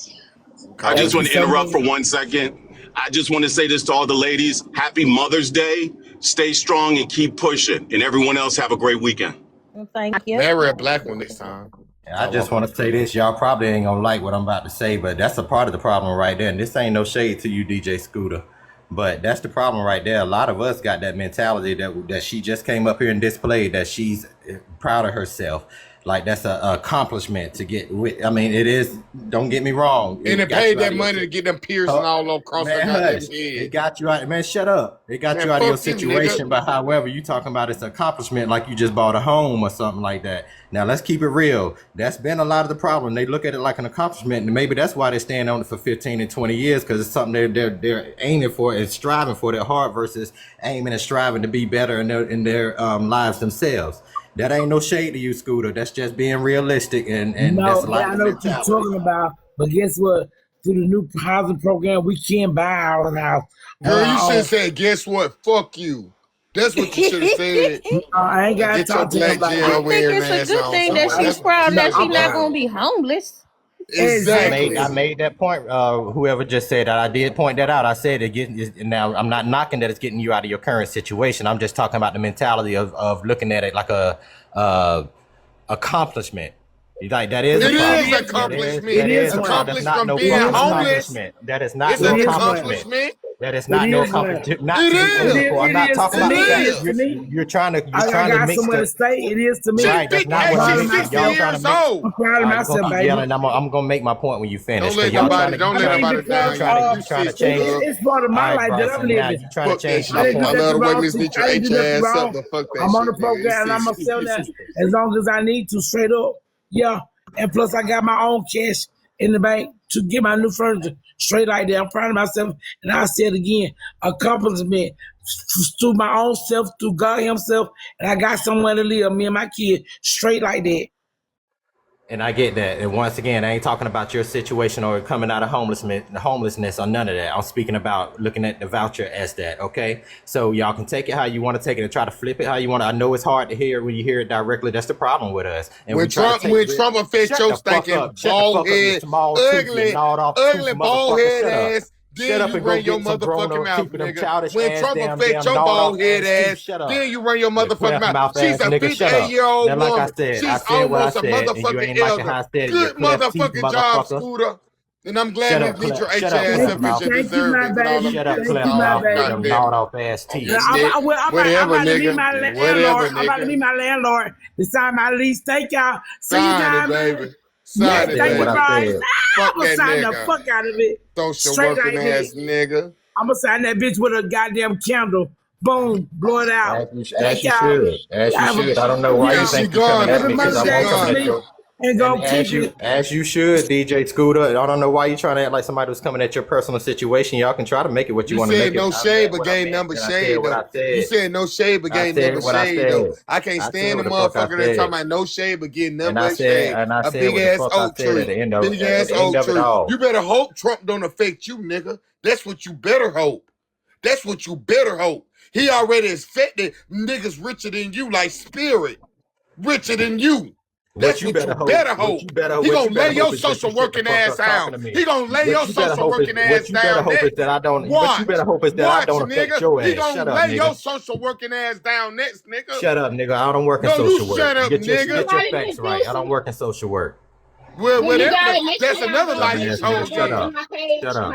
I Call just Thank you want to so interrupt much. for 1 second. I just want to say this to all the ladies. Happy Mother's Day. Stay strong and keep pushing. And everyone else have a great weekend. Well, thank you. marry a black one this time. And I just want to say this. Y'all probably ain't gonna like what I'm about to say, but that's a part of the problem right there. And this ain't no shade to you, DJ Scooter. But that's the problem right there. A lot of us got that mentality that she just came up here and displayed that she's proud of herself. Like that's an accomplishment to get with. I mean, it is. Don't get me wrong. And they It got paid you out that of your money to get them piercing all across her man. goddamn Hush. It head. got you out. Man, shut up. It got Man, you out of your fuck you, situation. nigga. But however, you talking about it's an accomplishment, like you just bought a home or something like that. Now let's keep it real. That's been a lot of the problem. They look at it like an accomplishment, and maybe that's why they stand on it for 15 and 20 years because it's something they're aiming for and striving for their heart versus aiming and striving to be better in their lives themselves. That ain't no shade to you, Scooter. That's just being realistic, and that's a No, lot I of know what you're mentality. talking about, but guess what? Through the new housing program, we can't buy our own house. Girl, you should have said, guess what? Fuck you. That's what you should have said. No, I ain't And got to get your talk to him black like I jail that. think wearing it's a ass good on thing that somewhere. she's That's what you proud should that have she's I'm not proud. going to said. be homeless. Exactly. I made that point. Whoever just said that, I did point that out. I said now I'm not knocking that it's getting you out of your current situation. I'm just talking about the mentality of looking at it like a accomplishment. Like that is It a problem. is accomplishment. That is a problem. That's Accomplished not from no being fucking homeless. accomplishment. That is not It's no an accomplishment. accomplishment. That is It not no is one. accomplishment. Not It to be is. political. I'm not talking To about me. that. It is to me. You're trying I to got mix somewhere the to stay. It is to me. right. That's not what I'm proud of She's mixing. 60 Y'all myself. trying to years mix. old. I'm proud of All right, we're myself, gonna keep baby. yelling. I'm gonna make my point when you finish Don't because let y'all nobody, trying to don't let nobody Because down you. You trying to sister, change. girl. it's part of All my right, life that I'm Bryson. Now living. you're trying to Fuck that change I my shit. didn't do I point. love nothing the way wrong Miss to Mitchell I didn't ate do your nothing ass up, wrong. but fuck that I'm on the shit, nigga. program It's and I'm gonna 60. sell that as long as I need to, straight up. Yeah. And plus I got my own cash in the bank to get my new furniture. Straight like that. I'm proud of myself. And I say it again, accomplishment through my own self, through God himself, and I got somewhere to live, me and my kid, straight like that. And I get that. And once again, I ain't talking about your situation or coming out of homelessness or none of that. I'm speaking about looking at the voucher as that, okay? So y'all can take it how you want to take it and try to flip it how you want to. I know it's hard to hear when you hear it directly. That's the problem with us. And When Trump affects your stinking bald head, ugly bald head ass, then you run your motherfucking mouth, nigga. When Trump affects your bald head ass, then you run your motherfucking mouth. She's a 58-year-old woman. She's almost a motherfucking elder. Good motherfucking job, Scooter. And I'm glad you get your H ass up because you deserve it. Shut up, Claire. Gnawed off ass teeth. Whatever, nigga. I'm about to be my landlord. It's sign my lease. Thank y'all. See you, Sign it, baby. Sign it, thank you, baby. Brian. Fuck I'm gonna that sign the nigga. fuck out of it. Social Straight working like ass this. nigga. I'm gonna sign that bitch with a goddamn candle. Boom, blow it out. As you should. I don't know why you think you're coming at me because I won't come at you. And go as you should, DJ Scooter. I don't know why you trying to act like somebody was coming at your personal situation. Y'all can try to make it what you want to make it. You said no shade, but gave number shade, though. You said no shade, but gave number shade, though. I can't stand the motherfucker that's talking about no shade, but getting number shade. A big-ass oak tree. Big-ass oak tree. You better hope Trump don't affect you, nigga. That's what you better hope. That's what you better hope. He already affected niggas richer than you, like Spirit. Richer than you. That's what you better hope. He gonna lay your social working ass down. He gonna lay your social working ass down. What you better hope is that I don't affect your ass. He gonna lay your social working ass down next, nigga. Shut up, nigga. I don't work in social work. Shut up, nigga. Get your facts right. I don't work in social work. Well, that's another lie you told me. Shut up. My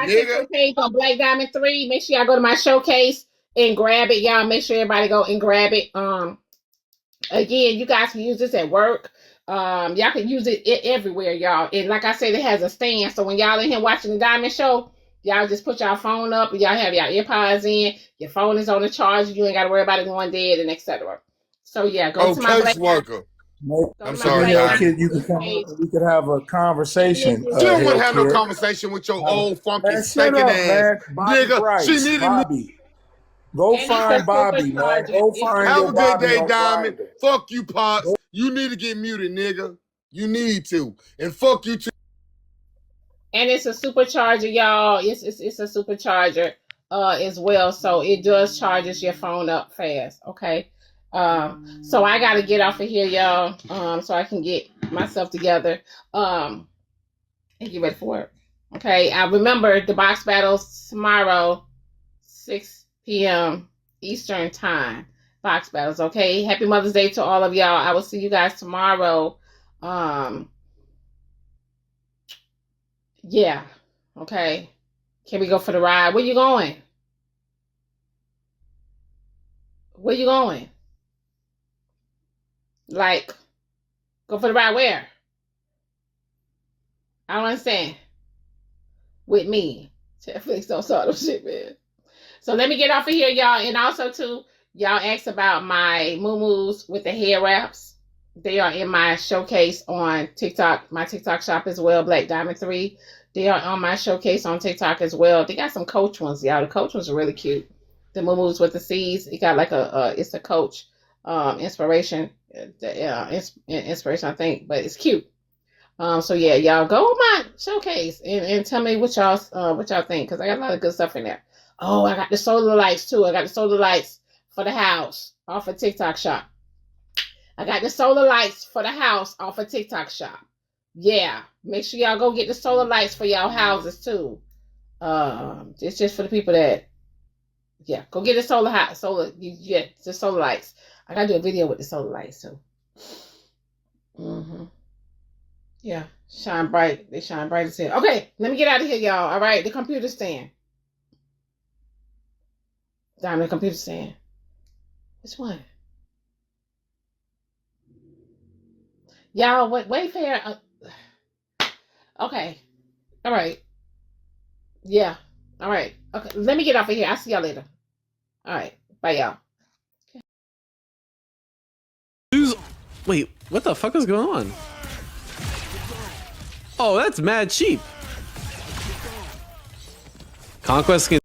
TikTok page on Black Diamond 3. Make sure y'all go to my showcase and grab it. Y'all make sure everybody go and grab it. Again, you guys can use this at work. Y'all can use it everywhere, y'all. And like I said, it has a stand. So when y'all in here watching the Diamond Show, y'all just put y'all phone up. Y'all have y'all earpods in. Your phone is on the charge. You ain't got to worry about it going dead and etc. So yeah, go to my Black worker. I'm sorry, kid. You can come up and we could have a conversation. You don't want to have no conversation with your old funky stinking ass nigga. She needed me. Go find Bobby, man. Go find Have your a good Bobby day, on Diamond. Friday. Fuck you, Pops. You need to get muted, nigga. You need to. And fuck you too. And it's a supercharger, y'all. It's a supercharger as well. So it does charges your phone up fast. Okay. So I gotta get off of here, y'all. So I can get myself together. And get ready for work. Okay. I remember the box battles tomorrow, 6 p.m. Eastern time. Box battles. Okay. Happy Mother's Day to all of y'all. I will see you guys tomorrow. Yeah. Okay. Can we go for the ride? Where you going? Where you going? Like, go for the ride where? I don't understand. With me. Netflix don't start no shit, man. So let me get off of here, y'all. And also, too, y'all asked about my muumuus with the hair wraps. They are in my showcase on TikTok, my TikTok shop as well, Black Diamond 3. They are on my showcase on TikTok as well. They got some Coach ones, y'all. The Coach ones are really cute. The muumuus with the C's. It got like it's a Coach inspiration, inspiration, I think, but it's cute. So yeah, y'all go on my showcase and tell me what y'all think, because I got a lot of good stuff in there. Oh, I got the solar lights too. I got the solar lights for the house off of TikTok shop. I got the solar lights for the house off of TikTok shop. Yeah, make sure y'all go get the solar lights for y'all houses too. It's just for the people that, yeah, go get the the solar lights. I gotta do a video with the solar lights too. Yeah, shine bright. They shine bright as hell. Okay, let me get out of here, y'all. All right, the computer stand. Diamond computer stand. Which one? Y'all, Wayfair. Okay. All right. Yeah. All right. Okay. Let me get off of here. I'll see y'all later. All right. Bye, y'all. Wait, what the fuck is going on? Oh, that's mad cheap. Conquest can